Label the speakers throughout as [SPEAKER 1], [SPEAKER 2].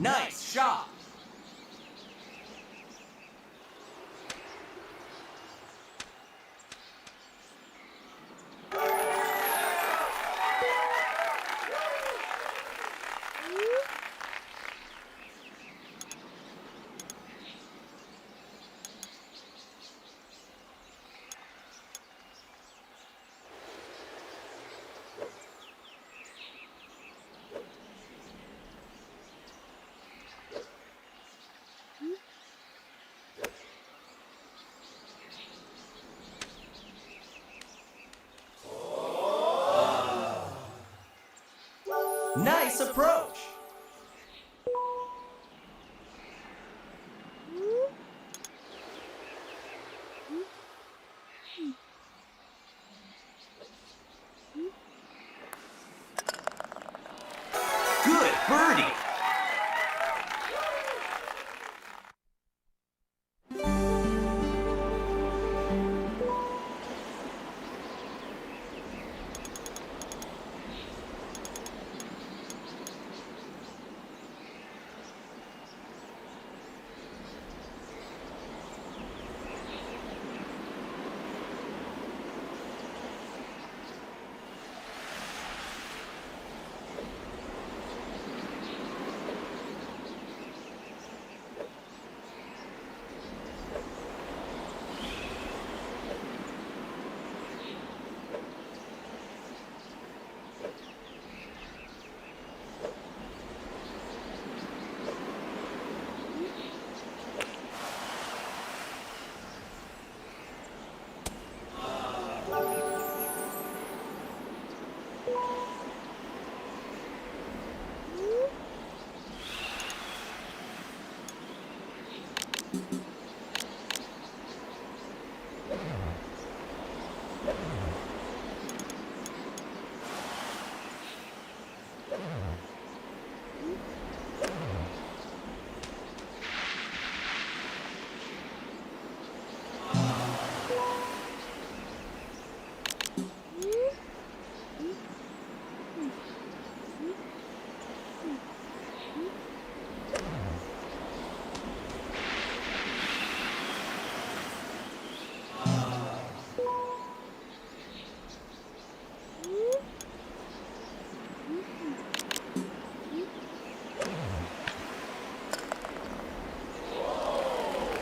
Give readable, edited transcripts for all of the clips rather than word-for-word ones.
[SPEAKER 1] Nice shot! Nice approach. Good birdie.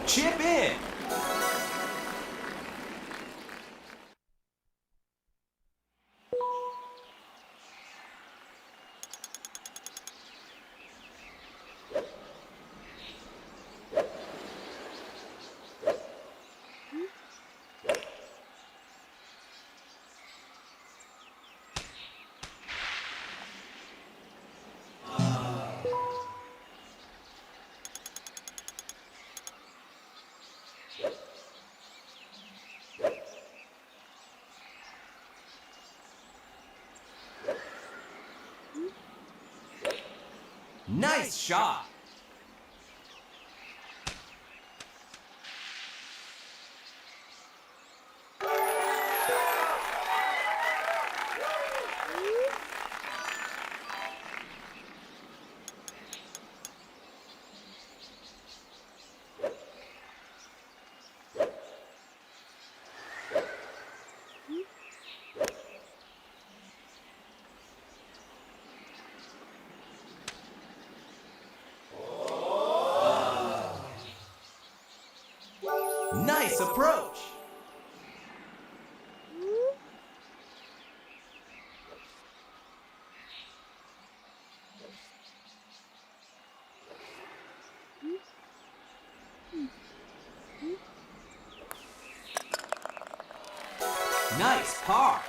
[SPEAKER 1] Chip in. Nice shot. Nice approach. Nice par.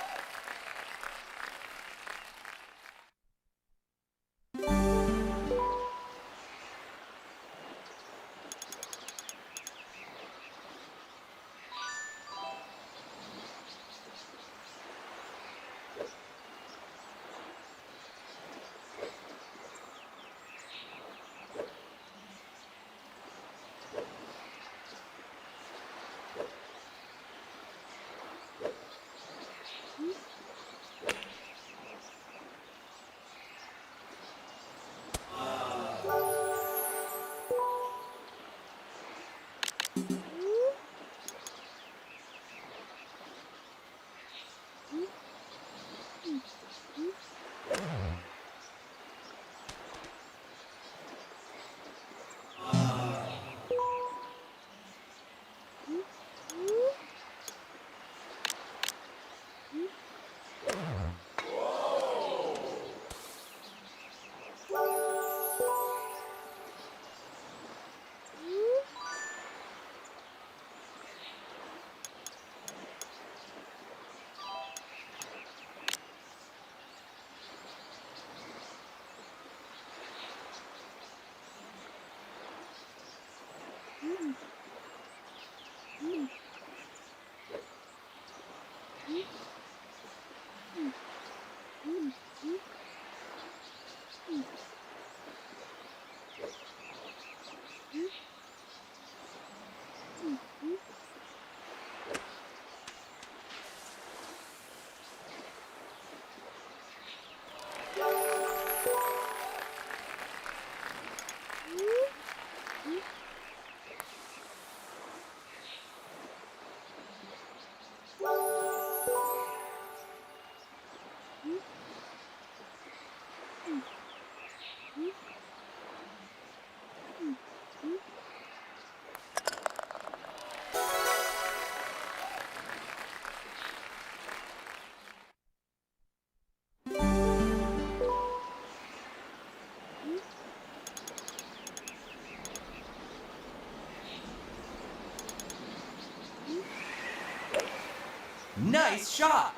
[SPEAKER 1] Nice shot!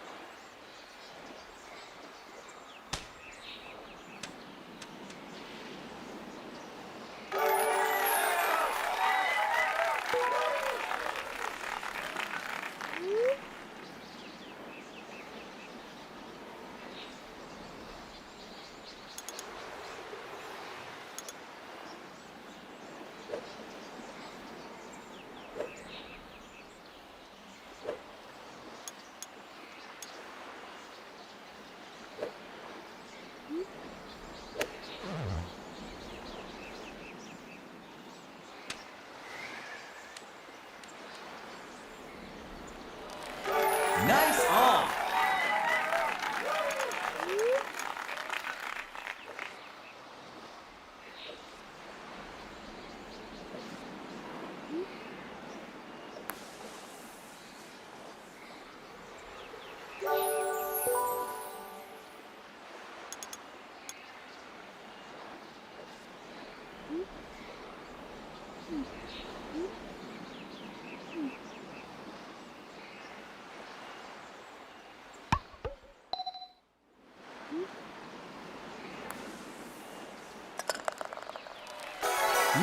[SPEAKER 1] Nice on!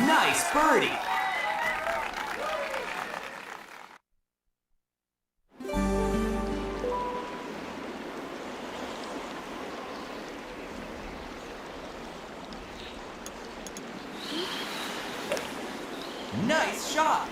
[SPEAKER 1] Nice birdie! Nice shot!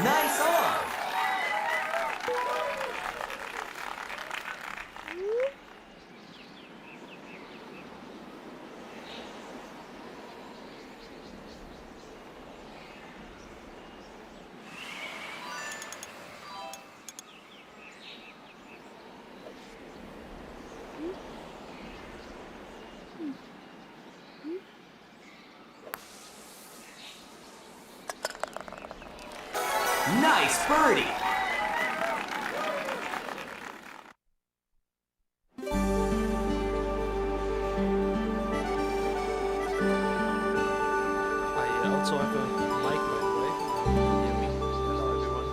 [SPEAKER 1] Nice on! Nice birdie!
[SPEAKER 2] I also have a mic, by the way. Can you hear me? Hello, everyone.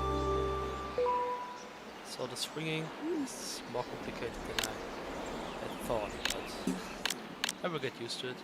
[SPEAKER 2] So the swinging is more complicated than I had thought, but I will get used to it.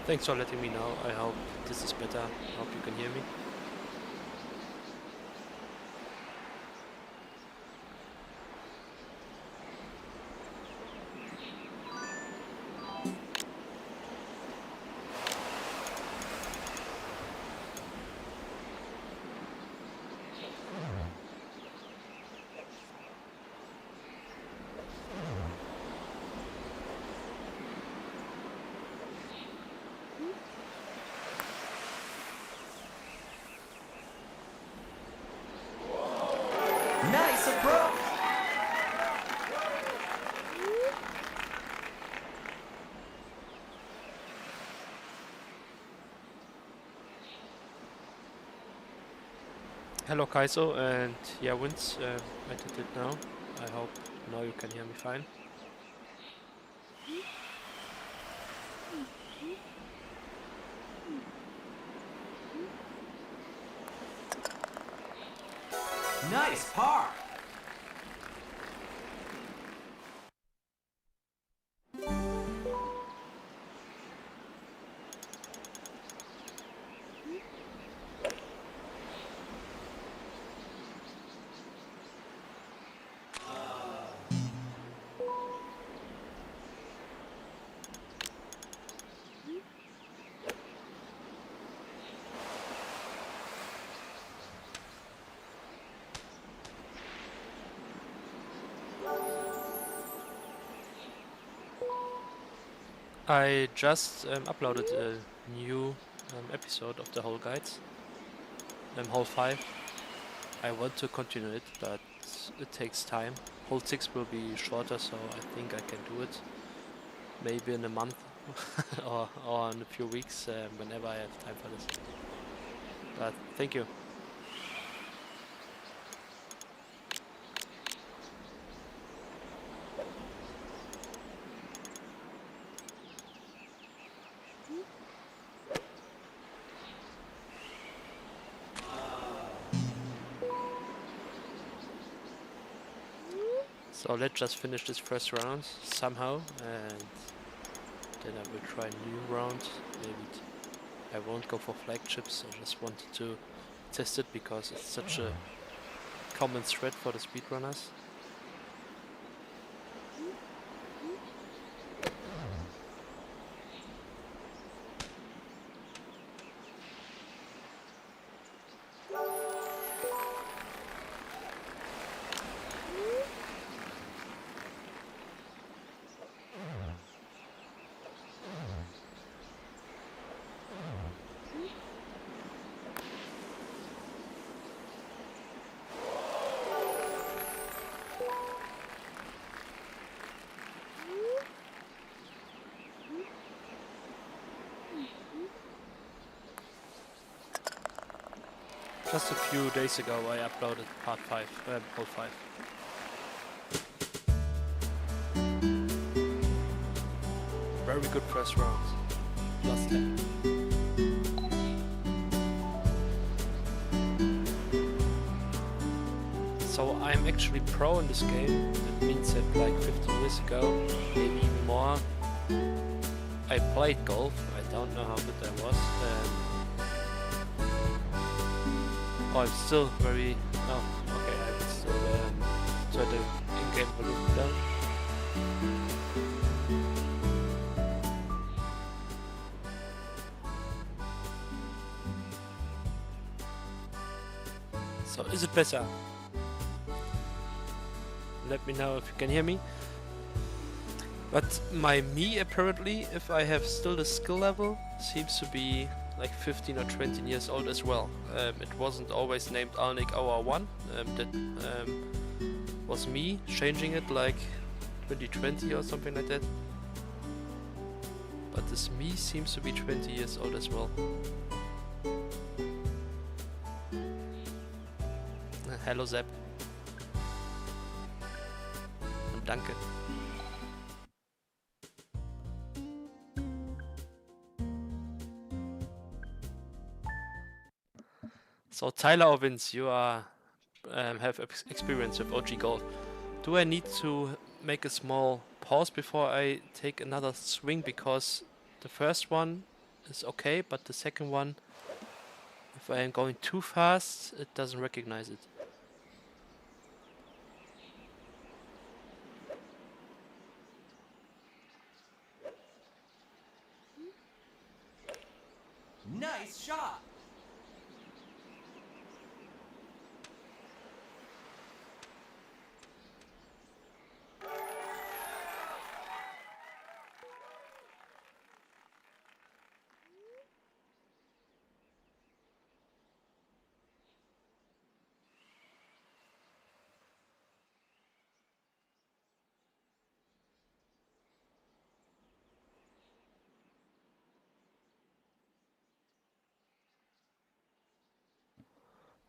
[SPEAKER 2] Thanks for letting me know. I hope this is better. I hope you can hear me.
[SPEAKER 1] Nice approach!
[SPEAKER 2] Hello Kaiso, and yeah, Vince, I did it now. I hope now you can hear me fine.
[SPEAKER 1] Nice par!
[SPEAKER 2] I just uploaded a new episode of the Hole Guides, Hole 5. I want to continue it, but it takes time. Hole 6 will be shorter, so I think I can do it maybe in a month or in a few weeks, whenever I have time for this. But thank you. So let's just finish this first round somehow, and then I will try a new round. Maybe I won't go for flagships. I just wanted to test it because it's such a common thread for the speedrunners. Just a few days ago I uploaded hole 5. Very good first round. +10. So I'm actually pro in this game. That means that like 15 years ago, maybe even more, I played golf. I don't know how good I was. Oh, I'm still very... Oh, okay, I will still turn the in-game volume down. So, is it better? Let me know if you can hear me. But my me, apparently, if I have still the skill level, seems to be like 15 or 20 years old as well. It wasn't always named Alnik OR1. That was me changing it like 2020 or something like that. But this me seems to be 20 years old as well. Hello Zap. Und danke. So Tyler or Vince, you are have experience with OG Golf. Do I need to make a small pause before I take another swing? Because the first one is okay, but the second one, if I am going too fast, it doesn't recognize it.
[SPEAKER 1] Nice shot.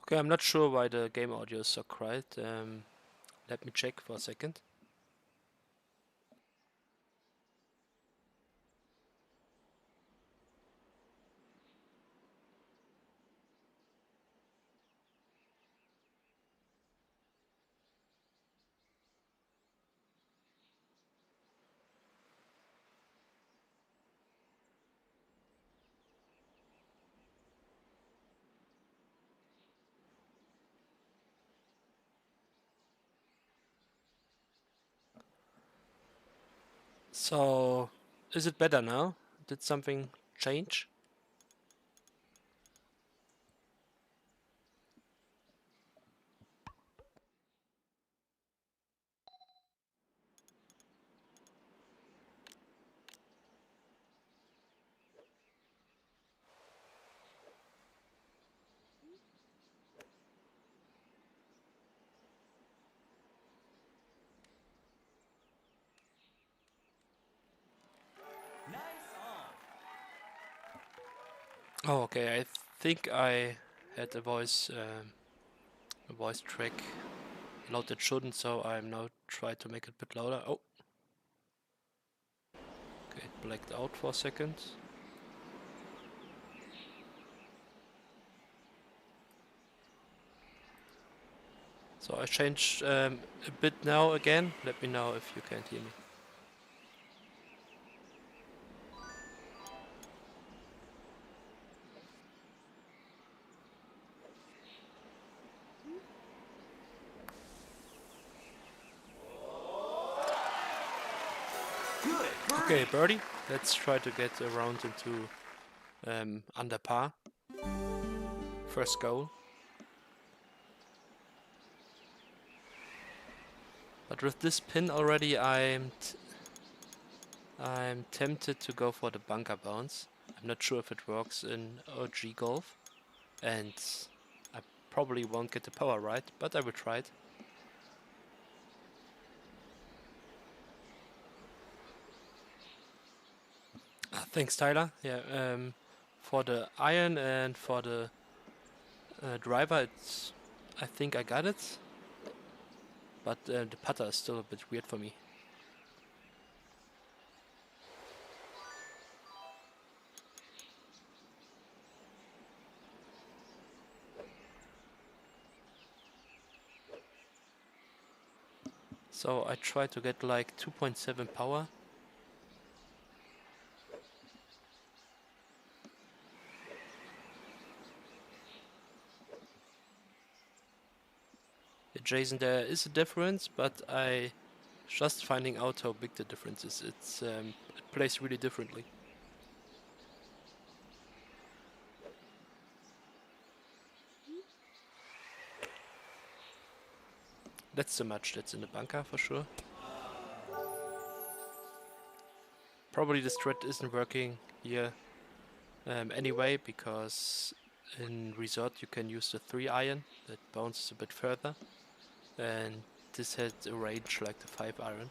[SPEAKER 2] Okay, I'm not sure why the game audio is so quiet. Let me check for a second. So, is it better now? Did something change?
[SPEAKER 1] Nice on.
[SPEAKER 2] Oh, okay. I think I had a voice track loud that shouldn't, so I'm now try to make it a bit louder. Oh, okay, it blacked out for a second. So I changed a bit now again. Let me know if you can't hear me.
[SPEAKER 1] Good birdie.
[SPEAKER 2] Okay, birdie. Let's try to get around into under par. First goal. But with this pin already, I'm tempted to go for the bunker bounce. I'm not sure if it works in OG Golf, and I probably won't get the power right, but I will try it. Thanks, Tyler. Yeah, for the iron and for the driver, I think I got it, but the putter is still a bit weird for me. So I try to get like 2.7 power. Adjacent there is a difference, but I just finding out how big the difference is. It plays really differently. That's the match that's in the bunker for sure. Probably the strat isn't working here anyway, because in resort you can use the 3 iron that bounces a bit further, and this has a range like the 5 iron.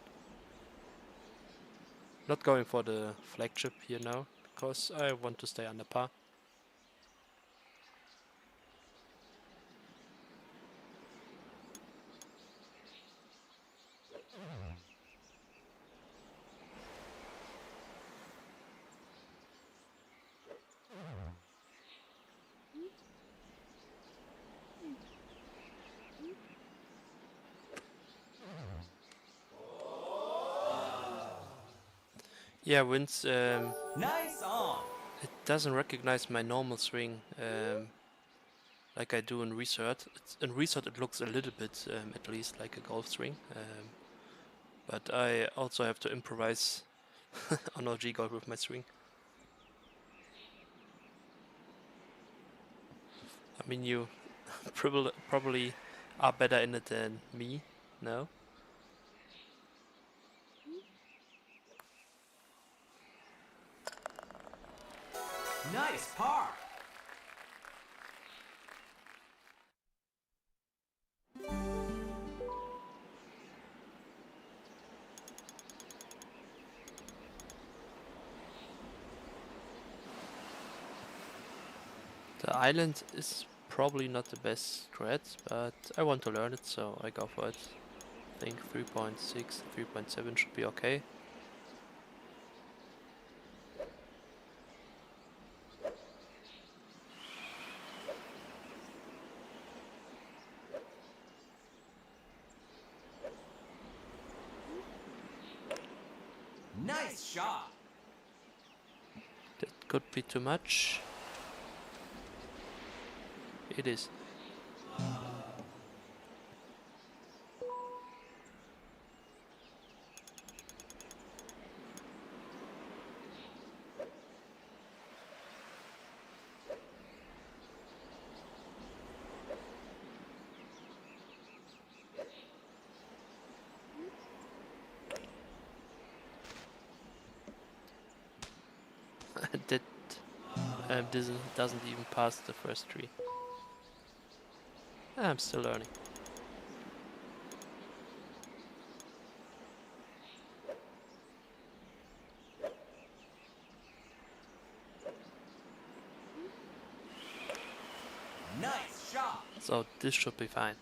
[SPEAKER 2] Not going for the flagship here now, because I want to stay under par. Yeah, Vince,
[SPEAKER 1] Nice on.
[SPEAKER 2] it doesn't recognize my normal swing like I do in resort. In resort it looks a little bit, at least, like a golf swing, but I also have to improvise on OG golf with my swing. I mean, you probably are better in it than me, no?
[SPEAKER 1] Nice par.
[SPEAKER 2] The island is probably not the best strat, but I want to learn it, so I go for it. I think 3.6, 3.7 should be okay.
[SPEAKER 1] Nice shot.
[SPEAKER 2] That could be too much. It is. That doesn't even pass the first tree. I'm still learning.
[SPEAKER 1] Nice shot.
[SPEAKER 2] So this should be fine.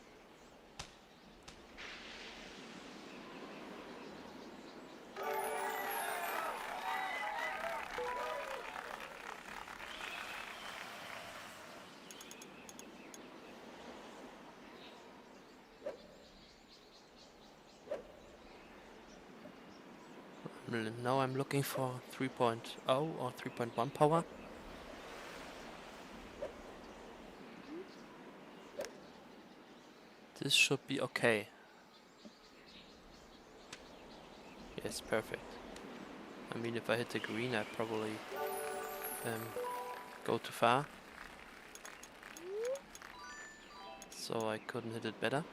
[SPEAKER 2] Now I'm looking for 3.0 or 3.1 power. This should be okay. Yes, perfect. I mean, if I hit the green, I probably go too far. So I couldn't hit it better.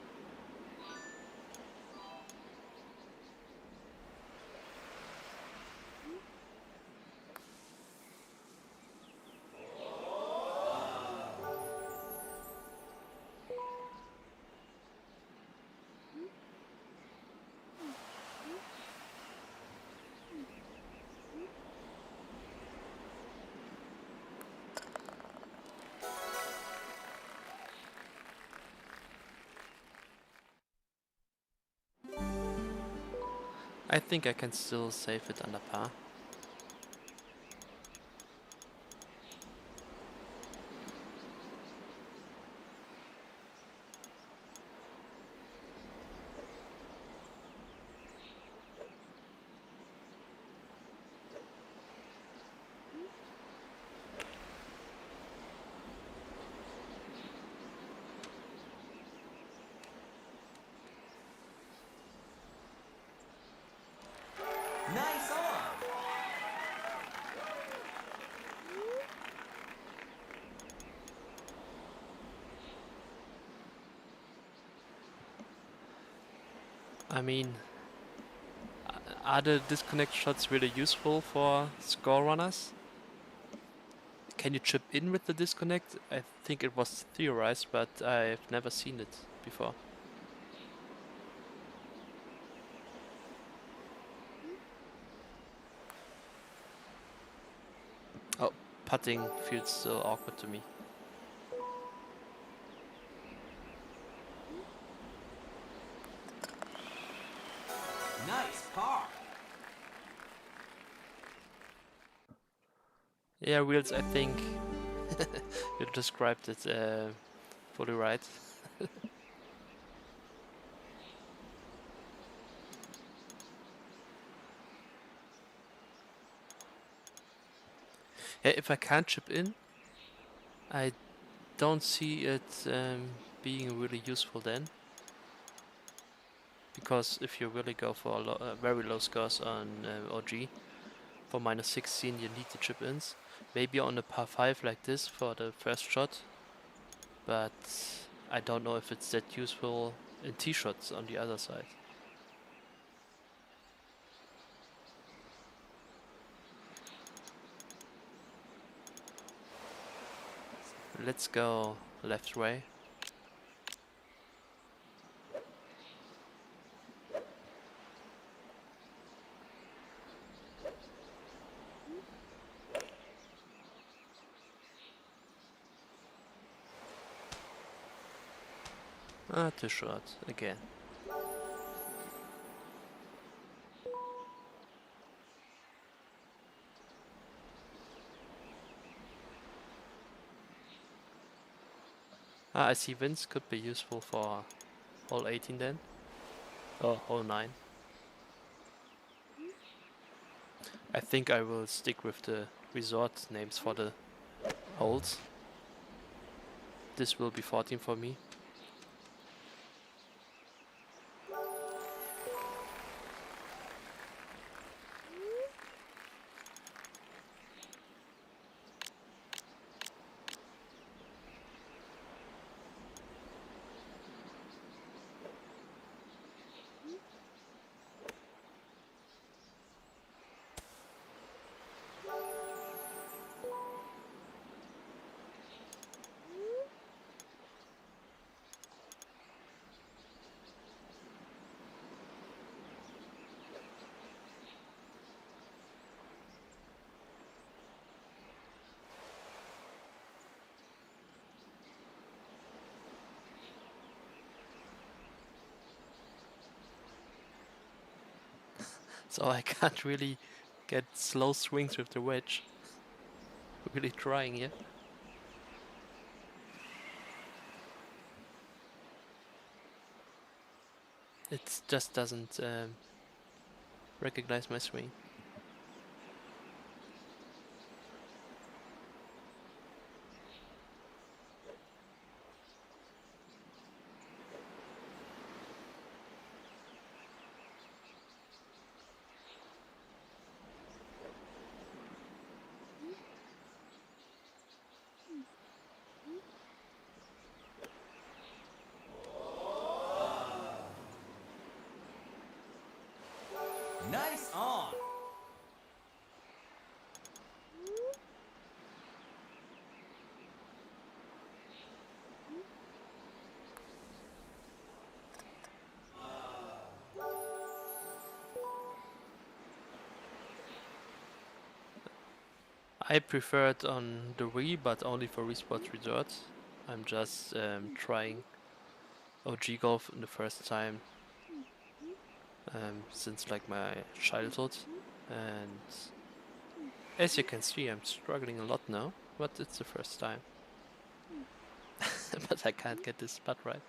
[SPEAKER 2] I think I can still save it under par. I mean, are the disconnect shots really useful for score runners? Can you chip in with the disconnect? I think it was theorized, but I've never seen it before. Oh, putting feels still awkward to me.
[SPEAKER 1] Nice par.
[SPEAKER 2] Yeah, Wheels, I think you described it fully right. Yeah, if I can't chip in, I don't see it being really useful then. Because if you really go for very low scores on OG, for minus 16 you need the chip ins. Maybe on a par 5 like this for the first shot, but I don't know if it's that useful in tee shots on the other side. Let's go left way. Ah, too short again. Ah, I see Vince could be useful for hole 18 then. Or hole 9. I think I will stick with the resort names for the holes. This will be 14 for me. So I can't really get slow swings with the wedge. Really trying here. It just doesn't recognize my swing.
[SPEAKER 1] Nice on.
[SPEAKER 2] I prefer it on the Wii, but only for Wii Sports Resorts. I'm just trying OG Golf in the first time since like my childhood, and as you can see, I'm struggling a lot now, but it's the first time. But I can't get this spot right.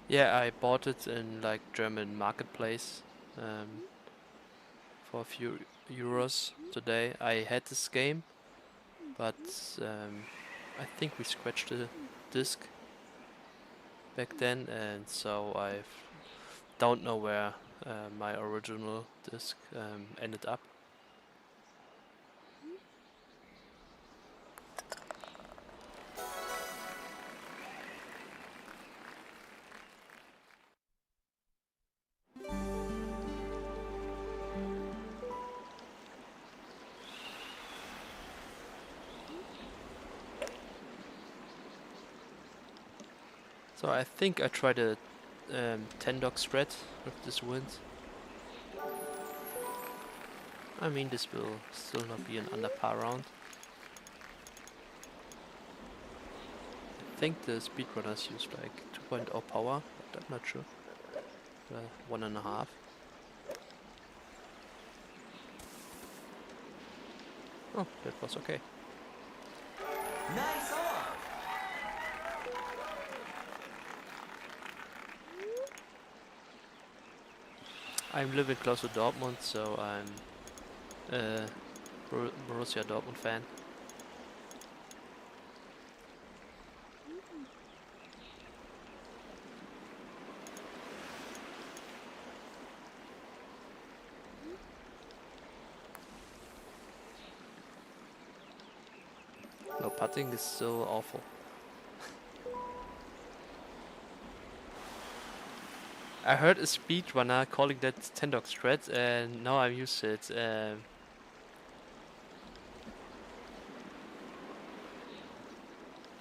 [SPEAKER 2] Yeah, I bought it in like German marketplace for a few euros today. I had this game, but I think we scratched the disc back then, and so I don't know where my original disc ended up. So I think I tried a 10 dog spread with this wind. I mean, this will still not be an under par round. I think the speedrunners used like 2.0 power, but I'm not sure. 1.5. Oh, that was okay.
[SPEAKER 1] Nice on.
[SPEAKER 2] I'm living close to Dortmund, so I'm a Borussia Dortmund fan. No, putting is so awful. I heard a speedrunner calling that 10 dog spread, and now I'm used to it.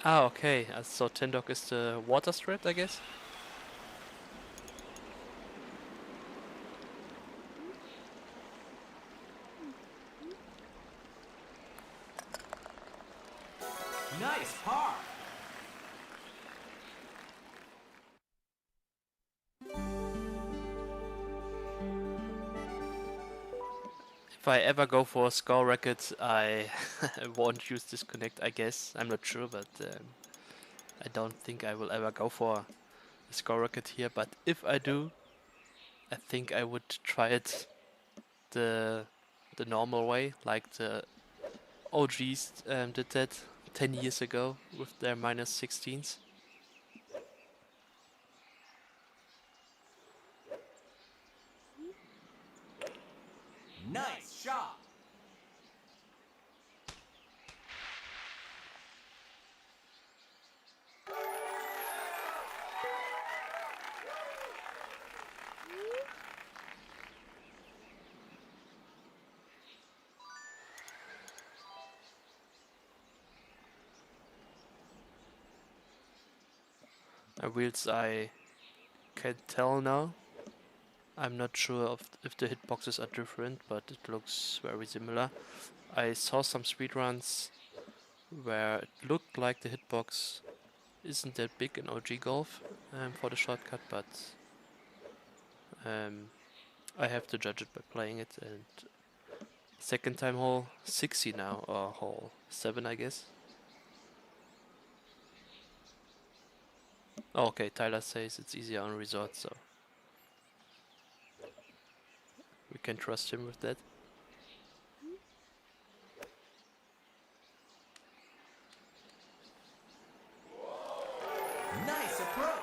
[SPEAKER 2] Okay. So 10 dog is the water spread, I guess.
[SPEAKER 1] Nice par.
[SPEAKER 2] If I ever go for a score record, I won't use disconnect, I guess. I'm not sure, but I don't think I will ever go for a score record here. But if I do, I think I would try it the normal way, like the OGs did that 10 years ago with their minus 16s.
[SPEAKER 1] Nice shot.
[SPEAKER 2] Wheels I can tell now. I'm not sure if the hitboxes are different, but it looks very similar. I saw some speedruns where it looked like the hitbox isn't that big in OG Golf for the shortcut, but I have to judge it by playing it. And second time hole 60 now, or hole 7, I guess. Oh, okay, Tyler says it's easier on resort, so we can trust him with that.
[SPEAKER 1] Nice approach.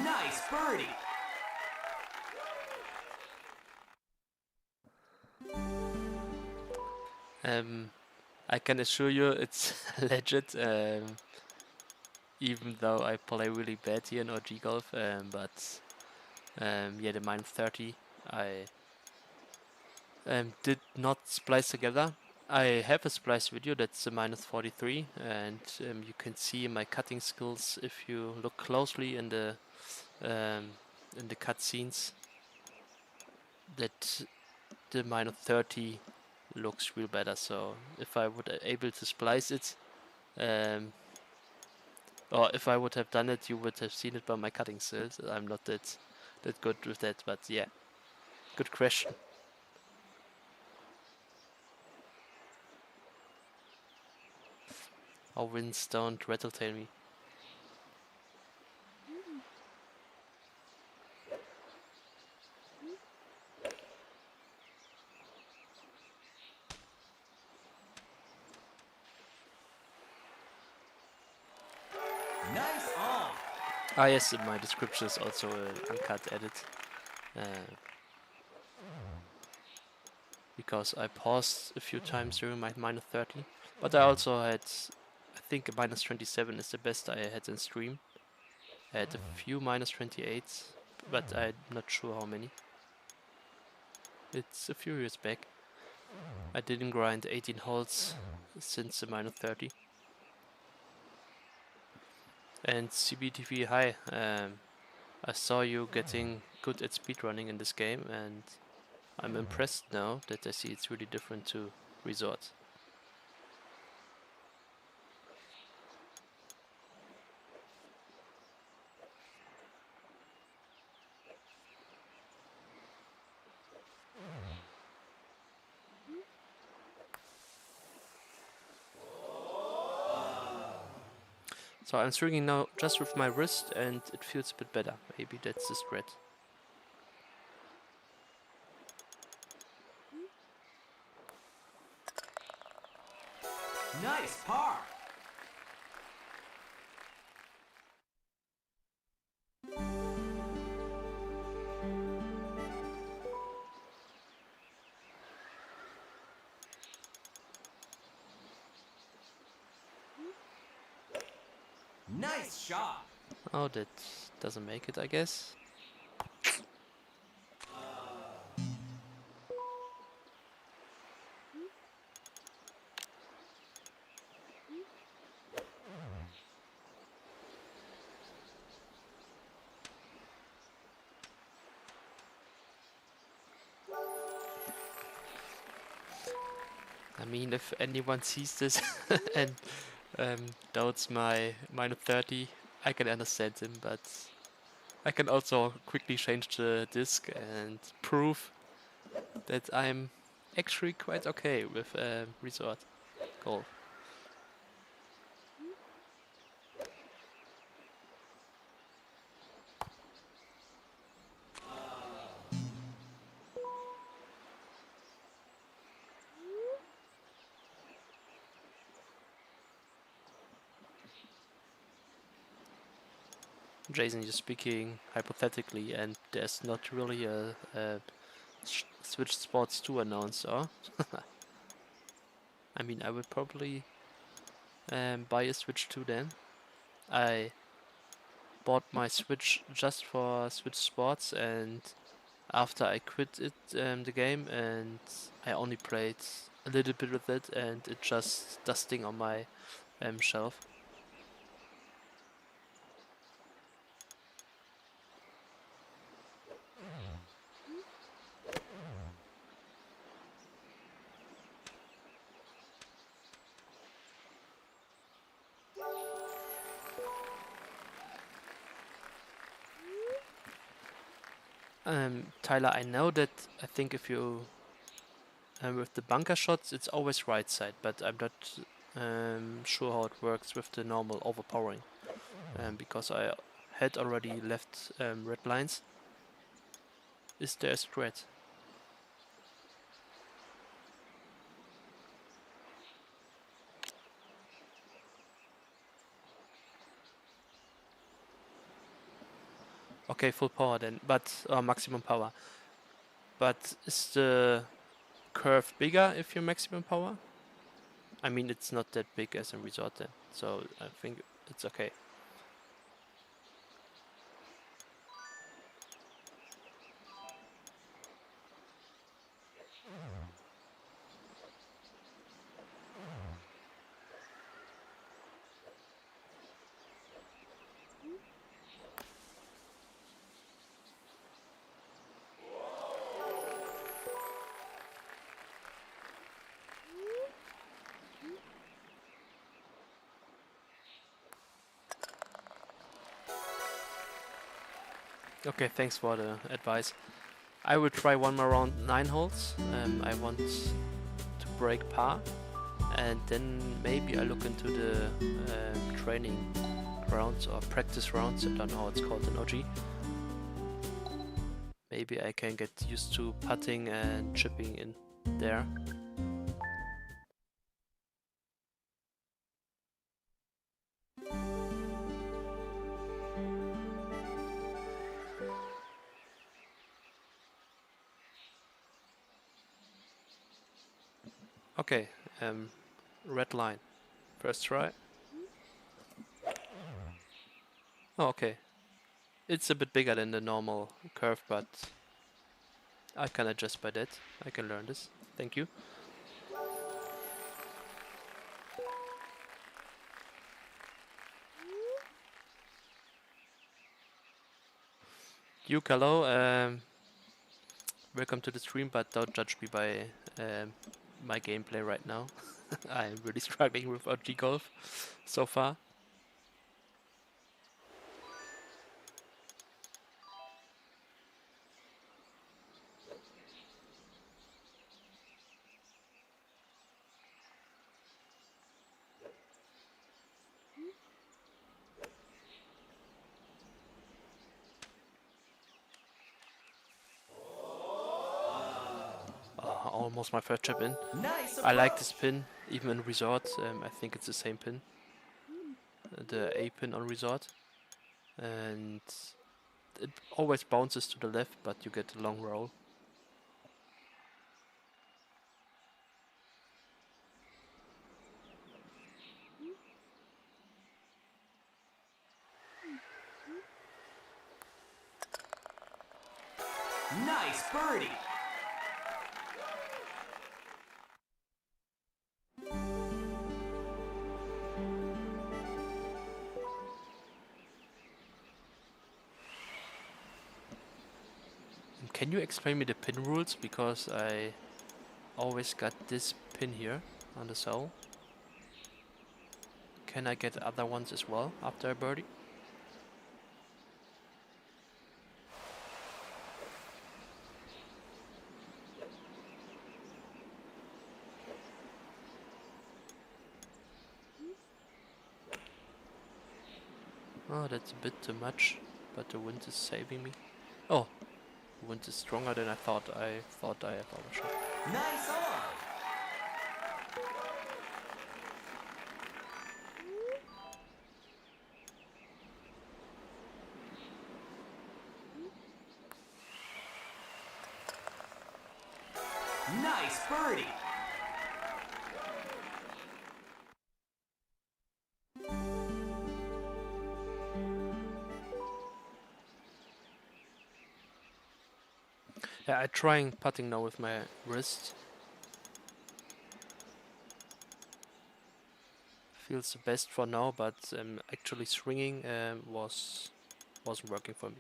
[SPEAKER 1] Nice birdie.
[SPEAKER 2] I can assure you it's legit. Even though I play really bad here in OG Golf, but yeah, the minus 30 I did not splice together. I have a splice video that's the minus 43, and you can see my cutting skills if you look closely in the cutscenes that the minus 30 looks real better. So if I would able to splice it, or if I would have done it, you would have seen it by my cutting skills. I'm not that good with that, but yeah, good question. Our winds don't rattletail me. Ah yes, my description is also an uncut edit. Because I paused a few times during my minus 30. But I also had, I think a minus 27 is the best I had in stream. I had a few minus 28s, but I'm not sure how many. It's a few years back. I didn't grind 18 holes since the minus 30. And CBTV, hi. I saw you getting good at speedrunning in this game, and I'm impressed now that I see it's really different to Resort. So I'm swinging now just with my wrist and it feels a bit better. Maybe that's the strat.
[SPEAKER 1] Nice par. Nice shot.
[SPEAKER 2] Oh, that doesn't make it, I guess. I mean, if anyone sees this and doubts my minus 30, I can understand him, but I can also quickly change the disc and prove that I'm actually quite okay with Resort Golf. Jason, you're speaking hypothetically, and there's not really a Switch Sports 2 announcer. I mean, I would probably buy a Switch 2 then. I bought my Switch just for Switch Sports, and after I quit it, the game, and I only played a little bit with it, and it just dusting on my shelf. Tyler, I know that I think if you with the bunker shots, it's always right side, but I'm not sure how it works with the normal overpowering, because I had already left red lines. Is there a strat? Okay, full power then, but maximum power. But is the curve bigger if you're maximum power? I mean, it's not that big as a resort then, so I think it's okay. Okay, thanks for the advice. I will try one more round 9 holes. I want to break par, and then maybe I look into the training rounds or practice rounds. I don't know how it's called in OG. Maybe I can get used to putting and chipping in there. Okay, red line. First try. Oh, okay. It's a bit bigger than the normal curve, but I can adjust by that. I can learn this. Thank you. Duke, hello. Welcome to the stream, but don't judge me by my gameplay right now. I'm really struggling with OG Golf so far. Almost my first chip in.
[SPEAKER 1] Nice
[SPEAKER 2] I like
[SPEAKER 1] approach.
[SPEAKER 2] this pin, even in resort. I think it's the same pin, the A pin on resort, and it always bounces to the left, but you get a long roll.
[SPEAKER 1] Nice birdie.
[SPEAKER 2] Can you explain me the pin rules? Because I always got this pin here on the cell. Can I get other ones as well after a birdie? Oh, that's a bit too much, but the wind is saving me. Oh, the wind is stronger than I thought. I thought I have overshot.
[SPEAKER 1] Nice on. Nice birdie.
[SPEAKER 2] Yeah, I'm trying putting now with my wrist. Feels the best for now, but actually swinging wasn't working for me.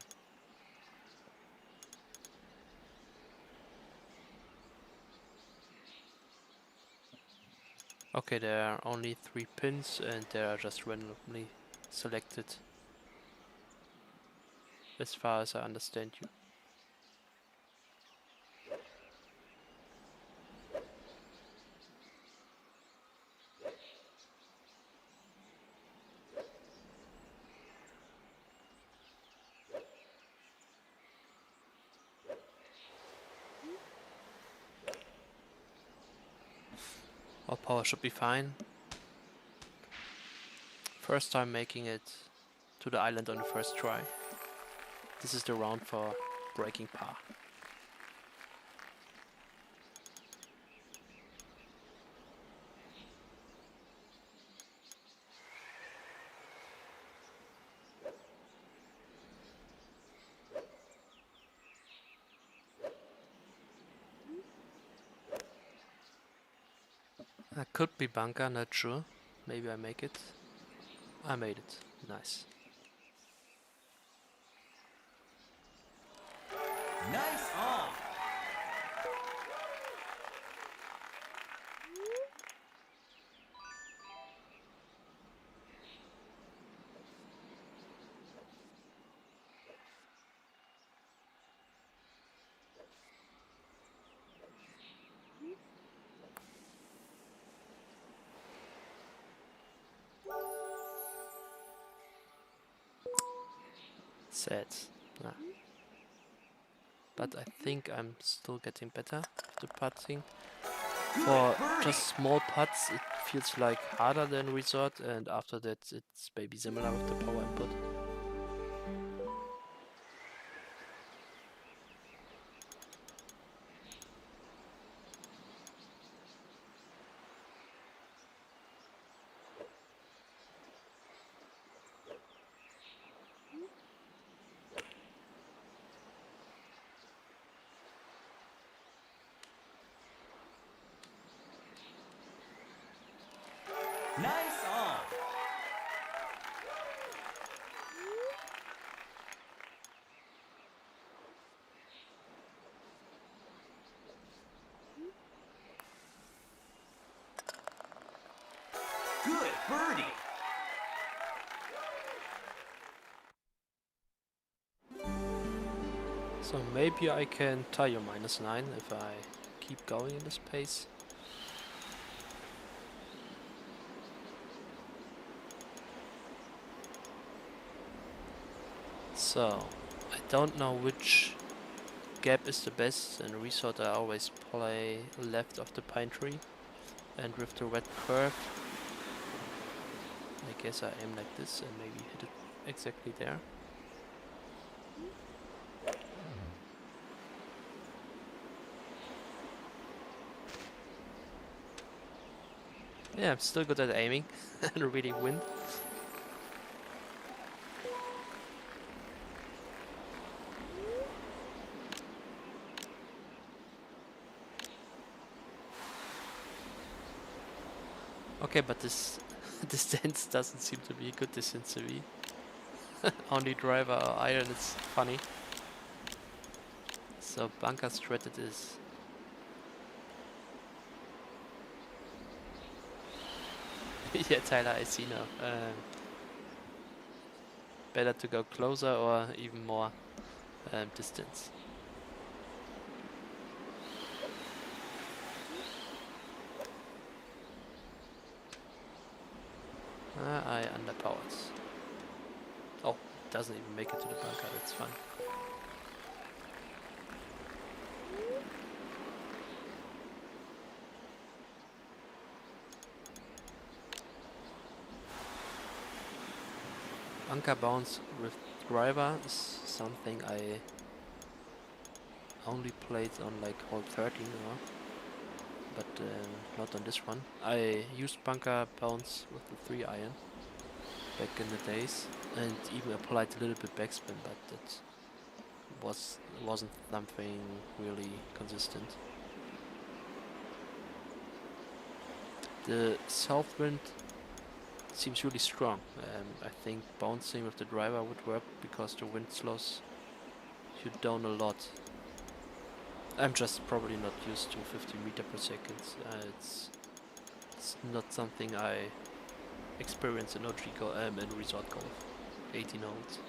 [SPEAKER 2] Okay, there are only 3 pins and they are just randomly selected as far as I understand you. All power should be fine. First time making it to the island on the first try. This is the round for breaking par. I could be bunker, not sure. Maybe I make it. I made it. Nice.
[SPEAKER 1] Nice on.
[SPEAKER 2] Sad. Ah. But I think I'm still getting better with the putting. For just small putts, it feels like harder than resort, and after that, it's maybe similar with the power input.
[SPEAKER 1] Nice on. Good birdie.
[SPEAKER 2] So maybe I can tie your -9 if I keep going in this pace. So, I don't know which gap is the best. In resort I always play left of the pine tree, and with the red curve I guess I aim like this and maybe hit it exactly there. Yeah, I'm still good at aiming and reading wind. Okay, but this distance doesn't seem to be a good distance to be. Only driver or iron is funny. So bunker strat it is. Yeah, Tyler, I see now. Better to go closer or even more distance. I underpowered. Oh, it doesn't even make it to the bunker, that's fine. Bunker bounce with driver is something I only played on like hole 13 but not on this one. I used bunker bounce with the 3 iron back in the days and even applied a little bit backspin, but that wasn't something really consistent. The south wind seems really strong. I think bouncing with the driver would work because the wind slows you down a lot. I'm just probably not used to 50 meter per second. It's not something I experience in OG in resort golf. 18 holes.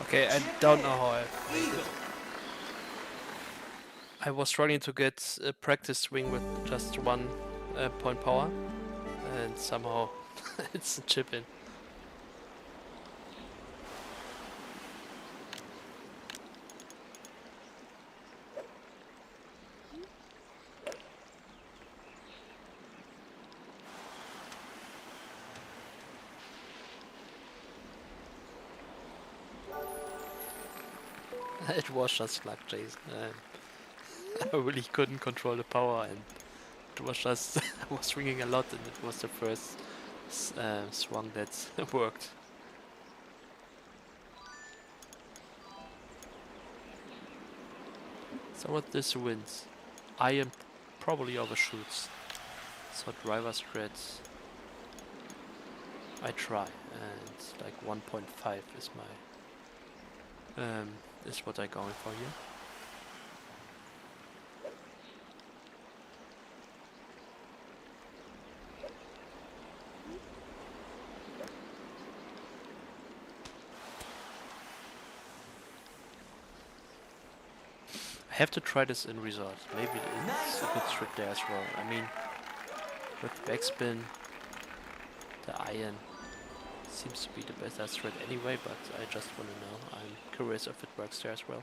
[SPEAKER 2] Okay, I don't know how I made it. I was struggling to get a practice swing with just 1 point power, and somehow it's a chip in. It was just luck, Jason. I really couldn't control the power, and it was just I was swinging a lot, and it was the first swung that worked. So what this wins? Iron probably overshoots. So driver strats I try, and like 1.5 is my is what I'm going for here. I have to try this in resort. Maybe it's a good trick there as well. I mean, with backspin, the iron seems to be the best strat anyway, but I just want to know. I'm curious if it works there as well.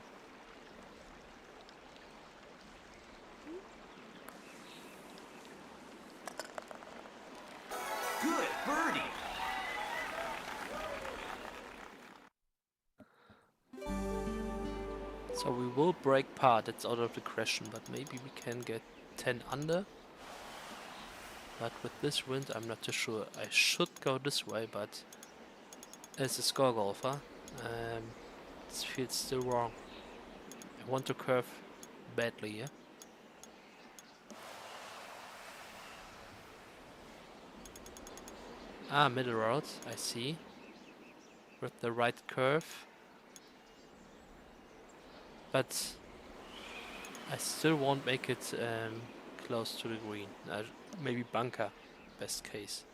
[SPEAKER 2] So we will break par, that's out of the question, but maybe we can get 10 under. But with this wind, I'm not too sure. I should go this way, but as a score golfer, it feels still wrong. I want to curve badly, yeah? Ah, middle road, I see. With the right curve. But I still won't make it close to the green. Maybe bunker, best case.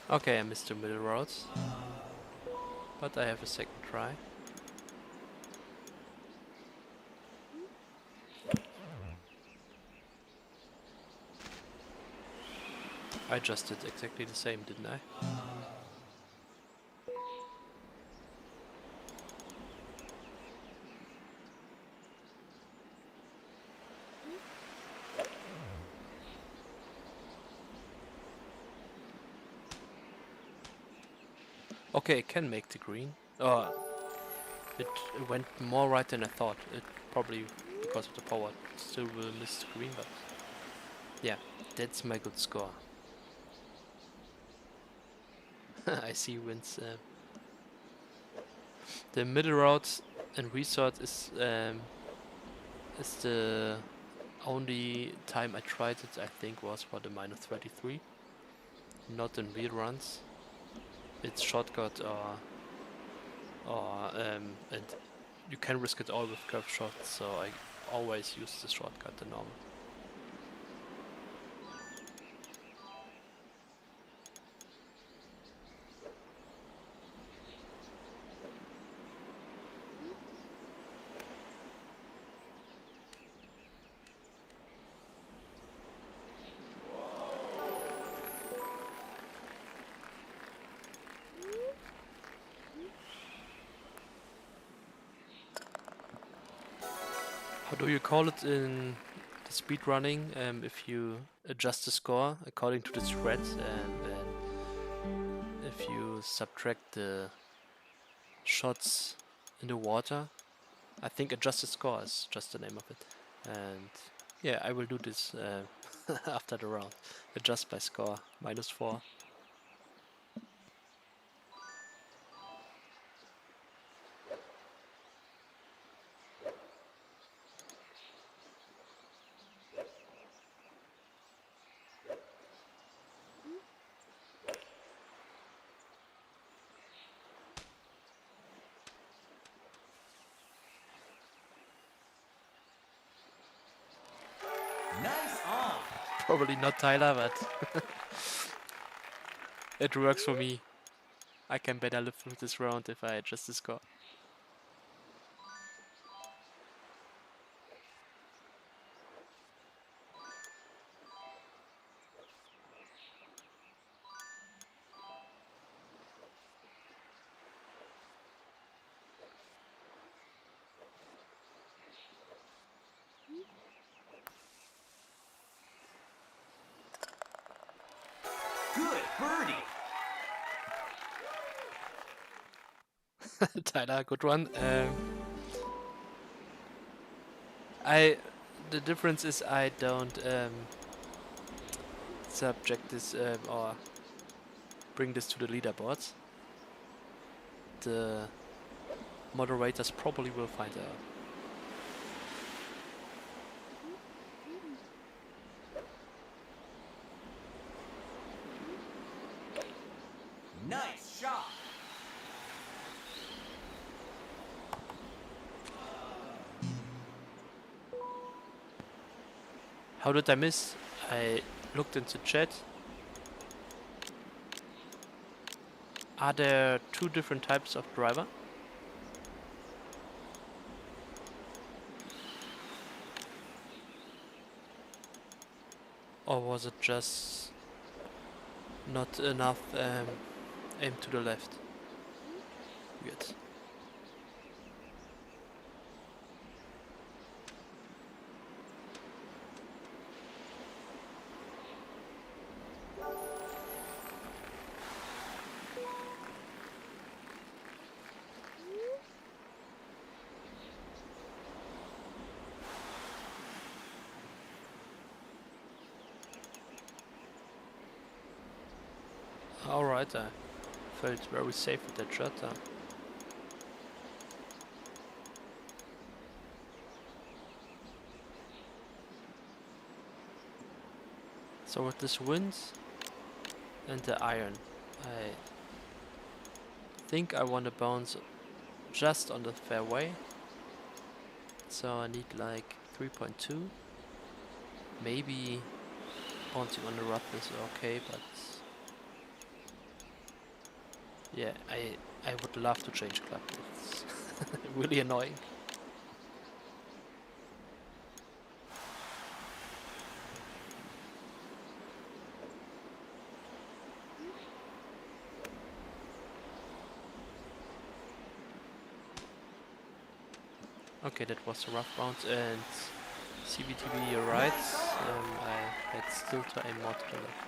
[SPEAKER 2] Okay, I missed the middle roads. But I have a second try. I just did exactly the same, didn't I? Okay, I can make the green. Oh, it went more right than I thought. It probably, because of the power, still will miss the green, but yeah, that's my good score. I see wins. The middle road and resort is the only time I tried it. I think was for the -33, not in real runs. It's shortcut or and you can risk it all with curve shots. So I always use the shortcut, the normal. How do you call it in the speed running? If you adjust the score according to the thread, and then if you subtract the shots in the water, I think adjusted score is just the name of it. And yeah, I will do this after the round. Adjust by score, -4.
[SPEAKER 1] Nice on.
[SPEAKER 2] Probably not Tyler, but it works for me. I can better live through this round if I adjust the score.
[SPEAKER 1] Good birdie.
[SPEAKER 2] Tyler, good one. The difference is I don't subject this or bring this to the leaderboards. The moderators probably will find out.
[SPEAKER 1] Nice shot.
[SPEAKER 2] How did I miss? I looked into chat. Are there two different types of driver? Or was it just Not enough aim to the left. Weird. Alright, I felt very safe with that shot. So with this wind and the iron, I think I want to bounce just on the fairway. So I need like 3.2. Maybe bouncing on the rough is okay, but yeah, I would love to change club. It's really annoying. Okay, that was a rough bounce, and CBTV, you're right. I had still to aim more to the left.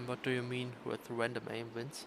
[SPEAKER 2] What do you mean with random aim wins?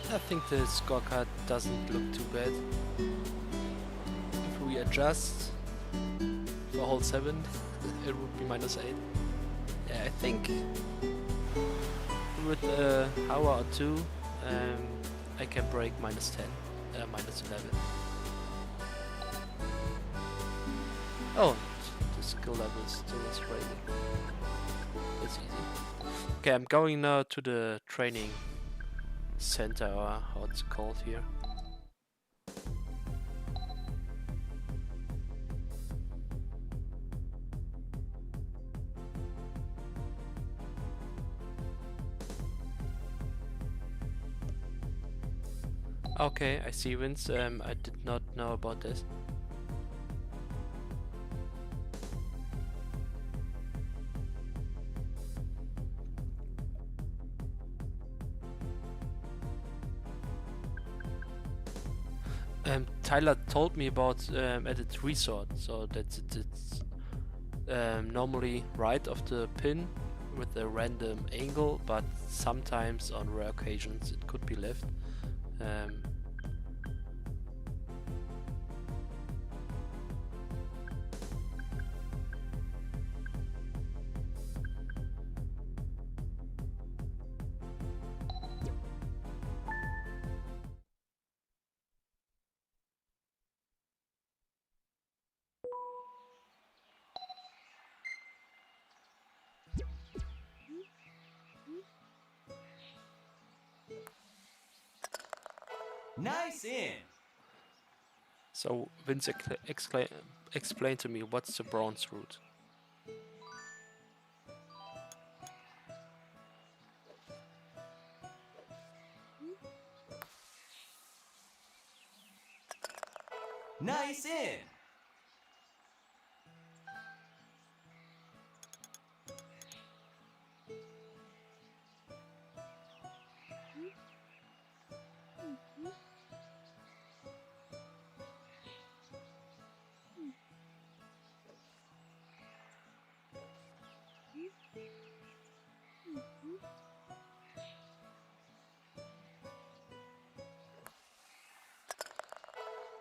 [SPEAKER 2] I think the scorecard doesn't look too bad. If we adjust for hole 7, it would be -8. Yeah, I think with a hour or two, I can break -10, -11. Oh, the skill level still is raising. It's easy. Okay, I'm going now to the training center, or how it's called here. Okay, I see Vince. I did not know about this. Tyler told me about at its resort, so that it's normally right of the pin with a random angle, but sometimes on rare occasions it could be left.
[SPEAKER 1] Nice in.
[SPEAKER 2] So Vince explain to me what's the bronze route.
[SPEAKER 1] Nice in.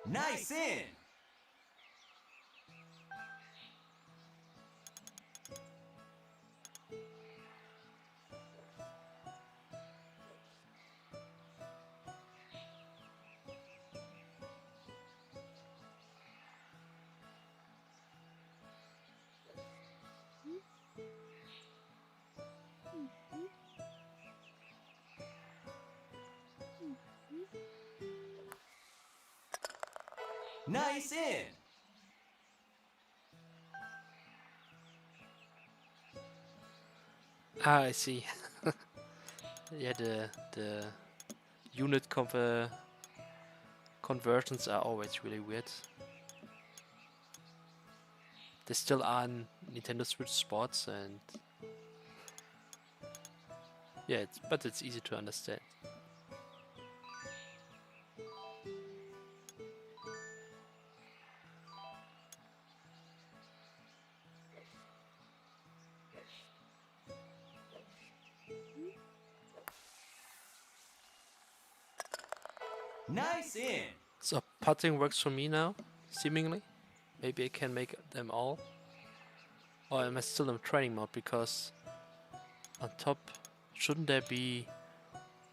[SPEAKER 1] Nice in. Nice in.
[SPEAKER 2] Ah, I see. Yeah, the unit conversions are always really weird. They still are on Nintendo Switch Sports, and yeah, but it's easy to understand.
[SPEAKER 1] Nice in.
[SPEAKER 2] So putting works for me now, seemingly. Maybe I can make them all. Or am I still in training mode? Because on top, shouldn't there be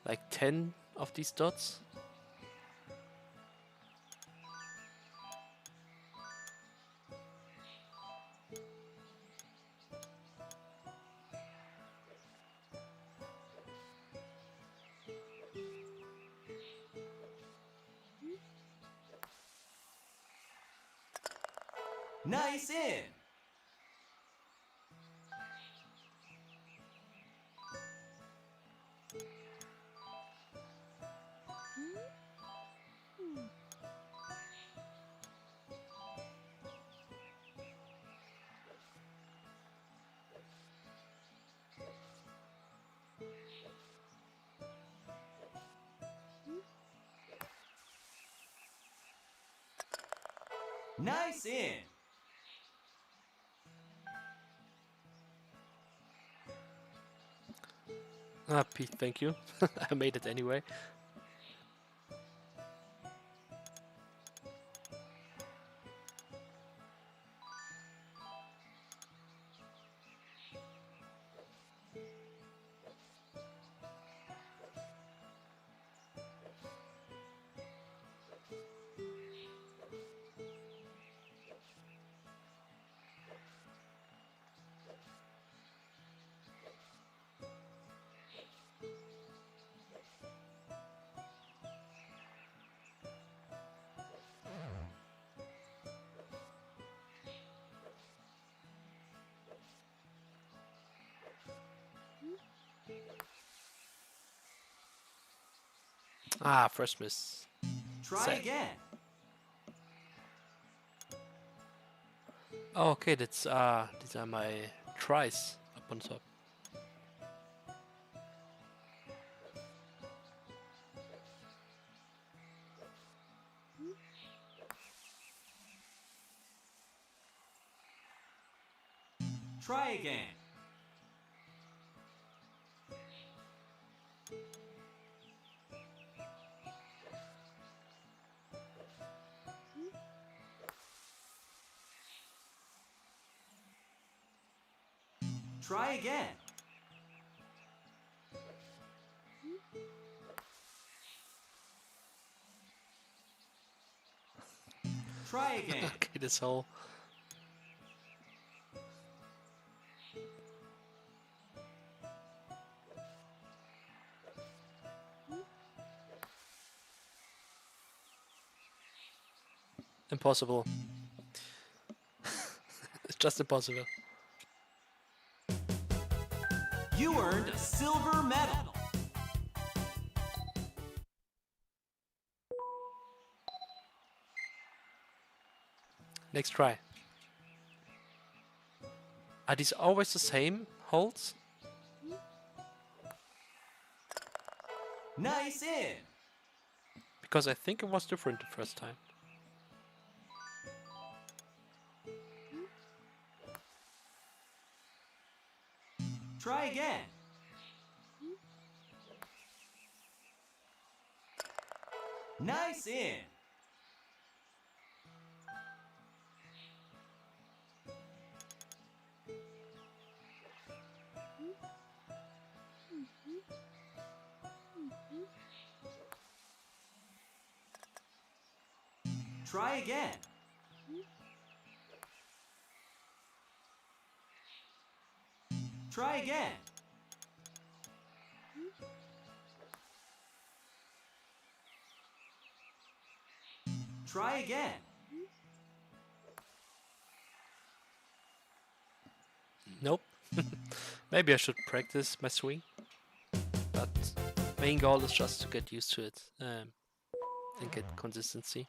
[SPEAKER 2] like 10 of these dots?
[SPEAKER 1] Nice in. Nice in.
[SPEAKER 2] Ah, Pete, thank you. I made it anyway. Ah, first miss.
[SPEAKER 1] Try
[SPEAKER 2] Sad.
[SPEAKER 1] again.
[SPEAKER 2] Oh, okay, that's these are my tries up on top.
[SPEAKER 1] Try again. Try again. Try again.
[SPEAKER 2] Okay, this whole impossible. It's just impossible.
[SPEAKER 1] You earned a silver medal.
[SPEAKER 2] Next try. Are these always the same holds?
[SPEAKER 1] Nice in.
[SPEAKER 2] Because I think it was different the first time.
[SPEAKER 1] Try again. Nice in. Try again. Try again. Try again.
[SPEAKER 2] Maybe I should practice my swing, but main goal is just to get used to it and get consistency.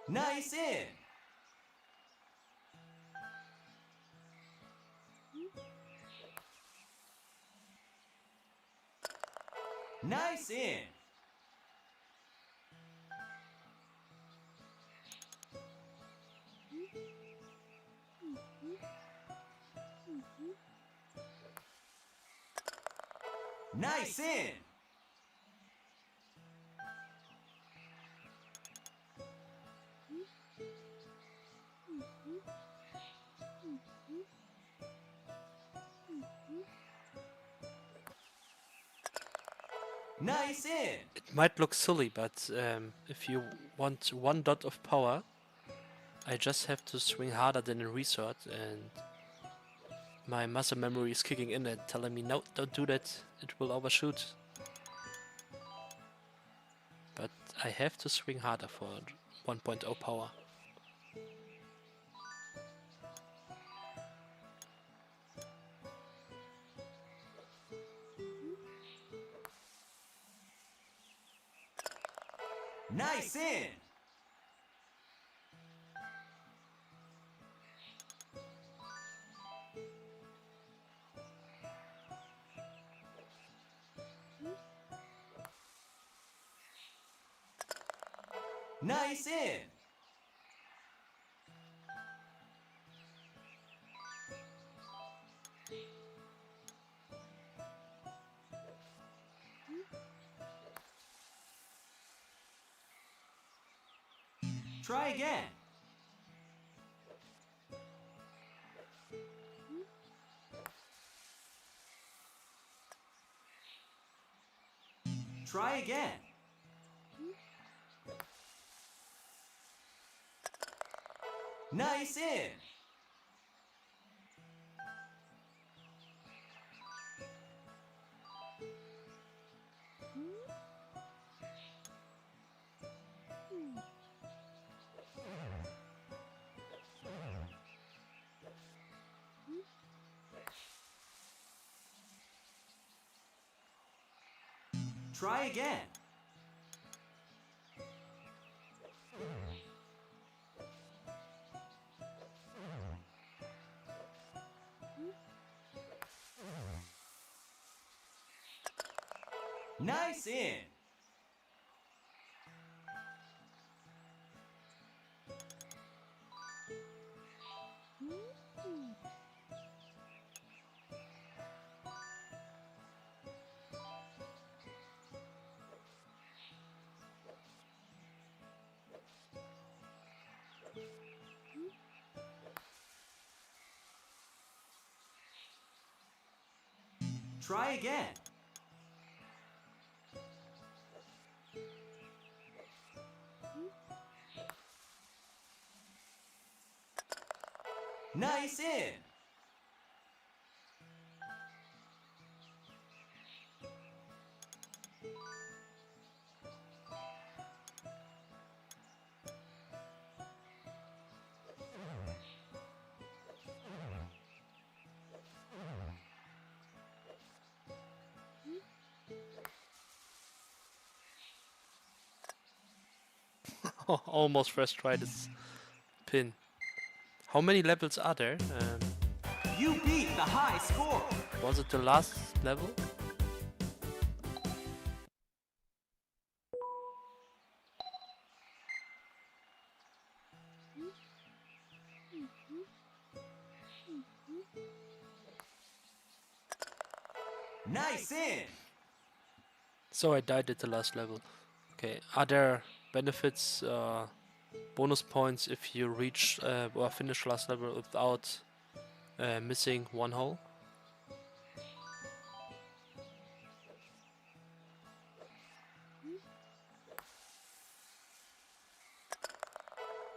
[SPEAKER 1] Nice in. Nice in. Nice in. Nice in.
[SPEAKER 2] It might look silly, but if you want 1 dot of power, I just have to swing harder than a resort, and my muscle memory is kicking in and telling me, no, don't do that, it will overshoot. But I have to swing harder for 1.0 power.
[SPEAKER 1] Nice in. Nice in. Try again. Try again. Nice in. Try again. Nice in. Try again. Nice in.
[SPEAKER 2] Almost first try this pin. How many levels are there?
[SPEAKER 1] You beat the high score.
[SPEAKER 2] Was it the last level?
[SPEAKER 1] Nice in.
[SPEAKER 2] So I died at the last level. Okay, are there benefits, bonus points if you reach or finish last level without missing one hole?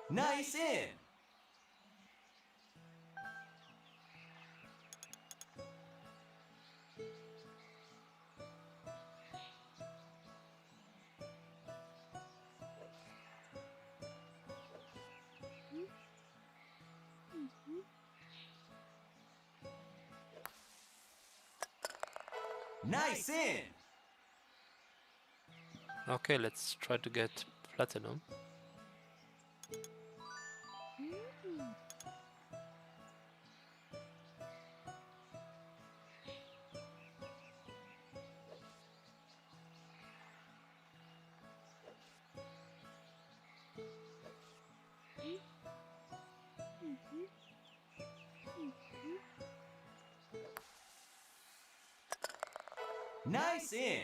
[SPEAKER 1] Nice in. Nice in.
[SPEAKER 2] Okay, let's try to get platinum.
[SPEAKER 1] Nice in.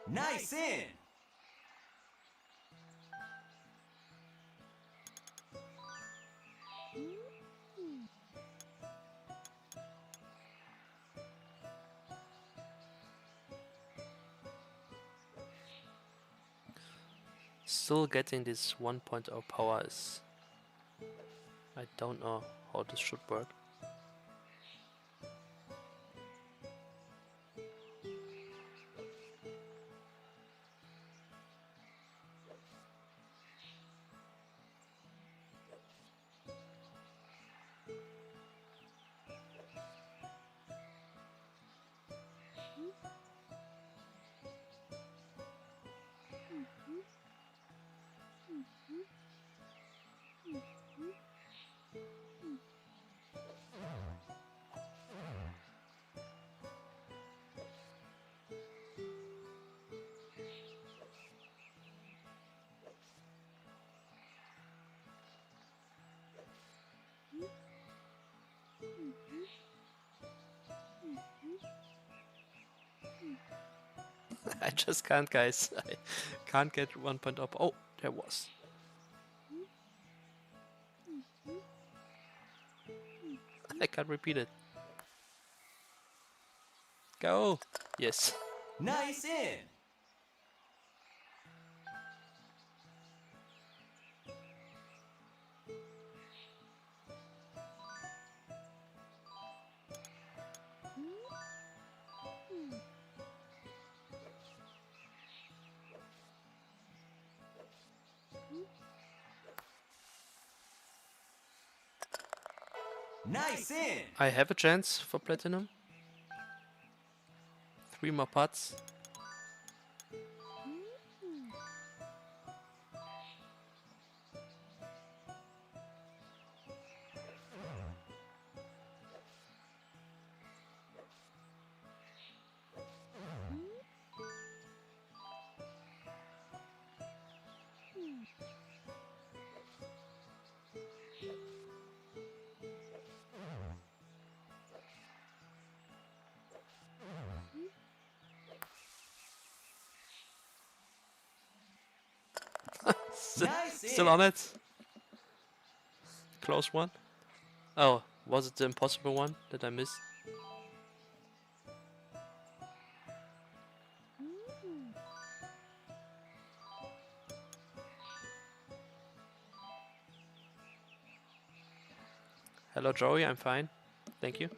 [SPEAKER 1] Nice in.
[SPEAKER 2] Still getting this 1.0 power is... I don't know how this should work. I just can't, guys. I can't get 1.0. Oh, there was. I can't repeat it. Go! Yes.
[SPEAKER 1] Nice in. Nice in.
[SPEAKER 2] I have a chance for platinum. 3 more putts.
[SPEAKER 1] Nice
[SPEAKER 2] Still
[SPEAKER 1] in.
[SPEAKER 2] on it. Close one. Oh, was it the impossible one that I missed? Hello Joey, I'm fine. Thank you.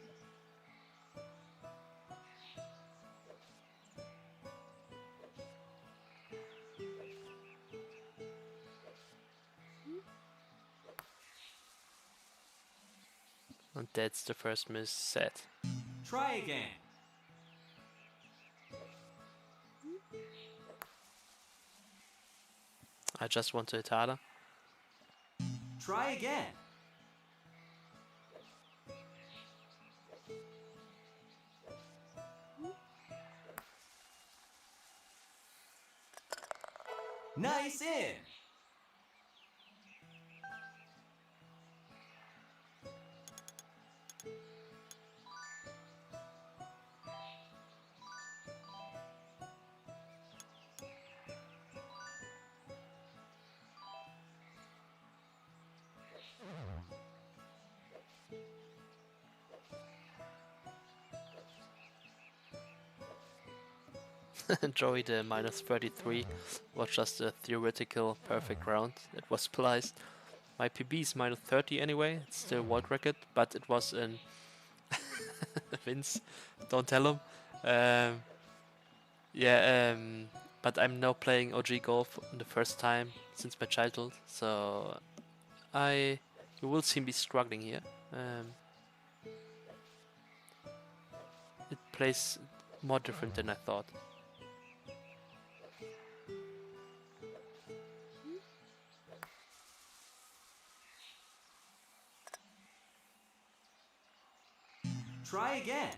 [SPEAKER 2] And that's the first miss set.
[SPEAKER 1] Try again.
[SPEAKER 2] I just want to hit harder.
[SPEAKER 1] Try again. Nice in.
[SPEAKER 2] Joey, the minus 33 was just a theoretical perfect round that was spliced. My PB is minus 30 anyway. It's still world record, but it was in Vince. Don't tell him. Um, yeah, but I'm now playing OG golf the first time since my childhood, so you will see me struggling here. It plays more different than I thought.
[SPEAKER 1] Try again.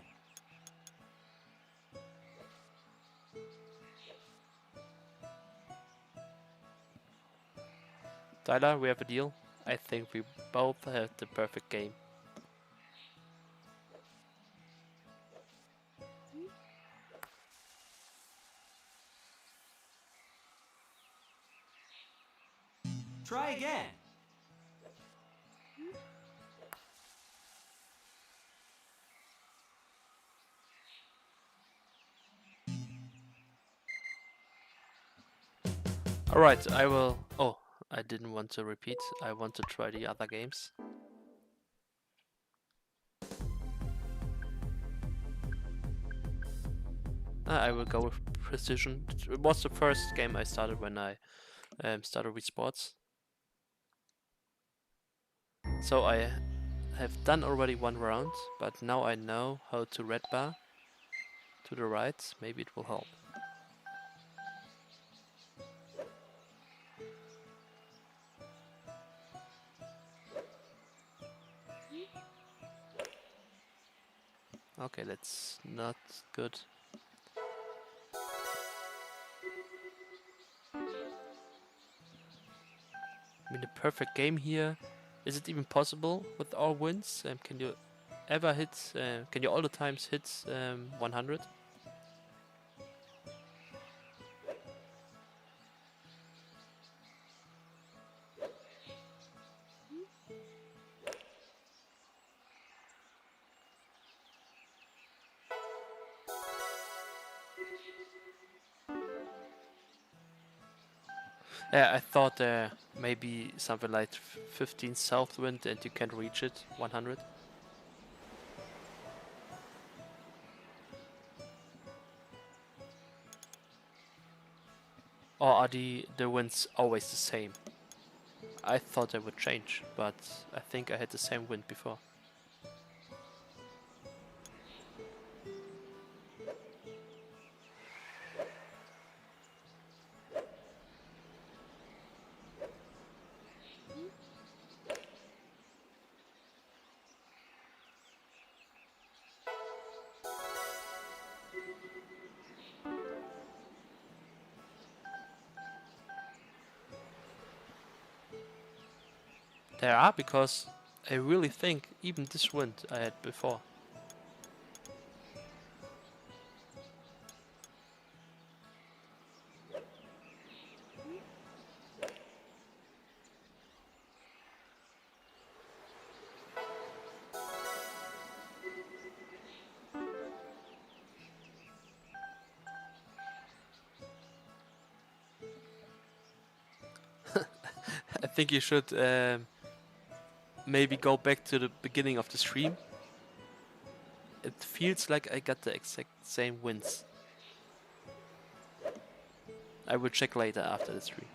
[SPEAKER 2] Tyler, we have a deal. I think we both had the perfect game.
[SPEAKER 1] Try again.
[SPEAKER 2] Alright, I will... Oh, I didn't want to repeat. I want to try the other games. I will go with precision. It was the first game I started when I started Wii Sports. So I have done already one round, but now I know how to red bar to the right. Maybe it will help. Okay, that's not good. I mean, the perfect game here. Is it even possible with all wins? Can you ever hit? Can you all the times hit 100? Yeah, I thought maybe something like 15 south wind and you can reach it 100. Or are the winds always the same? I thought they would change, but I think I had the same wind before. There are, because I really think even this wind I had before. I think you should maybe go back to the beginning of the stream. It feels like I got the exact same wins. I will check later after the stream.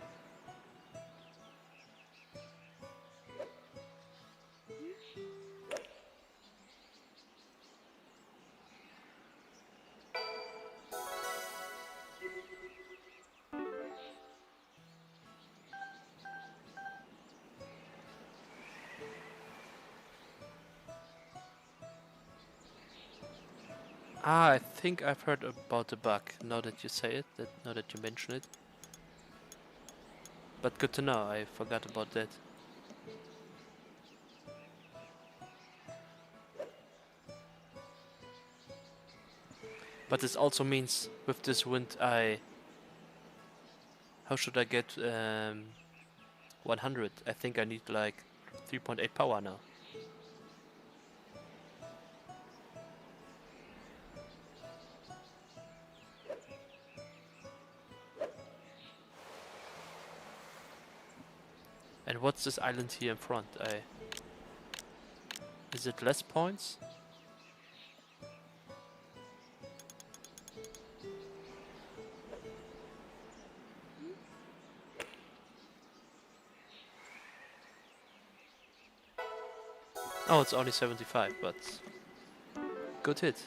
[SPEAKER 2] Ah, I think I've heard about the bug, now that you say it, now that you mention it. But good to know, I forgot about that. But this also means, with this wind, how should I get 100? I think I need like 3.8 power now. And what's this island here in front? Is it less points? Oh, it's only 75, but good hit.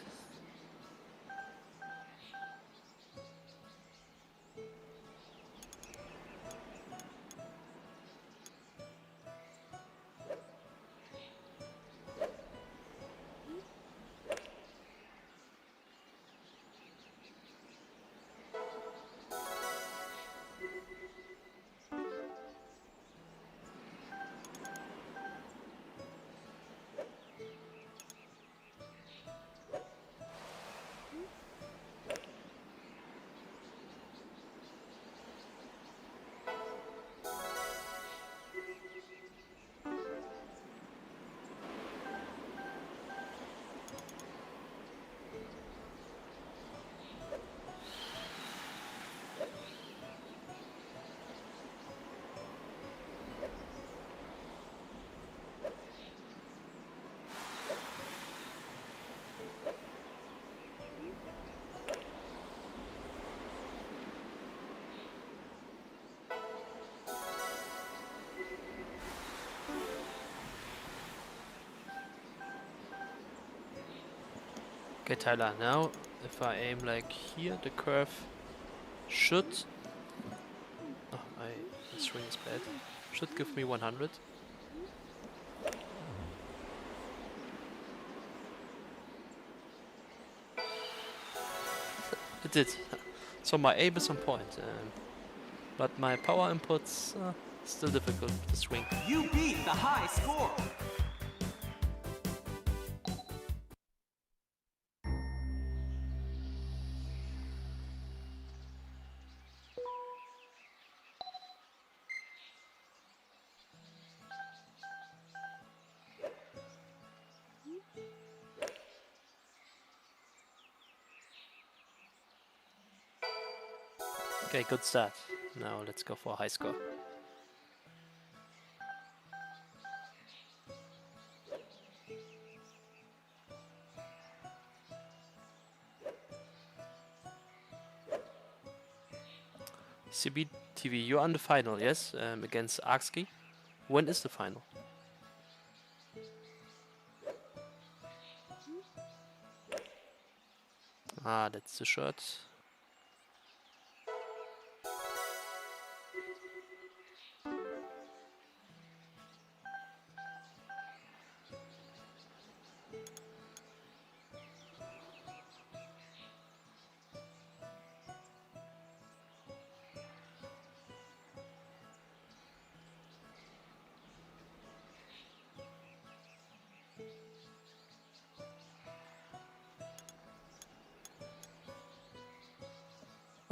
[SPEAKER 2] Okay, Tyler, now if I aim like here, the curve should... Oh, the swing is bad. Should give me 100. It did. So my aim is on point. But my power inputs still difficult to swing.
[SPEAKER 1] You beat the high score.
[SPEAKER 2] Okay, good start. Now let's go for a high score. CBTV, you're on the final, yes? Against Arksky. When is the final? Ah, that's the shirt.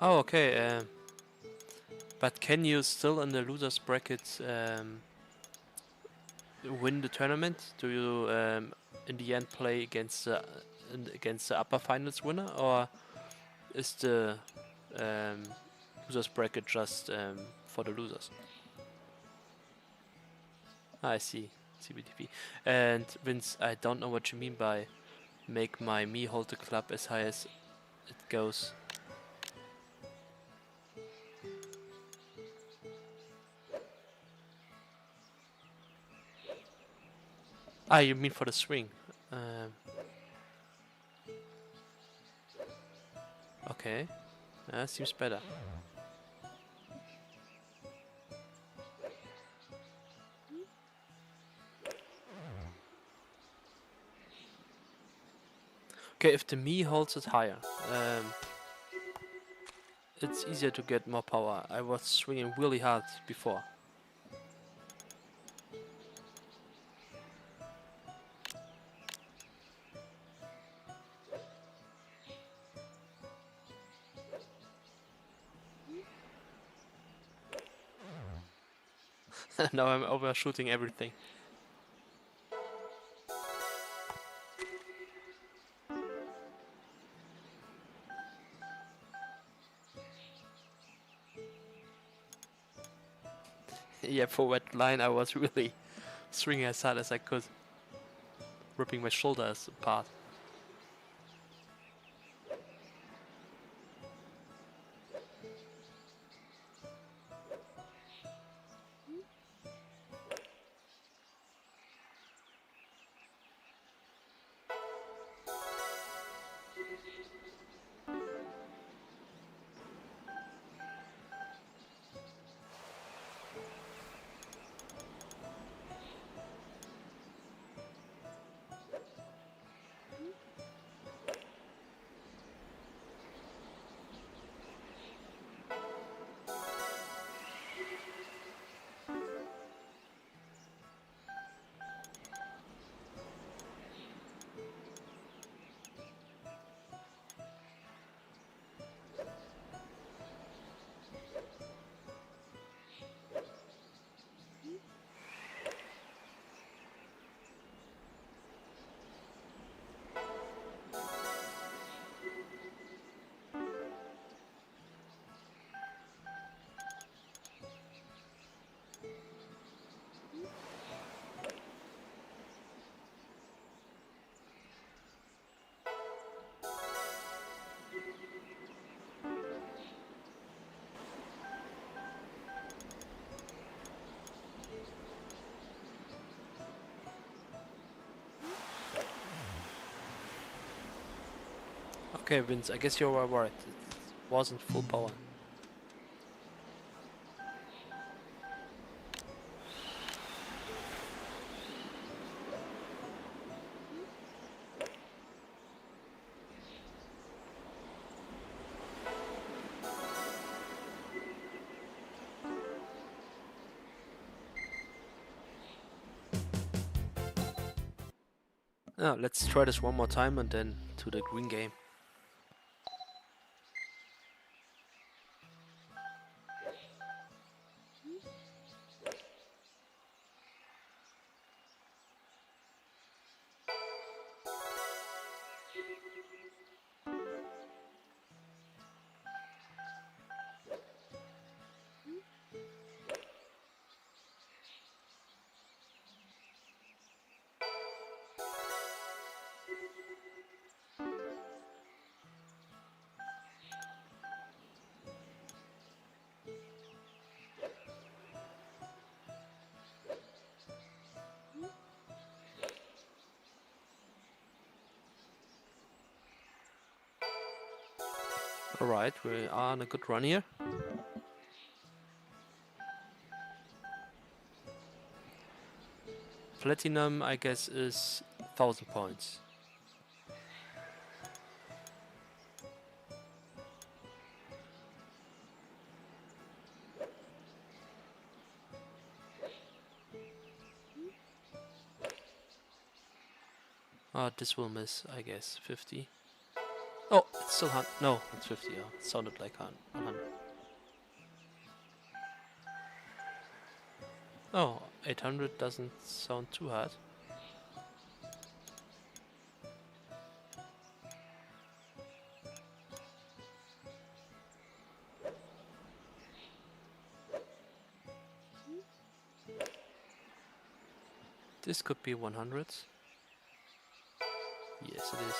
[SPEAKER 2] Oh, okay. But can you still in the losers bracket win the tournament? Do you in the end play against the upper finals winner, or is the losers bracket just for the losers? I see, CBTV. And Vince, I don't know what you mean by make my me hold the club as high as it goes. Ah, you mean for the swing? Okay, seems better. Okay, if the me holds it higher, it's easier to get more power. I was swinging really hard before. Now I'm overshooting everything. Yeah, for wet line I was really swinging as hard as I could, ripping my shoulders apart. Okay, Vince, I guess you were right. It wasn't full power. Now, let's try this one more time and then to the green game. Alright, we are on a good run here. Platinum, I guess, is 1000 points. This will miss, I guess, 50. Oh, it's still 100. No, it's 50. Oh, it sounded like 100. Oh, 800 doesn't sound too hard. This could be 100. Yes, it is.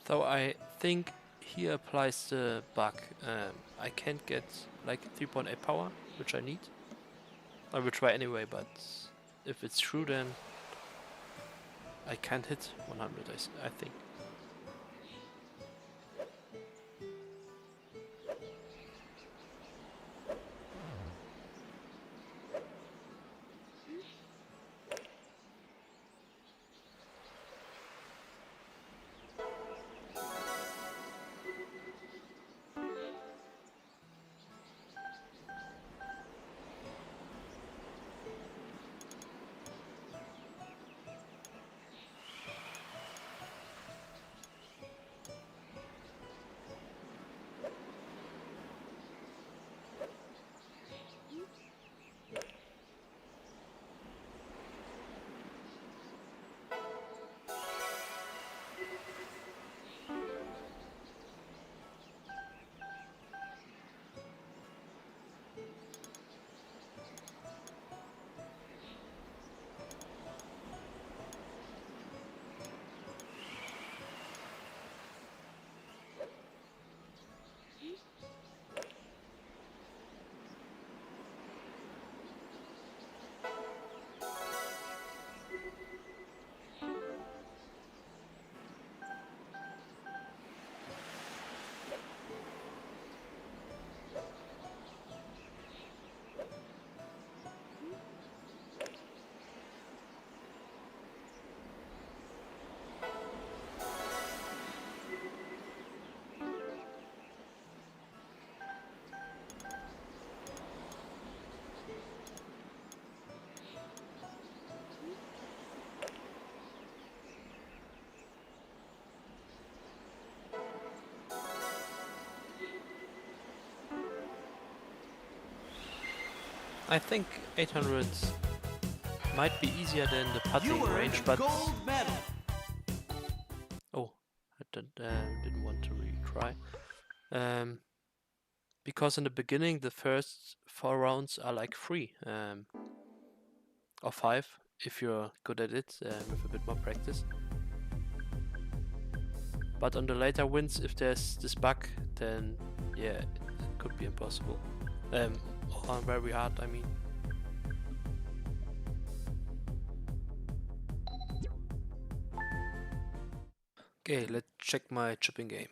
[SPEAKER 2] Though I think here applies the bug. I can't get like 3.8 power, which I need. I will try anyway, but if it's true, then I can't hit 100, I think. I think 800 might be easier than the putting
[SPEAKER 1] You earned
[SPEAKER 2] range,
[SPEAKER 1] a
[SPEAKER 2] but
[SPEAKER 1] gold medal.
[SPEAKER 2] oh, I didn't want to retry. Because in the beginning the first 4 rounds are like free, or 5 if you're good at it with a bit more practice. But on the later wins, if there's this bug, then yeah, it could be impossible. Or very hard, I mean. Okay, let's check my chipping game.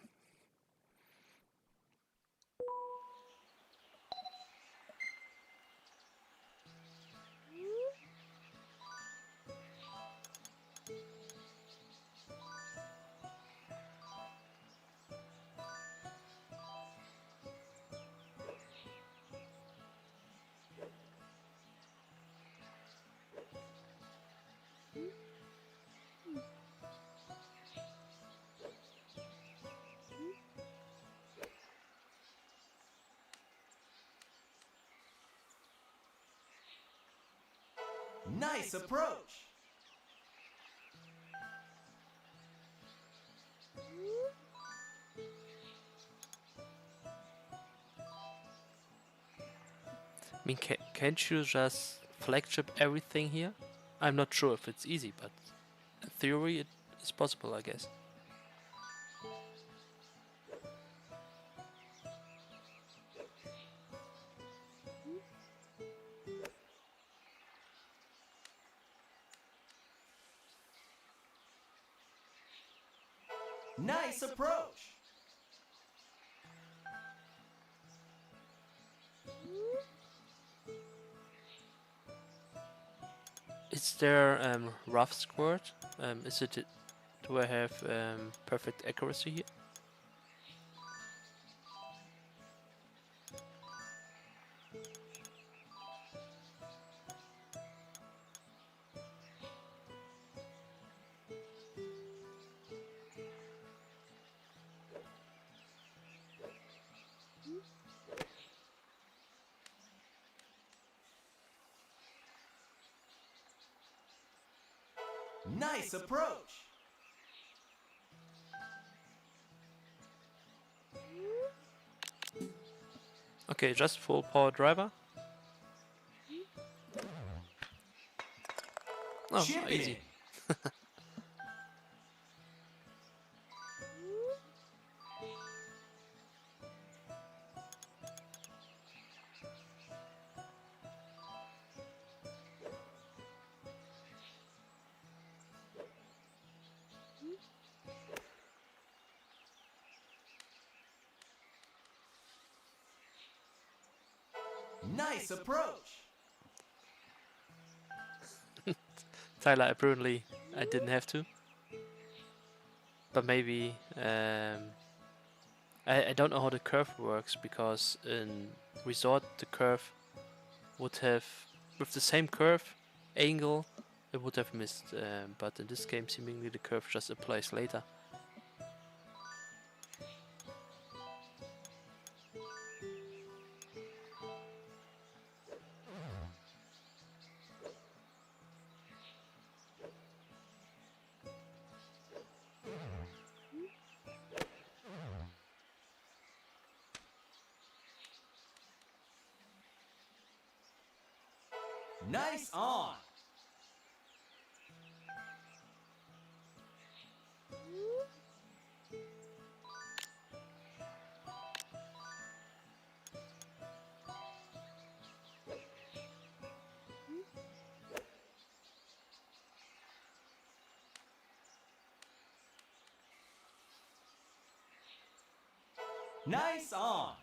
[SPEAKER 1] Nice approach.
[SPEAKER 2] I mean, can't you just flag chip everything here? I'm not sure if it's easy, but in theory it is possible, I guess.
[SPEAKER 1] Nice approach.
[SPEAKER 2] Is there rough squirt? Do I have perfect accuracy here?
[SPEAKER 1] Nice approach.
[SPEAKER 2] Okay, just full power driver. Oh,
[SPEAKER 1] Chip
[SPEAKER 2] easy.
[SPEAKER 1] in. Nice approach.
[SPEAKER 2] Tyler, apparently I didn't have to. But maybe I don't know how the curve works, because in Resort the curve would have, with the same curve angle, it would have missed. But in this game seemingly the curve just applies later.
[SPEAKER 1] Nice on. Nice on.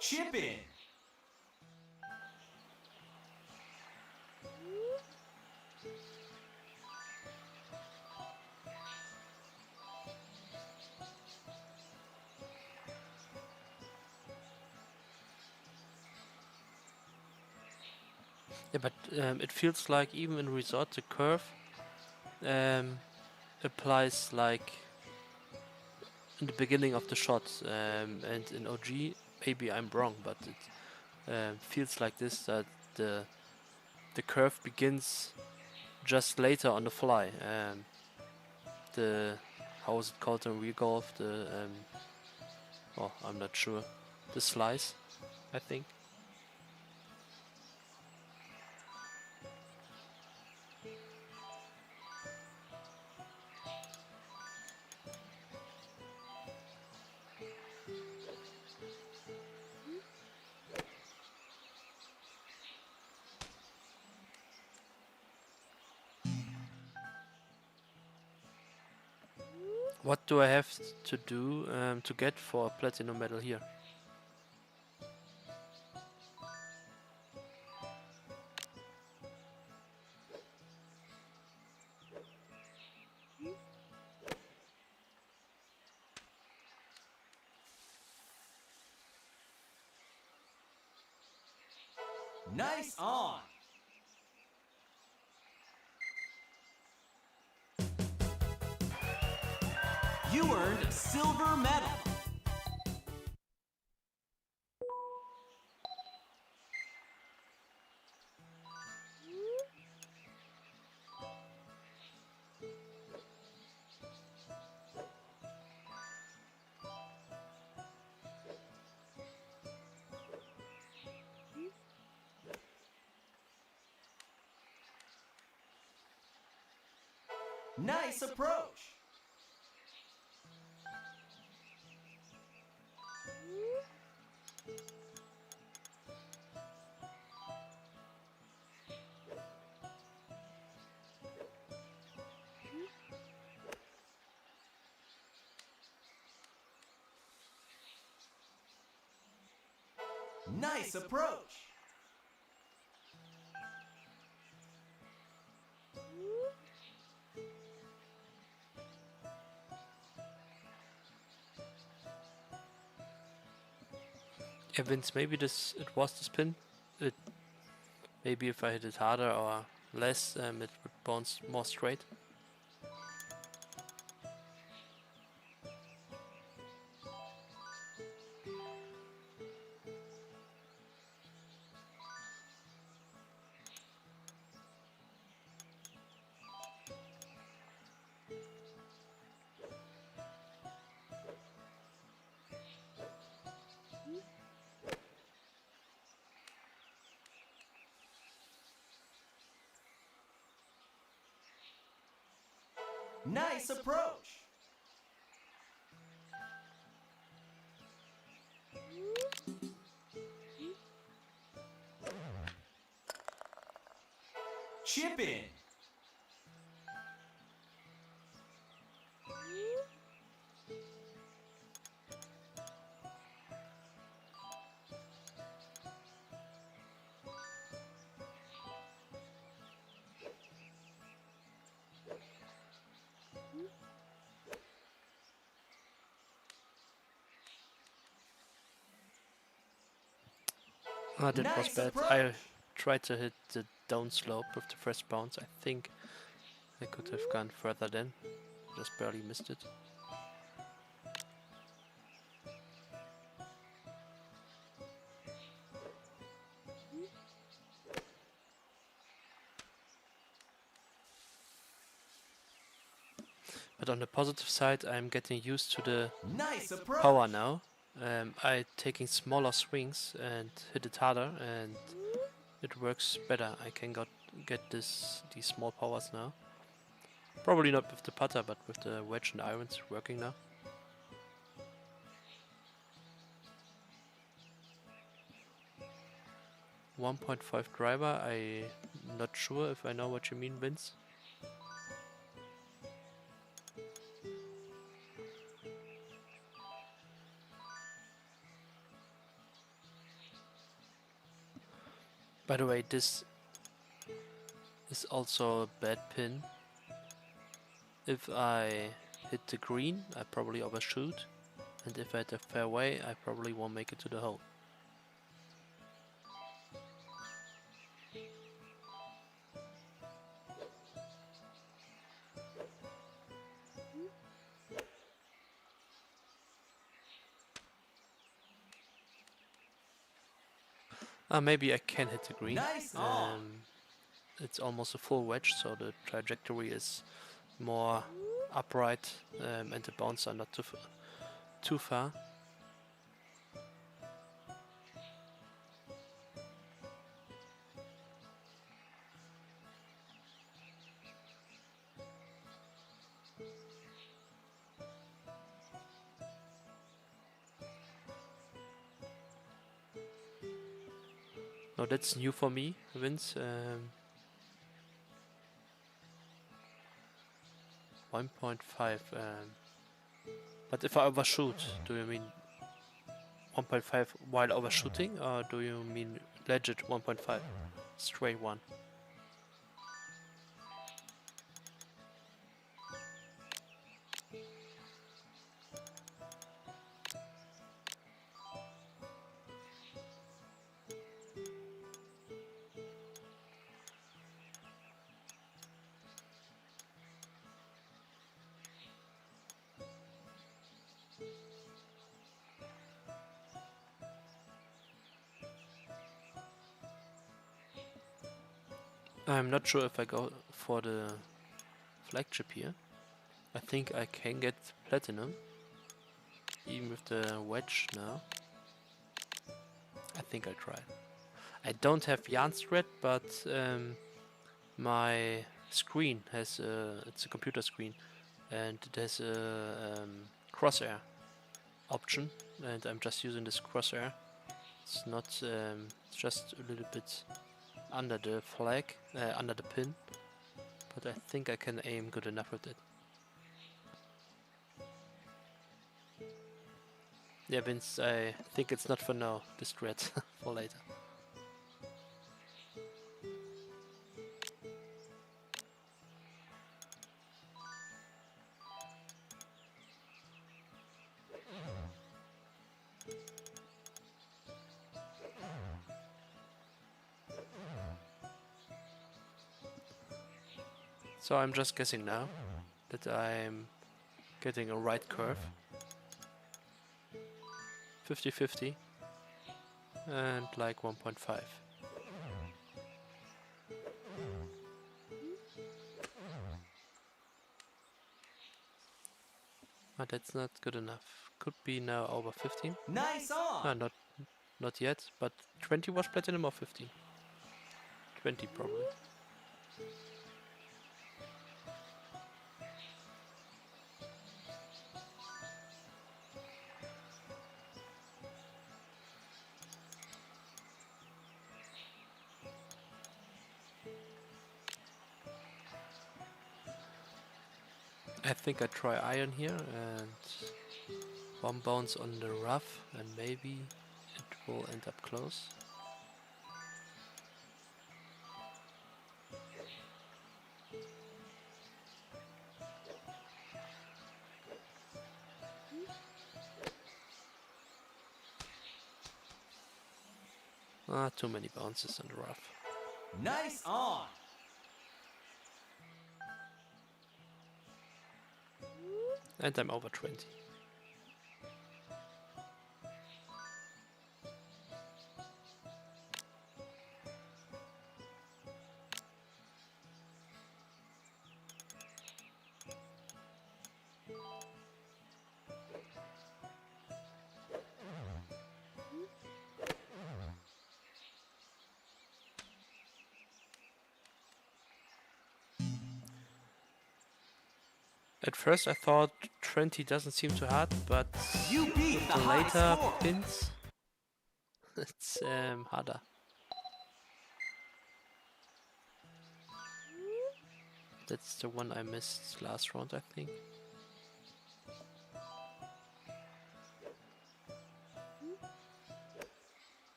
[SPEAKER 1] Chip in.
[SPEAKER 2] Yeah, but it feels like even in Resort the curve um, applies like in the beginning of the shot, and in OG maybe I'm wrong, but it feels like this, that the curve begins just later on the fly. The how is it called in real golf? The oh, I'm not sure. The slice, I think. What do I have to do to get for a platinum medal here?
[SPEAKER 1] Nice on. You earned a silver medal. Nice approach. Nice approach.
[SPEAKER 2] Yeah, Vince, maybe it was the spin. It maybe if I hit it harder or less, it would bounce more straight.
[SPEAKER 1] Nice approach. Chip in.
[SPEAKER 2] Ah, that was
[SPEAKER 1] Nice
[SPEAKER 2] bad. I
[SPEAKER 1] approach.
[SPEAKER 2] tried to hit the down slope with the first bounce. I think I could have gone further then. Just barely missed it. But on the positive side, I'm getting used to the
[SPEAKER 1] Nice approach.
[SPEAKER 2] power now. I taking smaller swings and hit it harder, and it works better. I can get these small powers now. Probably not with the putter, but with the wedge and irons working now. .5 driver. I'm not sure if I know what you mean, Vince. By the way, this is also a bad pin. If I hit the green, I probably overshoot, and if I hit the fairway, I probably won't make it to the hole. Maybe I can hit the green.
[SPEAKER 1] Nice on.
[SPEAKER 2] It's almost a full wedge, so the trajectory is more upright, and the bounce are not too far. No, that's new for me, Vince. 1.5. But if I overshoot, do you mean 1.5 while overshooting, or do you mean legit 1.5? Straight one. I'm not sure if I go for the flagship here. I think I can get platinum, even with the wedge now. I think I'll try. I don't have yarn thread, but my screen has it's a computer screen, and it has a crosshair option, and I'm just using this crosshair. It's not it's just a little bit under the flag, under the pin, but I think I can aim good enough with it. Yeah, Vince, I think it's not for now, this thread, for later. So I'm just guessing now that I'm getting a right curve. 50-50 and like 1.5. But that's not good enough. Could be now over 15.
[SPEAKER 1] Nice on.
[SPEAKER 2] Not yet, but 20 was platinum or 15? 20 probably. I think I try iron here and one bounce on the rough, and maybe it will end up close. Too many bounces on the rough.
[SPEAKER 1] Nice on.
[SPEAKER 2] And I'm over 20. At first I thought 20 doesn't seem too hard, but
[SPEAKER 1] You beat
[SPEAKER 2] with
[SPEAKER 1] the
[SPEAKER 2] the
[SPEAKER 1] high
[SPEAKER 2] later
[SPEAKER 1] score.
[SPEAKER 2] pins, it's harder. That's the one I missed last round, I think.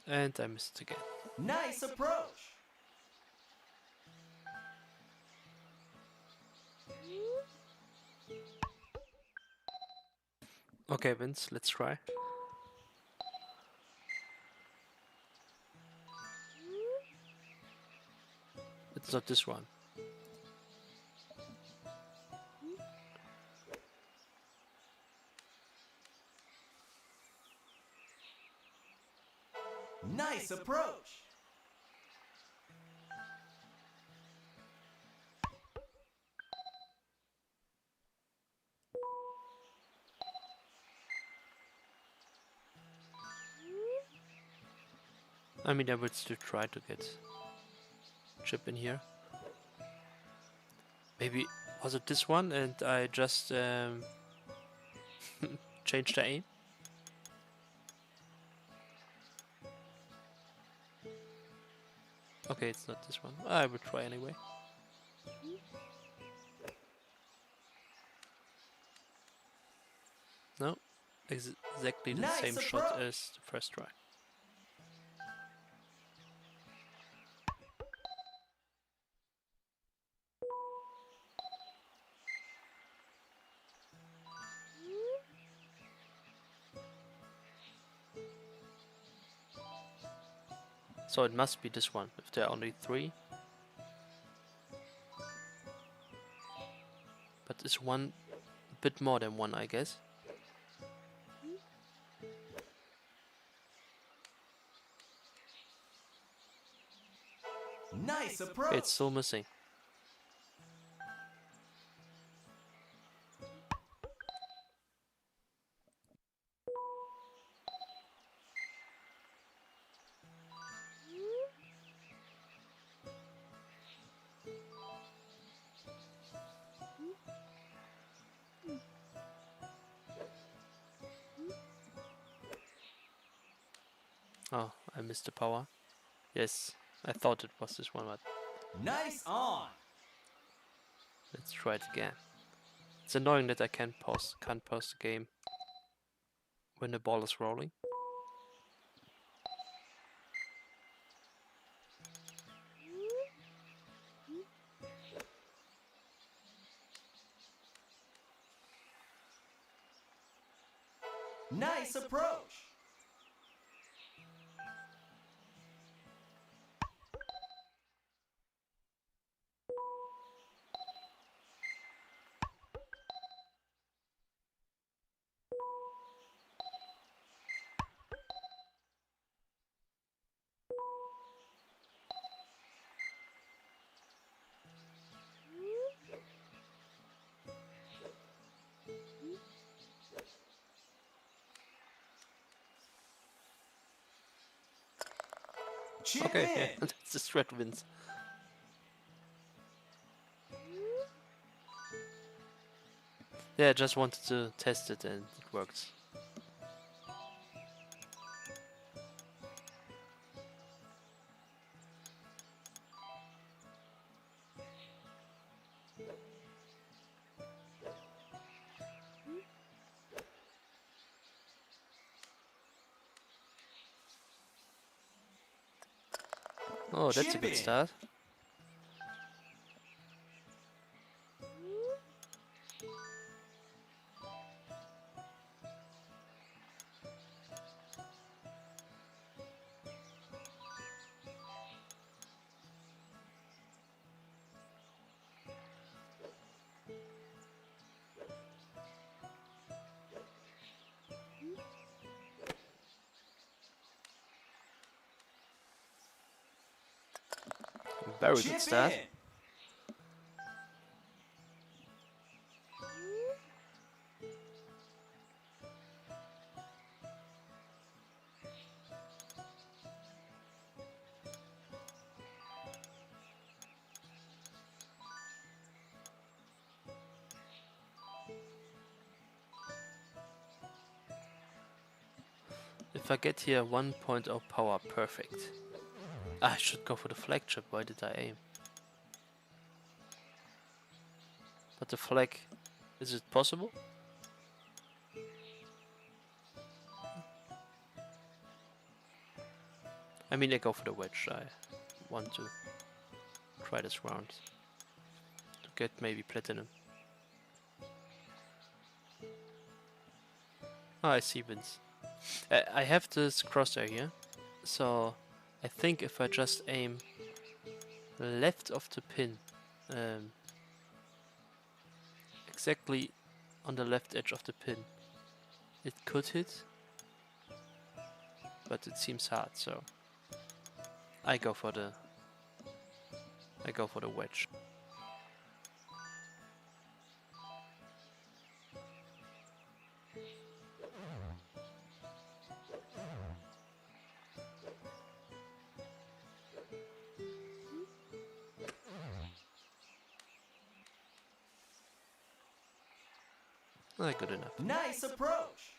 [SPEAKER 2] And I missed again.
[SPEAKER 1] Nice approach.
[SPEAKER 2] Okay, Vince, let's try. It's not this one.
[SPEAKER 1] Nice approach.
[SPEAKER 2] I mean, I would still try to get chip in here. Maybe was it this one and I just changed the aim? Okay, it's not this one. I will try anyway. No, exactly the
[SPEAKER 1] Nice
[SPEAKER 2] same shot
[SPEAKER 1] approach.
[SPEAKER 2] as the first try. So it must be this one, if there are only 3. But it's one bit more than 1, I guess.
[SPEAKER 1] Nice
[SPEAKER 2] Okay,
[SPEAKER 1] approach.
[SPEAKER 2] it's still missing. Oh, I missed the power. Yes, I thought it was this one, but
[SPEAKER 1] Nice on.
[SPEAKER 2] let's try it again. It's annoying that I can't pause the game when the ball is rolling.
[SPEAKER 1] Nice approach. Chip
[SPEAKER 2] Okay, yeah,
[SPEAKER 1] in.
[SPEAKER 2] that's the threat wins. Yeah, I just wanted to test it and it works. Oh, that's a
[SPEAKER 1] Chip
[SPEAKER 2] good
[SPEAKER 1] in.
[SPEAKER 2] start. Very good
[SPEAKER 1] Chip
[SPEAKER 2] start.
[SPEAKER 1] in.
[SPEAKER 2] If I get here 1.0 power, perfect. I should go for the flagship. Why did I aim? But the flag, is it possible? I mean, I go for the wedge. I want to try this round to get maybe platinum. Oh, I see wins. I have this crosshair here, so I think if I just aim left of the pin, exactly on the left edge of the pin, it could hit. but it seems hard, so I go for the wedge. Good enough.
[SPEAKER 1] Nice approach.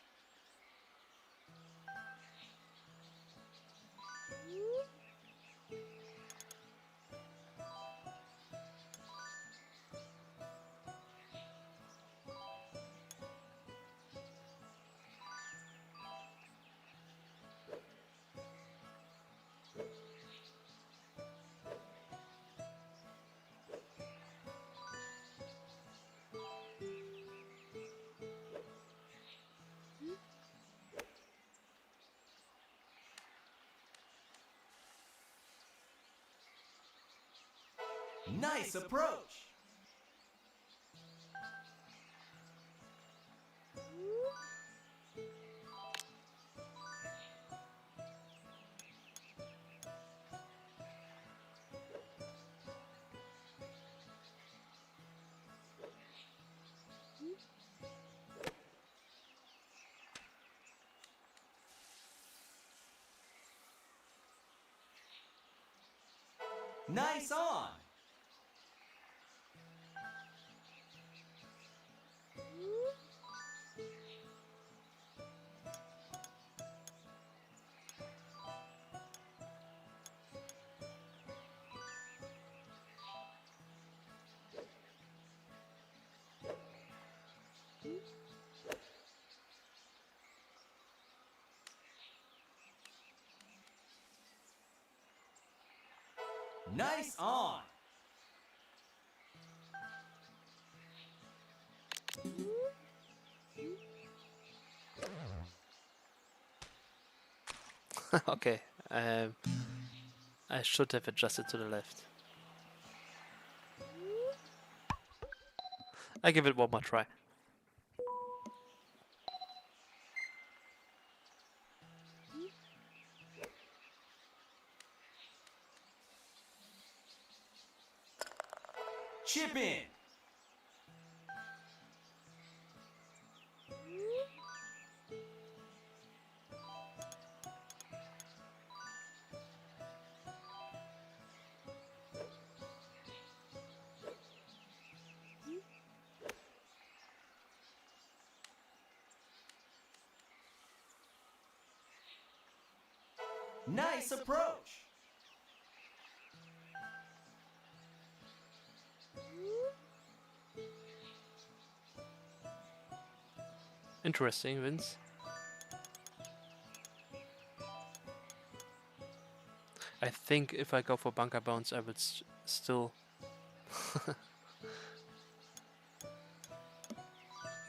[SPEAKER 1] Nice approach. Nice on. Nice on.
[SPEAKER 2] Okay, I should have adjusted to the left. I give it one more try.
[SPEAKER 1] Chip in. Nice approach.
[SPEAKER 2] Interesting, Vince. I think if I go for bunker bounce, I would still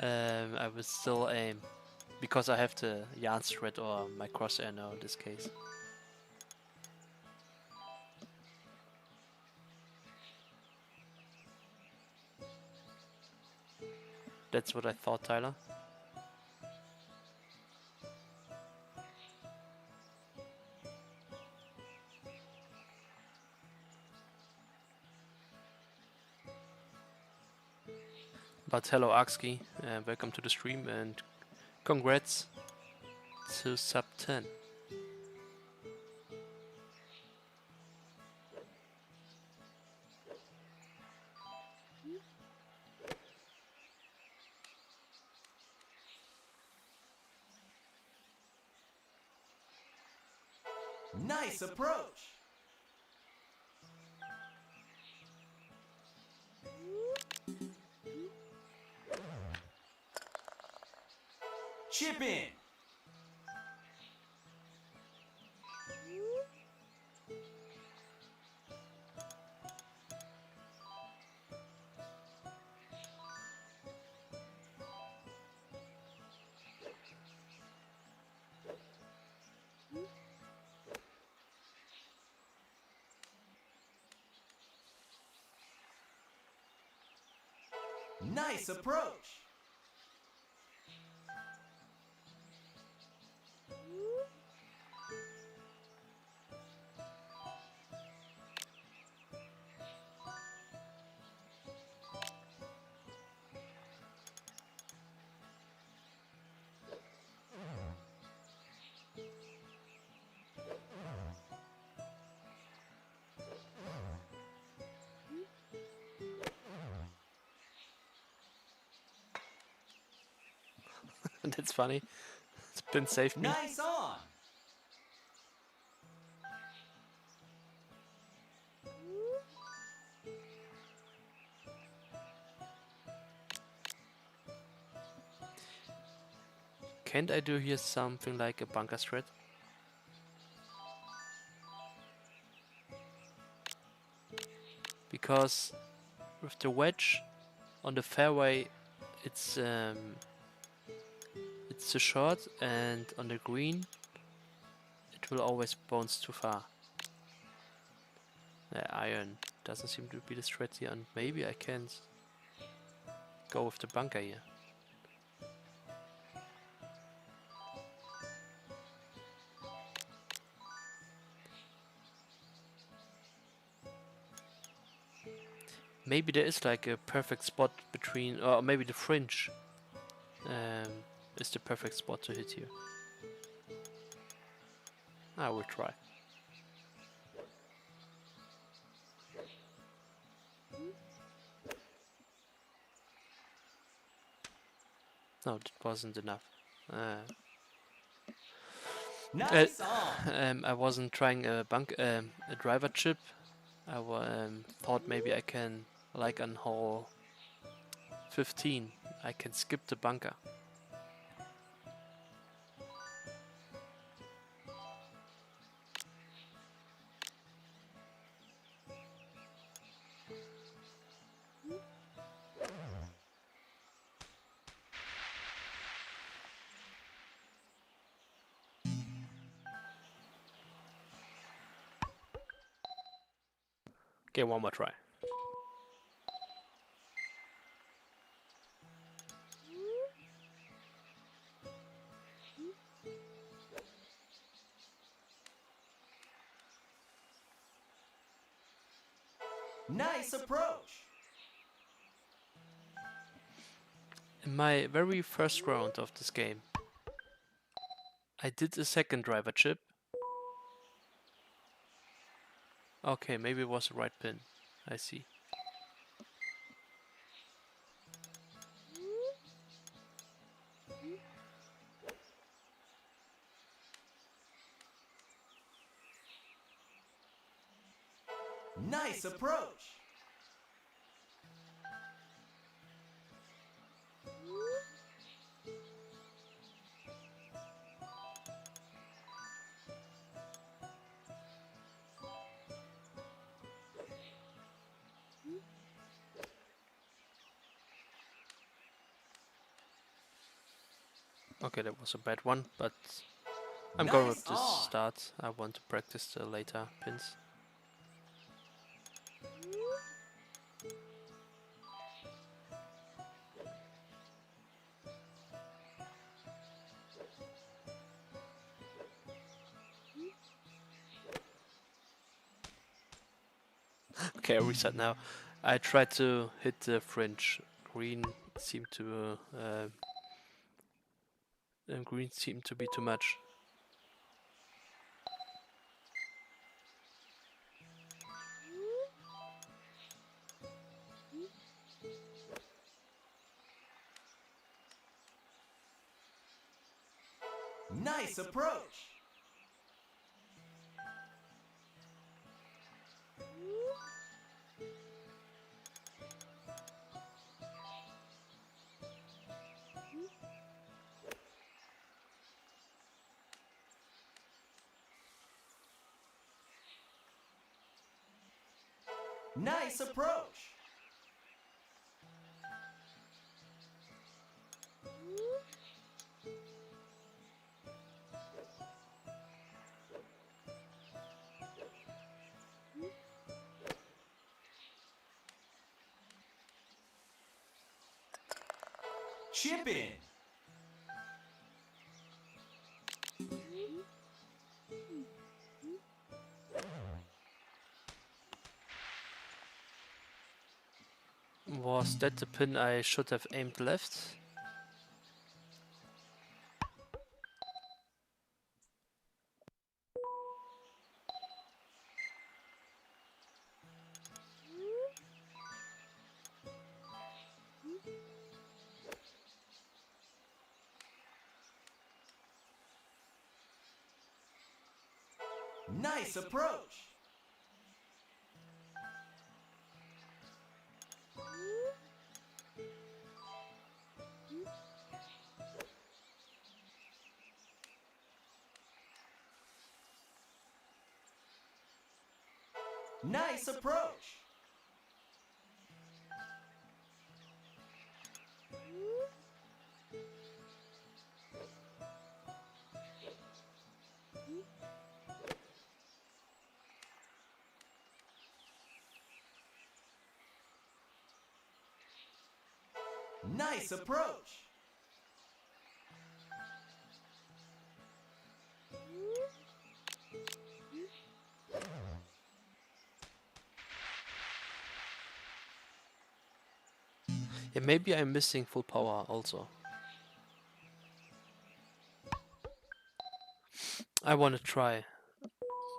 [SPEAKER 2] I would still aim, because I have the yarn thread or my crosshair now in this case. That's what I thought, Tyler. But hello Akski, welcome to the stream and congrats to sub 10.
[SPEAKER 1] Nice approach. Chip in. Nice approach.
[SPEAKER 2] That's funny. Spin saved me.
[SPEAKER 1] Nice on.
[SPEAKER 2] Can't I do here something like a bunker strat? Because with the wedge on the fairway, it's too short, and on the green, it will always bounce too far. The iron doesn't seem to be the strat here, and maybe I can go with the bunker here. Maybe there is like a perfect spot between, or maybe the fringe is the perfect spot to hit here. I will try. No, that wasn't enough.
[SPEAKER 1] Nice on.
[SPEAKER 2] I wasn't trying a driver chip. I thought maybe I can, like on hole 15, I can skip the bunker. Okay, one more try.
[SPEAKER 1] Nice approach.
[SPEAKER 2] In my very first round of this game, I did a second driver chip. Okay, maybe it was the right pin. I see.
[SPEAKER 1] Nice approach.
[SPEAKER 2] Okay, that was a bad one, but I'm going
[SPEAKER 1] Nice
[SPEAKER 2] with this
[SPEAKER 1] on.
[SPEAKER 2] start. I want to practice the later pins. Okay, I reset now. I tried to hit the fringe. Green seemed to be too much.
[SPEAKER 1] Nice approach. Nice approach. Chip in.
[SPEAKER 2] Was that the pin I should have aimed left?
[SPEAKER 1] Nice approach. Nice approach. Nice approach.
[SPEAKER 2] Yeah, maybe I'm missing full power also. I want to try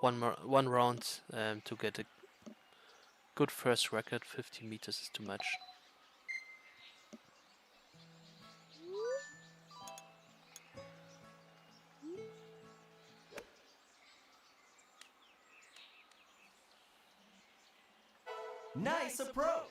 [SPEAKER 2] one round to get a good first record. 50 meters is too much.
[SPEAKER 1] Nice approach.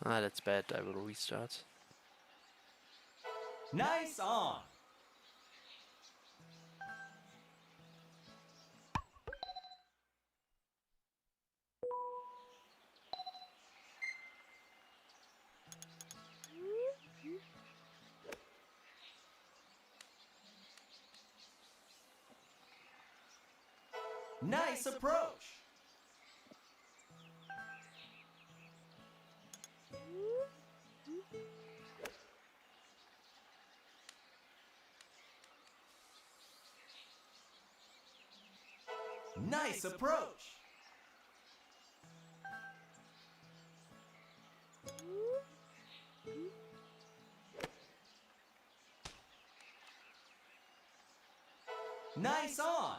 [SPEAKER 2] Ah, that's bad. I will restart.
[SPEAKER 1] Nice on. Nice approach. Nice approach. Nice on.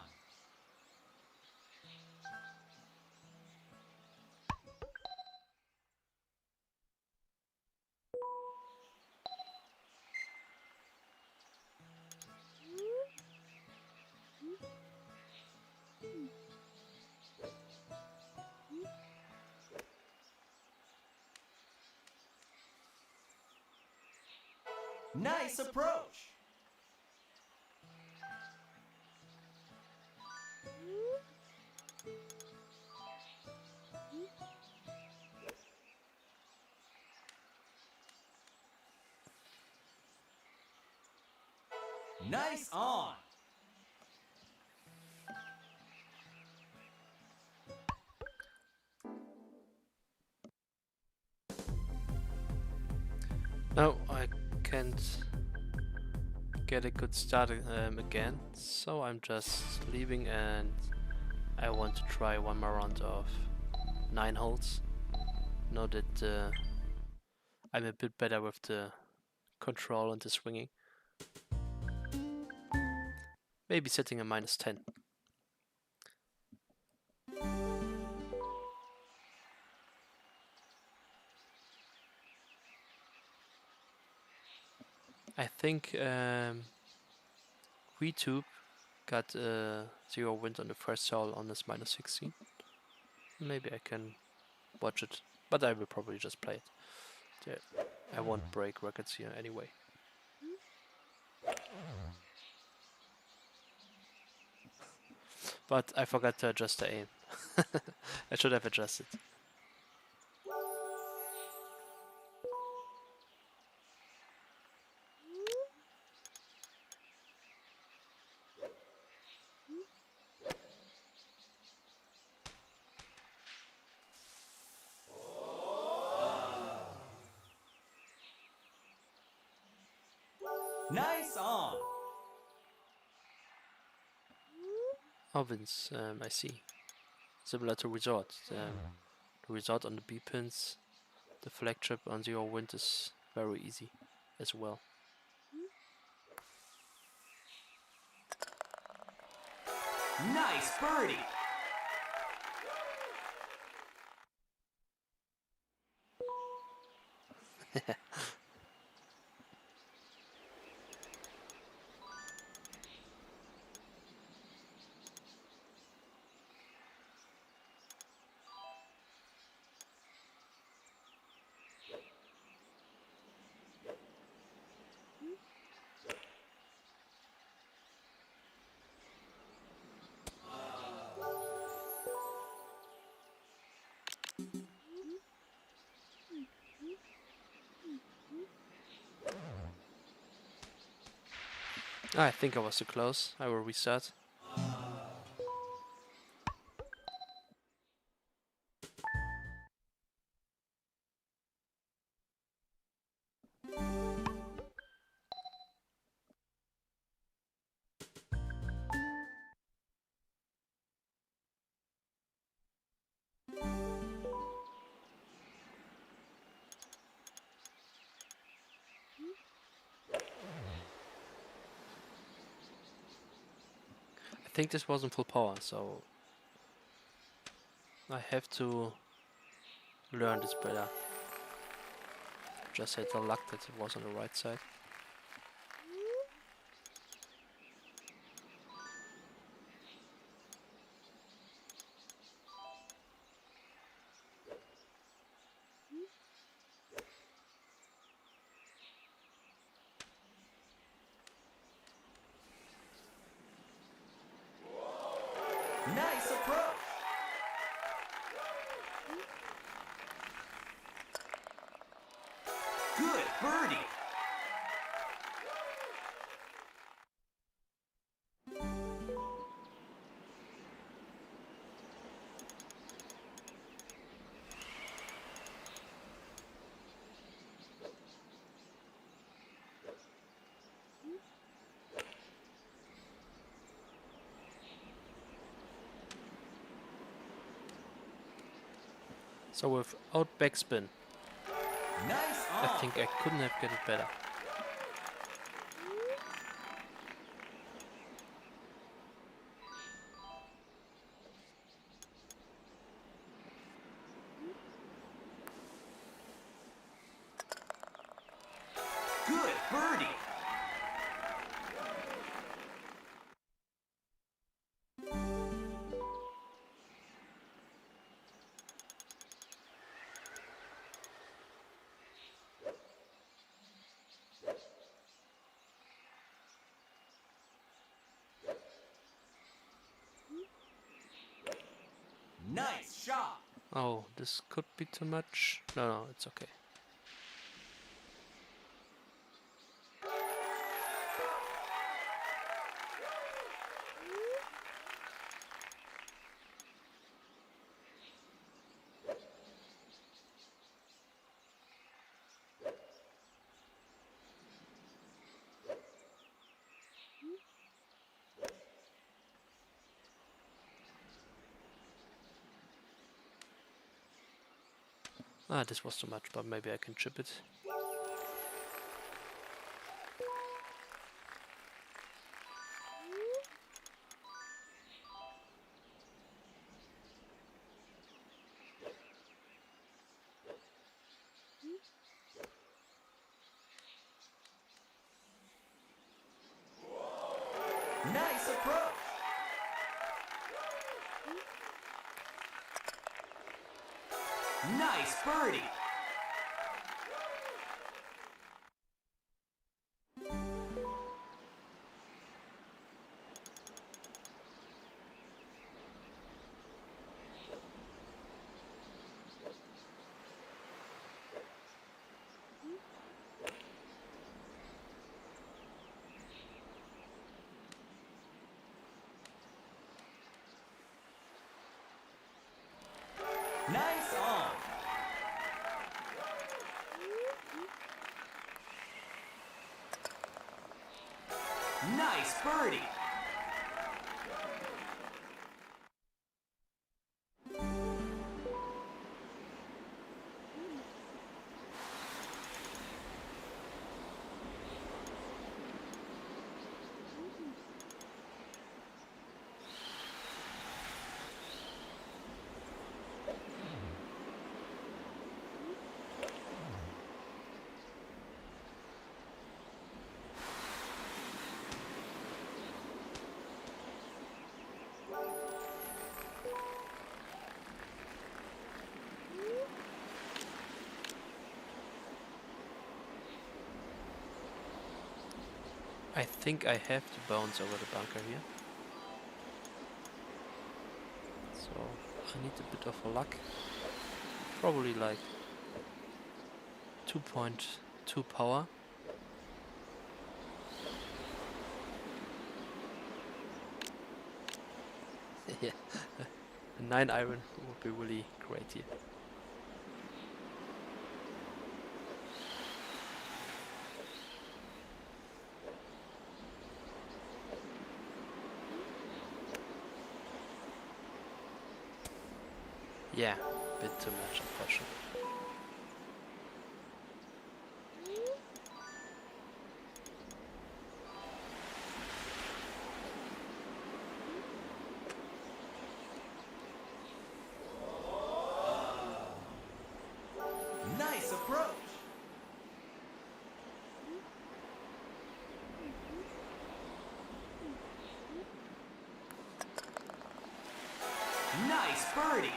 [SPEAKER 1] Nice approach. Nice on.
[SPEAKER 2] No, I can't get a good start again, so I'm just leaving and I want to try one more round of 9 holes. Know that I'm a bit better with the control and the swinging. Maybe setting a -10. I think WeTube got 0 wins on the first hole on this -16. Maybe I can watch it, but I will probably just play it. Yeah, I won't break records here anyway. But I forgot to adjust the aim. I should have adjusted.
[SPEAKER 1] Nice on.
[SPEAKER 2] Oh, Vince, I see. Similar to Resort. The Resort on the B pins, the flagship on 0 wind is very easy as well.
[SPEAKER 1] Nice birdie.
[SPEAKER 2] I think I was too close. I will restart. I think this wasn't full power, so I have to learn this better. Just had the luck that it was on the right side.
[SPEAKER 1] Nice approach. Good birdie.
[SPEAKER 2] So without backspin,
[SPEAKER 1] Nice
[SPEAKER 2] I
[SPEAKER 1] on.
[SPEAKER 2] think I couldn't have get it better.
[SPEAKER 1] Good birdie. Nice shot.
[SPEAKER 2] Oh, this could be too much. No, it's okay. Ah, this was too much, but maybe I can chip it.
[SPEAKER 1] Nice approach. Nice birdie. Nice on. Nice birdie.
[SPEAKER 2] I think I have to bounce over the bunker here. So I need a bit of luck. Probably like 2.2 power. Yeah, a 9 iron would be really great here. Yeah, a bit too much, unfortunately.
[SPEAKER 1] Nice approach. Nice birdie.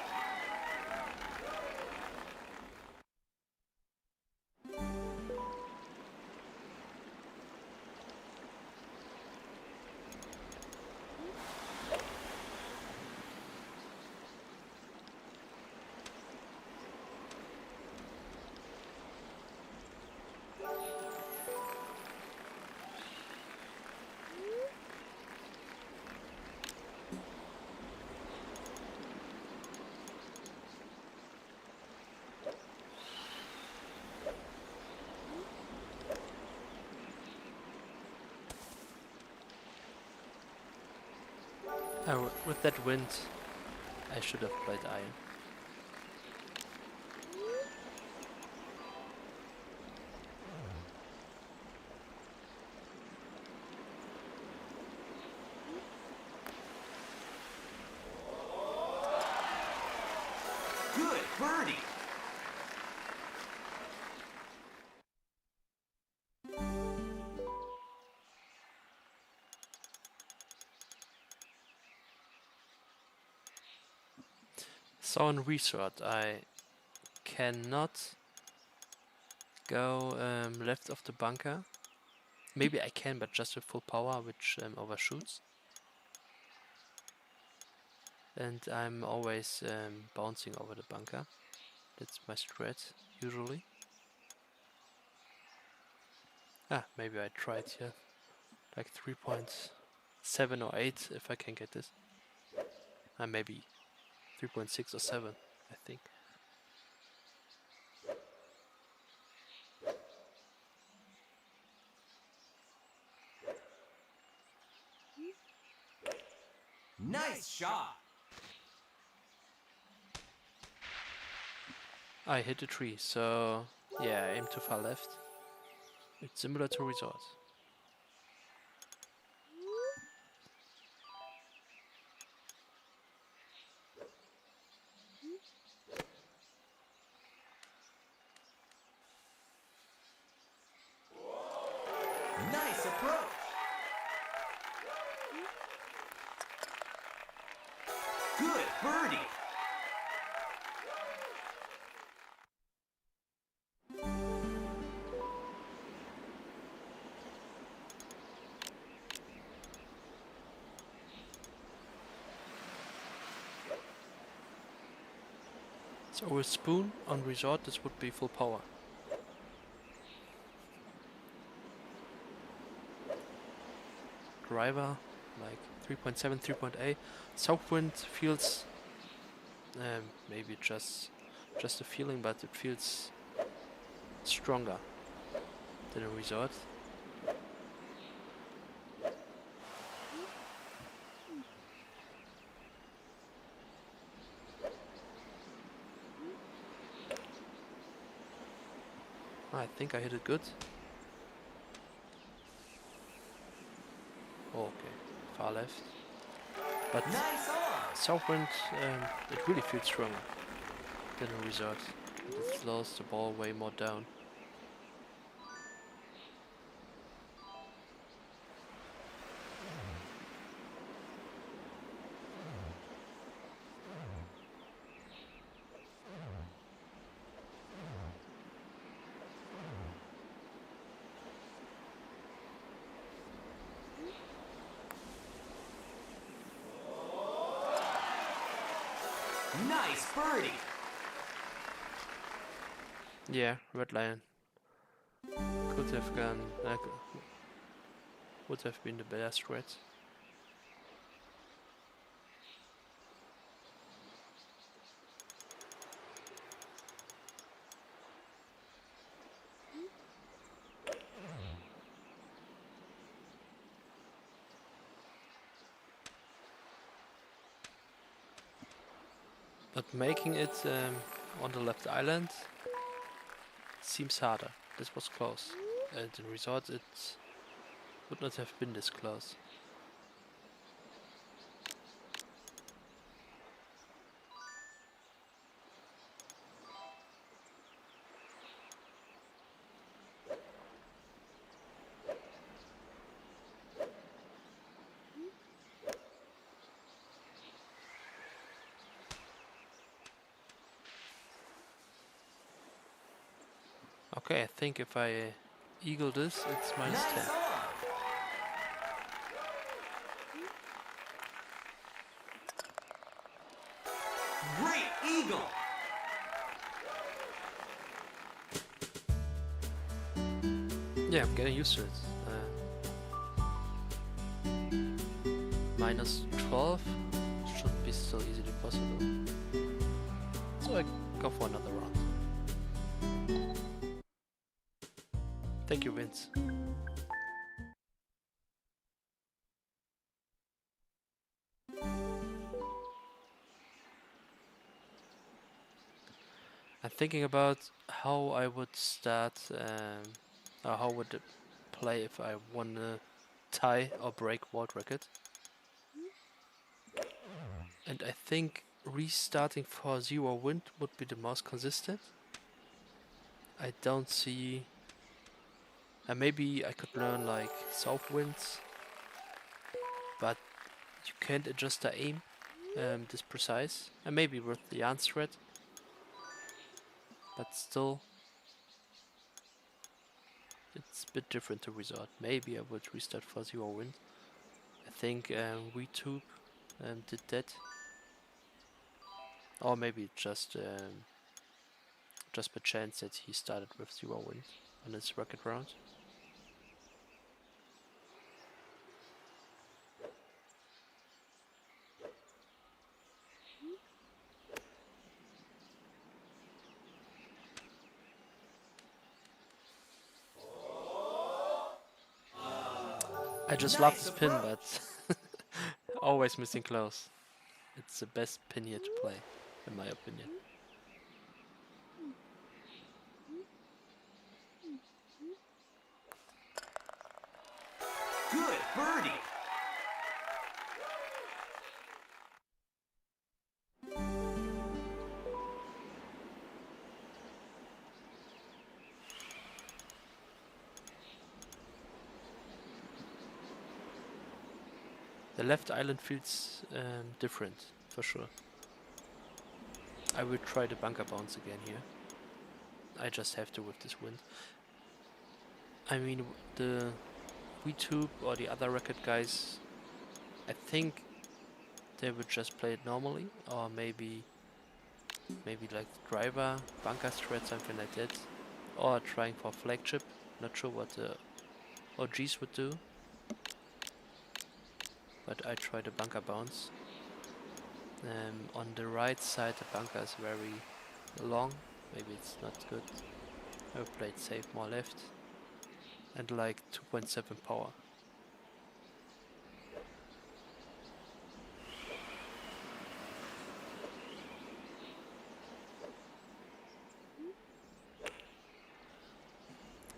[SPEAKER 2] With that wind, I should have played iron.
[SPEAKER 1] Good birdie.
[SPEAKER 2] So on resort, I cannot go left of the bunker. Maybe I can, but just with full power, which overshoots. And I'm always bouncing over the bunker. That's my strat, usually. Ah, maybe I tried here. Like 3.7 or 8, if I can get this. Maybe 3.6 or 7, I think.
[SPEAKER 1] Nice shot.
[SPEAKER 2] I hit a tree, so yeah, I aim too far left. It's similar to resort.
[SPEAKER 1] Nice approach. Good birdie.
[SPEAKER 2] So with spoon on resort, this would be full power. Driver, like 3.7, 3.8. Southwind feels maybe just a feeling, but it feels stronger than a resort. I think I hit it good. Oh, okay, far left. But
[SPEAKER 1] Nice on.
[SPEAKER 2] Southwind, it really feels stronger than a resort. It slows the ball way more down.
[SPEAKER 1] Nice birdie.
[SPEAKER 2] Yeah, red lion. Could have gone. Would have been the best red. But making it on the left island seems harder. This was close. And in resort it would not have been this close. Okay, I think if I eagle this, it's minus
[SPEAKER 1] Nice
[SPEAKER 2] 10.
[SPEAKER 1] on. Great eagle.
[SPEAKER 2] Yeah, I'm getting used to it. Minus 12 should be still easily possible. So I go for another round. Thank you, Vince. I'm thinking about how I would start, or how would it play if I want to tie or break world record. And I think restarting for 0 wind would be the most consistent. I don't see... And maybe I could learn like south winds, but you can't adjust the aim this precise. And maybe with the yarn thread, but still it's a bit different to resort. Maybe I would restart for 0 wind. I think WeTube did that, or maybe just by chance that he started with 0 wind on his record round. I just love this pin, but always missing close. It's the best pin here to play, in my opinion.
[SPEAKER 1] Good birdie.
[SPEAKER 2] The left island feels different, for sure. I will try the bunker bounce again here. I just have to with this wind. I mean, the WeTube or the other record guys, I think they would just play it normally, or maybe like driver, bunker thread, something like that, or trying for flagship. Not sure what the OGs would do, but I tried the bunker bounce. On the right side the bunker is very long, maybe it's not good. I will play it safe more left, and like 2.7 power.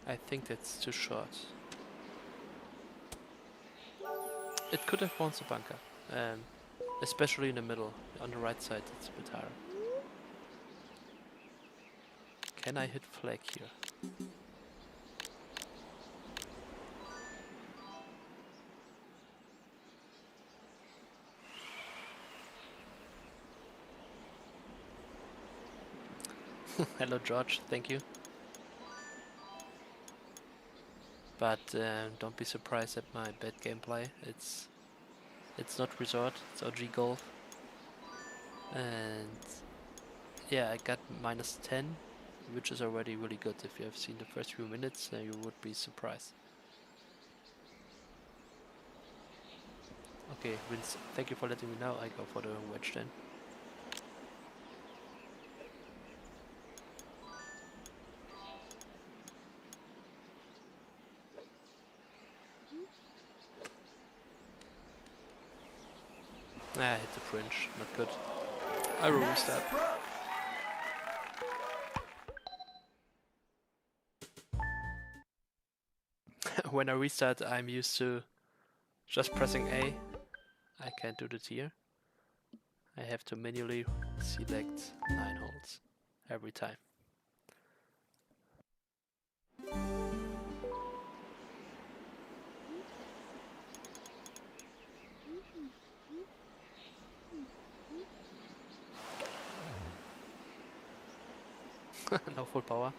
[SPEAKER 2] I think that's too short. It could have bounced a bunker, especially in the middle. On the right side it's a bit higher. Can I hit flag here? Hello George, thank you. But don't be surprised at my bad gameplay. It's not resort, it's OG golf. And yeah, I got minus 10, which is already really good. If you have seen the first few minutes, you would be surprised. Okay, Vince, thank you for letting me know. I go for the wedge then. I hit the fringe, not good. I will
[SPEAKER 1] Nice
[SPEAKER 2] restart.
[SPEAKER 1] approach.
[SPEAKER 2] When I restart, I'm used to just pressing A. I can't do it here. I have to manually select 9 holes every time. No full power.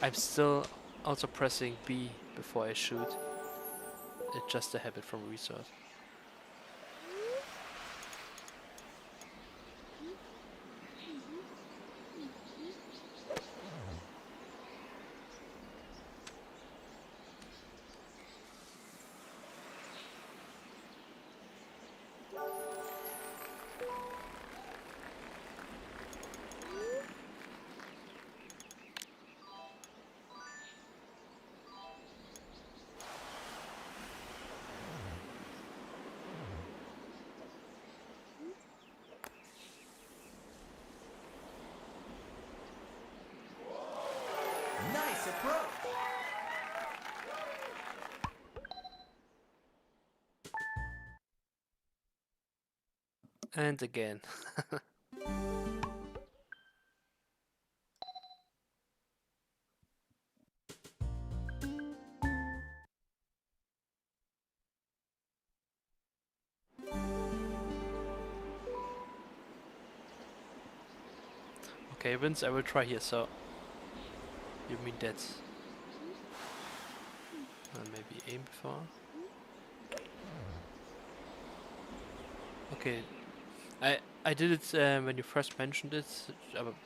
[SPEAKER 2] I'm still also pressing B before I shoot. It's just a habit from restart.
[SPEAKER 1] Nice approach.
[SPEAKER 2] And again. Okay, Vince, I will try here, so you mean that maybe aim before? Okay, I did it when you first mentioned it,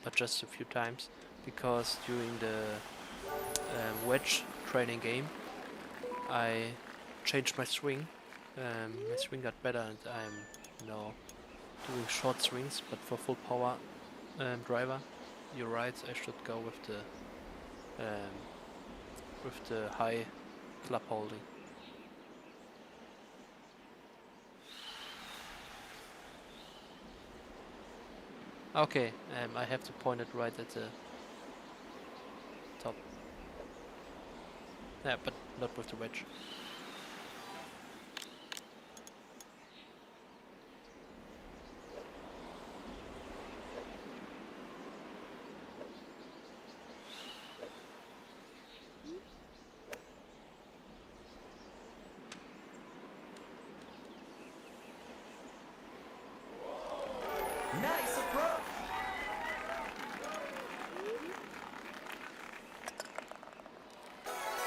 [SPEAKER 2] but just a few times, because during the wedge training game, I changed my swing. My swing got better, and I'm now doing short swings, but for full power driver. You're right. I should go with the high club holding. Okay, I have to point it right at the top. Yeah, but not with the wedge.
[SPEAKER 1] Nice approach.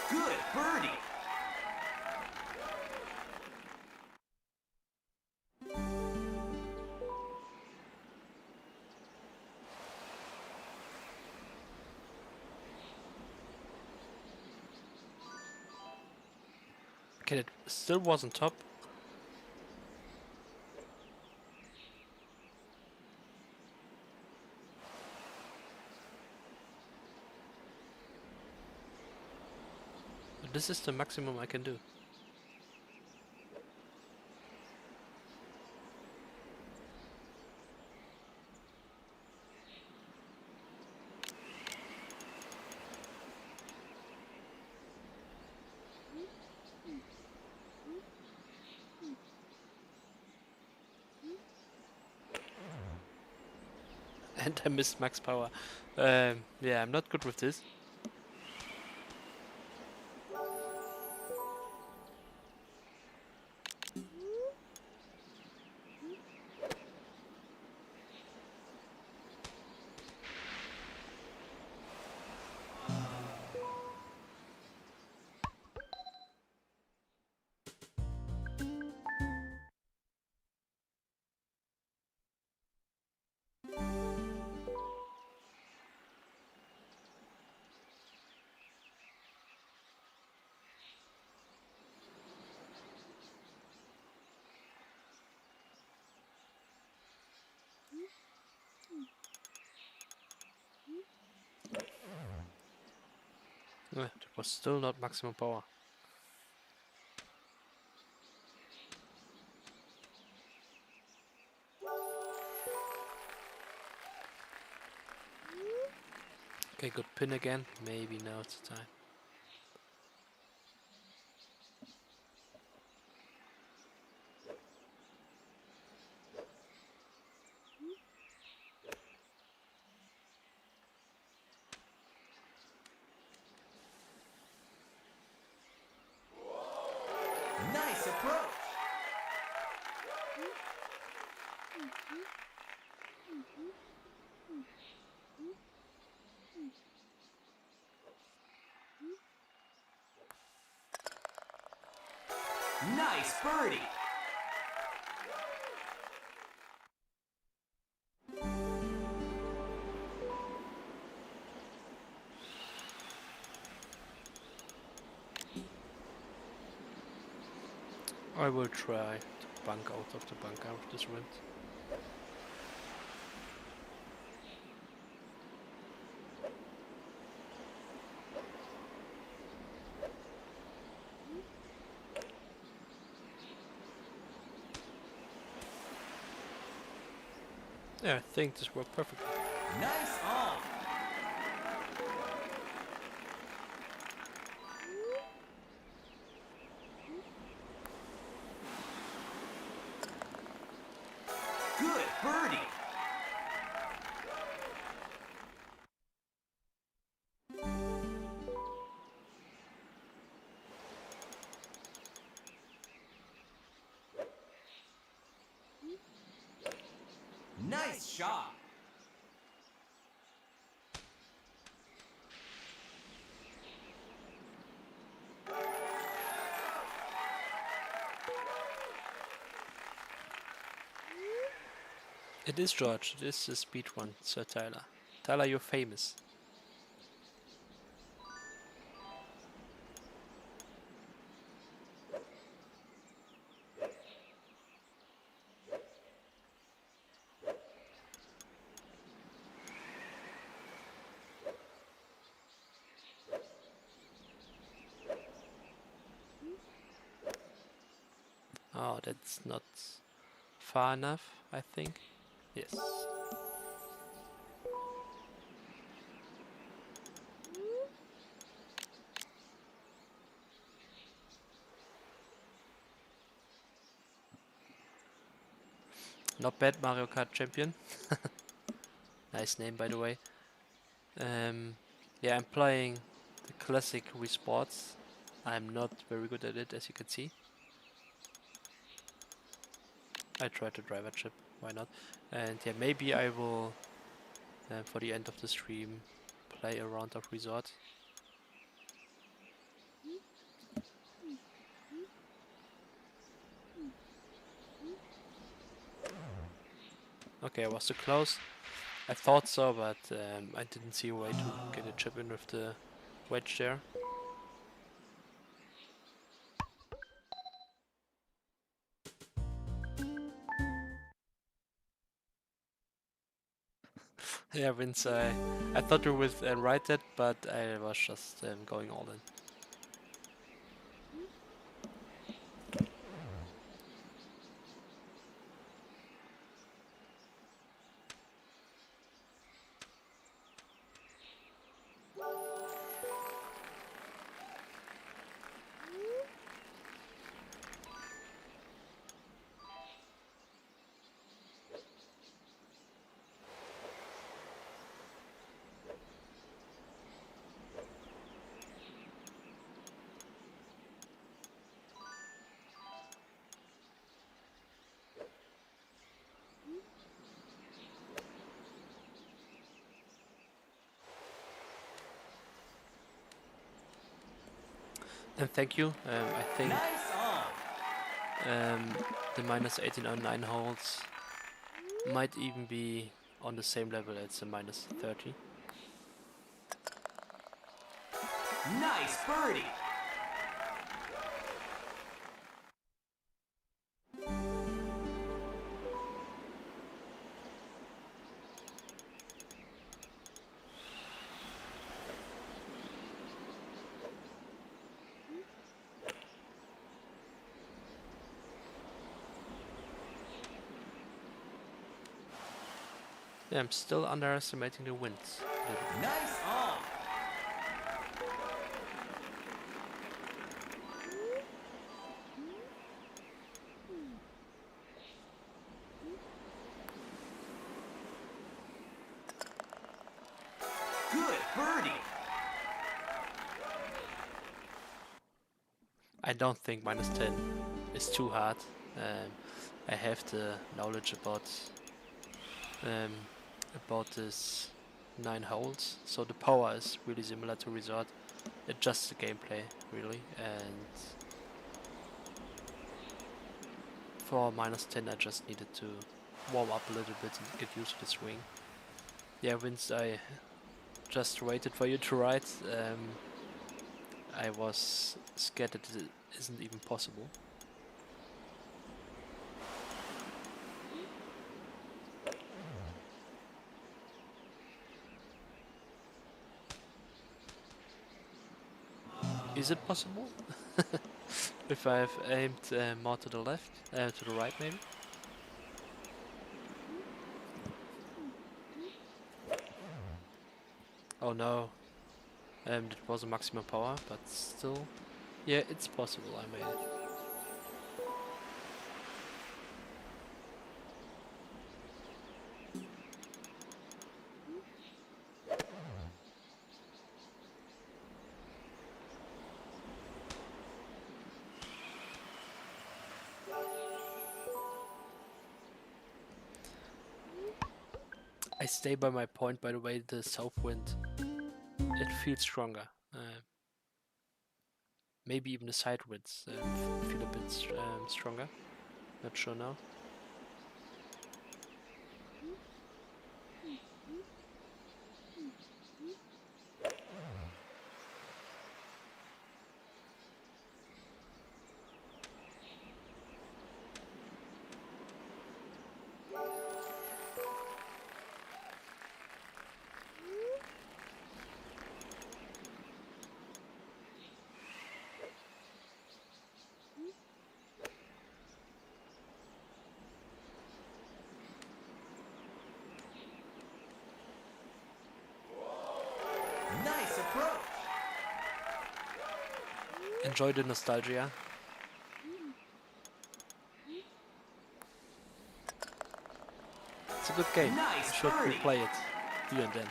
[SPEAKER 1] Good birdie.
[SPEAKER 2] Okay, it still wasn't top. But this is the maximum I can do. And I missed max power. Yeah, I'm not good with this. That was still not maximum power. Okay, good pin again. Maybe now it's the time.
[SPEAKER 1] Nice approach. Nice birdie.
[SPEAKER 2] I will try to bunk out of the bunker of this wind. Yeah, I think this worked perfectly.
[SPEAKER 1] Nice on. Good birdie. Nice shot.
[SPEAKER 2] It is George, it is the speed one, Sir Tyler. Tyler, you're famous. Oh, that's not far enough, I think. Yes. Not bad, Mario Kart champion. Nice name, by the way. Yeah, I'm playing the classic Wii Sports. I'm not very good at it, as you can see. I tried to drive a chip, why not? And yeah, maybe I will, for the end of the stream, play a round of Resort. Okay, I was too close. I thought so, but I didn't see a way to get a chip in with the wedge there. Yeah, Vince, I thought you would write that, but I was just going all in. And thank you. I think
[SPEAKER 1] Nice on.
[SPEAKER 2] the minus 1809 holes might even be on the same level as the minus 30.
[SPEAKER 1] Nice birdie.
[SPEAKER 2] Yeah, I'm still underestimating the winds. a little bit.
[SPEAKER 1] Nice on. Good birdie.
[SPEAKER 2] I don't think -10 is too hard. I have the knowledge um, about this 9 holes, so the power is really similar to Resort. It's just the gameplay, really. And for -10, I just needed to warm up a little bit and get used to the swing. Yeah, Vince, I just waited for you to write. I was scared that it isn't even possible. Is it possible? If I've aimed more to the left, to the right maybe? Oh no, that was a maximum power, but still, yeah, it's possible, I made it. I stay by my point, by the way, the south wind, it feels stronger. Maybe even the side winds feel a bit stronger. Not sure now.
[SPEAKER 1] Nice approach.
[SPEAKER 2] Enjoy the nostalgia. It's a good game.
[SPEAKER 1] Nice
[SPEAKER 2] You should
[SPEAKER 1] birdie.
[SPEAKER 2] replay it here and then.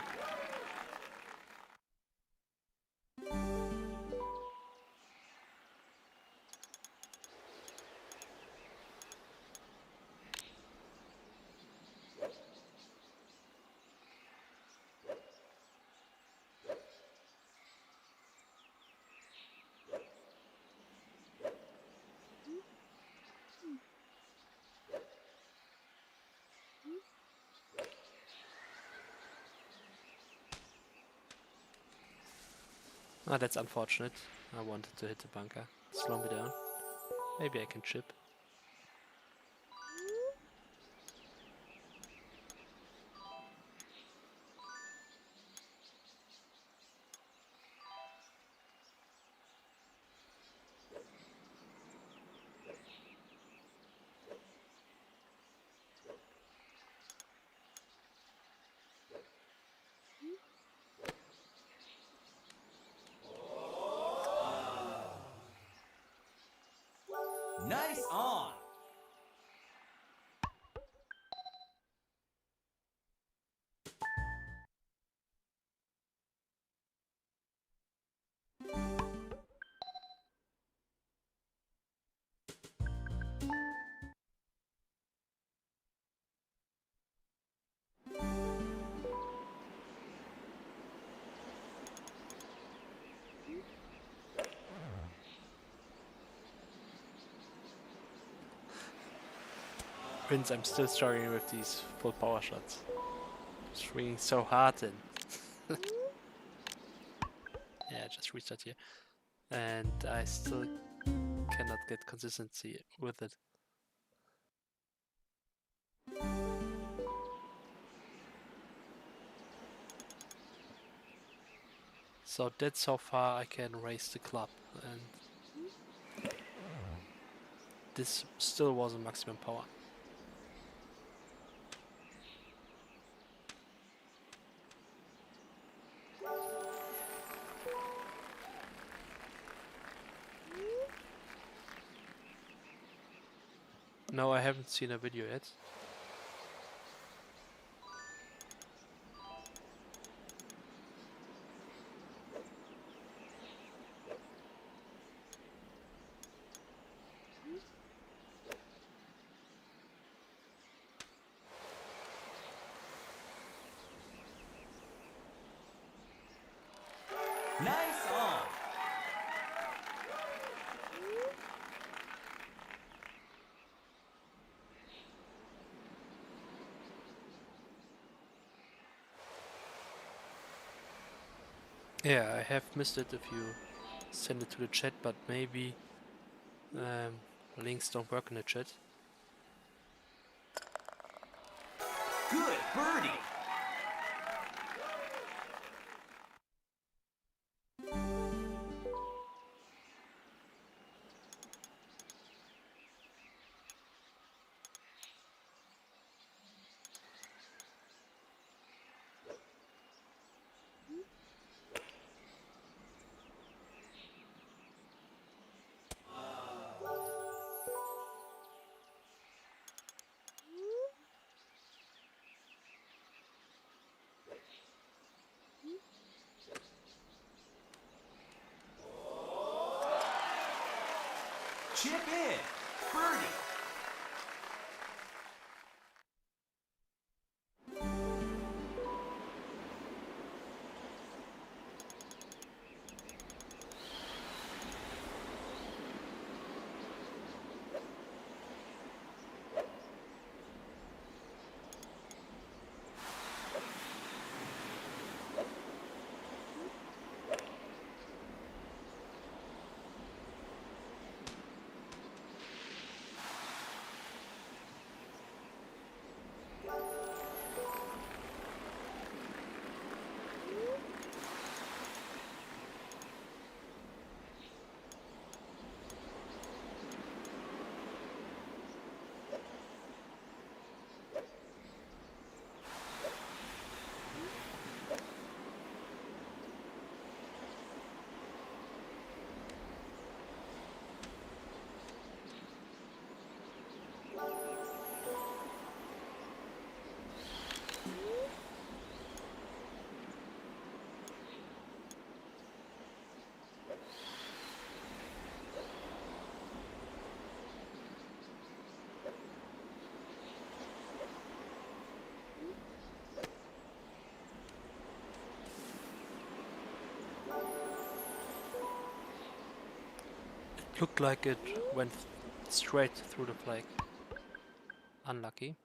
[SPEAKER 2] Ah, that's unfortunate. I wanted to hit the bunker. Slow me down. Maybe I can chip.
[SPEAKER 1] Nice on.
[SPEAKER 2] Prince, I'm still struggling with these full power shots. Swinging so hard and yeah, just restart here. And I still cannot get consistency with it. So that's so far I can raise the club, and this still wasn't maximum power. No, I haven't seen a video yet.
[SPEAKER 1] Nice on.
[SPEAKER 2] Yeah, I have missed it if you send it to the chat, but maybe links don't work in the chat.
[SPEAKER 1] Good birdie. Chip in. Birdie.
[SPEAKER 2] Looked like it went straight through the flag. Unlucky.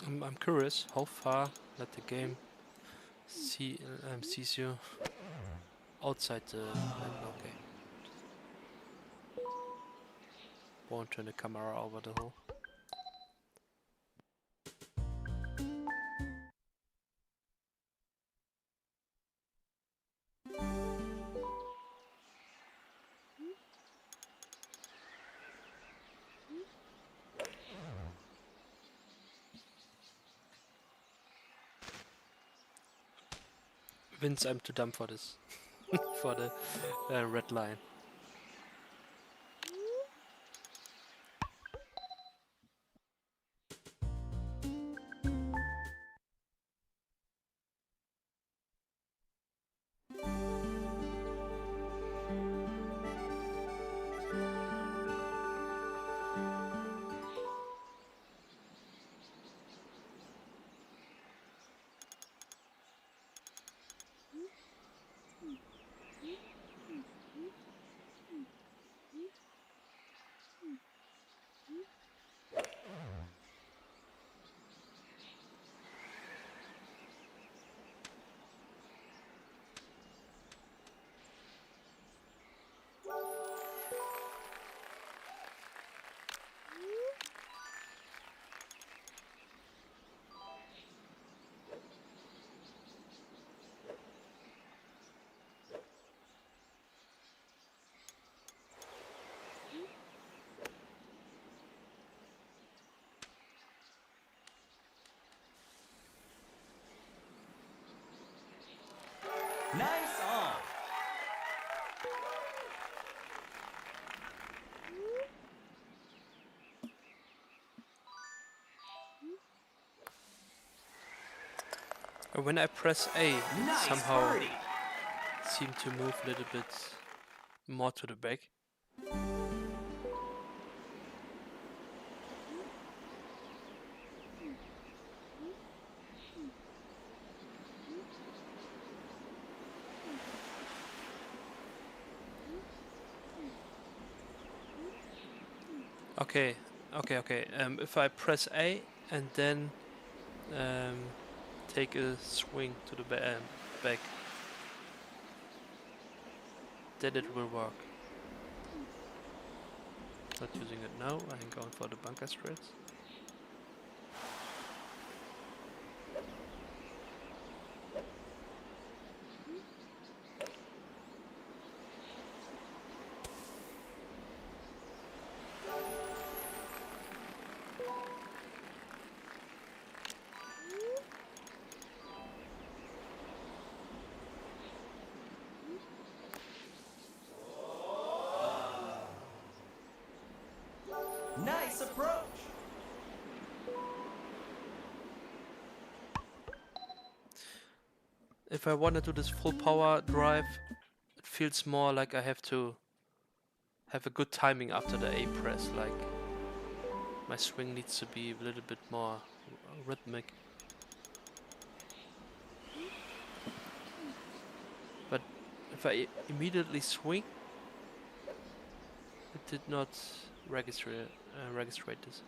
[SPEAKER 2] I'm curious how far that the game sees you outside the map. Okay. Won't turn the camera over the hole. Vince, I'm too dumb for this. For the red line.
[SPEAKER 1] Nice on.
[SPEAKER 2] When I press A, it
[SPEAKER 1] Nice
[SPEAKER 2] somehow
[SPEAKER 1] birdie.
[SPEAKER 2] seem to move a little bit more to the back. Okay. If I press A and then take a swing to the back, then it will work. Not using it now. I'm going for the bunker straight.
[SPEAKER 1] Nice approach.
[SPEAKER 2] If I want to do this full power drive, it feels more like I have to have a good timing after the A press. Like my swing needs to be a little bit more rhythmic. But if I immediately swing, it did not register this.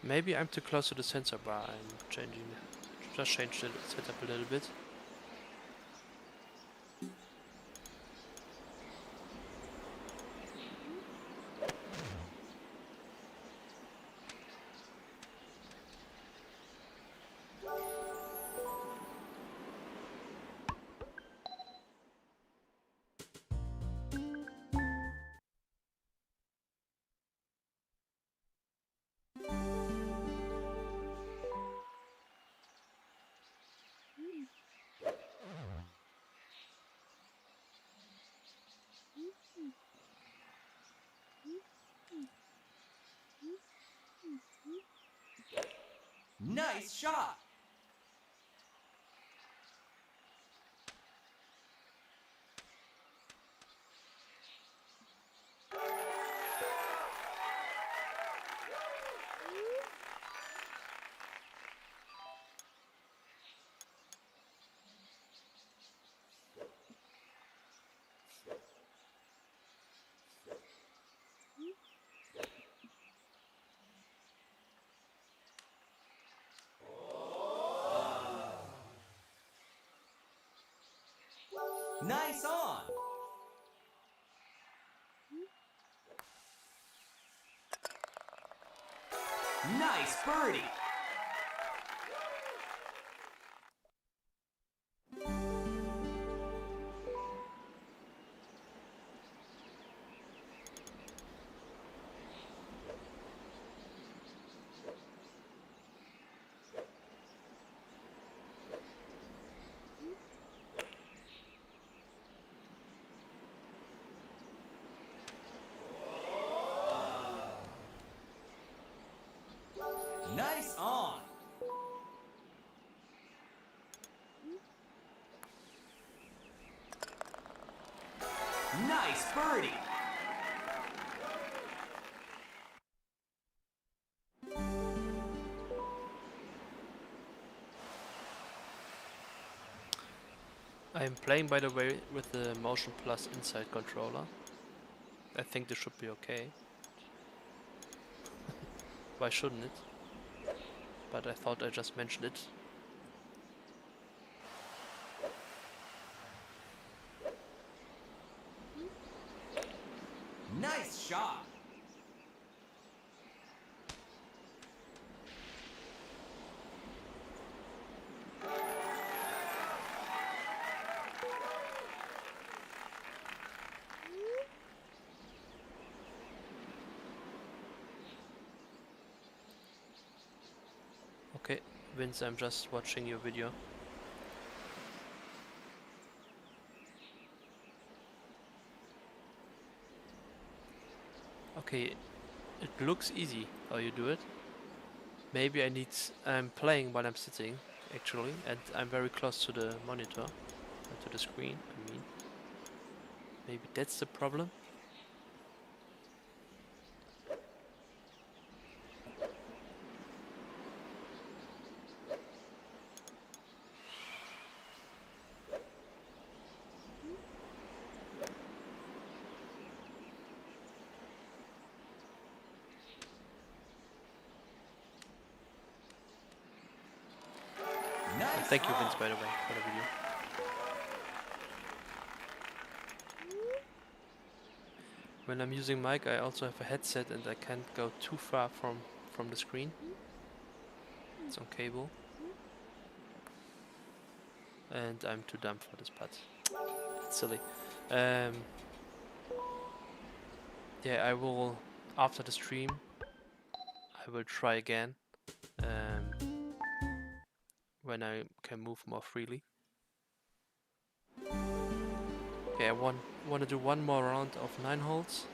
[SPEAKER 2] Maybe I'm too close to the sensor bar. I'm just changed the setup a little bit.
[SPEAKER 1] Nice shot. Nice on. Nice birdie. Nice on. Nice birdie.
[SPEAKER 2] I'm playing, by the way, with the Motion Plus Inside controller. I think this should be okay. Why shouldn't it? But I thought I just mentioned it.
[SPEAKER 1] shot.
[SPEAKER 2] Okay, Vince, I'm just watching your video. Okay, it looks easy how you do it. Maybe I'm playing while I'm sitting, actually, and I'm very close to the monitor, to the screen, I mean. Maybe that's the problem?
[SPEAKER 1] Nice
[SPEAKER 2] Thank you,
[SPEAKER 1] on.
[SPEAKER 2] Vince, by the way, for the video. When I'm using mic, I also have a headset and I can't go too far from the screen. It's on cable. And I'm too dumb for this putt. It's silly. Yeah, I will, after the stream, I will try again. When I can move more freely. Okay, I want to do one more round of 9 holes.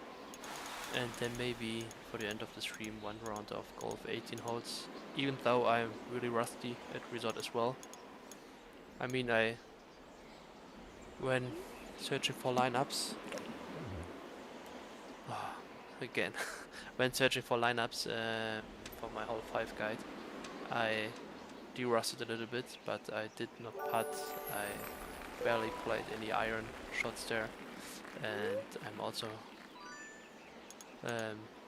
[SPEAKER 2] And then maybe for the end of the stream, one round of golf 18 holes. Even though I'm really rusty at resort as well. I mean, when searching for lineups, again, when searching for lineups for my hole 5 guide, I de-rusted a little bit, but I did not putt. I barely played any iron shots there, and I'm also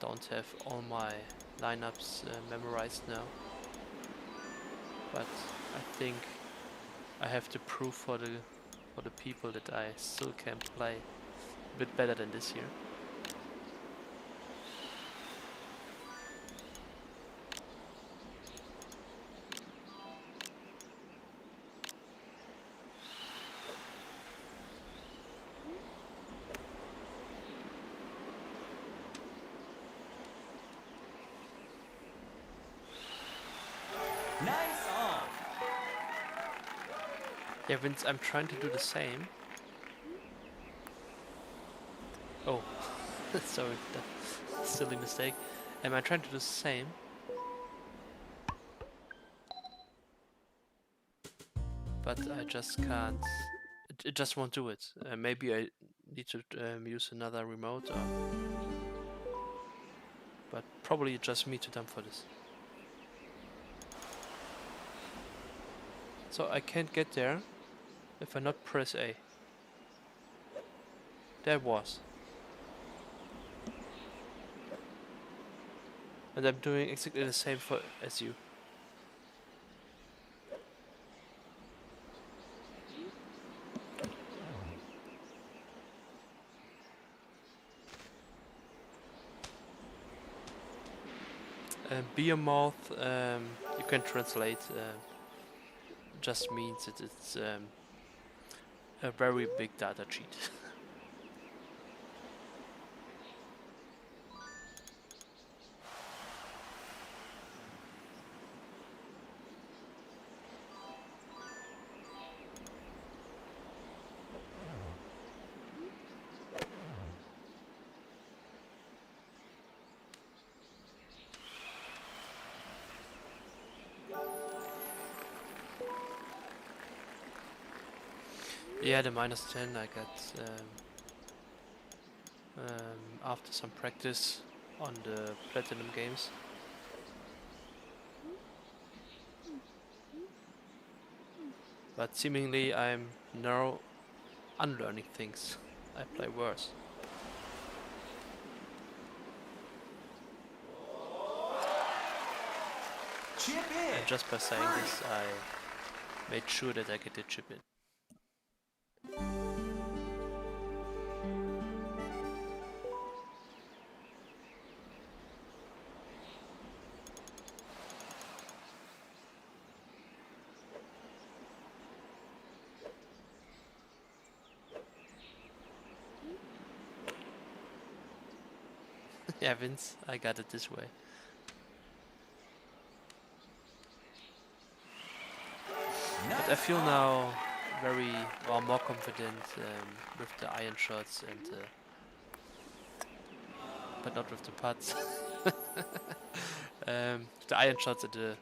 [SPEAKER 2] don't have all my lineups memorized now. But I think I have to prove for the people that I still can play a bit better than this year.
[SPEAKER 1] Nice on.
[SPEAKER 2] Yeah, Vince, I'm trying to do the same. Oh, sorry, that silly mistake. Am I trying to do the same? But I just can't. It just won't do it. Maybe I need to use another remote, but probably just me too dumb for this. So I can't get there if I not press A. There was. And I'm doing exactly the same as you. Behemoth, you can translate, just means that it's a very big data cheat. Yeah, the -10 I got after some practice on the Platinum games. But seemingly I'm now unlearning things. I play worse.
[SPEAKER 1] Chip in.
[SPEAKER 2] And just by saying this, I made sure that I get the chip in. Yeah, Vince, I got it this way. But I feel now very, well, more confident with the iron shots and but not with the putts. The iron shots and the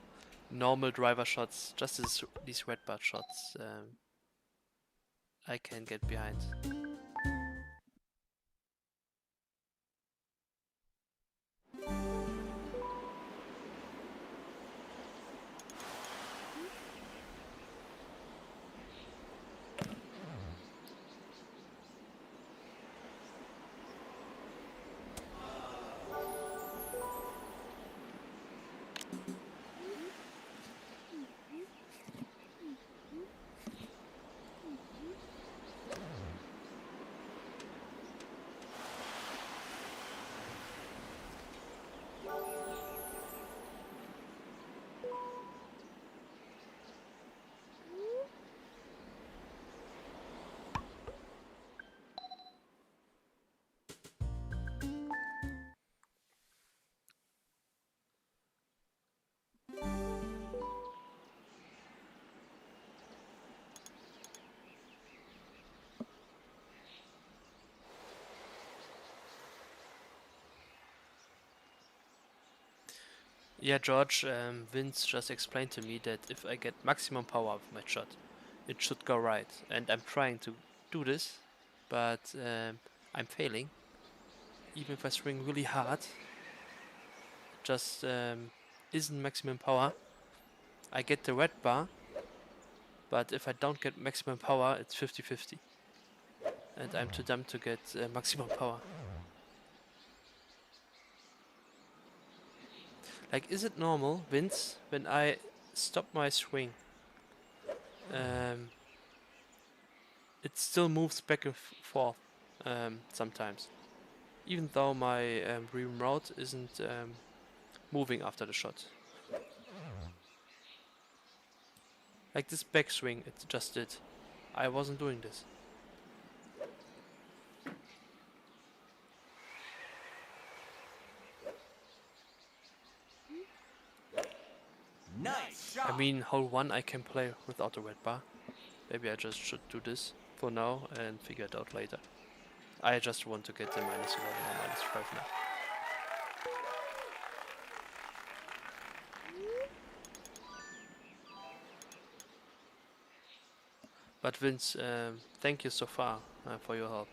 [SPEAKER 2] normal driver shots, just these red bar shots, I can get behind. Yeah, George, Vince just explained to me that if I get maximum power with my shot, it should go right. And I'm trying to do this, but I'm failing. Even if I swing really hard, it just isn't maximum power. I get the red bar, but if I don't get maximum power, it's 50-50. And I'm too dumb to get maximum power. Like, is it normal, Vince, when I stop my swing, um, it still moves back and forth sometimes, even though my remote isn't moving after the shot. Like this backswing, it just did. I wasn't doing this.
[SPEAKER 1] Nice
[SPEAKER 2] I
[SPEAKER 1] shot.
[SPEAKER 2] mean, hole 1 I can play without the red bar. Maybe I just should do this for now and figure it out later. I just want to get the -11 or -5 now. But Vince, thank you so far for your help.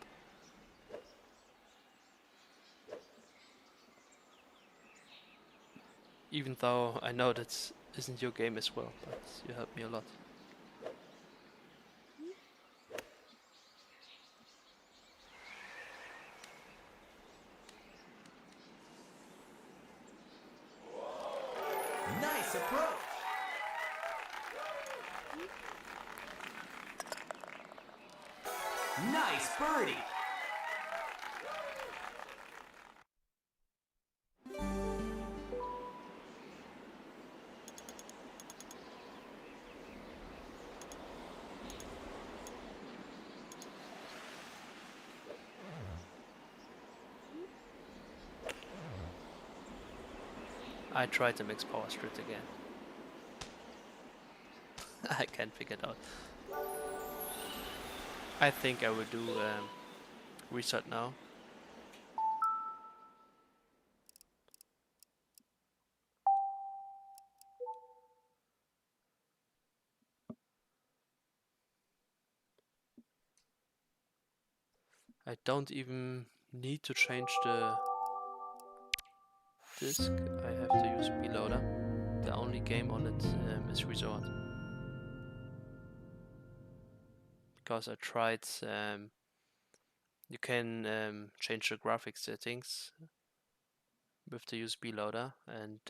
[SPEAKER 2] Even though I know that isn't your game as well, but you helped me a lot.
[SPEAKER 1] Nice approach. Nice birdie.
[SPEAKER 2] I tried to mix power straight again. I can't figure it out. I think I will do reset now. I don't even need to change the disc. I have to use Reloader. The only game on it is Resort. Because I tried, you can change the graphics settings with the USB loader, and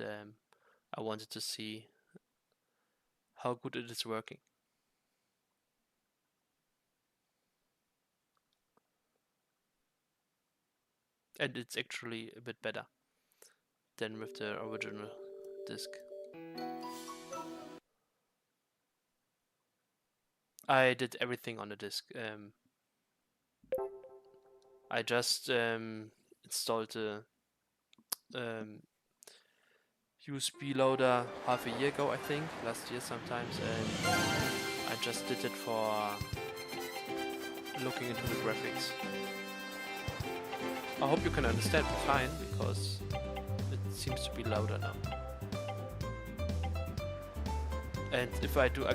[SPEAKER 2] I wanted to see how good it is working. And it's actually a bit better than with the original disc. I did everything on the disc. I just installed the USB loader half a year ago, I think, last year sometimes, and I just did it for looking into the graphics. I hope you can understand me fine, because it seems to be louder now. And if I do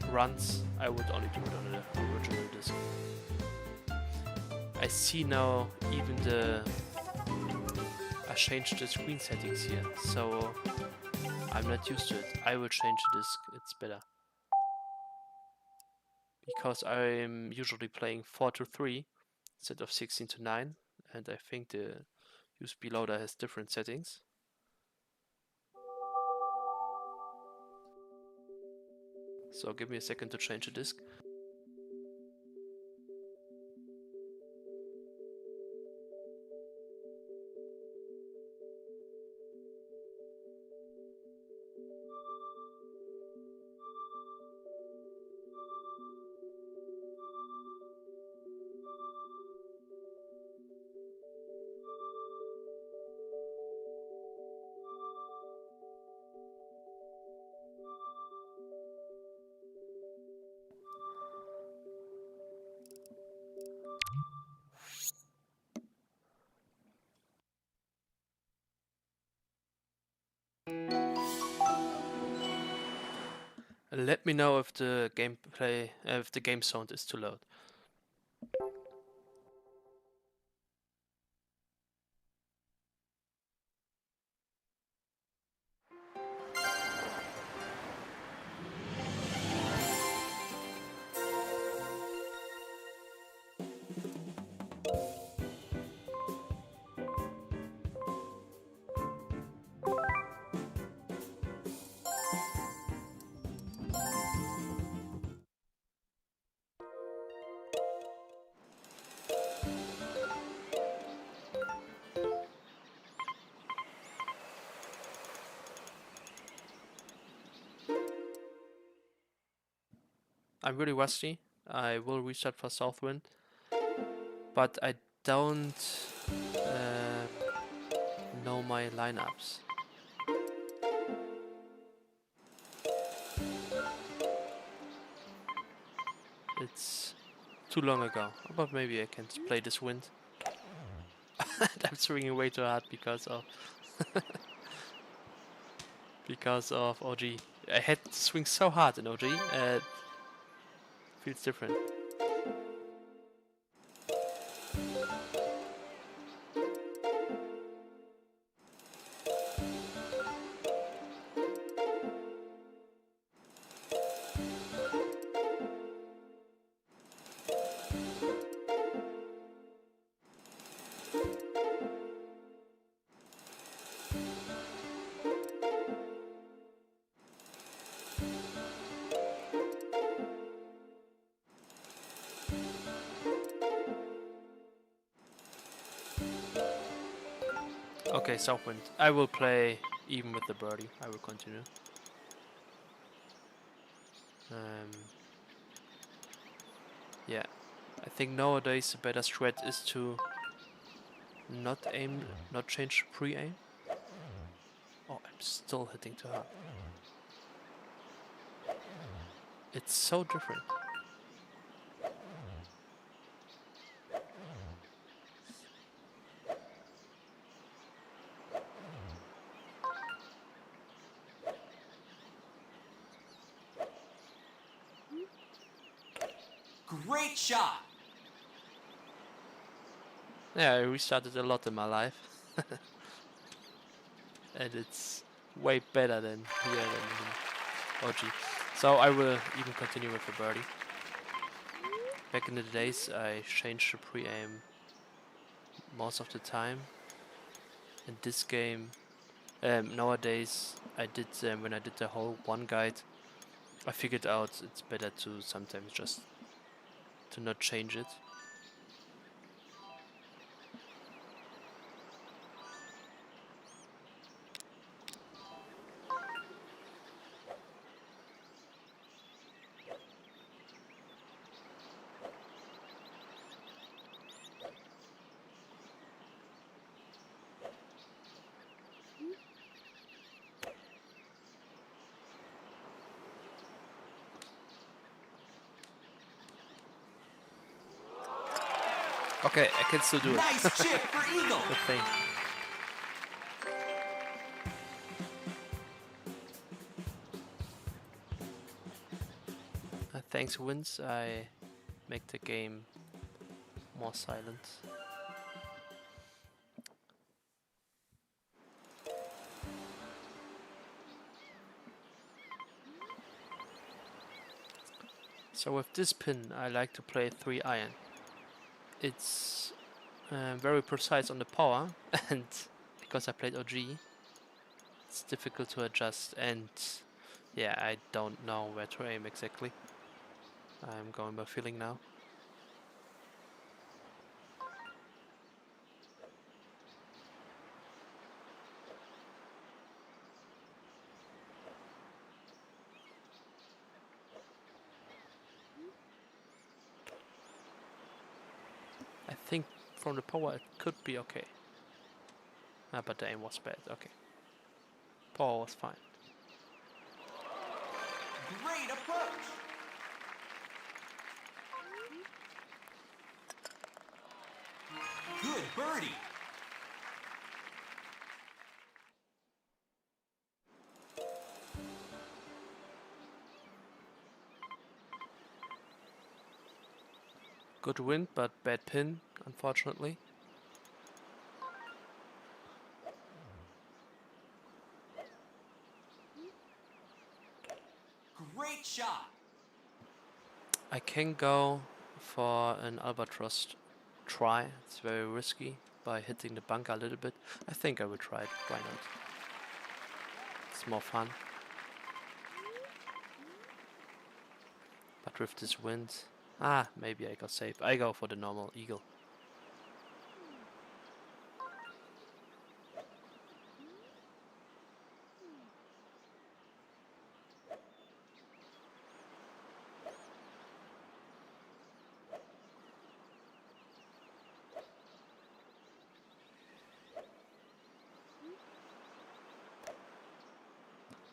[SPEAKER 2] runs, I would only do it on the original disc. I see now even I changed the screen settings here, so I'm not used to it. I will change the disc, it's better. Because I'm usually playing 4:3 instead of 16:9, and I think the USB loader has different settings. So give me a second to change the disc. Let me know if the if the game sound is too loud. I'm really rusty. I will restart for Southwind, but I don't know my lineups. It's too long ago, but maybe I can play this wind. I'm swinging way too hard because of OG. I had to swing so hard in OG. It feels different. Okay, Southwind. I will play even with the birdie. I will continue. Yeah, I think nowadays the better strat is to not change pre-aim. Oh, I'm still hitting too hard. It's so different.
[SPEAKER 1] Great shot.
[SPEAKER 2] Yeah, I restarted a lot in my life. And it's way better than here than in OG. So I will even continue with the birdie. Back in the days I changed the pre-aim most of the time. In this game, nowadays I did when I did the whole one guide, I figured out it's better to sometimes just to not change it. Okay, I can still do it.
[SPEAKER 1] Nice chip for eagle.
[SPEAKER 2] Good thing. Thanks winds, I make the game more silent. So with this pin, I like to play 3 iron. It's very precise on the power, and because I played OG, it's difficult to adjust. And yeah, I don't know where to aim exactly. I'm going by feeling now. I think from the power it could be okay. Ah, but the aim was bad. Okay. Power was fine.
[SPEAKER 1] Great approach. Good birdie.
[SPEAKER 2] Good wind, but bad pin, unfortunately.
[SPEAKER 1] Great shot.
[SPEAKER 2] I can go for an albatross try. It's very risky by hitting the bunker a little bit. I think I will try it. Why not? It's more fun. But with this wind, maybe I got safe. I go for the normal eagle.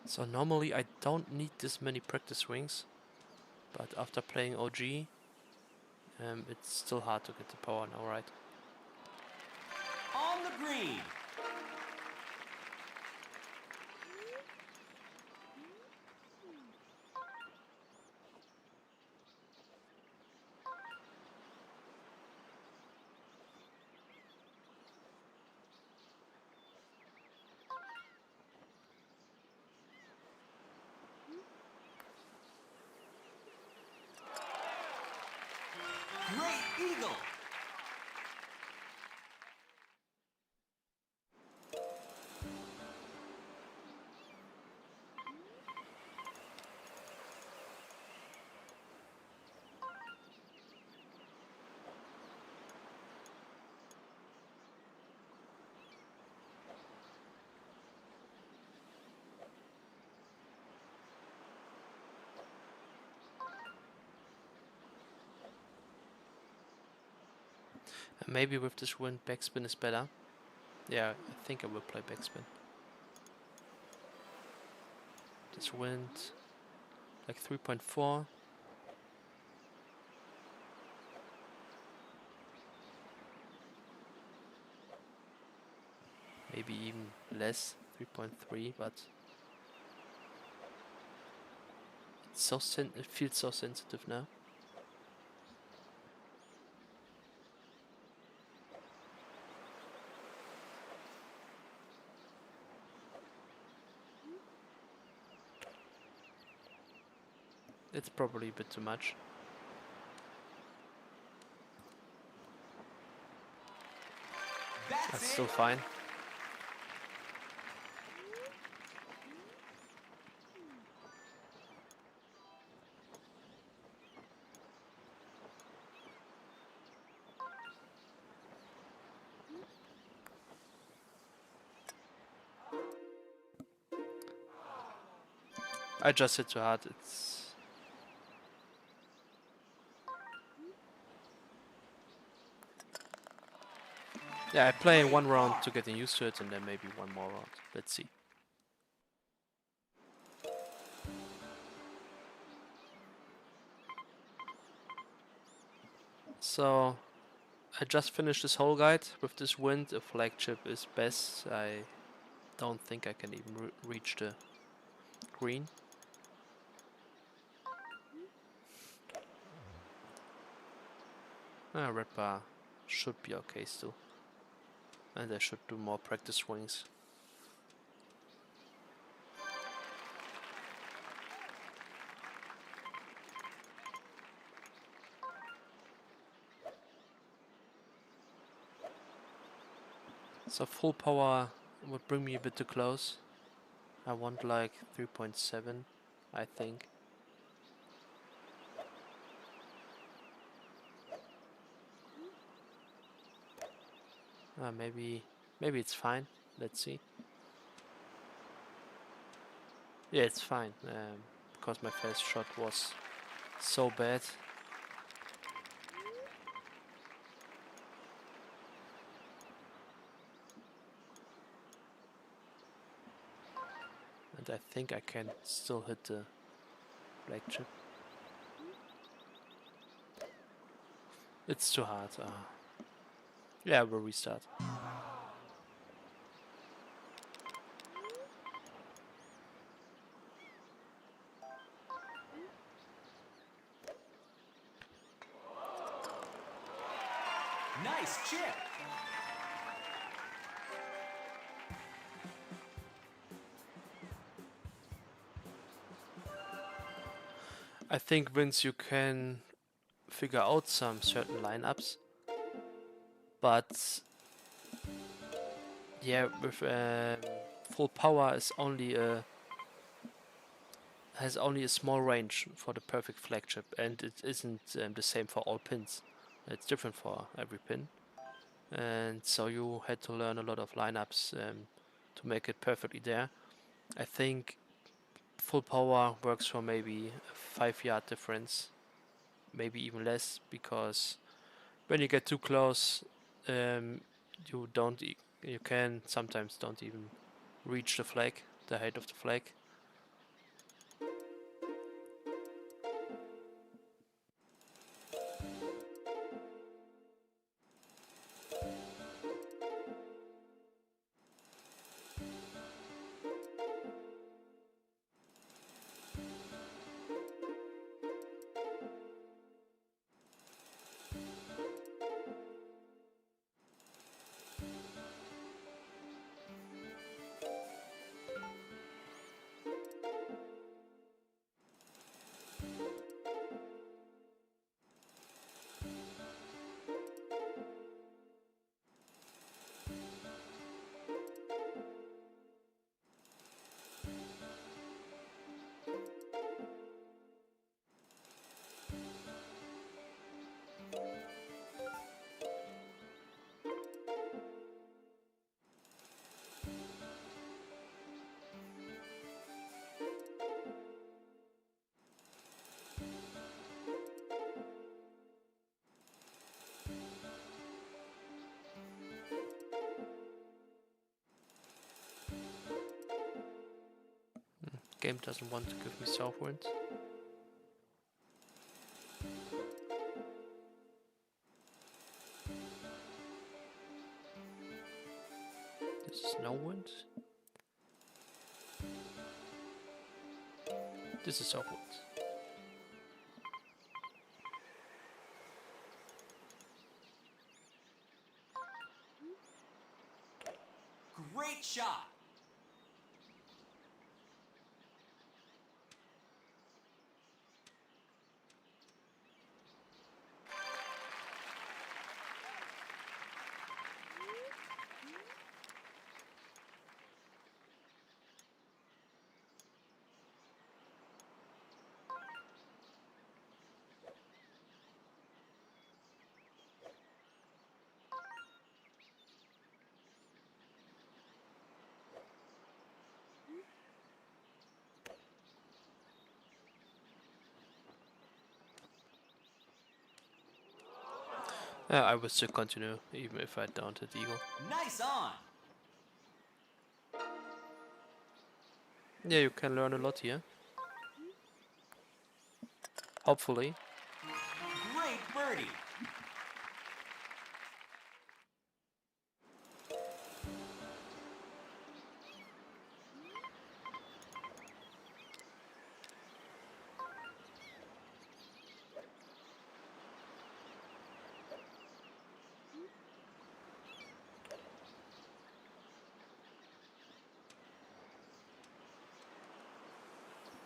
[SPEAKER 2] So normally I don't need this many practice swings, but after playing OG, it's still hard to get the power now, right?
[SPEAKER 1] On the green. Great eagle.
[SPEAKER 2] And maybe with this wind, backspin is better. Yeah, I think I will play backspin. This wind, like 3.4. Maybe even less, 3.3, but it's so it feels so sensitive now. It's probably a bit too much. That's still fine. I just hit too hard. It's yeah. I play one round to getting used to it, and then maybe one more round. Let's see. So I just finished this whole guide. With this wind, a flagship is best. I don't think I can even reach the green. Red bar should be okay still. And I should do more practice swings. So full power would bring me a bit too close. I want like 3.7, I think. Maybe it's fine. Let's see. Yeah, it's fine. Because my first shot was so bad. And I think I can still hit the black chip. It's too hard. Yeah, we'll restart.
[SPEAKER 1] Nice chip.
[SPEAKER 2] I think once you can figure out some certain lineups, but yeah, with full power is only has only a small range for the perfect flagship, and it isn't the same for all pins. It's different for every pin, and so you had to learn a lot of lineups to make it perfectly there. I think full power works for maybe a 5-yard difference, maybe even less, because when you get too close, you don't you can sometimes don't even reach the flag, the height of the flag. Game doesn't want to give me southwind. This is no wind. This is southwind.
[SPEAKER 1] Great shot.
[SPEAKER 2] I will still continue, even if I don't hit eagle.
[SPEAKER 1] Nice on.
[SPEAKER 2] Yeah, you can learn a lot here. Hopefully.
[SPEAKER 1] Great birdie.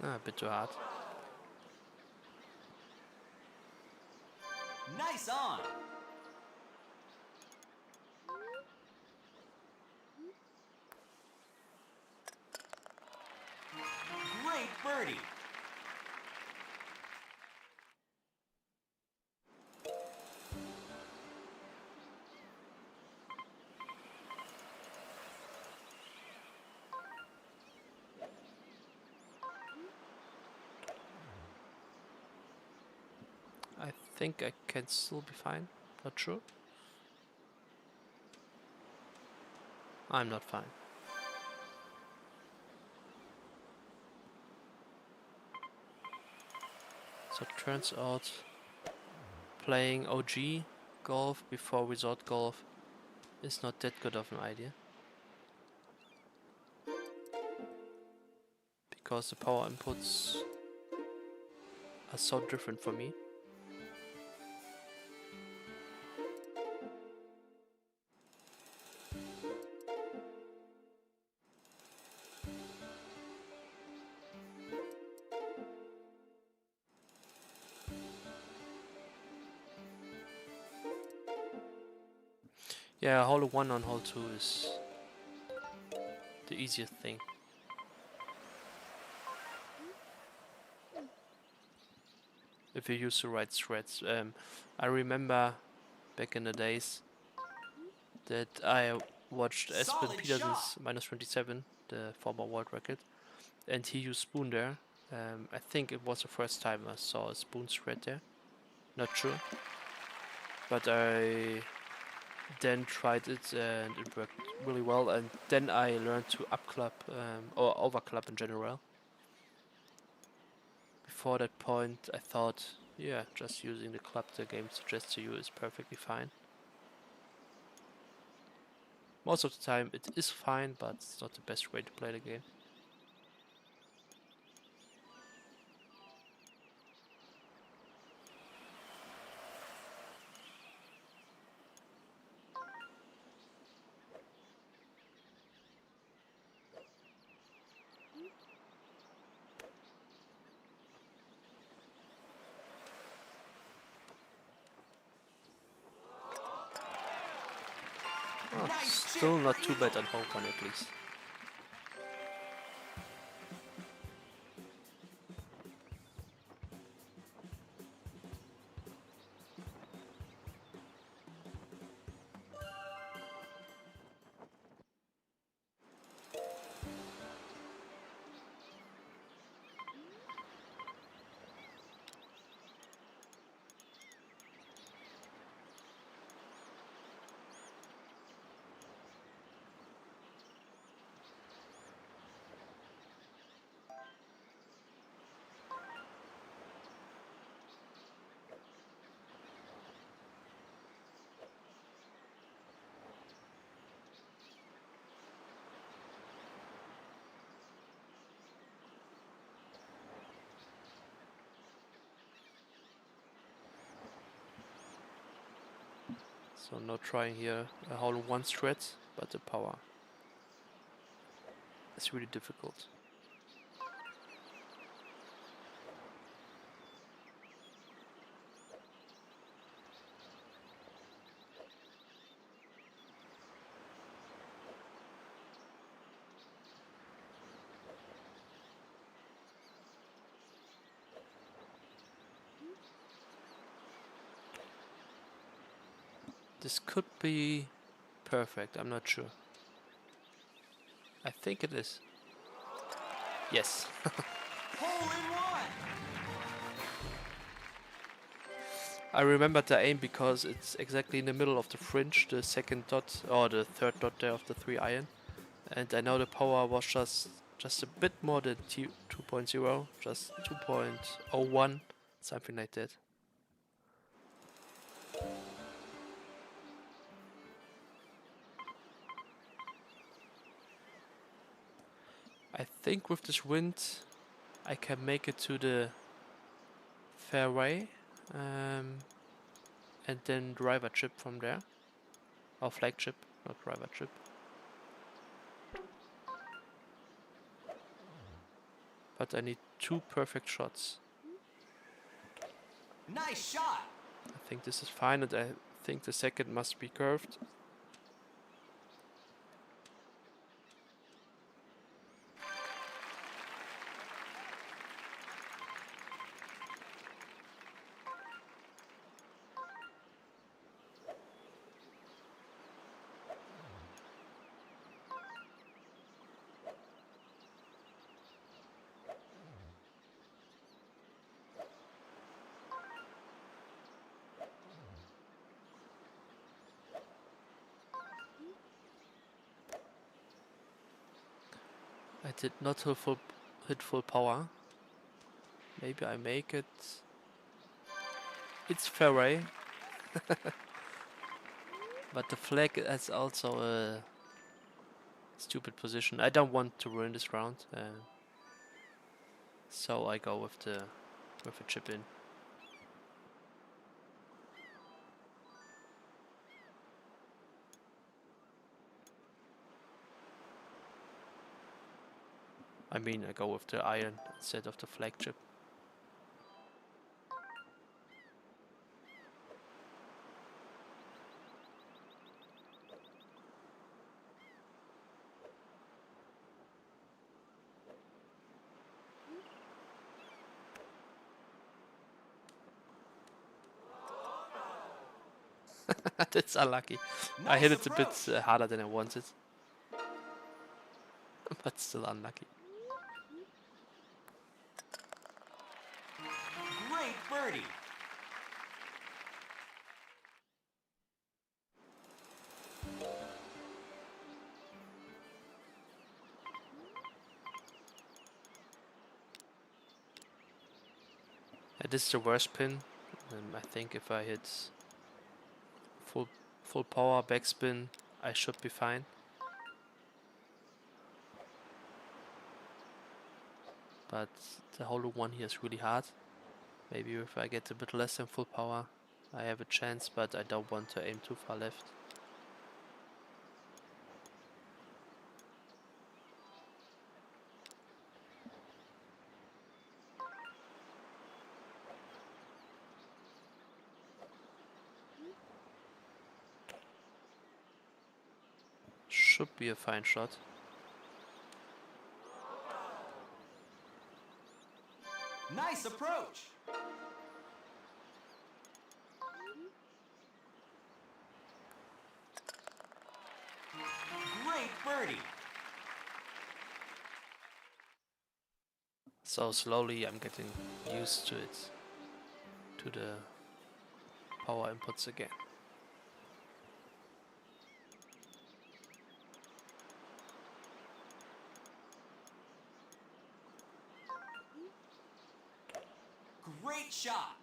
[SPEAKER 2] Ah, a bit too hard.
[SPEAKER 1] Nice on. Great birdie.
[SPEAKER 2] I think I can still be fine. Not sure. I'm not fine. So it turns out playing OG golf before resort golf is not that good of an idea. Because the power inputs are so different for me. Yeah, hole 1 on hole 2 is the easiest thing. If you use the right threads. I remember back in the days that I watched Espen
[SPEAKER 1] Solid
[SPEAKER 2] Peterson's
[SPEAKER 1] shot.
[SPEAKER 2] -27, the former world record, and he used spoon there. I think it was the first time I saw a spoon thread there. Not sure. But I then tried it and it worked really well, and then I learned to upclub or overclub in general. Before that point I thought, yeah, just using the club the game suggests to you is perfectly fine. Most of the time it is fine, but it's not the best way to play the game. Oh,
[SPEAKER 1] Nice
[SPEAKER 2] still
[SPEAKER 1] chip
[SPEAKER 2] not
[SPEAKER 1] for
[SPEAKER 2] too bad
[SPEAKER 1] eagle.
[SPEAKER 2] on hole 1 at least. So no trying here a hole 1 thread, but the power is really difficult. This could be perfect, I'm not sure. I think it is. Yes.
[SPEAKER 1] Hole in one.
[SPEAKER 2] I remembered the aim because it's exactly in the middle of the fringe, the second dot, or the third dot there of the 3 iron. And I know the power was just a bit more than 2.0, just 2.01, something like that. I think with this wind I can make it to the fairway and then driver chip from there. Or flag chip, not driver chip. but I need 2 perfect shots.
[SPEAKER 1] Nice shot.
[SPEAKER 2] I think this is fine, and I think the second must be curved. I did not hit full power. Maybe I make it. It's fairway. But the flag is also a stupid position. I don't want to ruin this round. So I go with a chip in. I mean, I go with the iron instead of the flag chip. That's unlucky. I hit it a bit harder than I wanted. But still unlucky.
[SPEAKER 1] Great birdie.
[SPEAKER 2] This is the worst pin. I think if I hit full power backspin, I should be fine. But the hole one here is really hard. Maybe if I get a bit less than full power, I have a chance, but I don't want to aim too far left. Should be a fine shot.
[SPEAKER 1] Nice approach. Great birdie.
[SPEAKER 2] So slowly I'm getting used to it, to the power inputs again.
[SPEAKER 1] Great shot.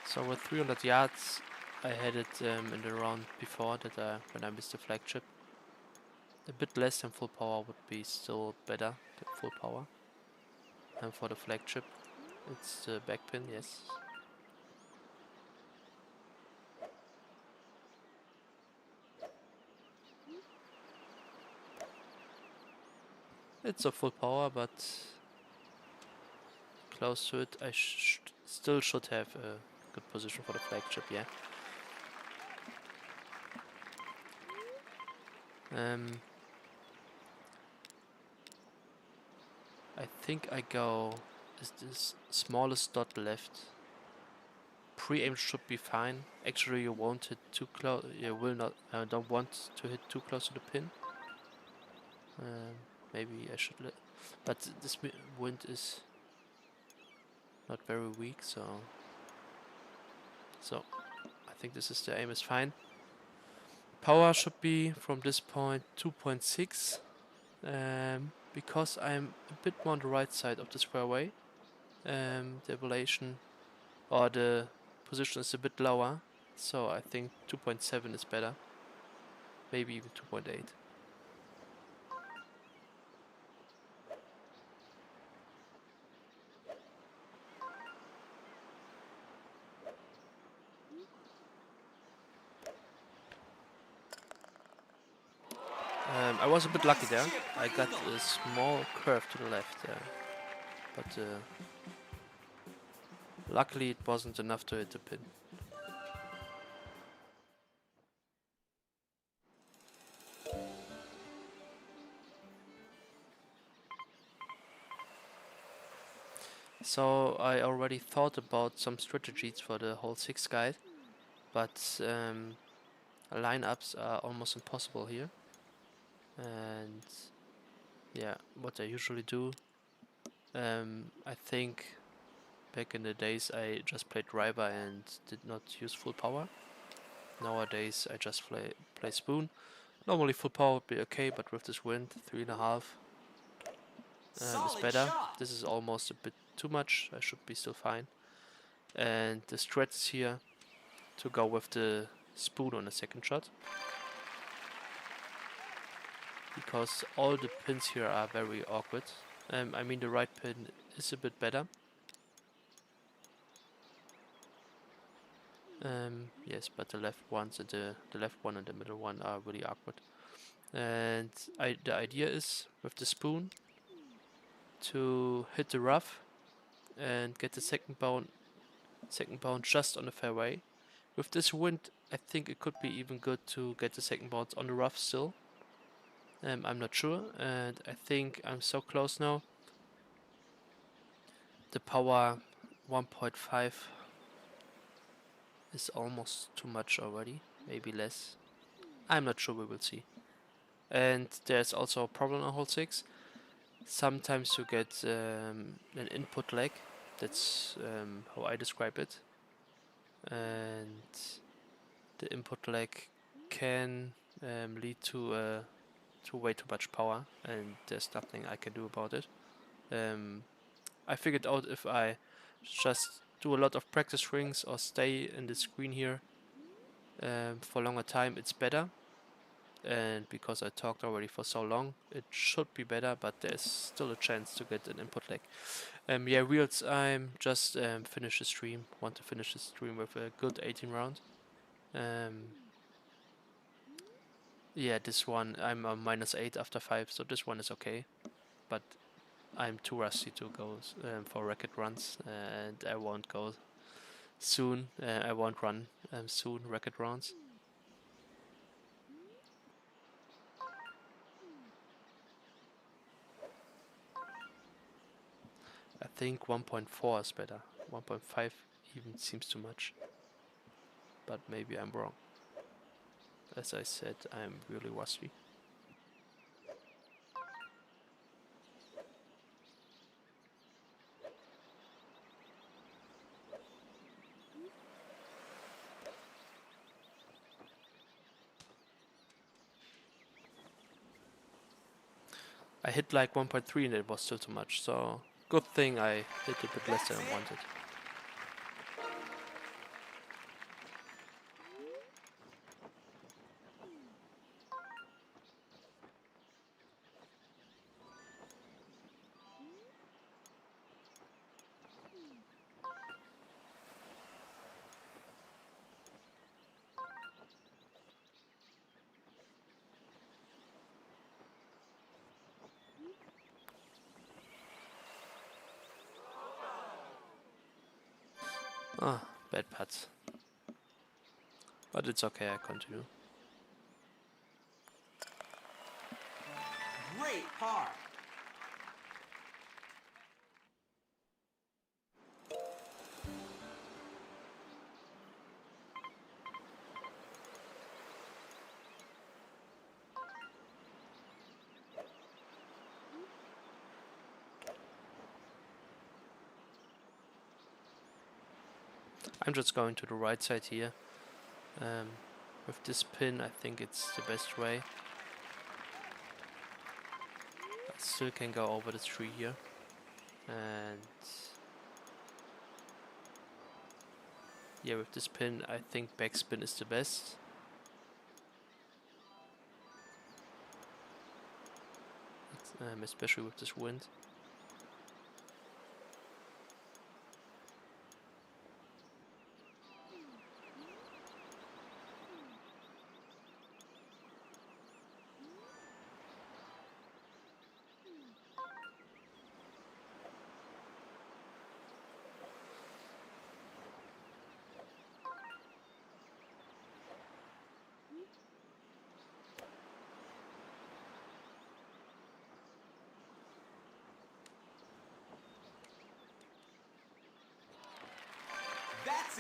[SPEAKER 2] So with 300 yards, I had it in the round before that when I missed the flag chip. A bit less than full power would be still better than full power. And for the flag chip, it's the back pin, yes. It's a full power, but close to it. I still should have a good position for the flag chip, yeah. I think I go is this smallest dot left. Pre-aim should be fine. Actually, you won't hit too close. You will not. Don't want to hit too close to the pin. Maybe I should let. But this wind is not very weak, so I think the aim is fine. Power should be from this point 2.6. Because I'm a bit more on the right side of the square way, the elevation or the position is a bit lower, so I think 2.7 is better, maybe even 2.8. I was a bit lucky there.
[SPEAKER 1] Nice chip for
[SPEAKER 2] I got
[SPEAKER 1] eagle.
[SPEAKER 2] a small curve to the left there, but luckily it wasn't enough to hit the pin. So I already thought about some strategies for the whole 6 guide, but lineups are almost impossible here. And yeah, what I usually do, I think back in the days I just played driver and did not use full power. Nowadays I just play spoon. Normally full power would be okay, but with this wind, 3.5 is
[SPEAKER 1] Solid
[SPEAKER 2] better.
[SPEAKER 1] shot.
[SPEAKER 2] This is almost a bit too much. I should be still fine. And the strat is here to go with the spoon on the second shot, because all the pins here are very awkward. I mean the right pin is a bit better. Yes, but the left ones and the left one and the middle one are really awkward. And the idea is with the spoon to hit the rough and get the second bound just on the fairway. With this wind, I think it could be even good to get the second bounce on the rough still. I'm not sure, and I think I'm so close now. The power 1.5 is almost too much already, maybe less. I'm not sure, we will see. And there's also a problem on hole 6. Sometimes you get an input lag, that's how I describe it. And the input lag can lead to way too much power, and there's nothing I can do about it. I figured out if I just do a lot of practice rings or stay in the screen here for a longer time, it's better. And because I talked already for so long, it should be better, but there's still a chance to get an input lag. Yeah, Wheels, I'm just finish the stream. Want to finish the stream with a good 18 round. Yeah, this one I'm on -8 after 5, so this one is okay. But I'm too rusty to go for record runs, and I won't go soon. I won't run soon record rounds. I think 1.4 is better. 1.5 even seems too much, but maybe I'm wrong. As I said, I'm really rusty. I hit like 1.3 and it was still too much, so good thing I hit a bit less than I wanted. Ah, bad putts. But it's okay, I continue.
[SPEAKER 1] Great par.
[SPEAKER 2] I'm just going to the right side here. With this pin, I think it's the best way. I still can go over the tree here. And yeah, with this pin, I think backspin is the best. Especially with this wind.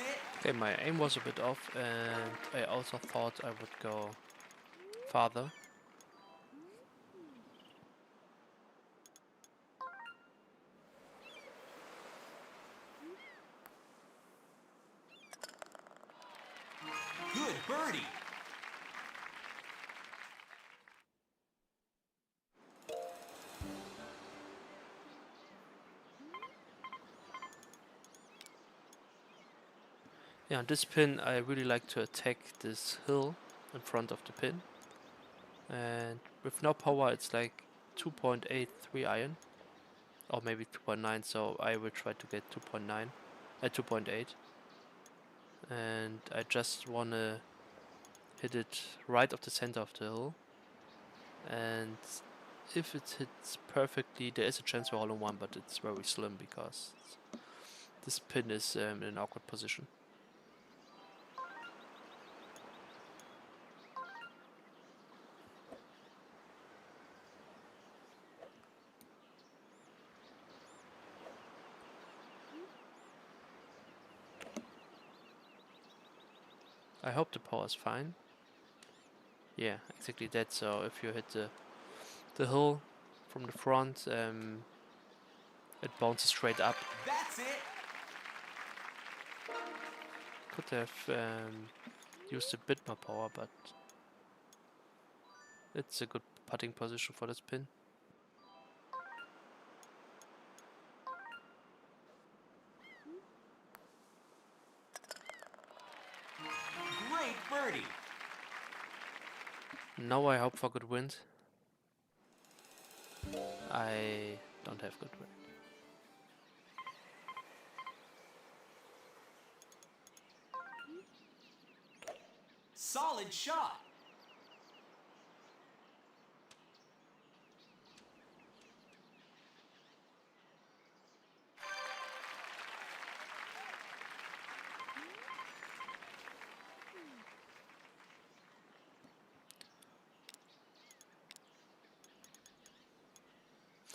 [SPEAKER 1] it.
[SPEAKER 2] Okay, my aim was a bit off, and I also thought I would go farther.
[SPEAKER 1] Good birdie.
[SPEAKER 2] Yeah, on this pin I really like to attack this hill in front of the pin. And with no power it's like 2.83 iron. Or maybe 2.9, so I will try to get 2.8. And I just wanna hit it right off the center of the hill. And if it hits perfectly, there is a chance for hole in one, but it's very slim because this pin is in an awkward position. I hope the power is fine. Yeah, exactly that. So if you hit the hill from the front, it bounces straight up.
[SPEAKER 1] That's it.
[SPEAKER 2] Could have used a bit more power, but it's a good putting position for this pin.
[SPEAKER 1] Great birdie.
[SPEAKER 2] Now I hope for good wind. I don't have good wind.
[SPEAKER 1] Solid shot.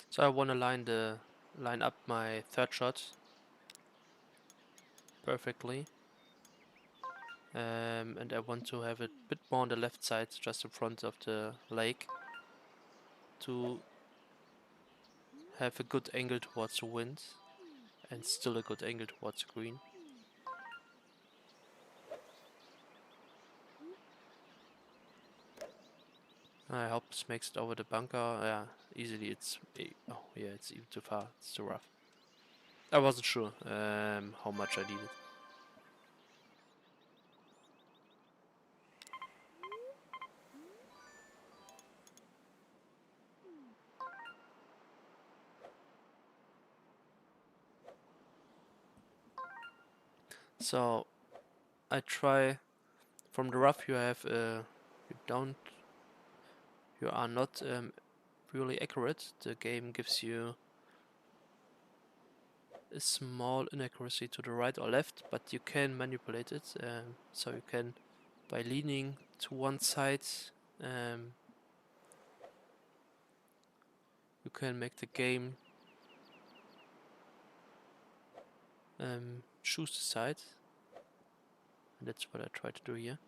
[SPEAKER 2] So I want to line up my third shot perfectly. And I want to have it a bit more on the left side, just in front of the lake, to have a good angle towards the wind and still a good angle towards the green. I hope this makes it over the bunker. Yeah, easily. Oh yeah, it's even too far. It's too rough. I wasn't sure how much I needed. So I try from the rough. You are not really accurate. The game gives you a small inaccuracy to the right or left, but you can manipulate it. So you can, by leaning to one side, um, you can make the game choose the side. And that's what I try to do here.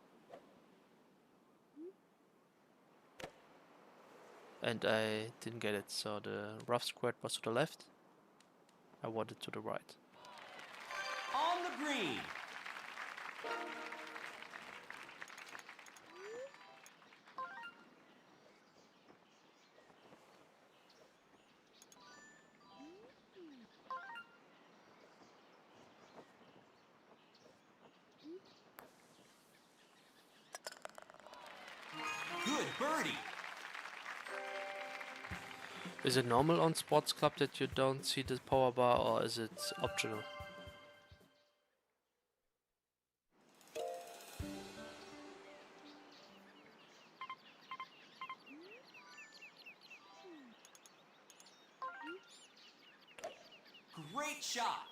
[SPEAKER 2] And I didn't get it, so the rough squared was to the left. I want it to the right.
[SPEAKER 1] On the green. Good birdie.
[SPEAKER 2] Is it normal on Sports Club that you don't see the power bar, or is it optional?
[SPEAKER 1] Great shot.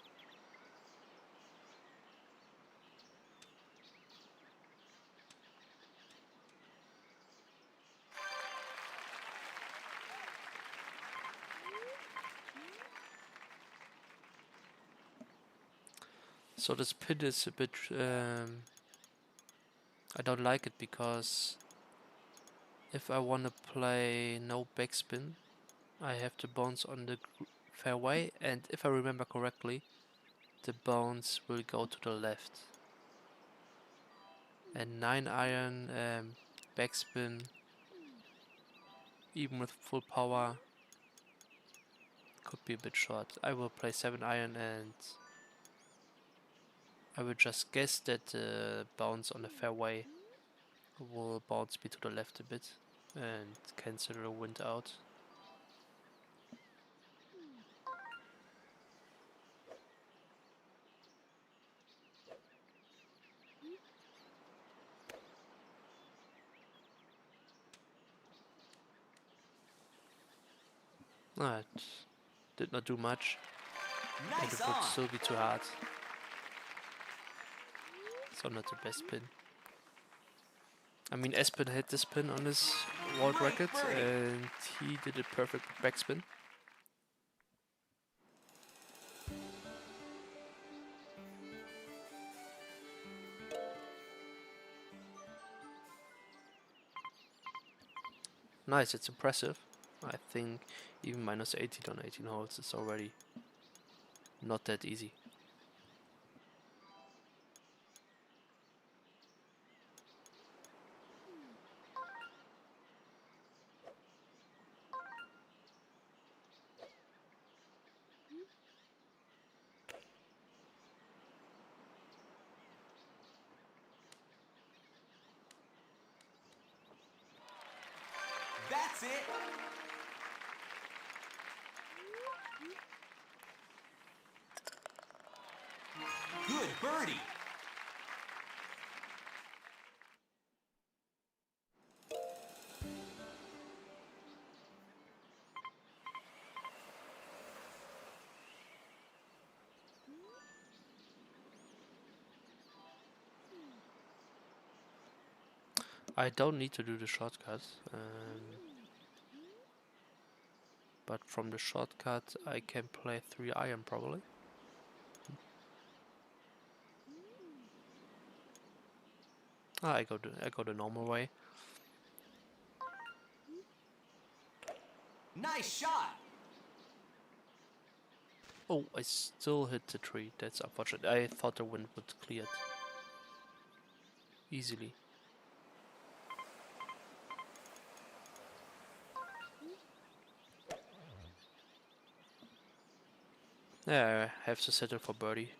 [SPEAKER 2] So this pin is a bit... I don't like it because if I want to play no backspin, I have to bounce on the fairway, and if I remember correctly, the bounce will go to the left. And 9-iron backspin, even with full power, could be a bit short. I will play 7-iron and I will just guess that the bounce on the fairway will bounce me to the left a bit and cancel the wind out. It did not do much, and
[SPEAKER 1] Nice
[SPEAKER 2] it would
[SPEAKER 1] on.
[SPEAKER 2] still be too hard. So not the best pin. I mean, Espen had this pin on his world
[SPEAKER 1] Great
[SPEAKER 2] record,
[SPEAKER 1] birdie.
[SPEAKER 2] and he did a perfect backspin. Nice, it's impressive. I think even minus 18 on 18 holes is already not that easy.
[SPEAKER 1] That's it. Good birdie.
[SPEAKER 2] I don't need to do the shortcut, but from the shortcut I can play 3-iron probably. I go the normal way.
[SPEAKER 1] Nice shot.
[SPEAKER 2] Oh, I still hit the tree. That's unfortunate. I thought the wind would clear it easily. Yeah, I have to settle for birdie.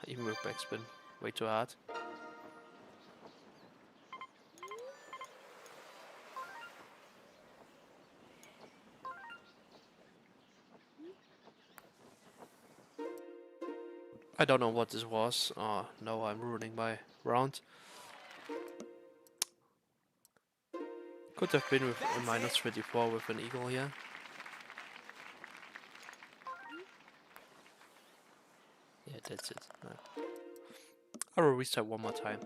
[SPEAKER 2] Even with backspin, way too hard. I don't know what this was. Oh no, I'm ruining my round. Could have been with a minus 24 with an eagle here. Yeah, that's it. I will restart one more time.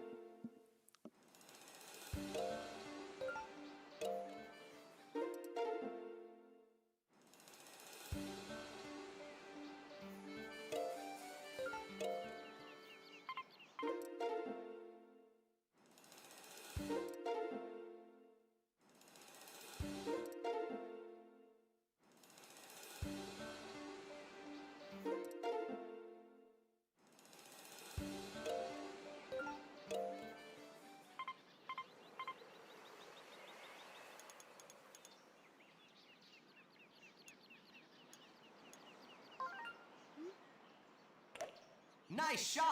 [SPEAKER 1] Nice shot.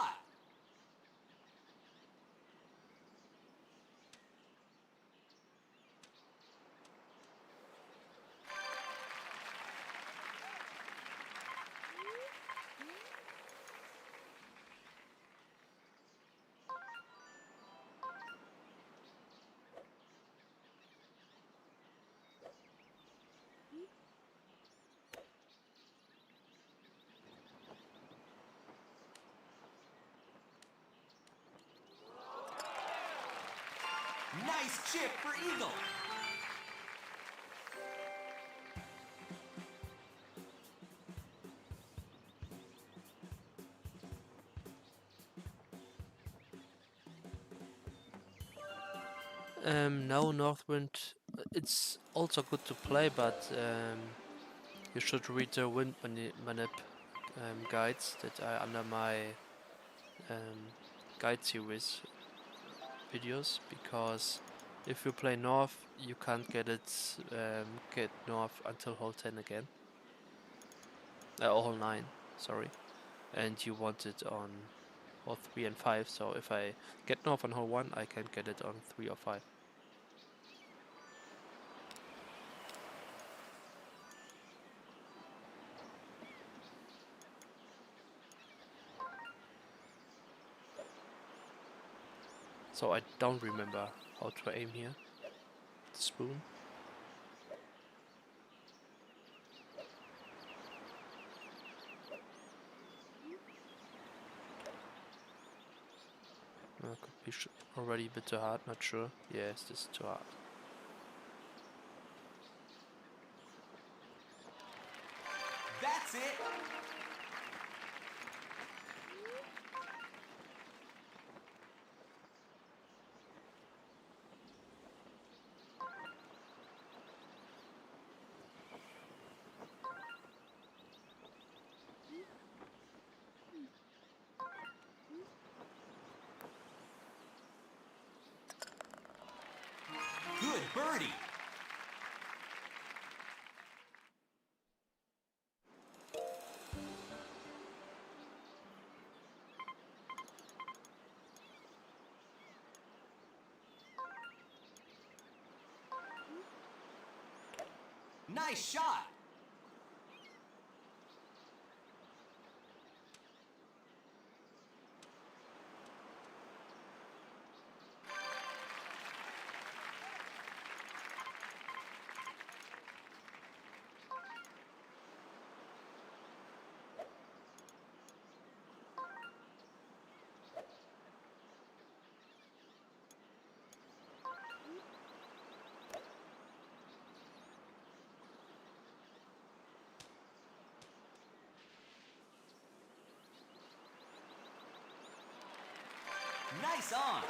[SPEAKER 1] Nice chip for eagle.
[SPEAKER 2] No, Northwind. It's also good to play, but you should read the wind manip guides that are under my guide series videos, because if you play North, you can't get North until hole 10 again. Hole 9, sorry. And you want it on hole 3 and 5, so if I get North on hole 1, I can get it on 3 or 5. So I don't remember how to aim here. The spoon. Could be already a bit too hard, not sure. Yes, this is too hard.
[SPEAKER 1] That's it. Good birdie. Nice shot. Nice on.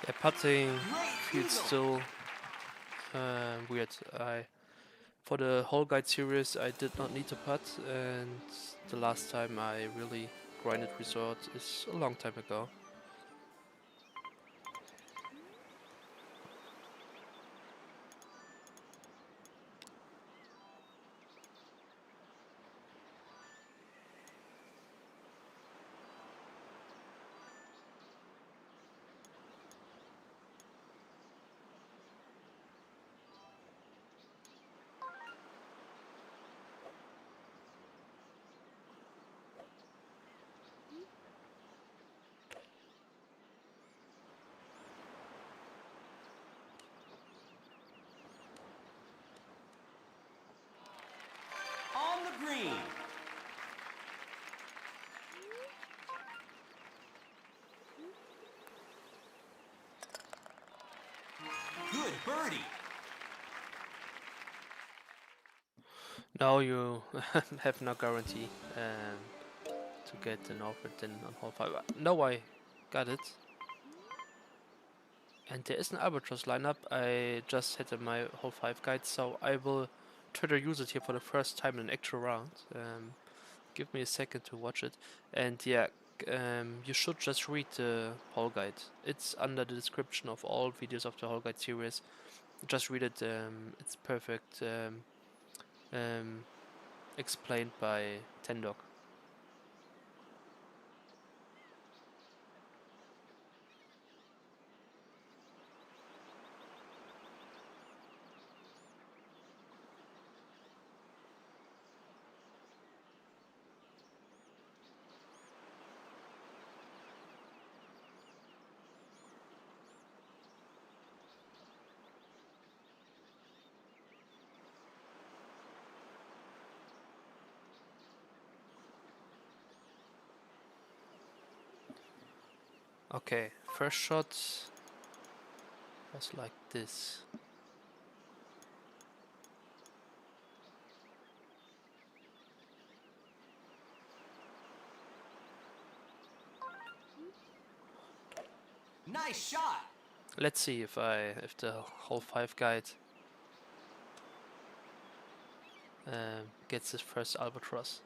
[SPEAKER 2] Yeah, putting
[SPEAKER 1] Great
[SPEAKER 2] feels
[SPEAKER 1] eagle.
[SPEAKER 2] still weird. For the whole guide series, I did not need to putt, and the last time I really grinded resort is a long time ago.
[SPEAKER 1] On the green. Good birdie.
[SPEAKER 2] Now you have no guarantee to get an offer then on hole 5. No, I got it. And there is an albatross lineup. I just had in my hole 5 guide, so I will try to use it here for the first time in an actual round. Give me a second to watch it. And yeah, you should just read the hole guide. It's under the description of all videos of the hole guide series. Just read it. It's perfect. Explained by Tendok. Okay, first shot was like this.
[SPEAKER 1] Nice shot.
[SPEAKER 2] Let's see if the whole 5 guide gets his first albatross.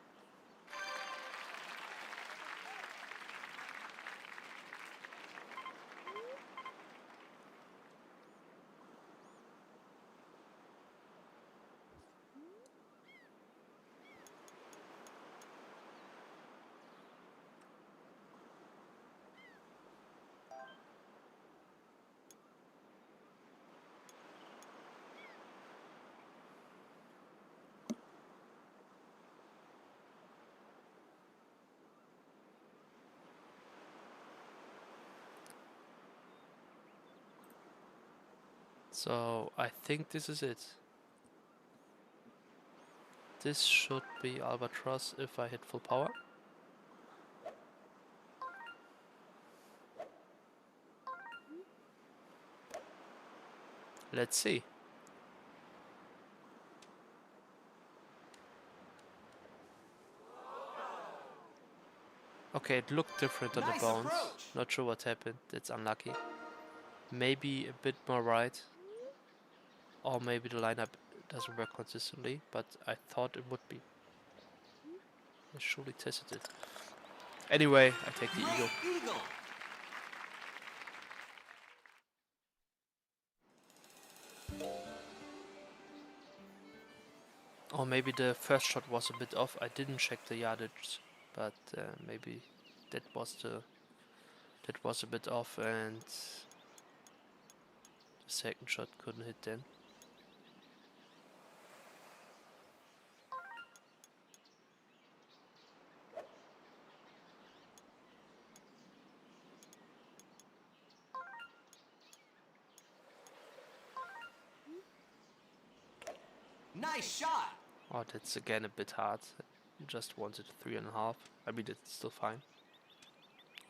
[SPEAKER 2] So I think this is it. This should be albatross if I hit full power. Let's see. Okay, it looked different on the
[SPEAKER 1] Nice
[SPEAKER 2] bounce.
[SPEAKER 1] approach.
[SPEAKER 2] Not sure what happened. It's unlucky. Maybe a bit more right. Or maybe the lineup doesn't work consistently, but I thought it would be. I surely tested it. Anyway, I take the eagle.
[SPEAKER 1] Great eagle.
[SPEAKER 2] Or maybe the first shot was a bit off. I didn't check the yardage, but maybe that was a bit off, and the second shot couldn't hit then.
[SPEAKER 1] Nice shot.
[SPEAKER 2] Oh, that's again a bit hard. Just wanted 3.5. I mean, it's still fine.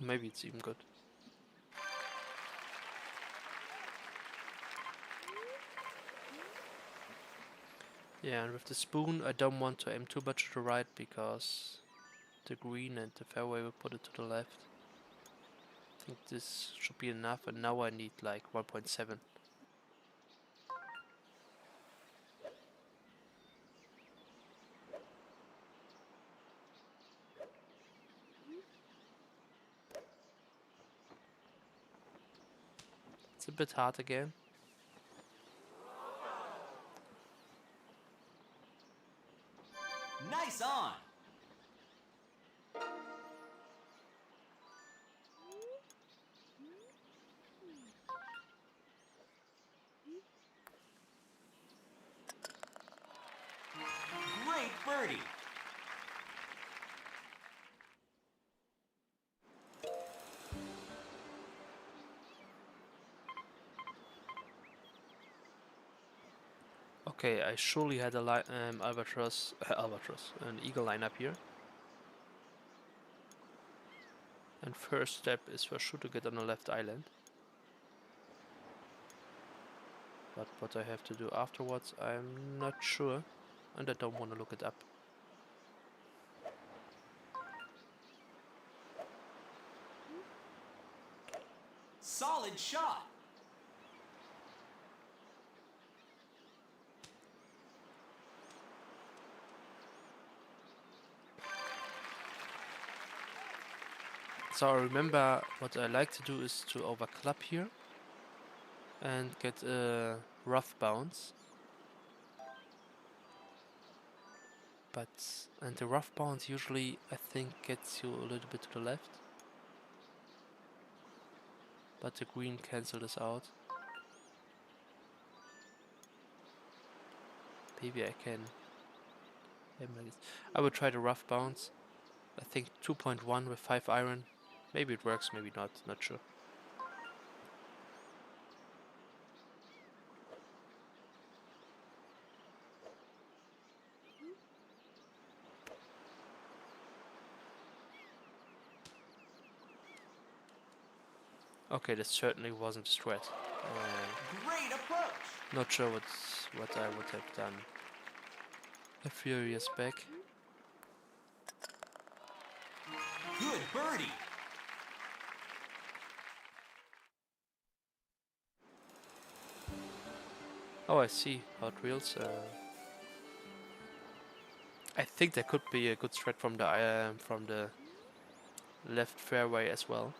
[SPEAKER 2] Maybe it's even good. Yeah, and with the spoon, I don't want to aim too much to the right because the green and the fairway will put it to the left. I think this should be enough, and now I need like 1.7. It's a bit hard again.
[SPEAKER 1] Nice on. Great birdie.
[SPEAKER 2] Okay, I surely had a albatross, an eagle line up here. And first step is for sure to get on the left island. But what I have to do afterwards, I'm not sure, and I don't want to look it up.
[SPEAKER 1] Solid shot.
[SPEAKER 2] So I remember what I like to do is to overclap here and get a rough bounce. And the rough bounce usually, I think, gets you a little bit to the left. But the green cancels this out. Maybe I can aim like this. I will try the rough bounce. I think 2.1 with 5 iron. Maybe it works, maybe not, not sure. Okay, this certainly wasn't a strat.
[SPEAKER 1] Great approach.
[SPEAKER 2] Not sure what I would have done a few years back.
[SPEAKER 1] Good birdie.
[SPEAKER 2] Oh, I see how it reels. I think there could be a good strat from the left fairway as well.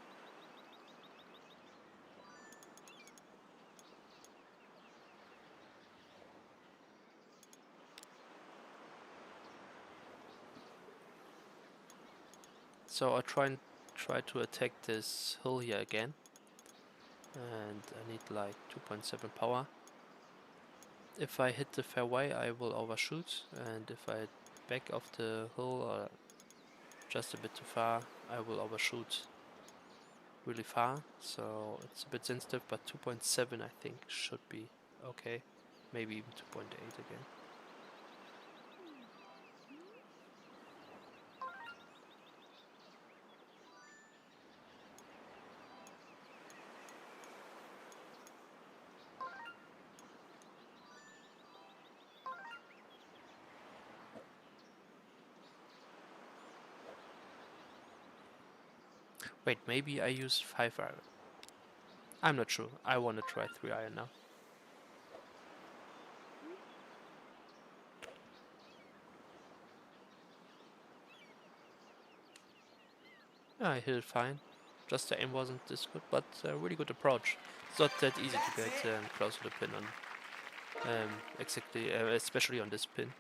[SPEAKER 2] So I'll try to attack this hill here again, and I need like 2.7 power. If I hit the fairway, I will overshoot, and if I back off the hill or just a bit too far, I will overshoot really far. So it's a bit sensitive, but 2.7 I think should be okay. Maybe even 2.8 again. Wait, maybe I use 5 iron. I'm not sure. I want to try 3 iron now. Yeah, I hit it fine. Just the aim wasn't this good, but a really good approach. It's not that easy to get close to the pin on, exactly, especially on this pin.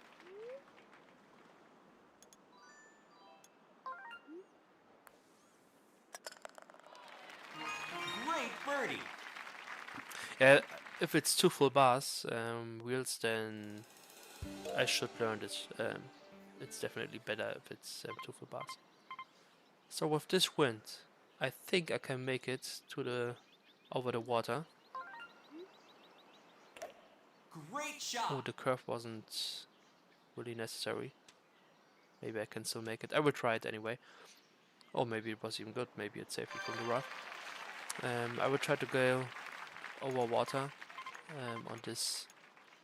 [SPEAKER 1] Great birdie.
[SPEAKER 2] Yeah, if it's 2 full bars wheels, then I should learn this. It's definitely better if it's 2 full bars. So with this wind, I think I can make it to the over the water.
[SPEAKER 1] Great shot.
[SPEAKER 2] Oh, the curve wasn't really necessary. Maybe I can still make it. I will try it anyway. Or maybe it was even good. Maybe it's safer from the rough. I will try to go over water on this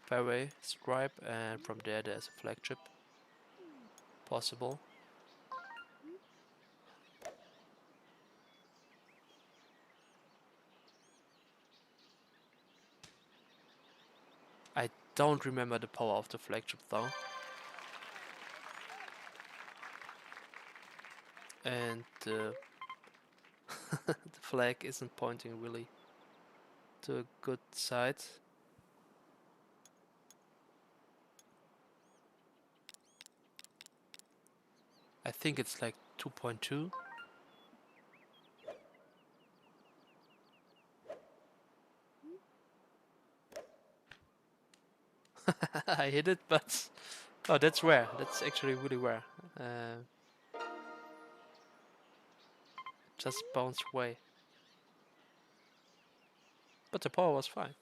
[SPEAKER 2] fairway stripe, and from there there's a flag chip possible. I don't remember the power of the flag chip though. And the flag isn't pointing really to a good side. I think it's like 2.2. I hit it, but oh, that's rare. That's actually really rare. Just bounced away. But the power was fine.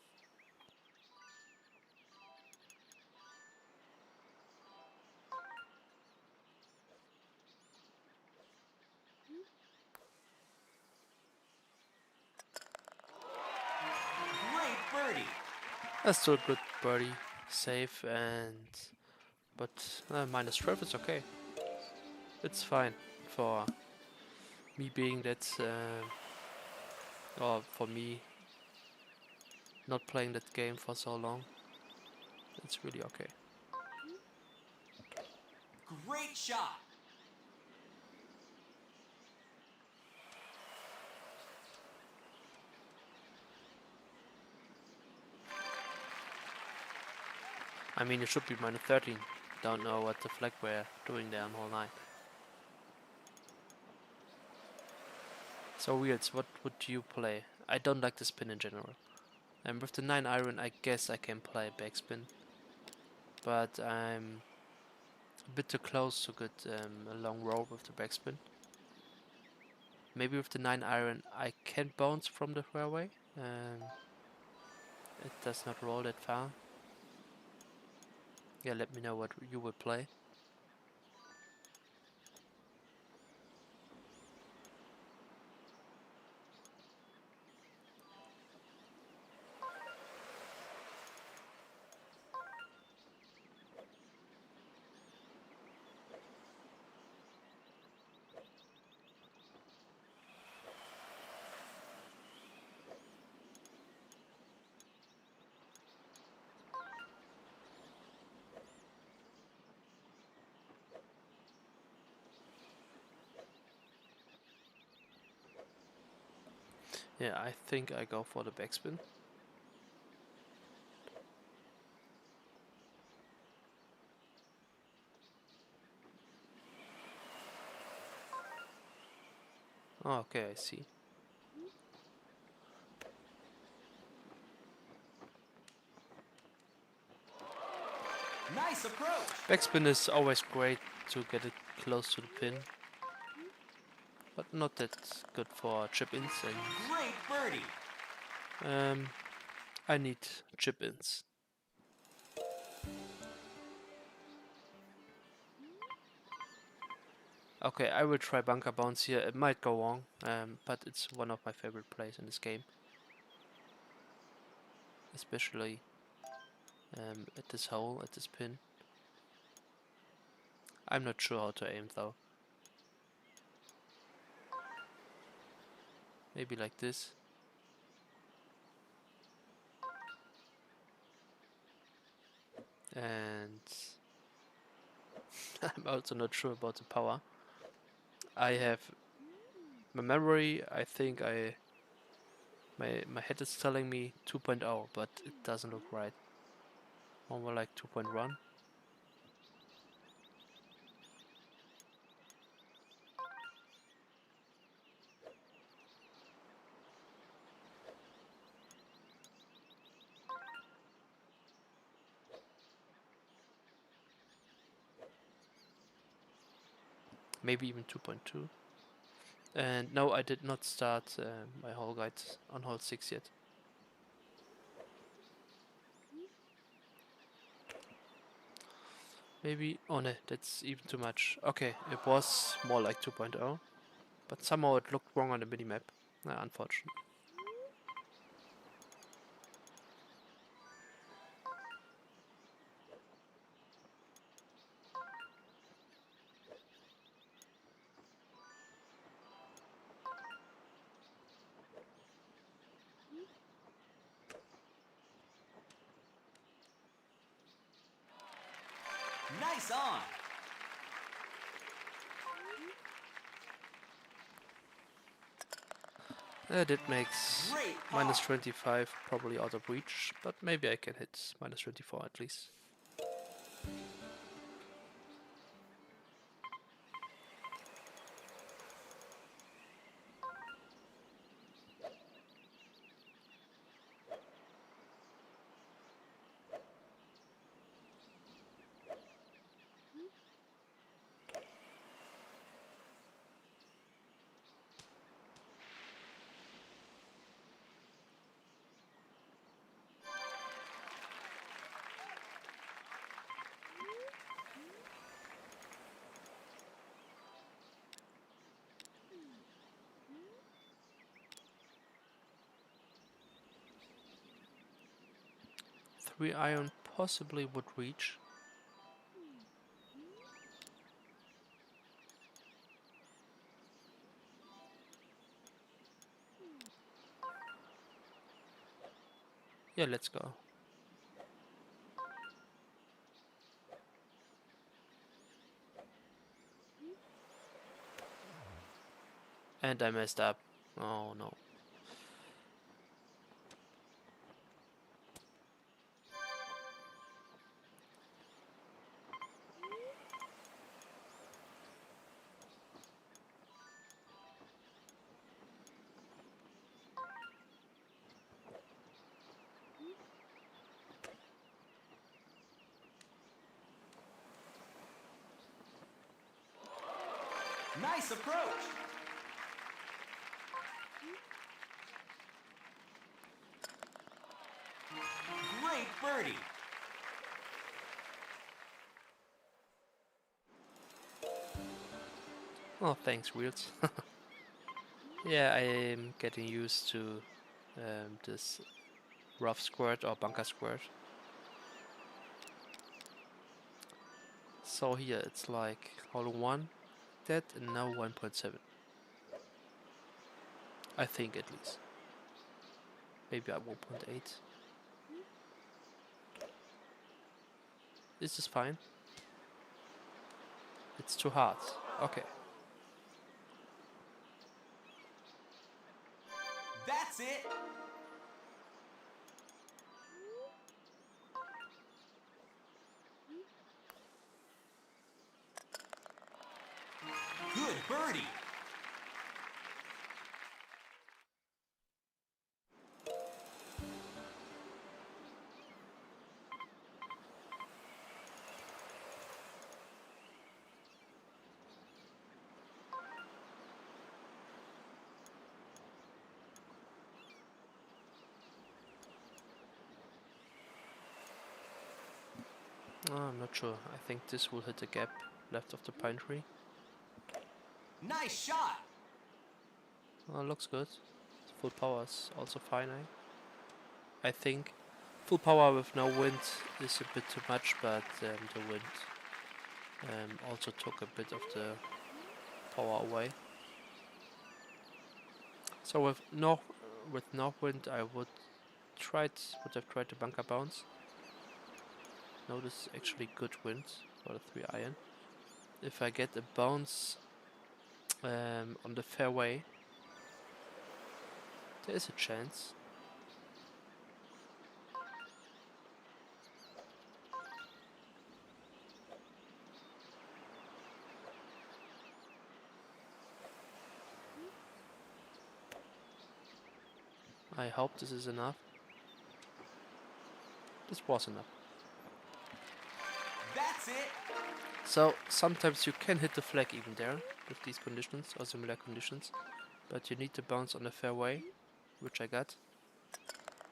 [SPEAKER 1] Great birdie.
[SPEAKER 2] That's still a good birdie, safe, and but minus 12 is okay. It's fine for me being that, or for me not playing that game for so long. It's really okay.
[SPEAKER 1] Great shot.
[SPEAKER 2] I mean, it should be minus 13. Don't know what the flag were doing there on hole 9. So Wheels, what would you play? I don't like the spin in general. And with the 9 iron, I guess I can play backspin. But I'm a bit too close to get a long roll with the backspin. Maybe with the 9 iron, I can bounce from the fairway. It does not roll that far. Yeah, let me know what you would play. Yeah, I think I go for the backspin. Oh, okay, I see.
[SPEAKER 1] Nice approach.
[SPEAKER 2] Backspin is always great to get it close to the pin, but not that good for chip-ins,
[SPEAKER 1] Great birdie.
[SPEAKER 2] and I need chip-ins. Okay, I will try bunker bounce here. It might go wrong, but it's one of my favorite plays in this game, especially at this hole, at this pin. I'm not sure how to aim though. Maybe like this. And I'm also not sure about the power. I have my memory, I think my head is telling me 2.0, but it doesn't look right. More like 2.1. Maybe even 2.2. And no, I did not start my hole guide on hole 6 yet. Maybe, oh no, that's even too much. Okay, it was more like 2.0, but somehow it looked wrong on the minimap. Unfortunately.
[SPEAKER 1] Nice on.
[SPEAKER 2] That makes
[SPEAKER 1] Great
[SPEAKER 2] minus
[SPEAKER 1] par.
[SPEAKER 2] 25 probably out of reach, but maybe I can hit minus 24 at least. Three iron possibly would reach. Yeah, let's go. And I messed up. Oh no.
[SPEAKER 1] Nice approach. Great birdie.
[SPEAKER 2] Oh, thanks, wheels. Yeah, I'm getting used to this rough squirt or bunker squirt. So here it's like hole 1, that, and now 1.7. I think at least. Maybe at 1.8. This is fine. It's too hard. Okay.
[SPEAKER 1] That's it. Good birdie.
[SPEAKER 2] Oh, I'm not sure. I think this will hit the gap left of the pine tree.
[SPEAKER 1] Nice shot.
[SPEAKER 2] Oh, looks good. Full power is also fine, I think. Full power with no wind is a bit too much, but the wind also took a bit of the power away. So with no wind, I would have tried the bunker bounce. No, this is actually good wind for the 3-iron. If I get a bounce on the fairway, there is a chance. I hope this is enough. This was enough.
[SPEAKER 1] That's it.
[SPEAKER 2] So sometimes you can hit the flag even there with these conditions or similar conditions, but you need to bounce on the fairway, which I got.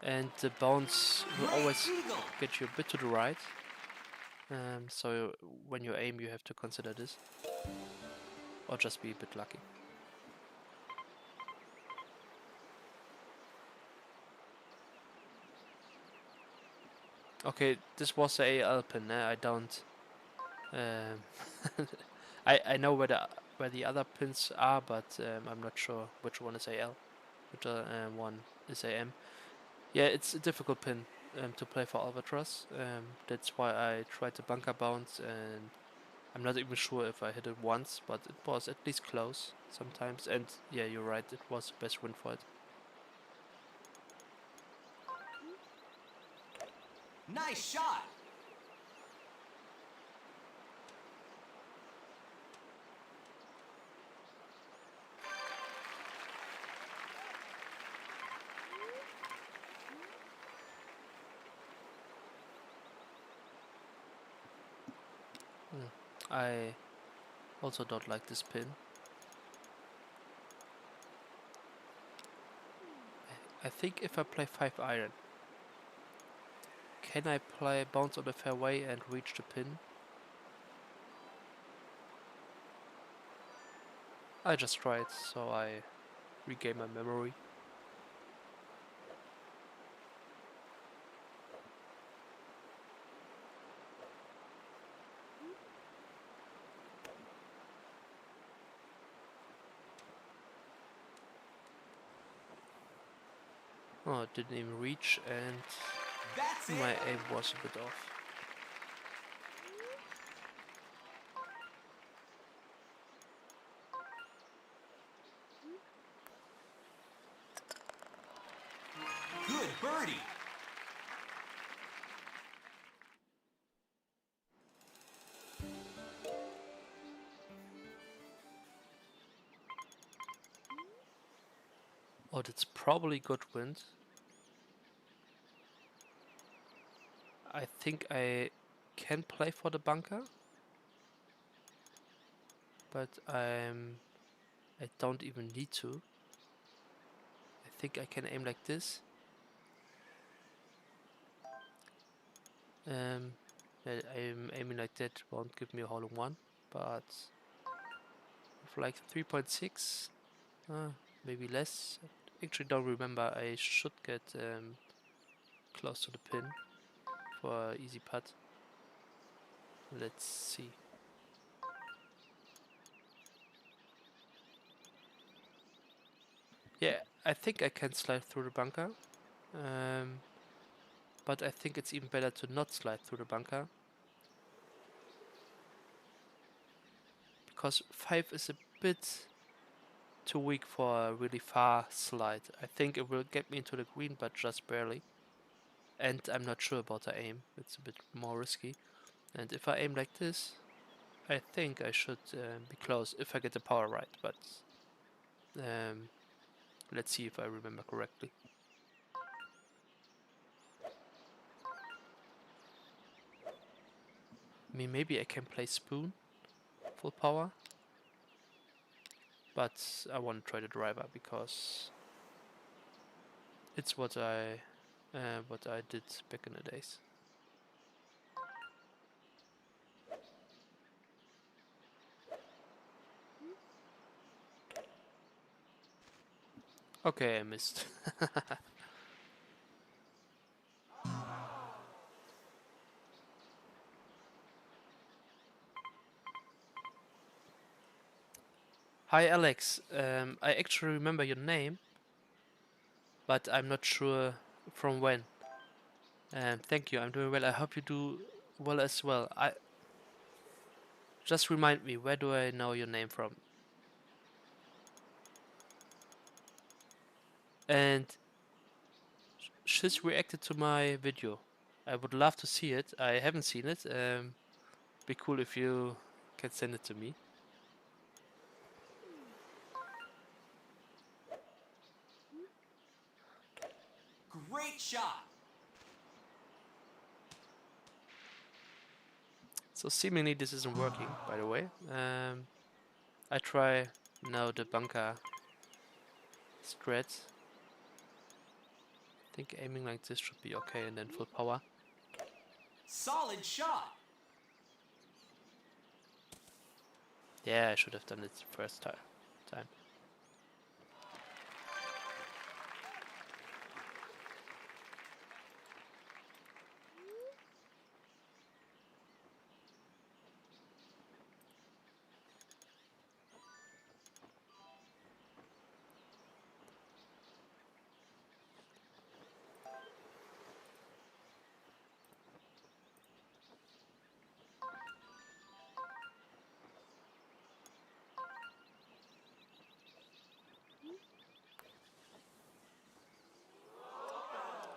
[SPEAKER 2] And the bounce will
[SPEAKER 1] Great
[SPEAKER 2] always
[SPEAKER 1] eagle.
[SPEAKER 2] get you a bit to the right. So when you aim, you have to consider this, or just be a bit lucky. Okay, this was a AL pin. I don't. I know where the other pins are, but I'm not sure which one is AL, which one is AM. Yeah, it's a difficult pin to play for Albatross. That's why I tried the bunker bounce, and I'm not even sure if I hit it once, but it was at least close sometimes. And yeah, you're right, it was the best win for it.
[SPEAKER 1] Nice shot.
[SPEAKER 2] I also don't like this pin. I think if I play 5-iron, can I play bounce on the fairway and reach the pin? I just tried, so I regain my memory. Oh, it didn't even reach, and
[SPEAKER 1] That's
[SPEAKER 2] my
[SPEAKER 1] it.
[SPEAKER 2] aim was a bit off.
[SPEAKER 1] Good birdie.
[SPEAKER 2] Oh, that's probably good wind. I think I can play for the bunker, but I don't even need to. I think I can aim like this. I'm aiming like that won't give me a hole in one, but with like 3.6, maybe less. Actually, don't remember. I should get close to the pin for an easy putt. Let's see. Yeah, I think I can slide through the bunker. But I think it's even better to not slide through the bunker, because 5 is a bit too weak for a really far slide. I think it will get me into the green, but just barely. And I'm not sure about the aim. It's a bit more risky. And if I aim like this, I think I should be close if I get the power right. But um, let's see if I remember correctly. I mean, maybe I can play spoon full power, but I want to try the driver because it's what I did back in the days. Okay, I missed. Hi Alex, I actually remember your name, but I'm not sure from when. Thank you, I'm doing well. I hope you do well as well. I just remind me, where do I know your name from? And she's reacted to my video. I would love to see it. I haven't seen it. Be cool if you can send it to me.
[SPEAKER 1] Great shot.
[SPEAKER 2] So seemingly this isn't working, by the way. I try now the bunker strat. I think aiming like this should be okay, and then full power.
[SPEAKER 1] Solid shot.
[SPEAKER 2] Yeah, I should have done it first time.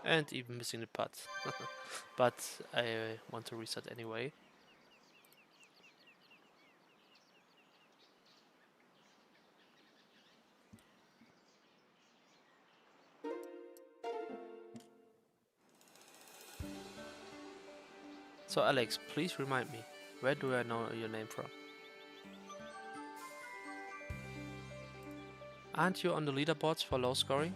[SPEAKER 2] And even missing the putt. But I want to reset anyway. So Alex, please remind me, where do I know your name from? Aren't you on the leaderboards for low scoring?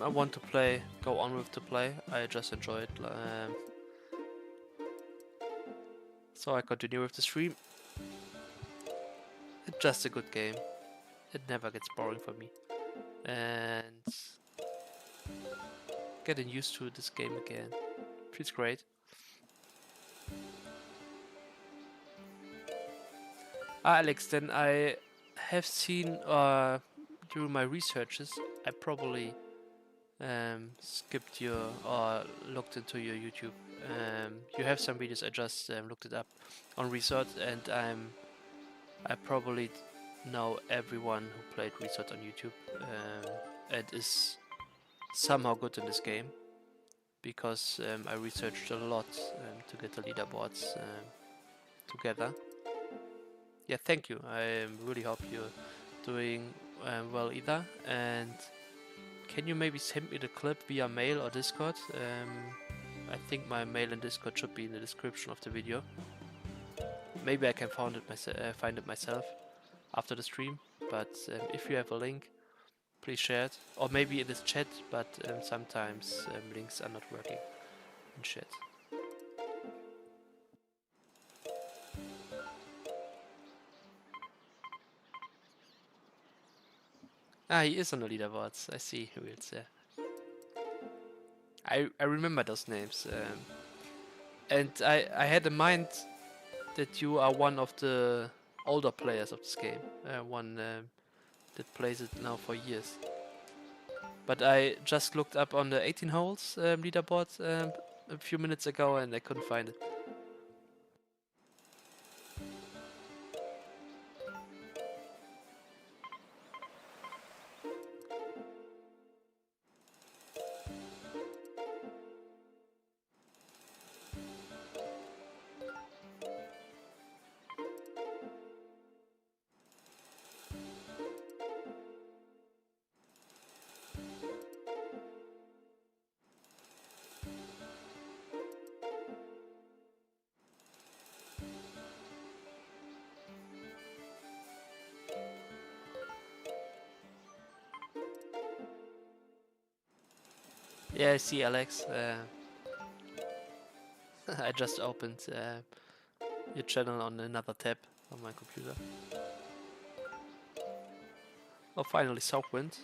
[SPEAKER 2] I want to go on with the play. I just enjoy it. So I continue with the stream. It's just a good game. It never gets boring for me. And getting used to this game again feels great. Alex, then I have seen during my researches, I probably skipped your or looked into your YouTube. You have some videos. I just looked it up on Resort, and I probably know everyone who played Resort on YouTube and is somehow good in this game because I researched a lot to get the leaderboards together. Yeah, thank you. I really hope you're doing well either. And can you maybe send me the clip via mail or Discord? I think my mail and Discord should be in the description of the video. Maybe I can find it myself after the stream. But if you have a link, please share it. Or maybe in this chat, but sometimes links are not working in chat. Ah, he is on the leaderboards. I see who it's there. I remember those names. And I had in mind that you are one of the older players of this game. One that plays it now for years. But I just looked up on the 18 holes leaderboard a few minutes ago and I couldn't find it. Yeah, I see, Alex. I just opened your channel on another tab on my computer. Oh, finally, Southwind.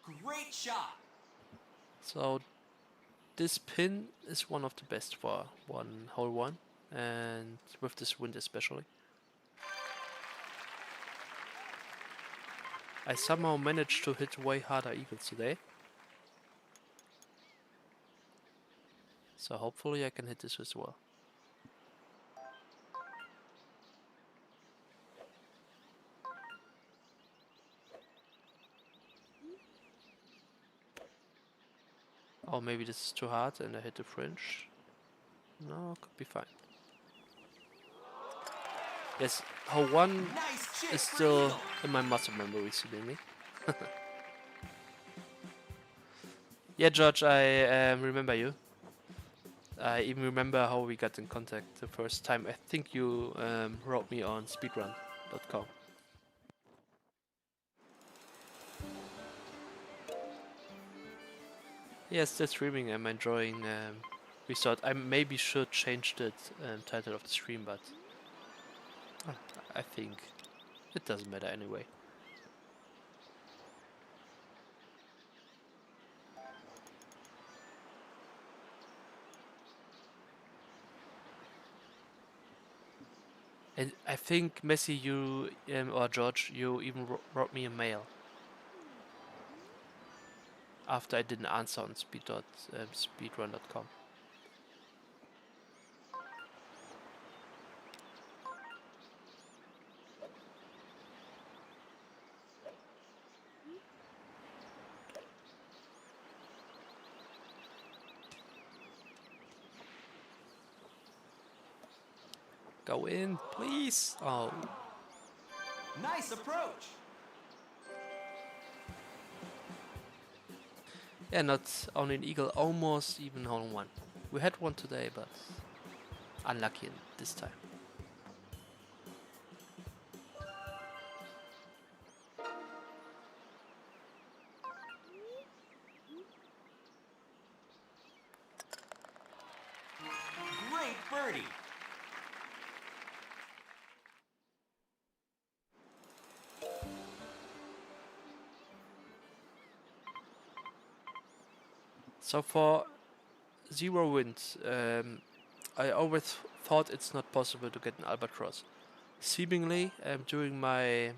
[SPEAKER 1] Great shot.
[SPEAKER 2] So this pin is one of the best for one hole one, and with this wind especially. I somehow managed to hit way harder eagles today. So hopefully I can hit this as well. Oh, maybe this is too hard and I hit the fringe. No, could be fine. Yes, hole one
[SPEAKER 1] Nice chip
[SPEAKER 2] is
[SPEAKER 1] for
[SPEAKER 2] still
[SPEAKER 1] eagle.
[SPEAKER 2] in my muscle memory, seemingly. Yeah, George, I remember you. I even remember how we got in contact the first time. I think you wrote me on speedrun.com. Yeah, still streaming. I'm enjoying Resort. I maybe should change the title of the stream, but I think it doesn't matter anyway. And I think Messi, you or George, you even wrote me a mail after I didn't answer on speedrun.com. Go in, please. Oh,
[SPEAKER 1] Nice approach.
[SPEAKER 2] yeah, not only an eagle, almost even hole one. We had one today, but unlucky this time.
[SPEAKER 1] Great birdie.
[SPEAKER 2] So for zero wind, I always thought it's not possible to get an albatross. Seemingly, during my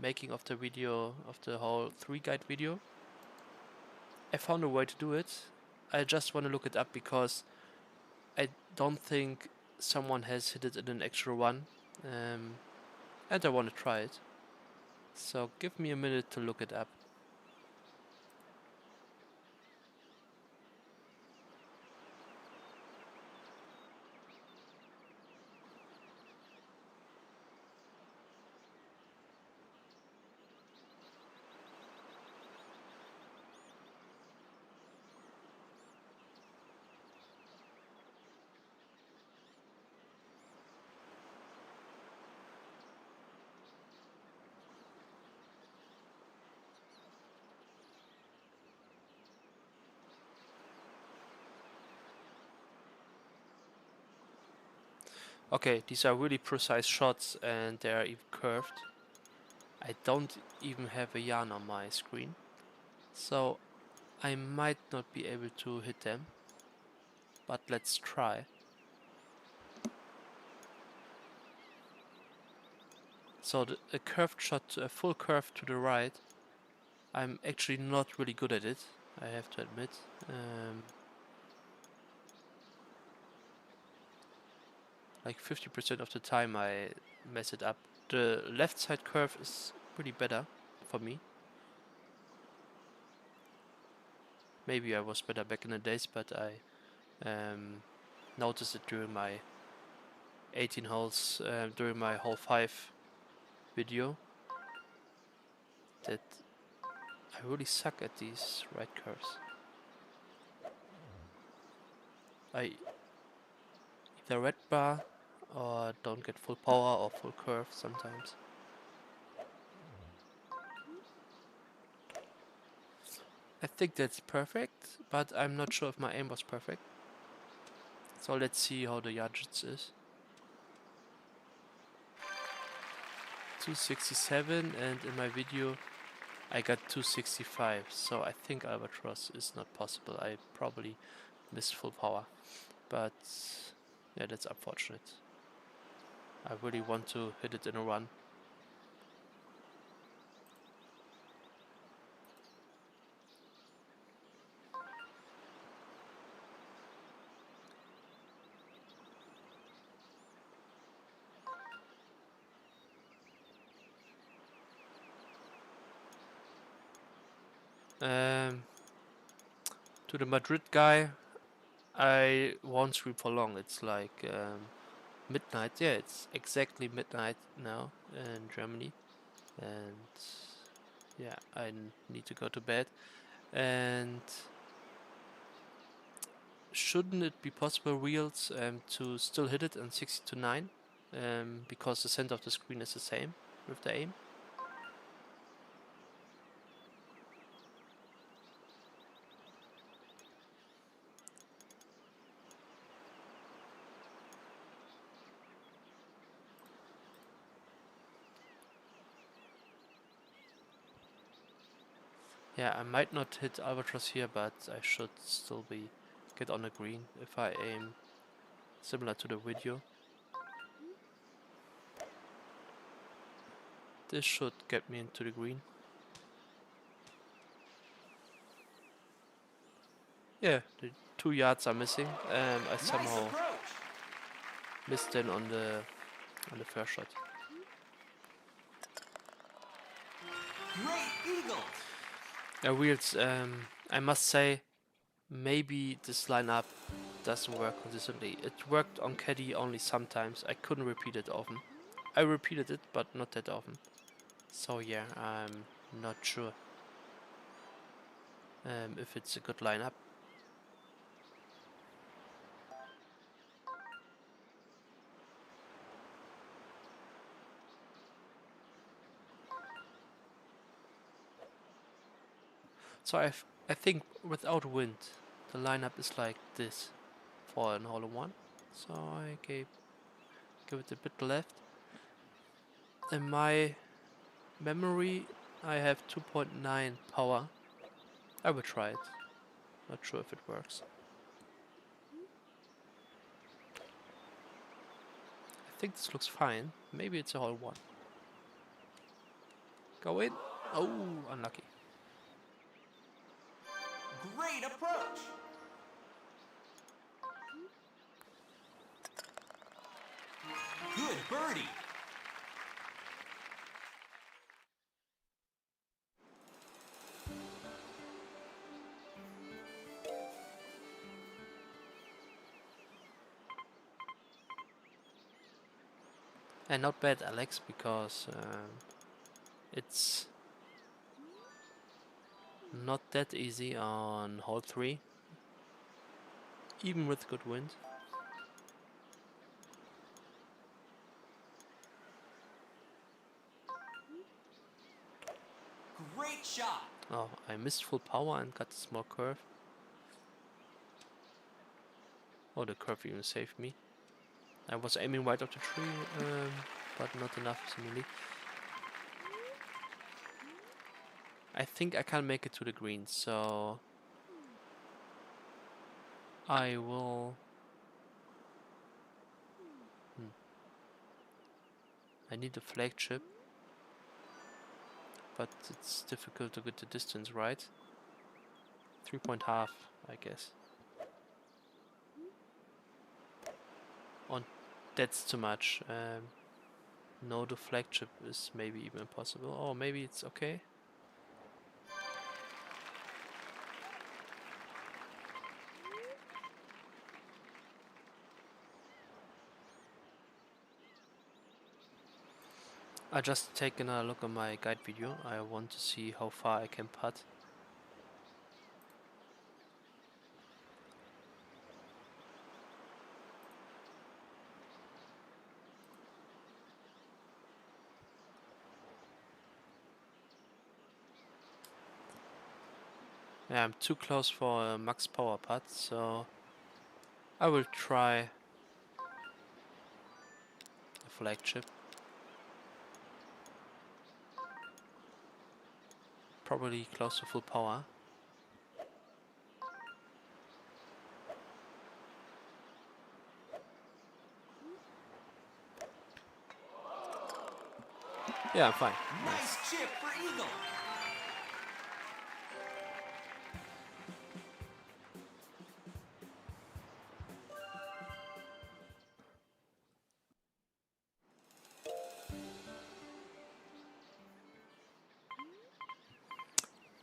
[SPEAKER 2] making of the video of the whole 3 guide video, I found a way to do it. I just want to look it up because I don't think someone has hit it in an actual one, and I want to try it. So give me a minute to look it up. Okay, these are really precise shots and they are even curved. I don't even have a yarn on my screen, so I might not be able to hit them, but let's try. So a curved shot, a full curve to the right, I'm actually not really good at it, I have to admit. Like 50% of the time I mess it up. The left side curve is pretty better for me. Maybe I was better back in the days, but I noticed it during my 18 holes, during my hole 5 video, that I really suck at these right curves. I either red bar or don't get full power or full curve sometimes. I think that's perfect, but I'm not sure if my aim was perfect. So let's see how the yardage is. 267, and in my video I got 265, so I think Albatross is not possible. I probably missed full power, but yeah, that's unfortunate. I really want to hit it in a run. Um, to the Madrid guy, I won't stream for long. It's like midnight. Yeah, it's exactly midnight now in Germany, and yeah, I need to go to bed. And shouldn't it be possible, Reels, to still hit it on 60 to 9? Because the center of the screen is the same with the aim. Yeah, I might not hit Albatross here, but I should still get on the green if I aim similar to the video. This should get me into the green. Yeah, the 2 yards are missing. I somehow missed them on the first shot.
[SPEAKER 1] Great eagle.
[SPEAKER 2] Wheels, I must say, maybe this lineup doesn't work consistently. It worked on Caddy only sometimes. I couldn't repeat it often. I repeated it, but not that often. So yeah, I'm not sure if it's a good lineup. So I think without wind, the lineup is like this for an hole-in-one. So I give it a bit left. In my memory, I have 2.9 power. I will try it. Not sure if it works. I think this looks fine. Maybe it's a hole-one. Go in. Oh, unlucky.
[SPEAKER 1] Great approach. Good birdie.
[SPEAKER 2] And not bad, Alex, because it's not that easy on hole 3, even with good wind.
[SPEAKER 1] Great shot.
[SPEAKER 2] Oh, I missed full power and got a small curve. Oh, the curve even saved me. I was aiming right off the tree, but not enough seemingly. I think I can't make it to the green, so I will... I need a flag chip, but it's difficult to get the distance right. 3.5, I guess. Oh, that's too much. No, the flag chip is maybe even impossible. Oh, maybe it's okay. I just taken a look at my guide video. I want to see how far I can putt. Yeah, I'm too close for a max power putt, so I will try a flag chip. Probably close to full power. Yeah, I'm fine.
[SPEAKER 1] Nice chip for eagle.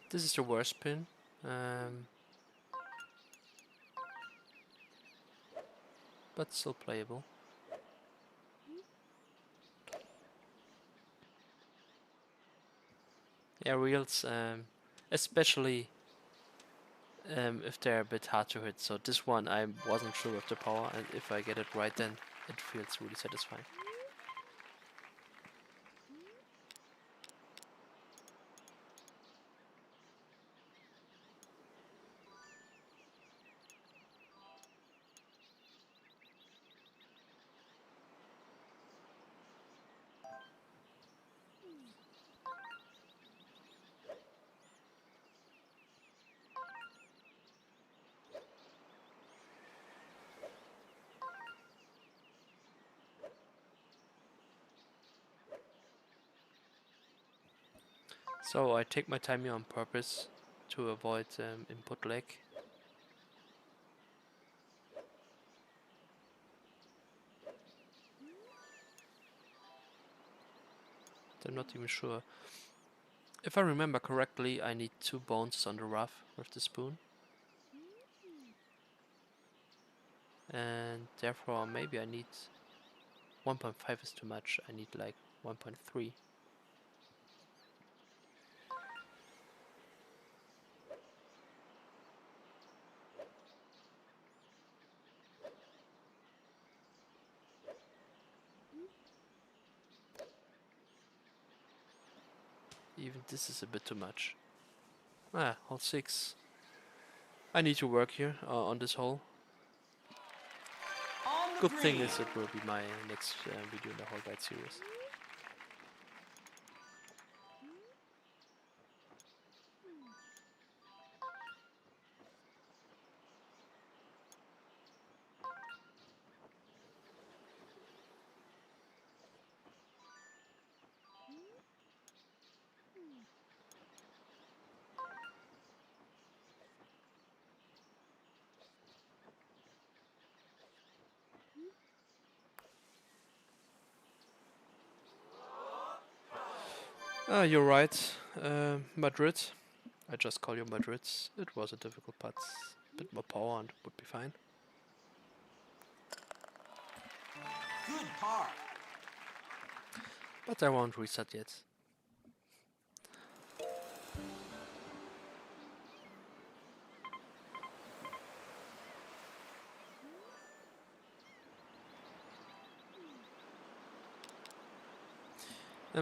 [SPEAKER 2] This is the worst pin. But still playable. Yeah, reels, especially if they're a bit hard to hit. So this one I wasn't sure of the power, and if I get it right, then it feels really satisfying. So I take my time here on purpose to avoid input lag. I'm not even sure. If I remember correctly, I need 2 bounces on the rough with the spoon. And therefore maybe I need 1.5 is too much. I need like 1.3. Even this is a bit too much. Ah, hole 6. I need to work here on this hole.
[SPEAKER 1] On the
[SPEAKER 2] Good thing
[SPEAKER 1] green.
[SPEAKER 2] is it will be my next video in the whole guide series. Ah, you're right. Madrid. I just call you Madrid. It was a difficult putt. Bit more power and would be fine.
[SPEAKER 1] Good par.
[SPEAKER 2] But I won't reset yet.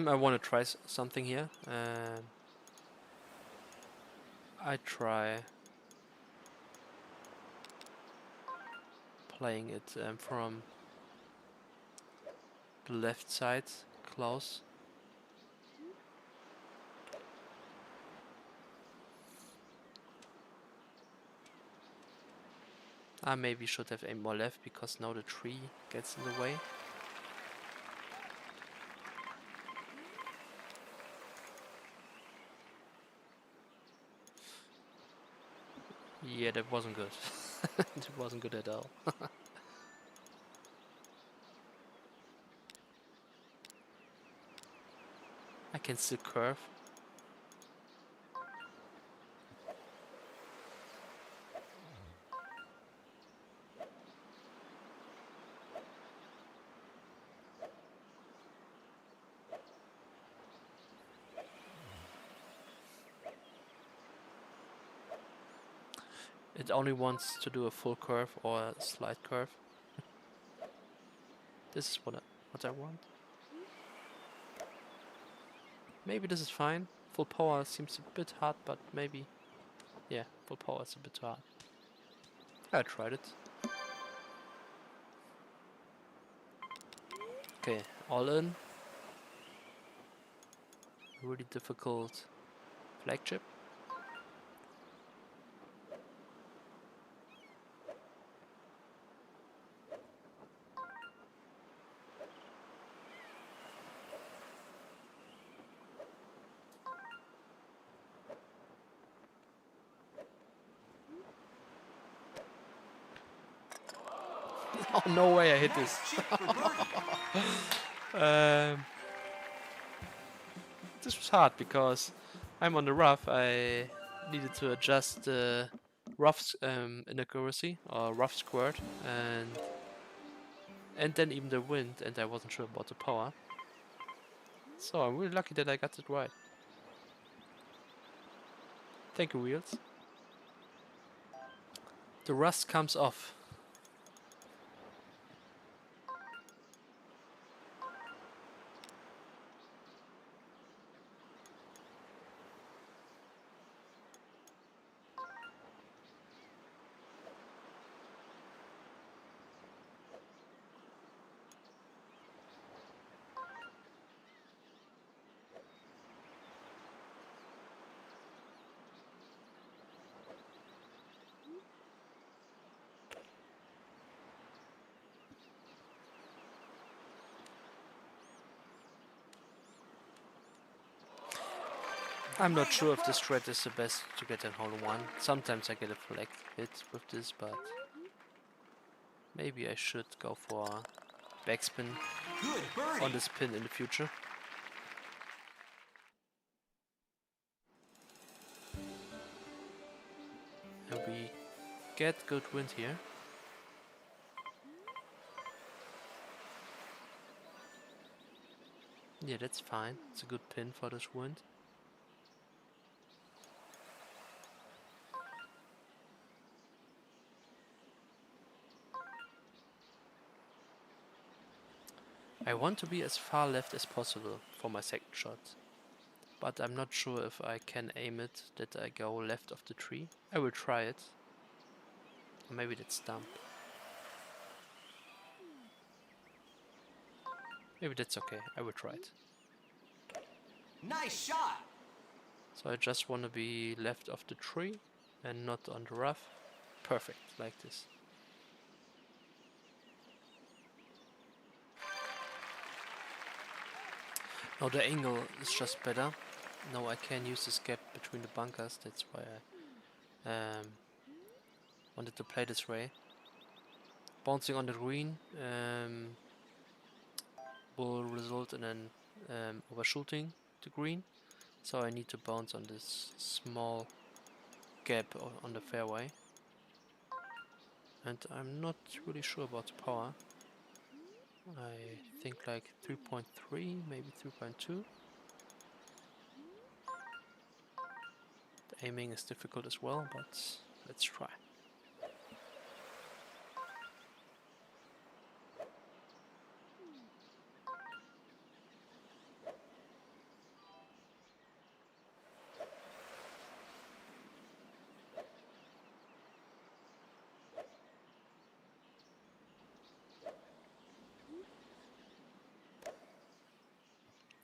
[SPEAKER 2] I want to try something here. I try playing it from the left side close. I maybe should have aimed more left because now the tree gets in the way. Yeah, that wasn't good. It wasn't good at all. I can still curve. It only wants to do a full curve or a slight curve. This is what I want. Maybe this is fine. Full power seems a bit hard, but maybe... Yeah, full power is a bit hard. I tried it. Okay, all in. Really difficult flagship. Oh, no way I hit this.
[SPEAKER 1] Nice chip for birdie.
[SPEAKER 2] This was hard because I'm on the rough. I needed to adjust the rough inaccuracy or rough squirt and then even the wind, and I wasn't sure about the power. So I'm really lucky that I got it right. Thank you, Wheels. The rust comes off. I'm not sure if this strat is the best to get a hole-in-one. Sometimes I get a flag hit with this, but maybe I should go for backspin
[SPEAKER 1] Good birdie.
[SPEAKER 2] on this pin in the future. And we get good wind here. Yeah, that's fine. It's a good pin for this wind. I want to be as far left as possible for my second shot, but I'm not sure if I can aim it that I go left of the tree. I will try it. Or maybe that's dumb. Maybe that's okay. I will try it.
[SPEAKER 1] Nice shot.
[SPEAKER 2] So I just want to be left of the tree and not on the rough. Perfect, like this. Now the angle is just better. Now I can use this gap between the bunkers. That's why I wanted to play this way. Bouncing on the green will result in an overshooting the green. So I need to bounce on this small gap on the fairway. And I'm not really sure about the power. I think like 3.3, maybe 3.2. The aiming is difficult as well, but let's try.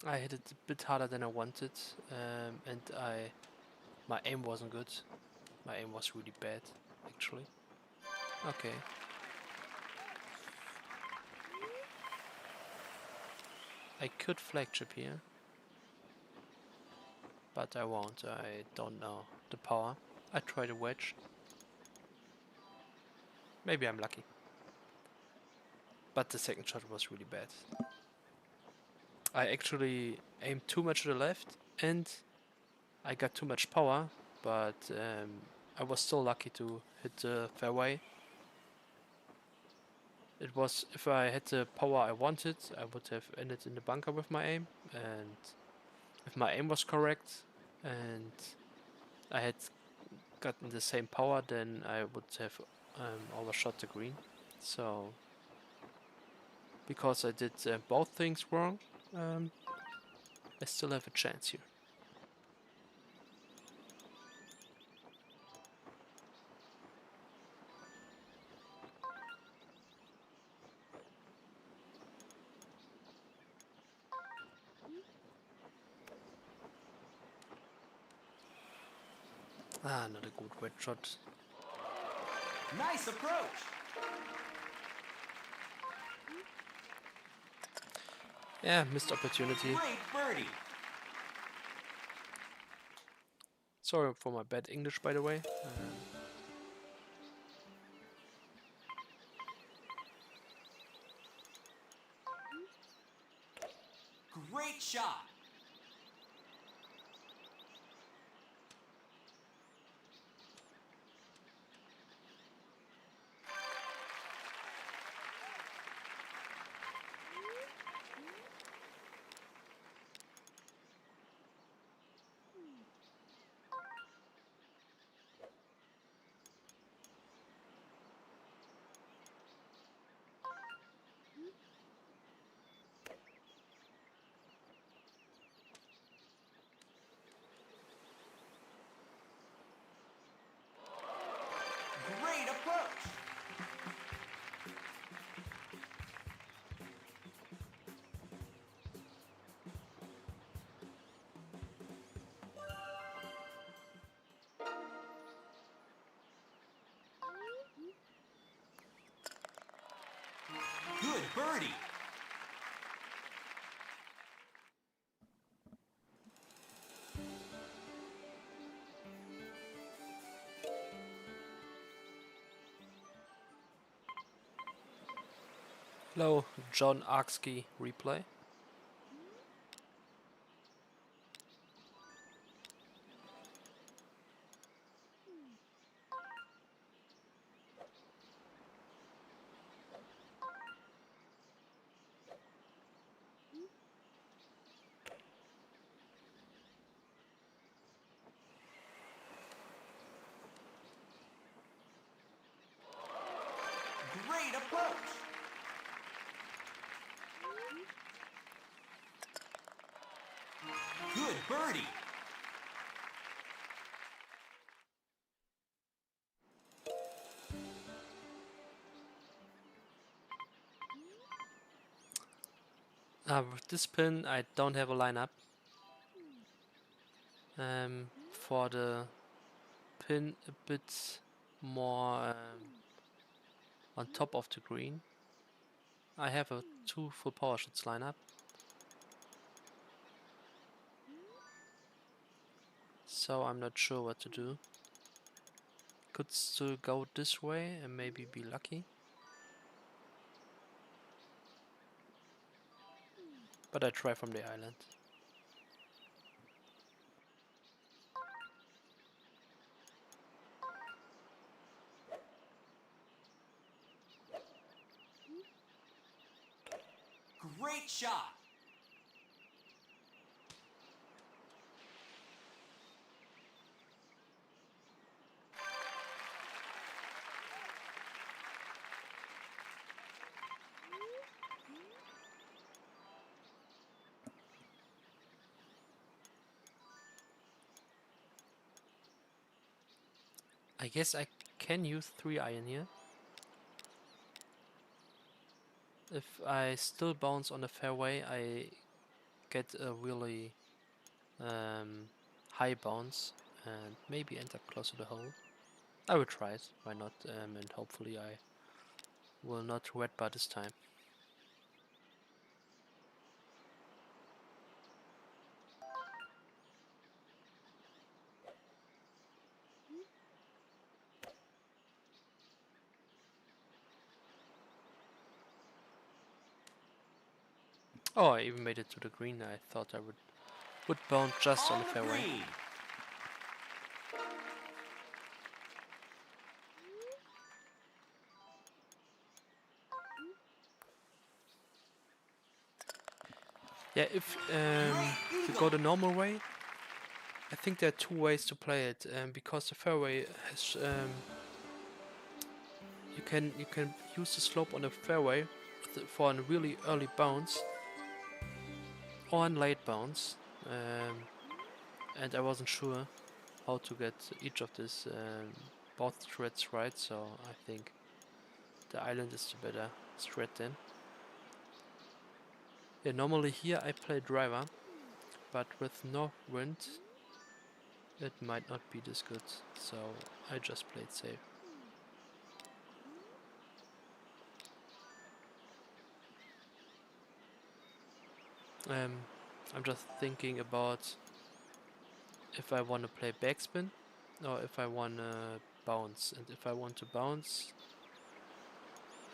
[SPEAKER 2] I hit it a bit harder than I wanted, and my aim wasn't good. My aim was really bad, actually. Okay. I could flagship here, but I won't. I don't know the power. I tried a wedge. Maybe I'm lucky. But the second shot was really bad. I actually aimed too much to the left and I got too much power, but I was still lucky to hit the fairway. It was, if I had the power I wanted, I would have ended in the bunker with my aim, and if my aim was correct and I had gotten the same power, then I would have overshot the green. So, because I did both things wrong, I still have a chance here. Ah, not a good wedge shot.
[SPEAKER 1] Nice approach.
[SPEAKER 2] Yeah, missed opportunity.
[SPEAKER 1] Great birdie.
[SPEAKER 2] Sorry for my bad English, by the way.
[SPEAKER 1] Great shot. Great approach. Good birdie.
[SPEAKER 2] Hello, John Arkski replay.
[SPEAKER 1] Great approach. Good birdie.
[SPEAKER 2] With this pin, I don't have a lineup. For the pin a bit more on top of the green, I have a 2 full power shots lineup. So I'm not sure what to do. Could still go this way and maybe be lucky. But I try from the island.
[SPEAKER 1] Great shot.
[SPEAKER 2] I guess I can use 3-iron here. If I still bounce on the fairway, I get a really high bounce and maybe end up close to the hole. I will try it, why not? And hopefully I will not red bar this time. Oh, I even made it to the green. I thought I would bounce just on the fairway.
[SPEAKER 1] green.
[SPEAKER 2] Yeah, if you go the normal way, I think there are two ways to play it. Because the fairway has you can use the slope on the fairway for a really early bounce or a late bounce. And I wasn't sure how to get each of these both threads right, so I think the island is the better thread then. Yeah, normally here I play driver, but with no wind it might not be this good, so I just played safe. I'm just thinking about if I want to play backspin or if I want to bounce. And if I want to bounce,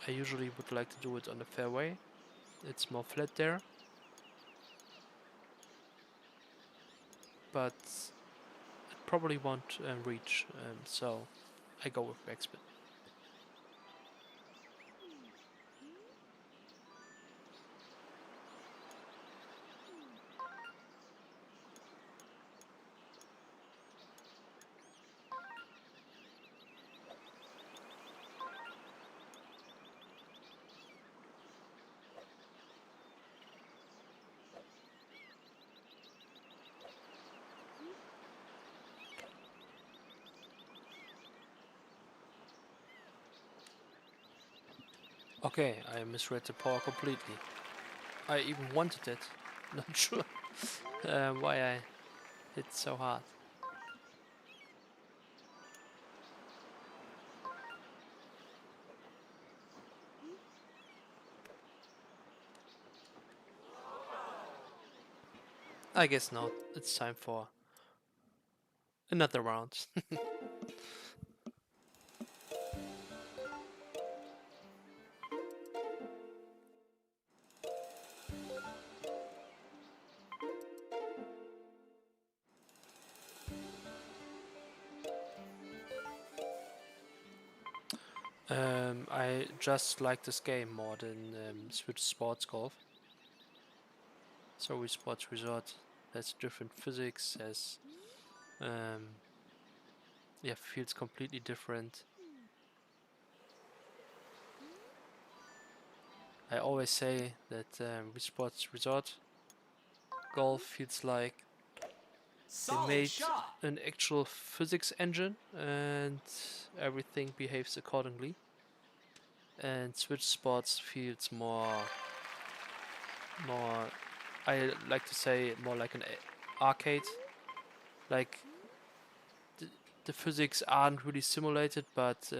[SPEAKER 2] I usually would like to do it on the fairway. It's more flat there, but it probably won't reach, so I go with backspin. Okay, I misread the power completely. I even wanted it. Not sure why I hit so hard. I guess not. It's time for another round. I just like this game more than Switch Sports Golf. So Wii Sports Resort has different physics, has yeah, feels completely different. I always say that Wii Sports Resort Golf feels like they
[SPEAKER 1] Solid
[SPEAKER 2] made
[SPEAKER 1] shot.
[SPEAKER 2] an actual physics engine and everything behaves accordingly. And Switch Sports feels more, I like to say more like an arcade. Like the physics aren't really simulated, but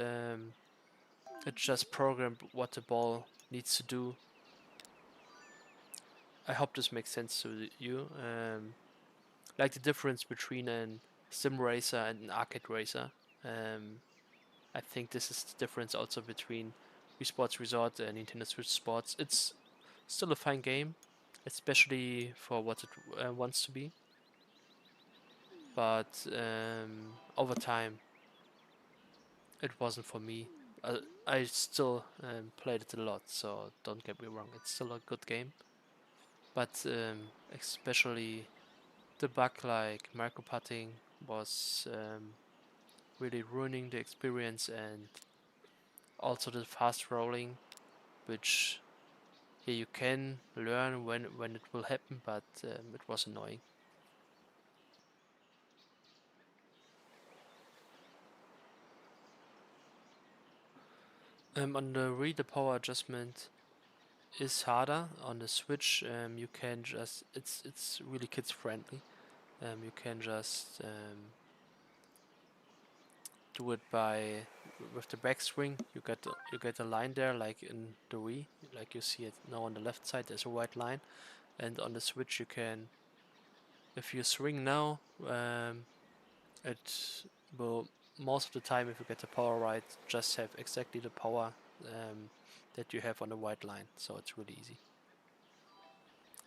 [SPEAKER 2] it's just programmed what the ball needs to do. I hope this makes sense to you. Like the difference between an sim racer and an arcade racer. I think this is the difference also between Wii Sports Resort and Nintendo Switch Sports. It's still a fine game, especially for what it wants to be. But over time, it wasn't for me. I still played it a lot, so don't get me wrong, it's still a good game. But especially the bug like micro putting was really ruining the experience, and also the fast rolling, which yeah, you can learn when it will happen, but it was annoying. On the reader power adjustment, is harder. On the Switch, you can just it's really kids friendly. You can just do it by with the backswing. You get a line there like in the Wii, like you see it now on the left side. There's a white line, and on the Switch you can, if you swing now, it will most of the time, if you get the power right, just have exactly the power that you have on the white line. So it's really easy.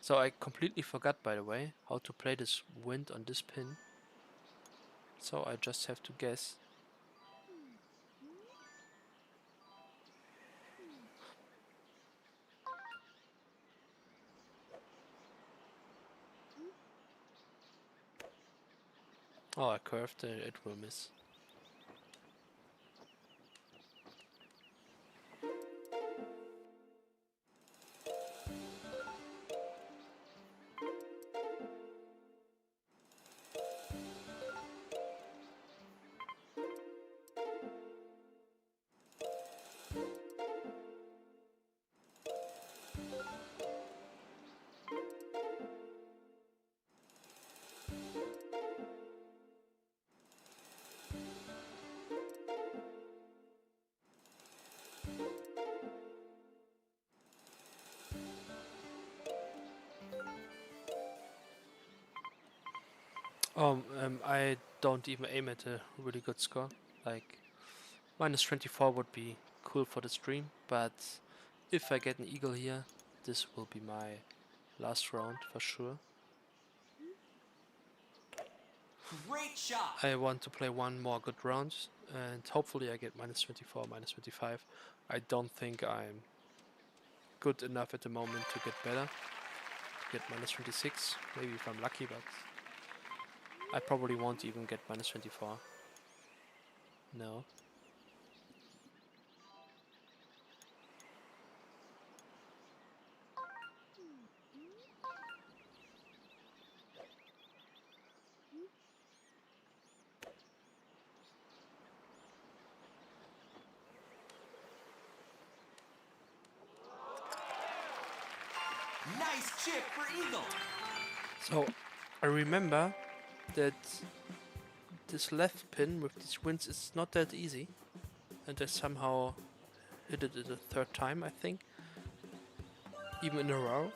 [SPEAKER 2] So I completely forgot, by the way, how to play this wind on this pin. So I just have to guess. Oh, I curved, it will miss. I don't even aim at a really good score. Like, minus 24 would be cool for the stream, but if I get an eagle here, this will be my last round for sure.
[SPEAKER 1] Great shot.
[SPEAKER 2] I want to play one more good round, and hopefully I get minus 24, minus 25. I don't think I'm good enough at the moment to get better. To get minus 26, maybe if I'm lucky, but I probably won't even get minus 24. No.
[SPEAKER 1] Nice chip for eagle.
[SPEAKER 2] So I remember that this left pin with these winds is not that easy, and I somehow hit it the third time, I think, even in a row.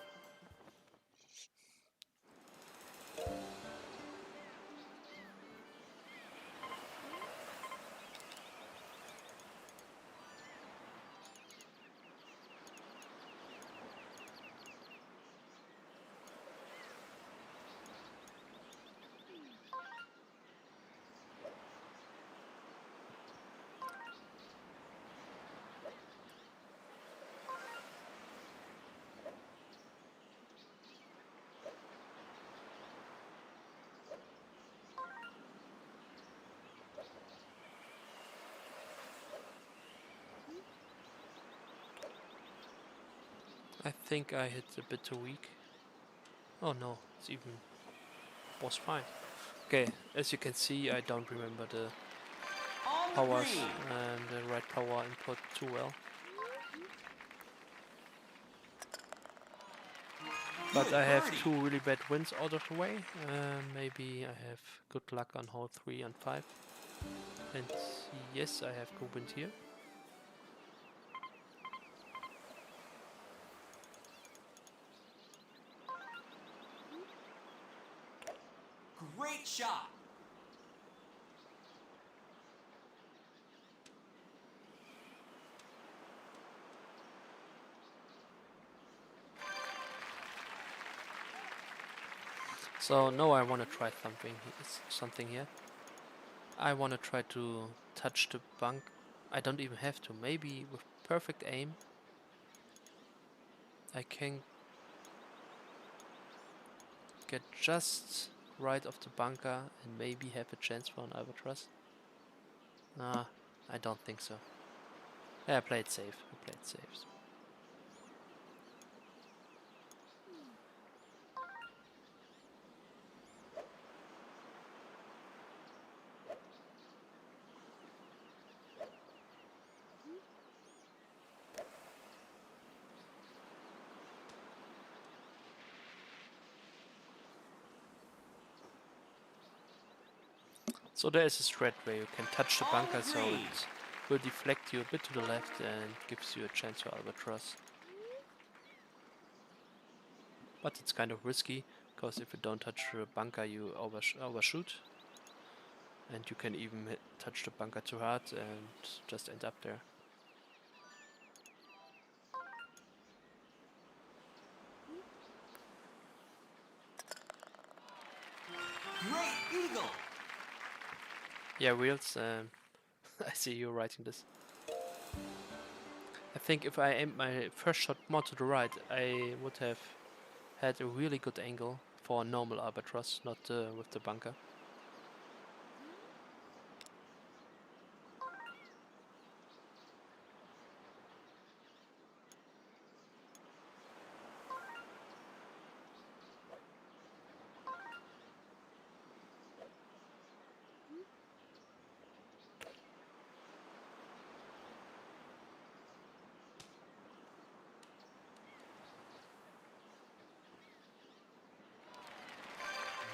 [SPEAKER 2] I think I hit a bit too weak. Oh no, it's even was fine. Okay, as you can see, I don't remember the
[SPEAKER 1] On the
[SPEAKER 2] powers
[SPEAKER 1] green.
[SPEAKER 2] and the right power input too well. But
[SPEAKER 1] Good
[SPEAKER 2] I have
[SPEAKER 1] birdie.
[SPEAKER 2] 2 really bad wins out of the way. Maybe I have good luck on hole 3 and 5. And yes, I have good wind here.
[SPEAKER 1] Great shot.
[SPEAKER 2] So now I want to try something here. I want to try to touch the bunk. I don't even have to. Maybe with perfect aim, I can get just right of the bunker and maybe have a chance for an albatross. Nah, I don't think so. Yeah, I played safe. I played safe. So there is a strat where you can touch the
[SPEAKER 1] On
[SPEAKER 2] bunker,
[SPEAKER 1] the
[SPEAKER 2] so
[SPEAKER 1] green.
[SPEAKER 2] it will deflect you a bit to the left and gives you a chance for albatross. But it's kind of risky, because if you don't touch the bunker you overshoot. And you can even touch the bunker too hard and just end up there.
[SPEAKER 1] Great eagle.
[SPEAKER 2] Yeah, Wheels, I see you writing this. I think if I aimed my first shot more to the right, I would have had a really good angle for a normal albatross, not with the bunker.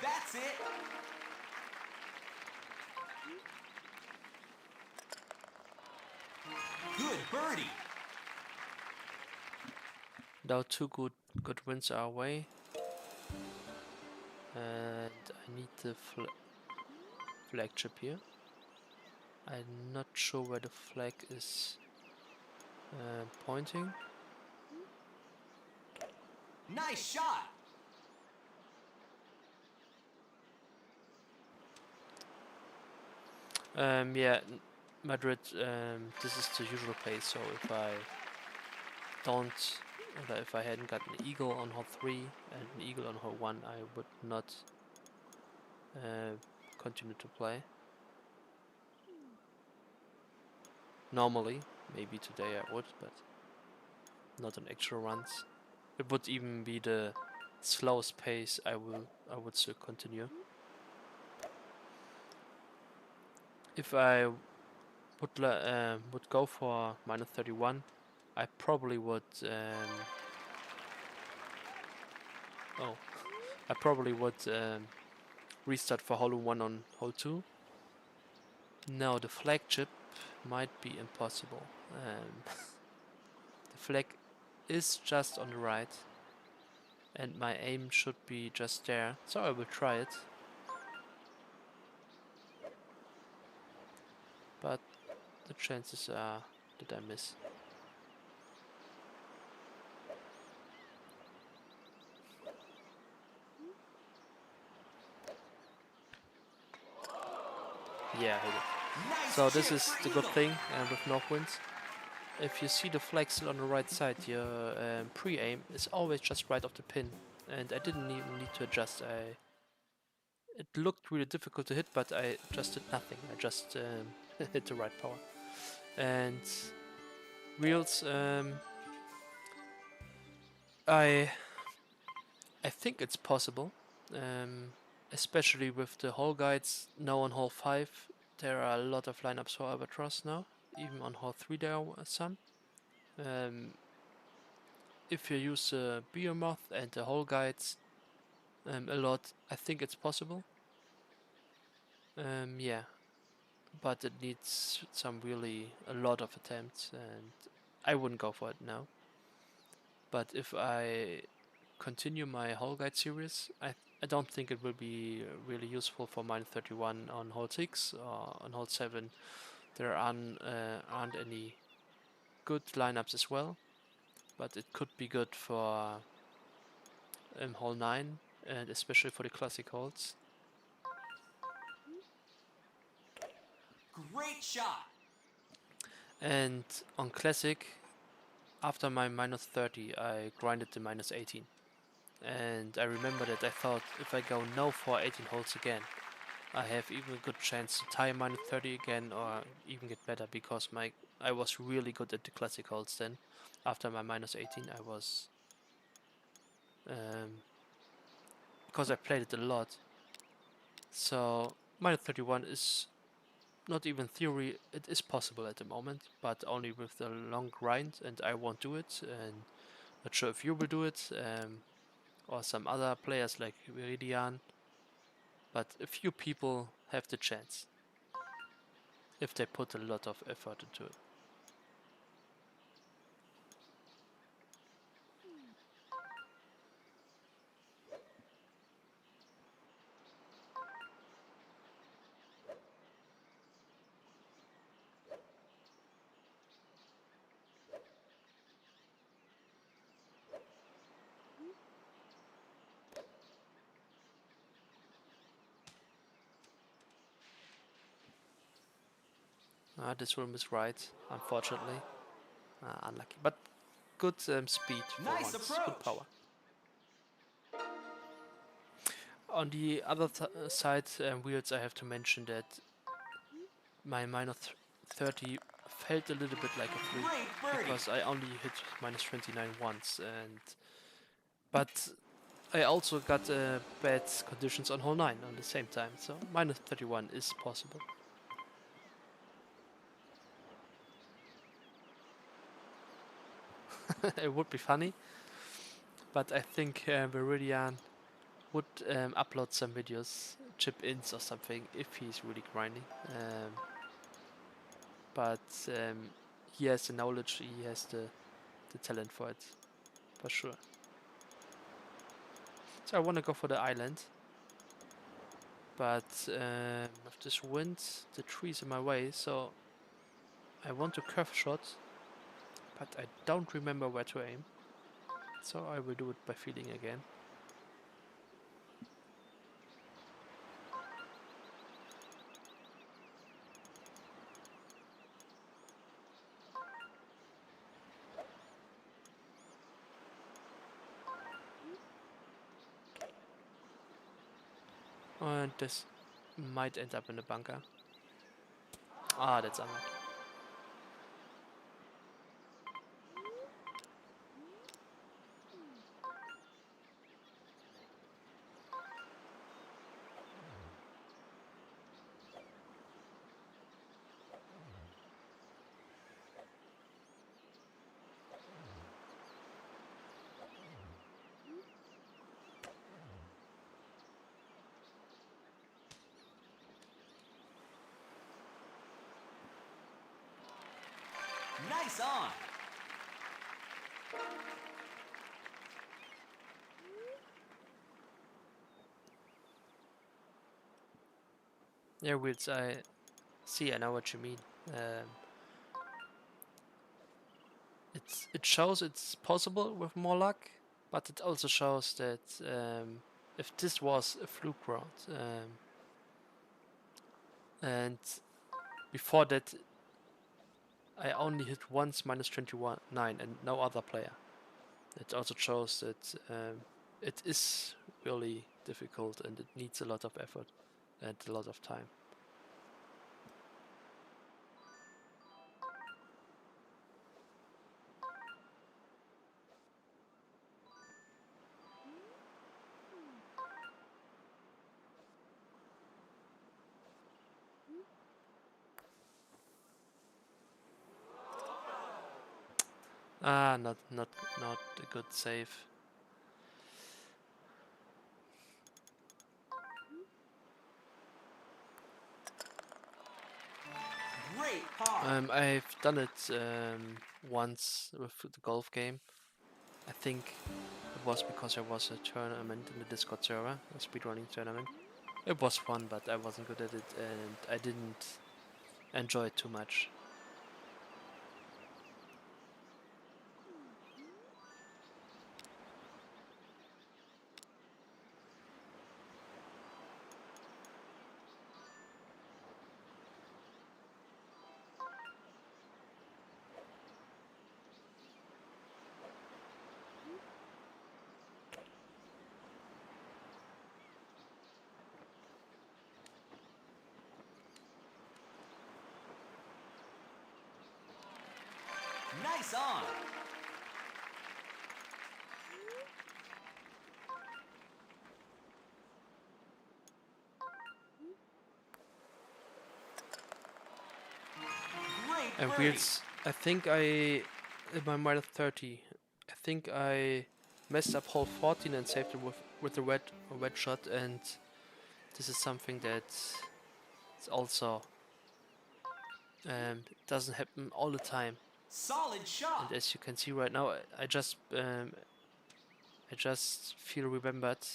[SPEAKER 1] That's it. Good birdie.
[SPEAKER 2] Now two good wins are away. And I need the flag chip here. I'm not sure where the flag is pointing.
[SPEAKER 1] Nice shot.
[SPEAKER 2] Yeah, Madrid, this is the usual pace, so if I don't, or if I hadn't got an eagle on hole 3 and an eagle on hole 1, I would not continue to play. Normally, maybe today I would, but not on actual runs. It would even be the slowest pace I would still continue. If I would go for -31, I probably would I probably would restart for hole 1 on hole 2. No, the flag chip might be impossible. The flag is just on the right and my aim should be just there, so I will try it. But the chances are that I miss. Yeah, I hit it.
[SPEAKER 1] Nice
[SPEAKER 2] So this
[SPEAKER 1] chip
[SPEAKER 2] is
[SPEAKER 1] for
[SPEAKER 2] the good
[SPEAKER 1] eagle.
[SPEAKER 2] thing with north winds. If you see the flag still on the right side, your pre-aim is always just right off the pin. And I didn't even need to adjust. It looked really difficult to hit, but I just did nothing. I just hit the right power. And Wheels, I think it's possible, especially with the hole guides now on hole 5. There are a lot of lineups for albatross now. Even on hole 3 there are some. If you use the behemoth and the hole guides a lot, I think it's possible. Yeah, but it needs a lot of attempts, and I wouldn't go for it now. But if I continue my hole guide series, I don't think it will be really useful for -31 on hole 6 or on hole 7. There aren't any good lineups as well, but it could be good for hole 9 and especially for the classic holes.
[SPEAKER 1] Great shot.
[SPEAKER 2] And on classic, after my -30, I grinded to -18. And I remember that I thought if I go no for 18 holes again, I have even a good chance to tie -30 again or even get better, because I was really good at the classic holes then. After my -18 I was because I played it a lot. So -31 is not even theory, it is possible at the moment, but only with the long grind, and I won't do it, and not sure if you will do it, or some other players like Viridian, but a few people have the chance. if they put a lot of effort into it. This room is right, unfortunately. Unlucky, but good speed for
[SPEAKER 1] Nice
[SPEAKER 2] once, good
[SPEAKER 1] approach.
[SPEAKER 2] power. On the other side wheels, I have to mention that my minus 30 felt a little bit like a fluke
[SPEAKER 1] Great birdie.
[SPEAKER 2] because I only hit minus 29 once, but I also got bad conditions on hole 9 on the same time, so minus 31 is possible. It would be funny, but I think Viridian would upload some videos, chip-ins or something, if he's really grinding. But he has the knowledge, he has the talent for it, for sure. So I want to go for the island, but with this wind, the trees in my way, so I want to curve shot, but I don't remember where to aim, so I will do it by feeling again. And this might end up in the bunker. Ah, that's unlucky.
[SPEAKER 1] Nice on.
[SPEAKER 2] Yeah, Wheels, I see, I know what you mean. It shows it's possible with more luck, but it also shows that if this was a fluke round, and before that I only hit once minus 21 9 and no other player, it also shows that it is really difficult and it needs a lot of effort and a lot of time. Not a good save.
[SPEAKER 1] Great par.
[SPEAKER 2] I've done it once with the golf game. I think it was because there was a tournament in the Discord server, a speedrunning tournament. It was fun, but I wasn't good at it and I didn't enjoy it too much.
[SPEAKER 1] Nice on. Great
[SPEAKER 2] And
[SPEAKER 1] birdie.
[SPEAKER 2] Wheels, I think in my minus 30, I think I messed up hole 14 and saved it with a red shot, and this is something that is also It doesn't happen all the time.
[SPEAKER 1] Solid shot.
[SPEAKER 2] And as you can see right now, I just feel remembered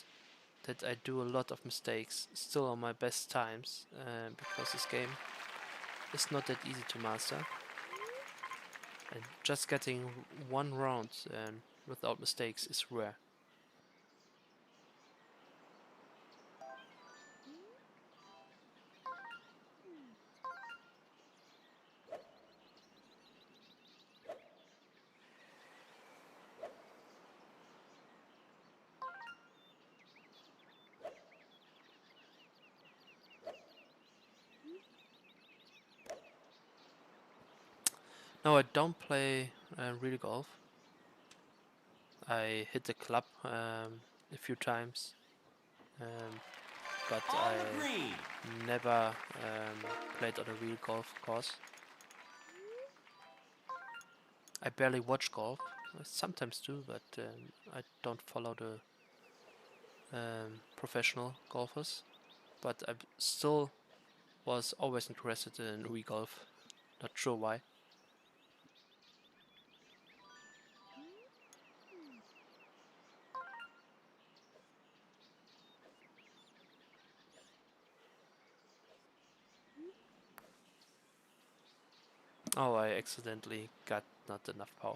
[SPEAKER 2] that I do a lot of mistakes still on my best times, because this game is not that easy to master. And just getting one round without mistakes is rare. No, I don't play real golf. I hit the club a few times, but
[SPEAKER 1] On the
[SPEAKER 2] I
[SPEAKER 1] green.
[SPEAKER 2] never played on a real golf course. I barely watch golf. I sometimes do, but I don't follow the professional golfers. But I still was always interested in Wii golf. Not sure why. Oh, I accidentally got not enough power.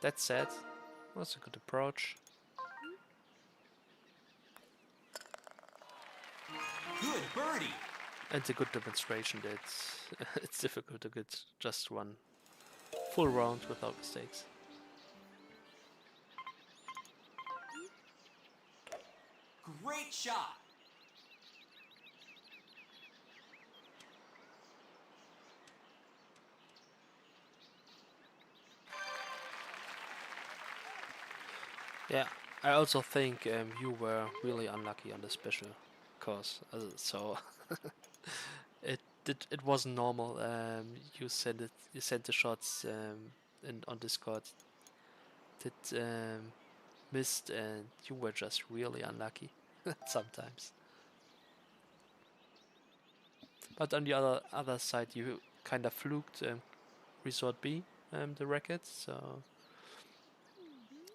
[SPEAKER 2] That said, was a good approach.
[SPEAKER 1] Good birdie.
[SPEAKER 2] And a good demonstration that it's difficult to get just one full round without mistakes.
[SPEAKER 1] Great shot.
[SPEAKER 2] Yeah, I also think you were really unlucky on the special course. So it wasn't normal. You sent the shots on Discord that missed, and you were just really unlucky sometimes. But on the other side, you kind of fluked Resort B, the racket. So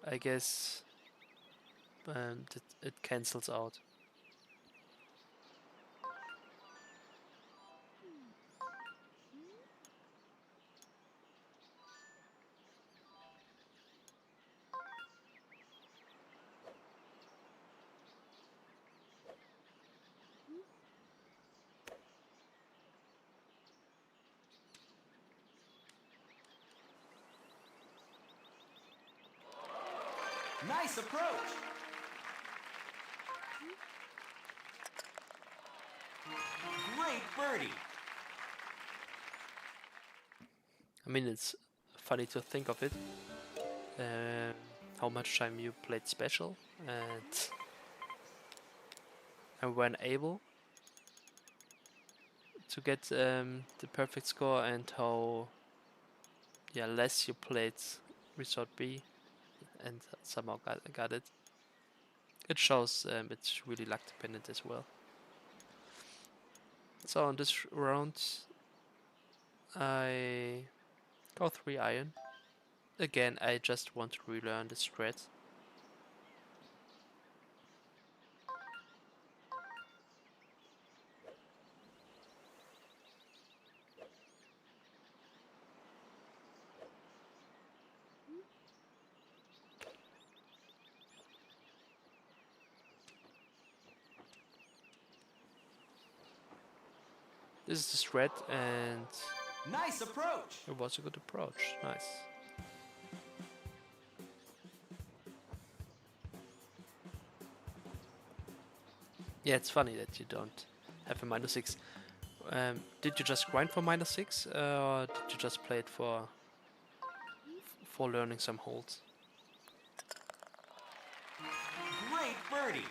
[SPEAKER 2] I guess it cancels out.
[SPEAKER 1] Nice approach. Great birdie.
[SPEAKER 2] I mean, it's funny to think of it. How much time you played special, and when able to get the perfect score, and how less you played Resort B and somehow got it. It shows it's really luck dependent as well. So on this round, I go 3-iron. Again, I just want to relearn the strat. This is the strat, and
[SPEAKER 1] Nice approach.
[SPEAKER 2] it was a good approach. Nice. Yeah, it's funny that you don't have a -6. Did you just grind for -6, or did you just play it for learning some holds?
[SPEAKER 1] Great birdie.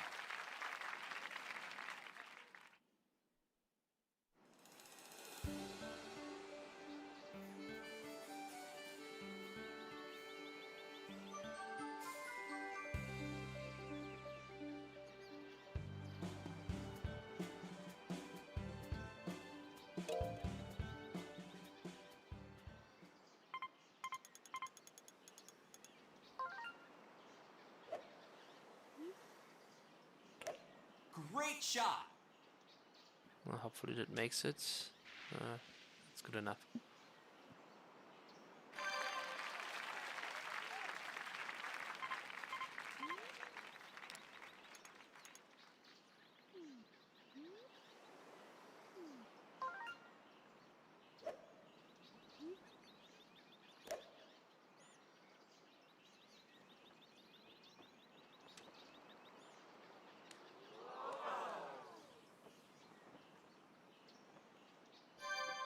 [SPEAKER 1] Great shot.
[SPEAKER 2] Well, hopefully that makes it. It's good enough.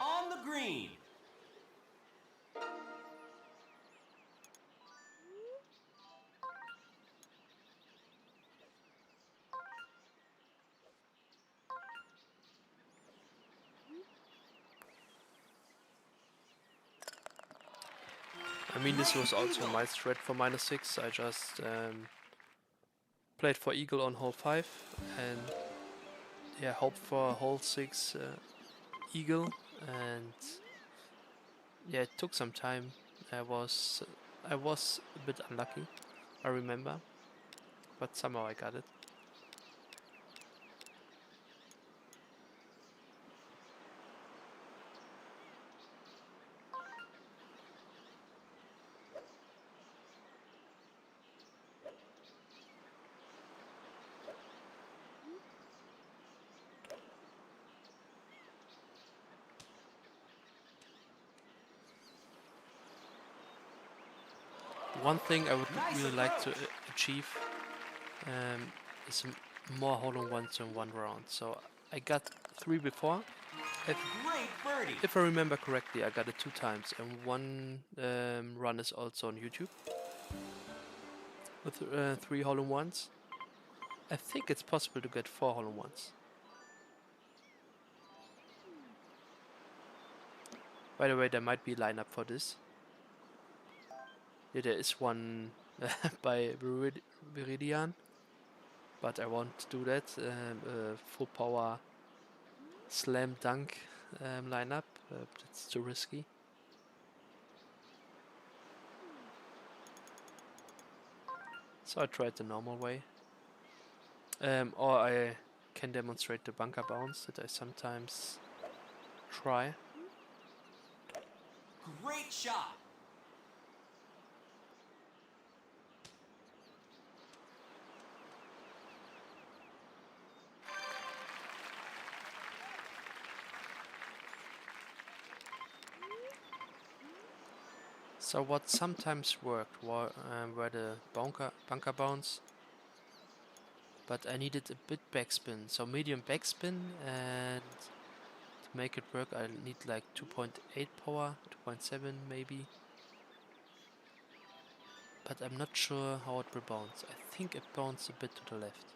[SPEAKER 1] On the green.
[SPEAKER 2] I mean, this
[SPEAKER 1] Great
[SPEAKER 2] was also
[SPEAKER 1] eagle.
[SPEAKER 2] my strat for -6. I just played for eagle on hole 5 and yeah, hoped for hole 6 eagle, and yeah, it took some time. I was a bit unlucky, I remember, but somehow I got it. One thing I would
[SPEAKER 1] Nice
[SPEAKER 2] really like to
[SPEAKER 1] approach.
[SPEAKER 2] achieve is more hole-in-ones in one round. So I got 3 before. If,
[SPEAKER 1] Great birdie.
[SPEAKER 2] if I remember correctly, I got it 2 times, and one run is also on YouTube with 3 hole-in-ones. I think it's possible to get 4 hole-in-ones. By the way, there might be a lineup for this. Yeah, there is one by Viridian, but I won't do that. Full power slam dunk lineup. It's too risky. So I tried the normal way. Or I can demonstrate the bunker bounce that I sometimes try.
[SPEAKER 1] Great shot.
[SPEAKER 2] So what sometimes worked were the bunker bounce, but I needed a bit backspin, so medium backspin, and to make it work I need like 2.8 power, 2.7 maybe. But I'm not sure how it will bounce. I think it bounced a bit to the left.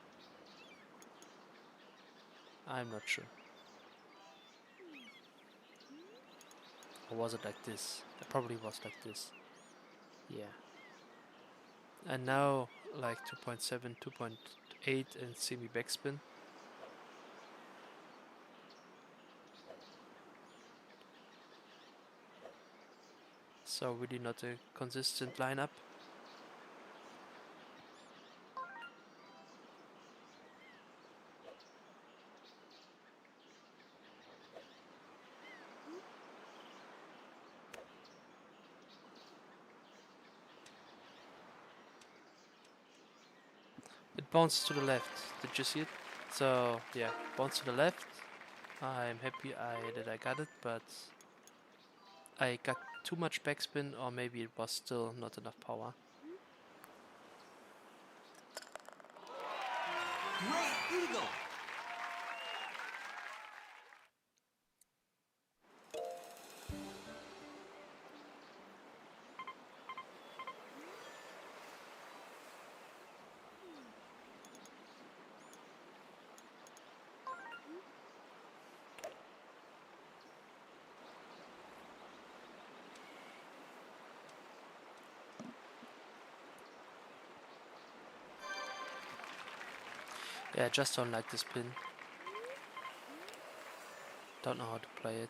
[SPEAKER 2] I'm not sure. Or was it like this? It probably was like this. Yeah. And now like 2.7, 2.8 and semi backspin. So really not a consistent lineup. It bounced to the left. Did you see it? So yeah, bounced to the left. I'm happy that I got it, but I got too much backspin, or maybe it was still not enough power.
[SPEAKER 1] Great eagle.
[SPEAKER 2] Yeah, I just don't like this pin. Don't know how to play it.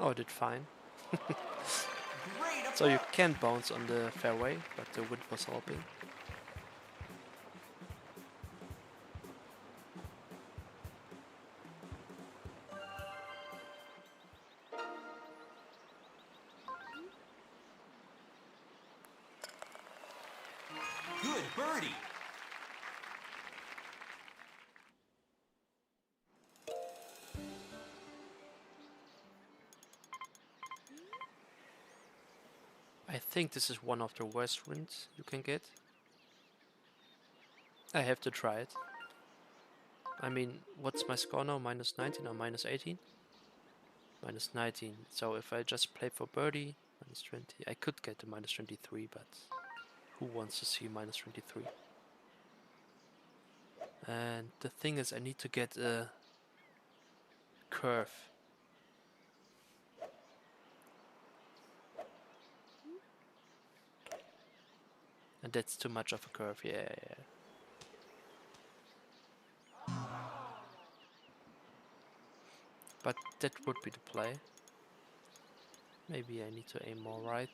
[SPEAKER 2] Oh, I did fine.
[SPEAKER 1] Great
[SPEAKER 2] So you
[SPEAKER 1] approach.
[SPEAKER 2] can bounce on the fairway, but the wind was helping.
[SPEAKER 1] Good birdie.
[SPEAKER 2] I think this is one of the worst winds you can get. I have to try it. I mean, what's my score now? Minus 19 or minus 18? Minus 19. So if I just play for birdie, minus 20. I could get to minus 23, but who wants to see minus 23? And the thing is, I need to get a curve. And that's too much of a curve, yeah. But that would be the play. Maybe I need to aim more right.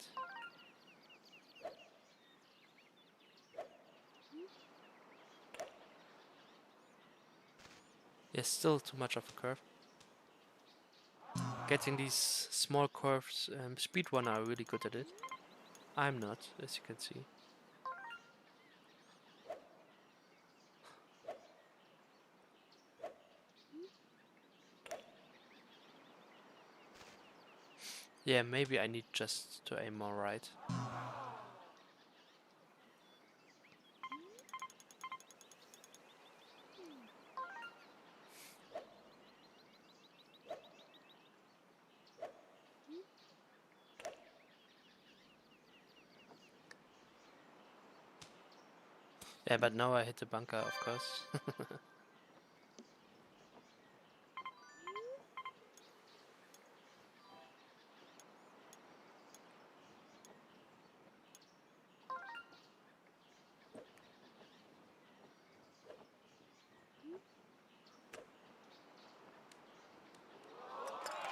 [SPEAKER 2] Yeah, still too much of a curve. Getting these small curves, speedrunner are really good at it. I'm not, as you can see. Yeah, maybe I need just to aim more right. Yeah, but now I hit the bunker, of course.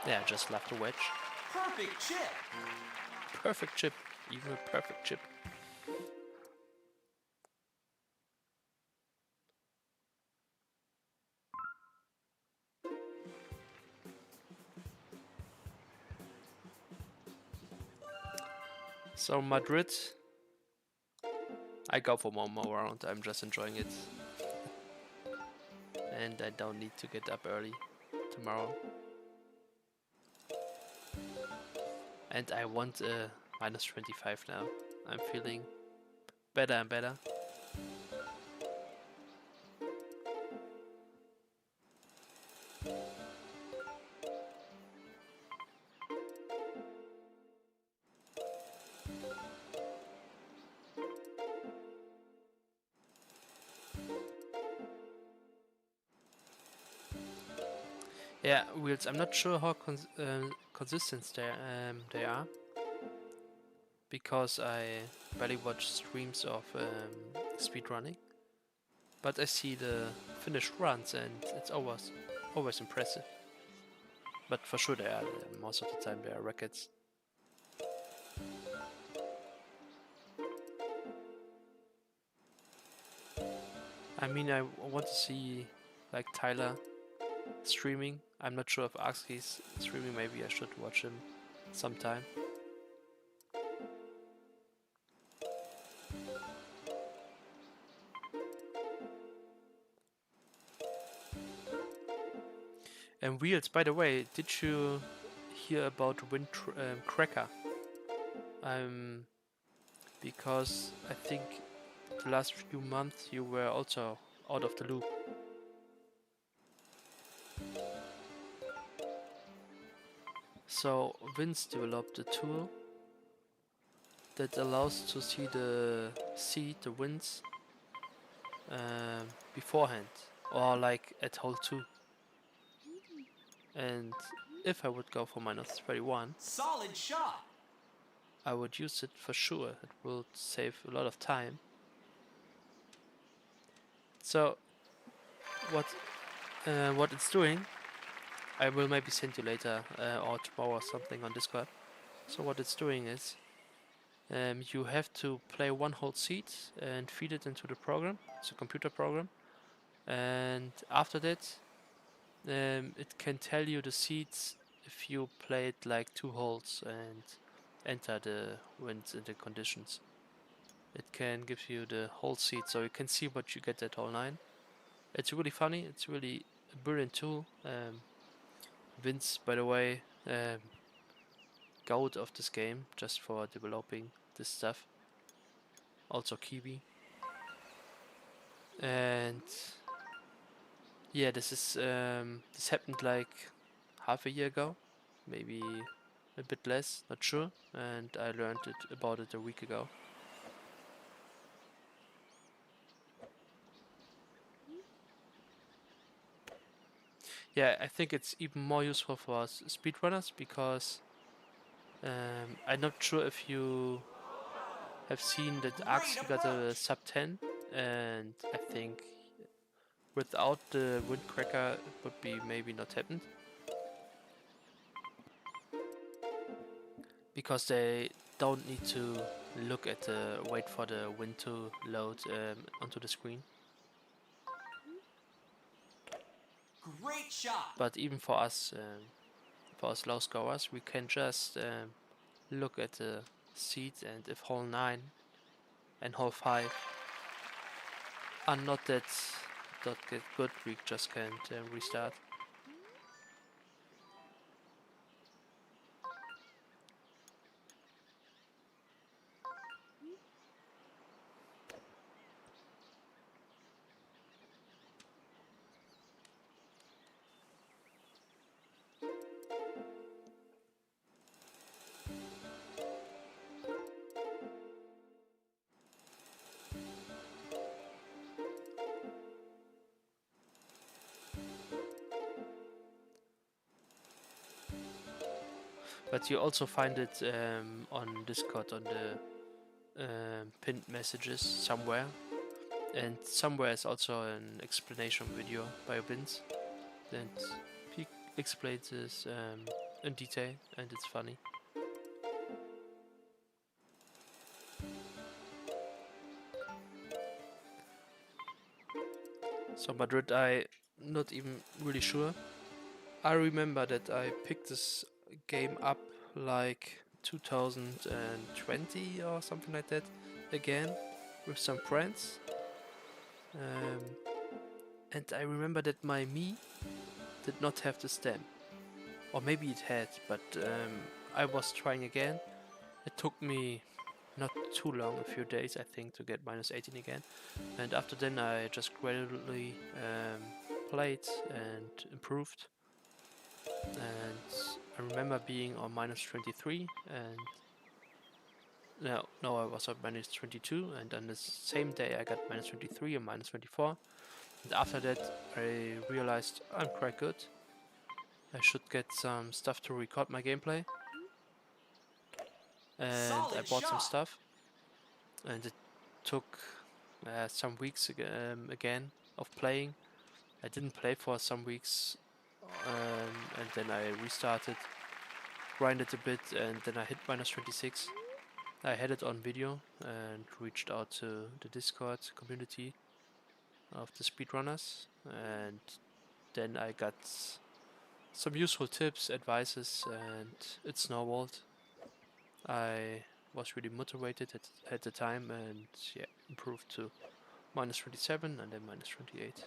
[SPEAKER 2] Yeah, I just left the wedge.
[SPEAKER 1] Perfect chip.
[SPEAKER 2] Perfect chip, even a perfect chip. So Madrid, I go for one more round. I'm just enjoying it. And I don't need to get up early tomorrow. And I want a minus 25 now. I'm feeling better and better. Yeah, Wheels, I'm not sure how consistent they are. Because I barely watch streams of speedrunning. But I see the finished runs and it's always impressive. But for sure they are, most of the time they are records. I mean, I want to see like Tyler streaming. I'm not sure if Axki's streaming, maybe I should watch him sometime. And Wheels, by the way, did you hear about Wind Cracker? Because I think the last few months you were also out of the loop. So Vince developed a tool that allows to see the winds beforehand, or like at hole 2. And if I would go for minus 31,
[SPEAKER 1] Solid shot.
[SPEAKER 2] I would use it for sure. It will save a lot of time. So what it's doing, I will maybe send you later or tomorrow or something on Discord. So what it's doing is you have to play one whole seed and feed it into the program. It's a computer program, and after that, it can tell you the seeds if you played like 2 holes and enter the winds and the conditions. It can give you the whole seed, so you can see what you get at hole 9. It's really funny. It's really a brilliant tool. Vince, by the way, goat of this game just for developing this stuff. Also Kiwi. And yeah, this happened like half a year ago, maybe a bit less, not sure. And I learned about it a week ago. Yeah, I think it's even more useful for us speedrunners because I'm not sure if you have seen that Axe got a sub 10, and I think without the windcracker it would be maybe not happened. Because they don't need to look at wait for the wind to load onto the screen.
[SPEAKER 1] Great shot.
[SPEAKER 2] But even for us low scorers, we can just look at the seeds, and if hole 9 and hole 5 are not that good, we just can't restart. But you also find it on Discord on the pinned messages somewhere, and somewhere is also an explanation video by Vince, and he explains this in detail, and it's funny. So Madrid, I not even really sure. I remember that I picked this game up like 2020 or something like that again with some friends. And I remember that my Mii did not have the stem. Or maybe it had, but I was trying again. It took me not too long, a few days I think, to get minus 18 again. And after then I just gradually played and improved. And I remember being on minus 23 and no, I was at minus 22, and on the same day I got minus 23 and minus 24. And after that I realized I'm quite good. I should get some stuff to record my gameplay. And I bought some stuff. And it took some weeks again of playing. I didn't play for some weeks, and then I restarted, grinded a bit, and then I hit minus 26. I had it on video and reached out to the Discord community of the speedrunners, and then I got some useful tips, advices, and it snowballed. I was really motivated at the time, and yeah, improved to minus 27 and then minus 28.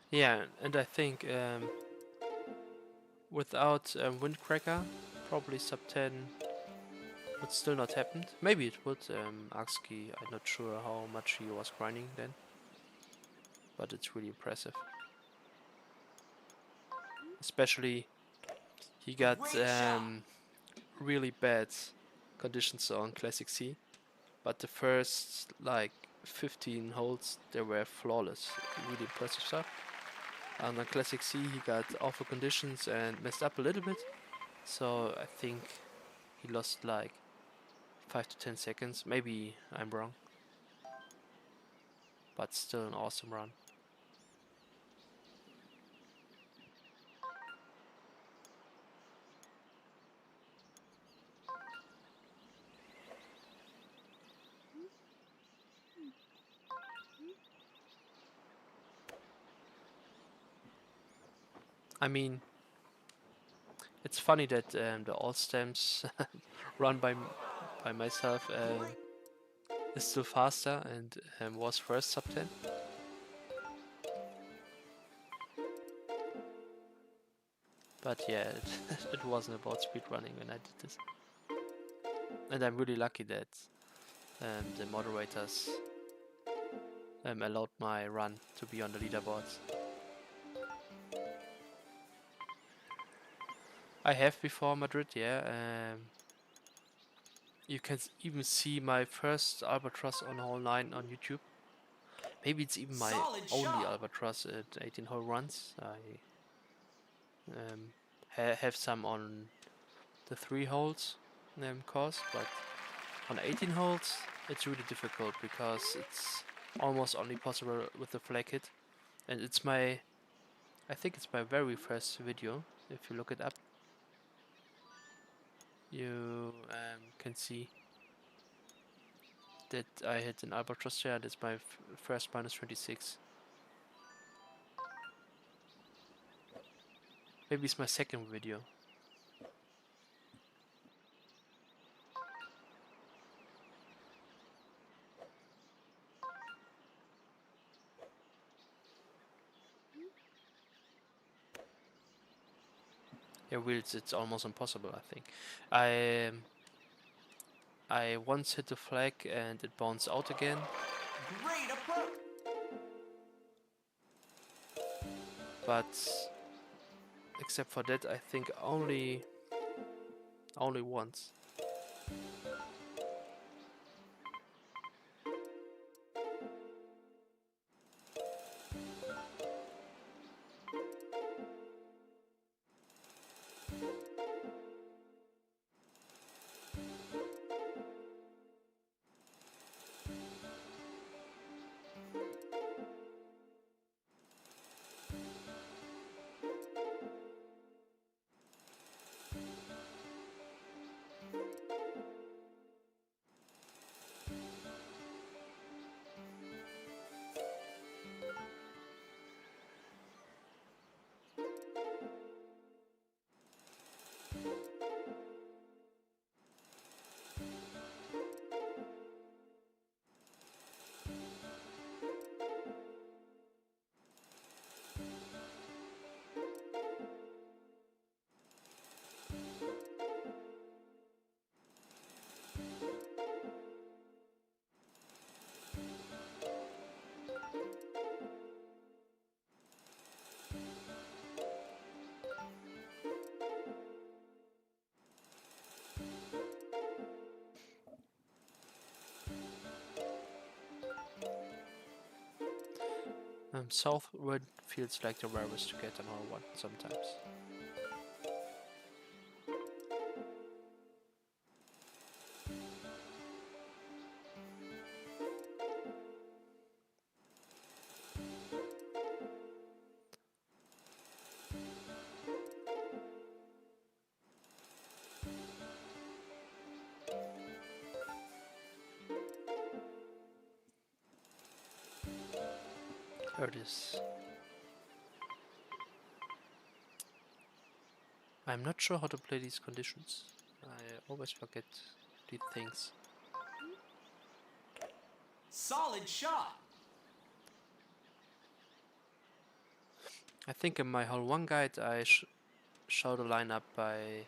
[SPEAKER 2] Yeah, and I think without Windcracker, probably sub 10 would still not happen. Maybe it would. Akski, I'm not sure how much he was grinding then, but it's really impressive. Especially he got really bad conditions on Classic C, but the first like 15 holes they were flawless. Really impressive stuff. On the Classic C, he got awful conditions and messed up a little bit. So I think he lost like 5 to 10 seconds. Maybe I'm wrong. But still an awesome run. I mean, it's funny that the all stamps run by myself is still faster and was first sub 10. But yeah, it wasn't about speedrunning when I did this. And I'm really lucky that the moderators allowed my run to be on the leaderboards. I have before Madrid, yeah. You can even see my first Albatross on hole 9 on YouTube. Maybe it's even my
[SPEAKER 1] Solid
[SPEAKER 2] only
[SPEAKER 1] shot.
[SPEAKER 2] Albatross at 18 hole runs. I have some on the 3 holes course, but on 18 holes it's really difficult because it's almost only possible with the flag hit. And it's I think it's my very first video. If you look it up, you can see that I hit an Albatross share. That's my first minus 26. Maybe it's my second video. Yeah, wheels, it's almost impossible, I think. I once hit the flag and it bounced out again.
[SPEAKER 1] Great approach.
[SPEAKER 2] But except for that, I think only once. Southward feels like the rarest to get on R1 sometimes. There it is. I'm not sure how to play these conditions. I always forget these things.
[SPEAKER 1] Solid shot.
[SPEAKER 2] I think in my hole 1 guide I show the lineup by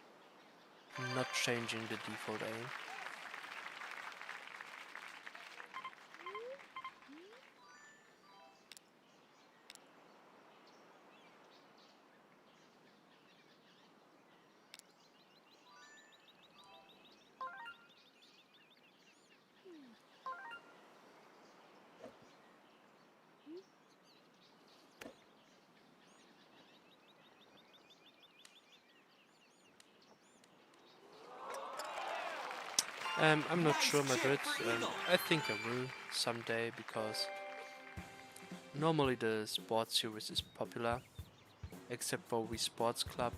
[SPEAKER 2] not changing the default aim. I'm not
[SPEAKER 1] Nice
[SPEAKER 2] sure,
[SPEAKER 1] chip
[SPEAKER 2] Madrid.
[SPEAKER 1] for eagle.
[SPEAKER 2] I think I will someday because normally the sports series is popular, except for Wii Sports Club.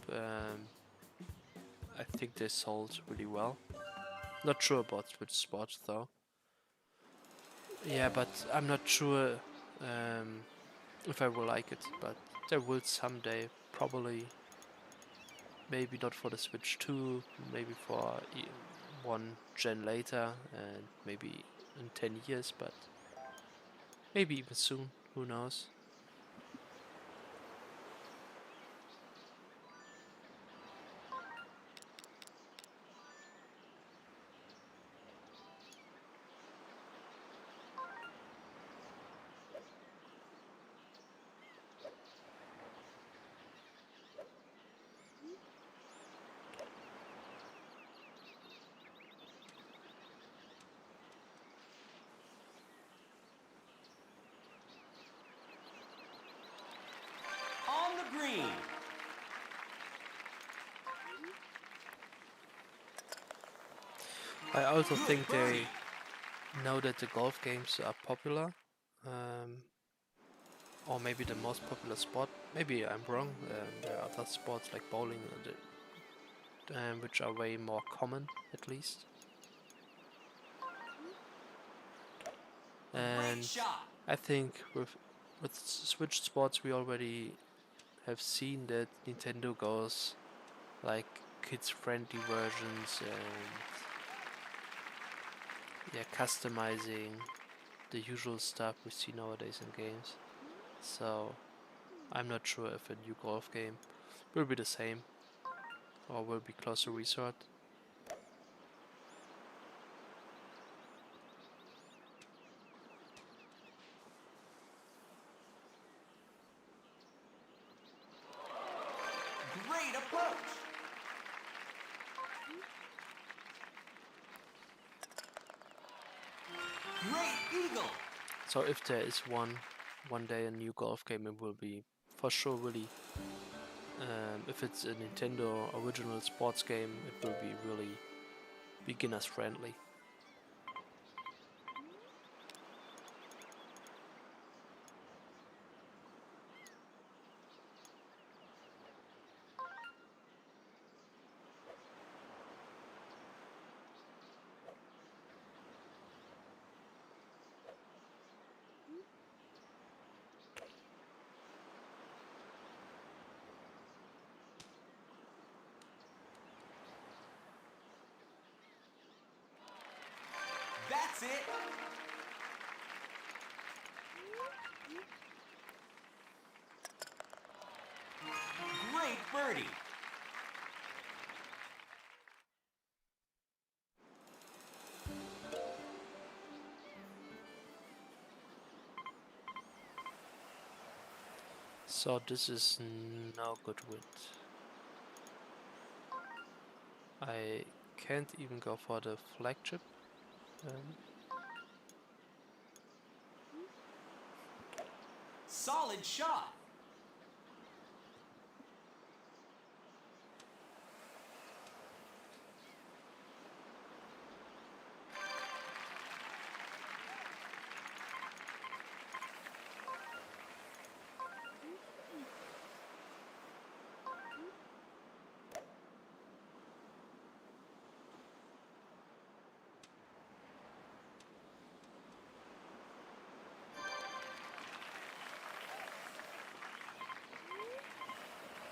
[SPEAKER 2] I think they sold really well. Not sure about Switch Sports though. Yeah, but I'm not sure if I will like it. But there will someday, probably. Maybe not for the Switch 2, maybe for one gen later, and maybe in 10 years, but maybe even soon. Who knows?
[SPEAKER 1] On the green.
[SPEAKER 2] I also
[SPEAKER 1] Good
[SPEAKER 2] think
[SPEAKER 1] birdie.
[SPEAKER 2] they know that the golf games are popular, um, or maybe the most popular sport. Maybe I'm wrong. There are other sports like bowling, which are way more common, at least.
[SPEAKER 1] Great
[SPEAKER 2] And
[SPEAKER 1] shot.
[SPEAKER 2] I think with Switch Sports we already have seen that Nintendo goes like kids-friendly versions and yeah, customizing the usual stuff we see nowadays in games. So I'm not sure if a new golf game will be the same or will be close to Resort.
[SPEAKER 1] Great approach. Great eagle.
[SPEAKER 2] So if there is one day a new golf game, it will be for sure really. If it's a Nintendo original sports game, it will be really beginners friendly.
[SPEAKER 1] That's it. Great birdie.
[SPEAKER 2] So this is no good wind. I can't even go for the flagship. Um,
[SPEAKER 1] Solid shot.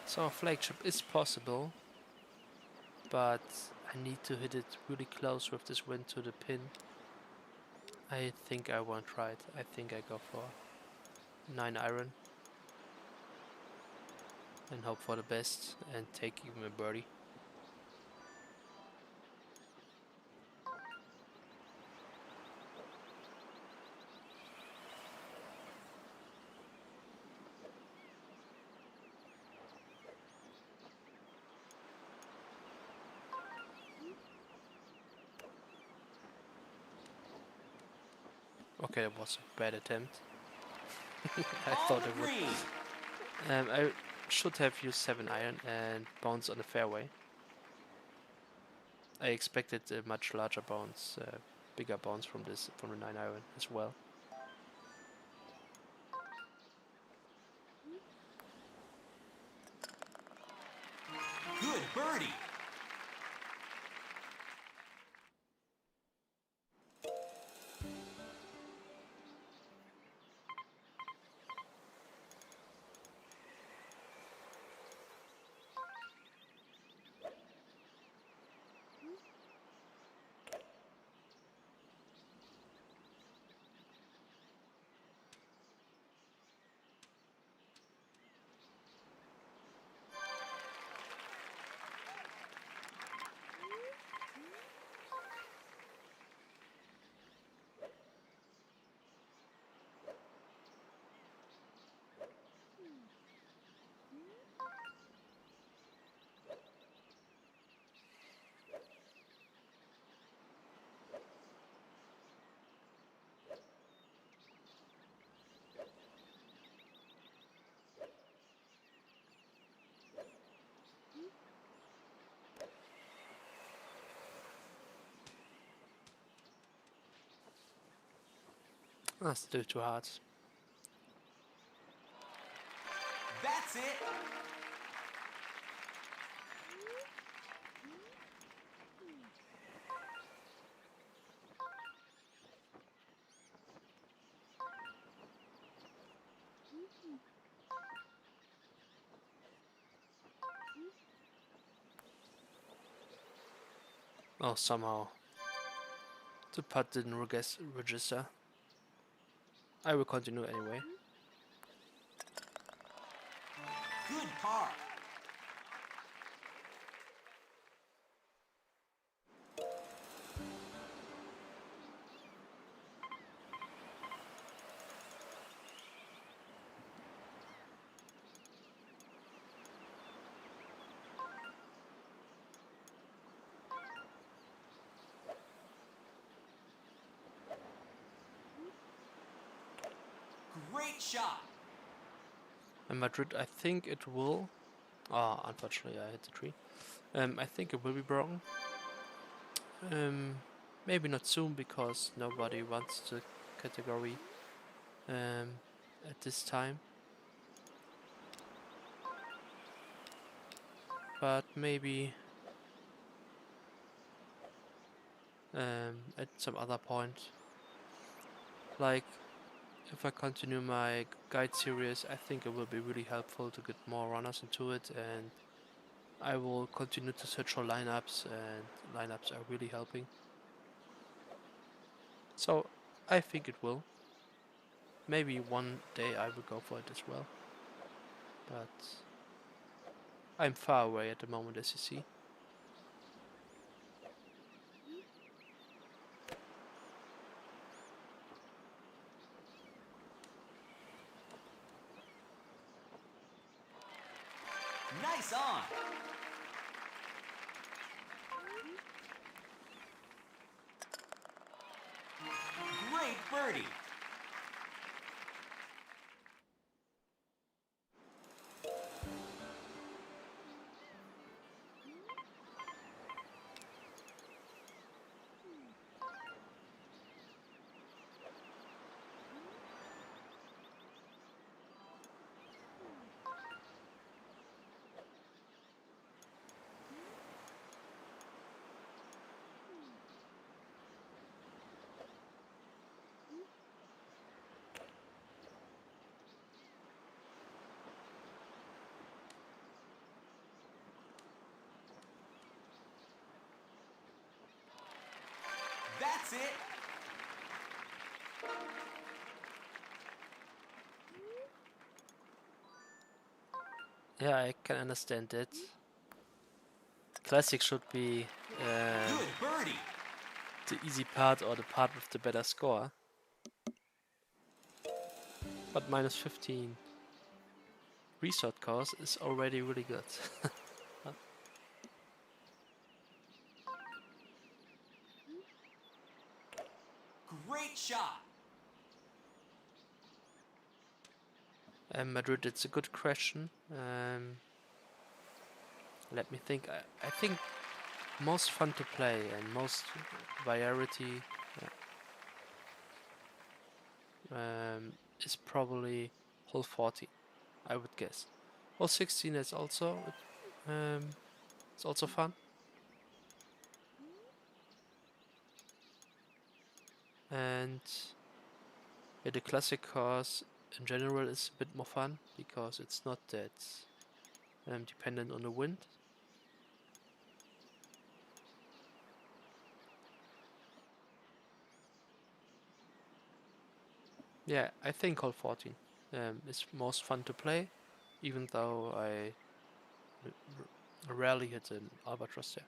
[SPEAKER 2] so a flagship is possible, but I need to hit it really close with this wind to the pin. I think I won't try it. I think I go for 9 iron and hope for the best and take even a birdie. Okay, that was a bad attempt. I
[SPEAKER 1] On
[SPEAKER 2] thought
[SPEAKER 1] the
[SPEAKER 2] I would.
[SPEAKER 1] green.
[SPEAKER 2] I should have used 7 iron and bounce on the fairway. I expected a much larger bounce, bigger bounce from the 9-iron as well.
[SPEAKER 1] Good birdie.
[SPEAKER 2] Ah, still too hard.
[SPEAKER 1] That's it.
[SPEAKER 2] Oh, somehow the putt didn't register. I will continue anyway.
[SPEAKER 1] Good par. Great shot.
[SPEAKER 2] And Madrid, I think it will. Ah, unfortunately, I hit the tree. I think it will be broken. Maybe not soon because nobody wants the category at this time. But maybe at some other point. Like if I continue my guide series, I think it will be really helpful to get more runners into it, and I will continue to search for lineups, and lineups are really helping. So I think it will. Maybe one day I will go for it as well. But I'm far away at the moment, as you see.
[SPEAKER 1] Nice on. Great birdie. That's it.
[SPEAKER 2] Yeah, I can understand that. Classic should be
[SPEAKER 1] Good birdie.
[SPEAKER 2] the easy part or the part with the better score. But minus 15 resort course is already really good.
[SPEAKER 1] Great shot.
[SPEAKER 2] Madrid, it's a good question. Let me think. I think most fun to play and most variety is probably hole 40, I would guess. Hole 16 is also it's also fun. And yeah, the classic course in general is a bit more fun because it's not that dependent on the wind. Yeah, I think hole 14 is most fun to play, even though I rarely hit an albatross there.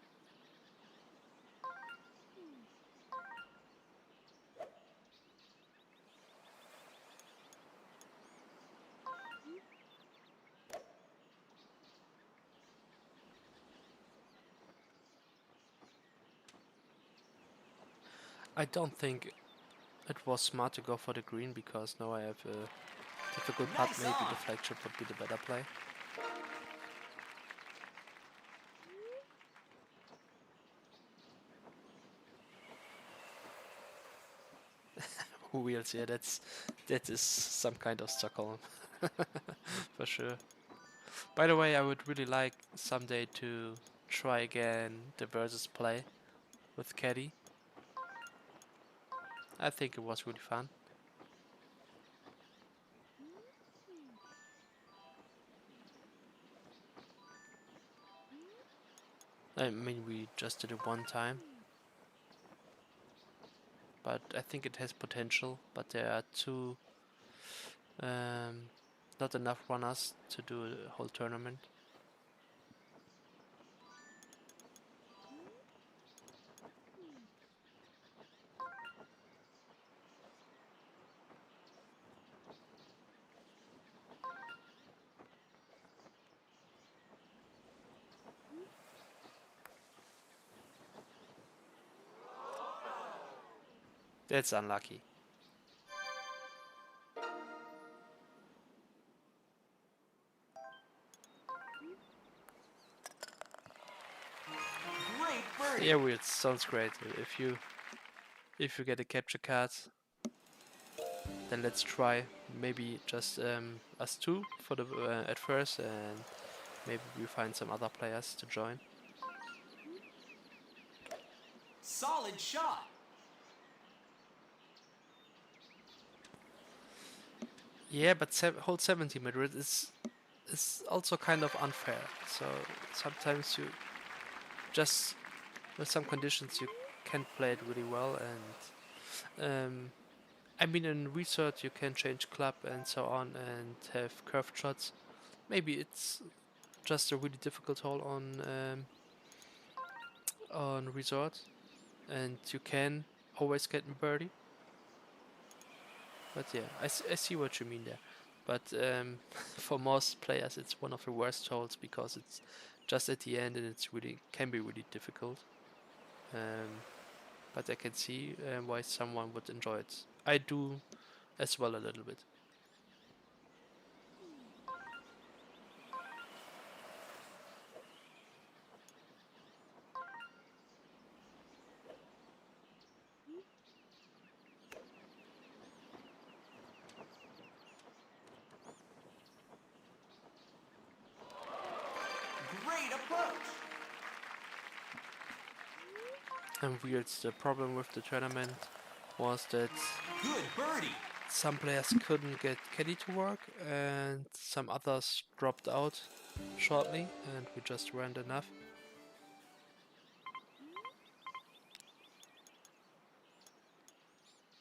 [SPEAKER 2] I don't think it was smart to go for the green because now I have a difficult putt.
[SPEAKER 1] Nice
[SPEAKER 2] Maybe the
[SPEAKER 1] on.
[SPEAKER 2] flagship would be the better play. Wheels, yeah, that is some kind of Stockholm for sure. By the way, I would really like someday to try again the versus play with Caddy. I think it was really fun. I mean, we just did it one time, but I think it has potential. But there are um, not enough runners to do a whole tournament. That's unlucky.
[SPEAKER 1] Great birdie.
[SPEAKER 2] Yeah, it sounds great. If you get a capture card, then let's try maybe just us two for the at first, and maybe we find some other players to join.
[SPEAKER 1] Solid shot.
[SPEAKER 2] Yeah, but hole 70 Madrid is also kind of unfair. So sometimes you just with some conditions you can play it really well, and I mean in research you can change club and so on and have curved shots. Maybe it's just a really difficult hole on resort, and you can always get a birdie. But yeah, I see what you mean there. But for most players, it's one of the worst holes because it's just at the end and it's really can be really difficult. But I can see why someone would enjoy it. I do as well a little bit.
[SPEAKER 1] Great approach.
[SPEAKER 2] And weird, the problem with the tournament was that
[SPEAKER 1] Good birdie.
[SPEAKER 2] some players couldn't get caddy to work and some others dropped out shortly and we just weren't enough.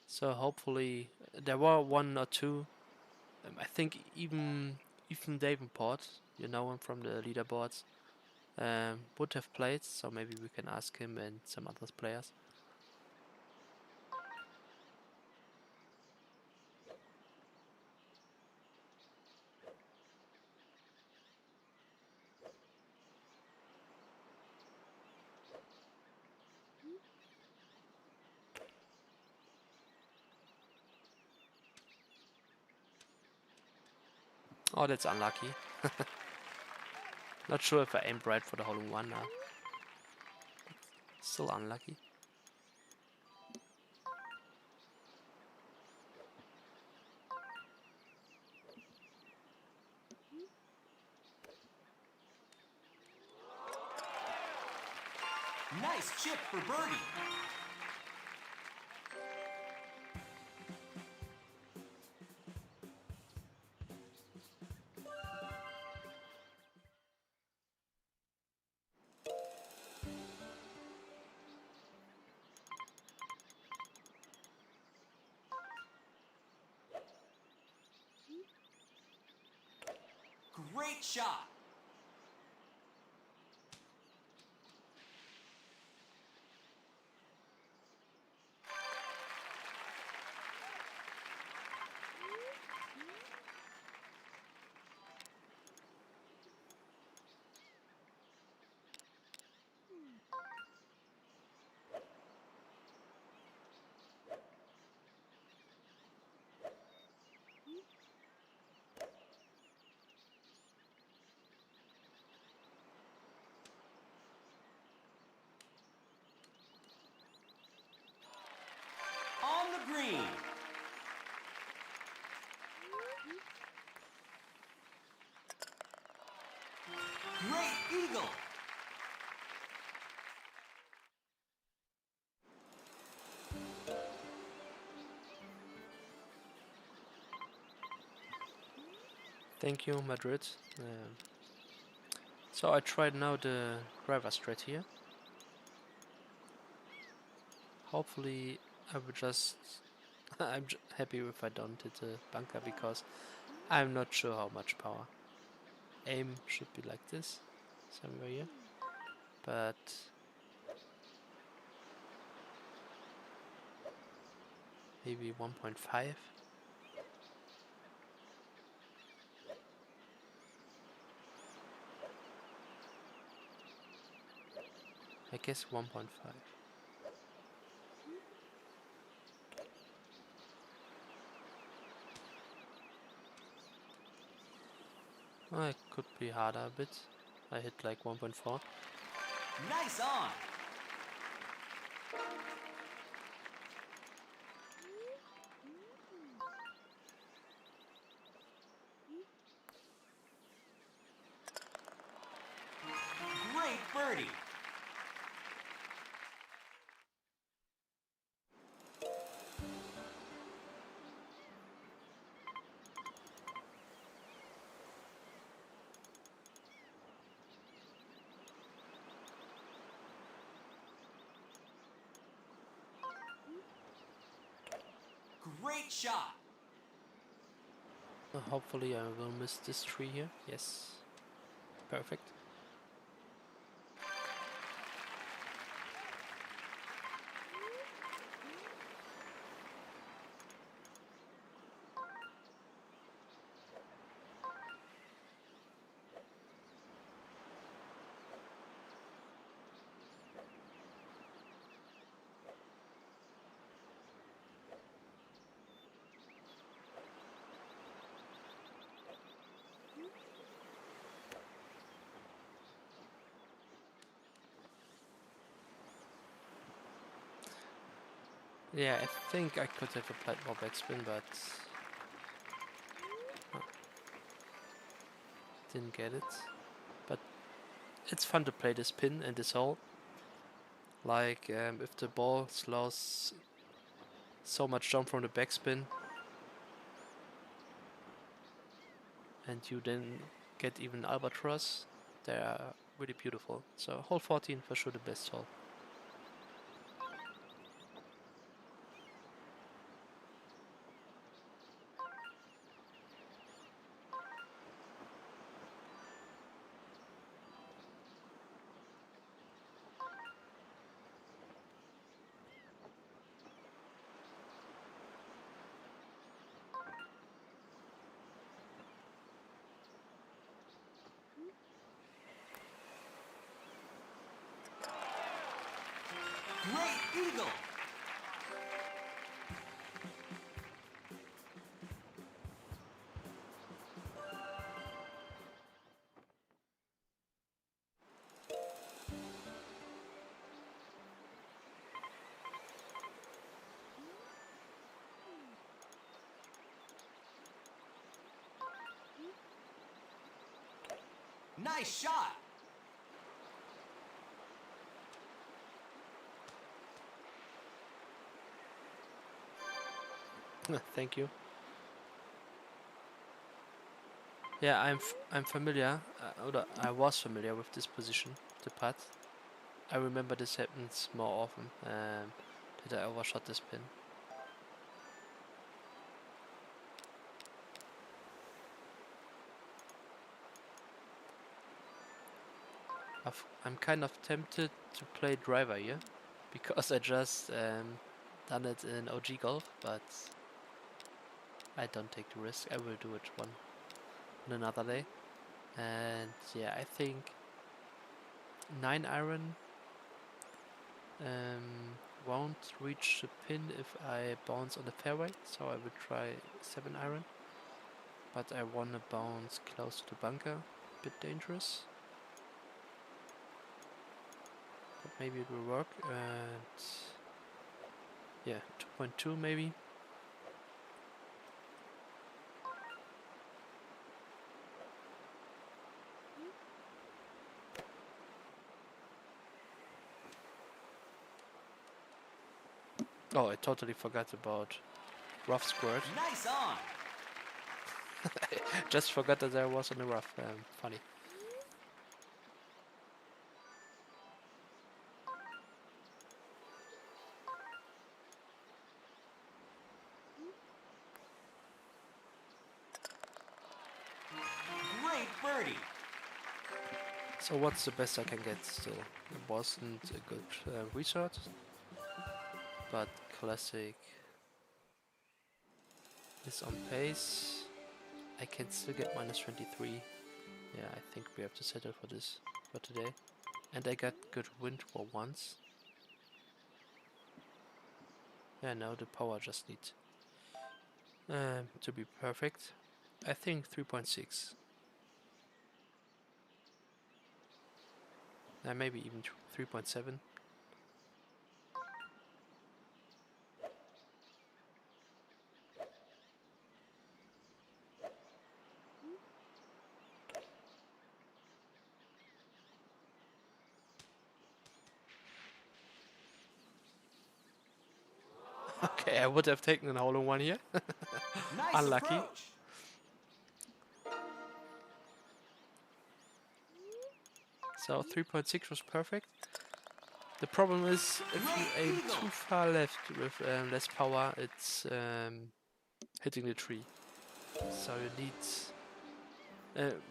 [SPEAKER 2] So hopefully there were one or two. I think even Davenport, you know him from the leaderboards, would have played. So maybe we can ask him and some other players. Oh, that's unlucky. Not sure if I aimed right for the hole in one now. Still unlucky.
[SPEAKER 1] Nice chip for birdie. Great shot. On the green. Great eagle.
[SPEAKER 2] Thank you, Madrid. So I tried now the driver strat here. Hopefully I will just... I'm happy if I don't hit the bunker because I'm not sure how much power. Aim should be like this, somewhere here. But maybe 1.5. I guess 1.5. Well, it could be harder a bit. I hit like 1.4.
[SPEAKER 1] Nice on. Great birdie. Great shot.
[SPEAKER 2] Hopefully I will miss this tree here. Yes. Perfect. Yeah, I think I could have applied more backspin, but didn't get it. But it's fun to play this pin and this hole. Like if the ball slows so much jump from the backspin and you then get even albatross, they are really beautiful. So hole 14 for sure the best hole.
[SPEAKER 1] Great eagle. Nice shot.
[SPEAKER 2] Thank you. Yeah, I'm familiar, or I was familiar with this position, the putt. I remember this happens more often, that I overshot this pin. I'm kind of tempted to play driver here, because I just done it in OG Golf, but I don't take the risk. I will do it on another day. And yeah, I think 9 iron won't reach the pin if I bounce on the fairway, so I will try 7 iron. But I want to bounce close to the bunker, bit dangerous. But maybe it will work. And yeah, 2.2 maybe. Oh, I totally forgot about rough squirt.
[SPEAKER 1] Nice on.
[SPEAKER 2] Just forgot that I was on the rough. Funny.
[SPEAKER 1] Great birdie.
[SPEAKER 2] So what's the best I can get still? It wasn't a good resort, but classic is on pace. I can still get minus 23. Yeah, I think we have to settle for this for today. And I got good wind for once. Yeah, now the power just needs to be perfect. I think 3.6. Maybe even 3.7. Okay, I would have taken an hole-in-one here.
[SPEAKER 1] Nice
[SPEAKER 2] Unlucky.
[SPEAKER 1] approach.
[SPEAKER 2] So 3.6 was perfect. The problem is if you aim too far left with less power, it's hitting the tree. So you need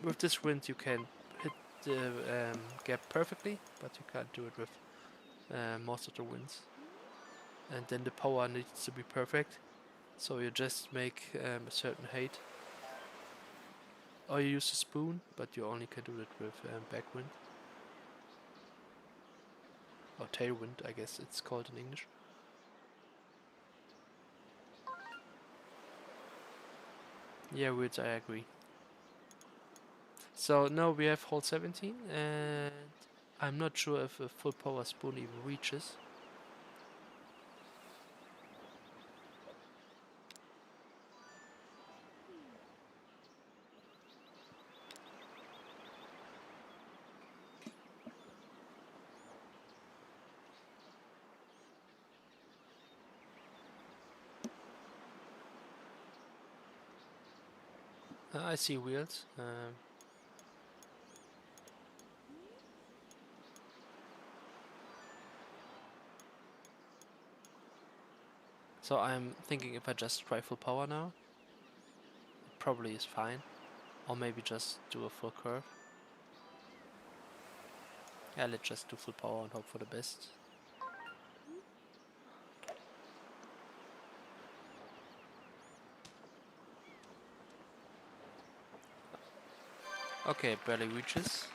[SPEAKER 2] with this wind you can hit the gap perfectly, but you can't do it with most of the winds. And then the power needs to be perfect, so you just make a certain height. Or you use a spoon, but you only can do it with backwind. Or tailwind, I guess it's called in English. Yeah, which I agree. So now we have hole 17, and I'm not sure if a full power spoon even reaches. I see wheels. So I'm thinking if I just try full power now, it probably is fine. Or maybe just do a full curve. Yeah, let's just do full power and hope for the best. Okay, it barely reaches.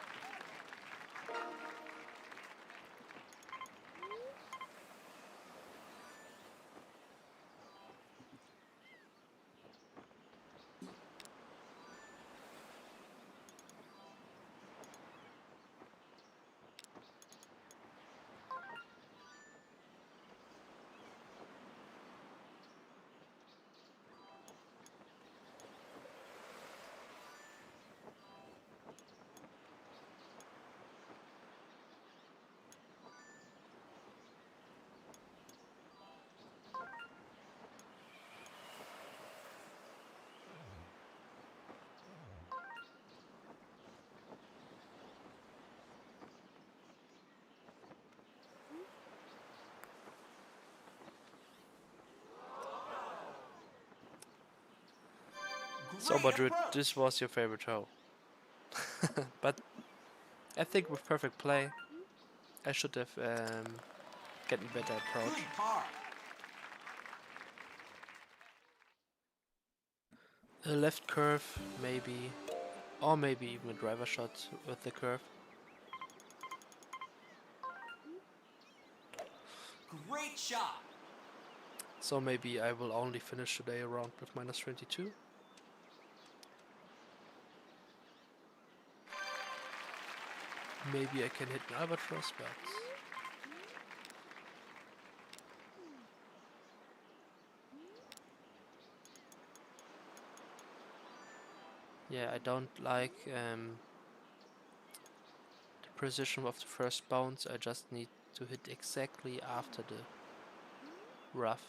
[SPEAKER 2] So Madrid, this was your favorite hole. But I think with perfect play, I should have gotten better approach.
[SPEAKER 1] Good par.
[SPEAKER 2] A left curve, maybe, or maybe even a driver shot with the curve.
[SPEAKER 1] Great shot.
[SPEAKER 2] So maybe I will only finish today around with minus 22. Maybe I can hit an albatross, but yeah, I don't like the precision of the first bounce. I just need to hit exactly after the rough.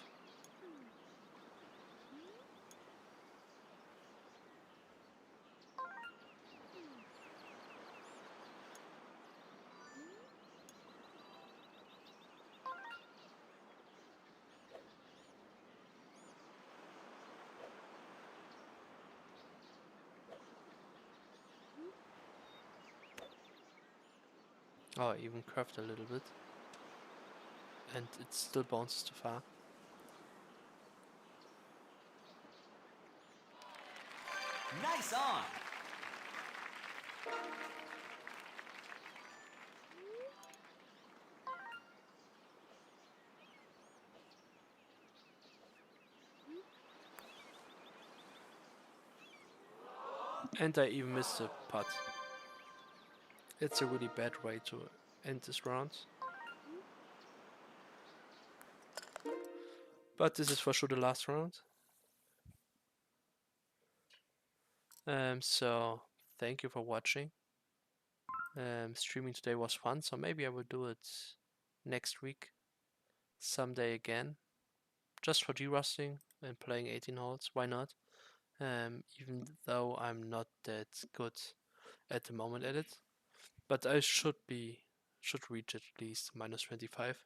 [SPEAKER 2] Oh, I even curved a little bit. And it still bounces too far.
[SPEAKER 1] Nice on.
[SPEAKER 2] And I even missed a putt. It's a really bad way to end this round. But this is for sure the last round. So thank you for watching. Streaming today was fun, so maybe I will do it next week, someday again, just for de-rusting and playing 18 holes. Why not? Even though I'm not that good at the moment at it, but I should reach at least minus 25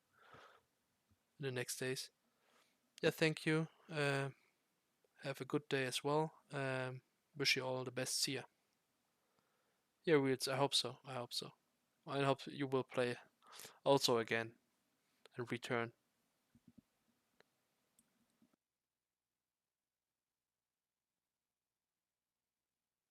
[SPEAKER 2] in the next days. Yeah, thank you. Have a good day as well. Wish you all the best. See ya. Yeah, Reels, I hope so. I hope so. I hope you will play also again and return.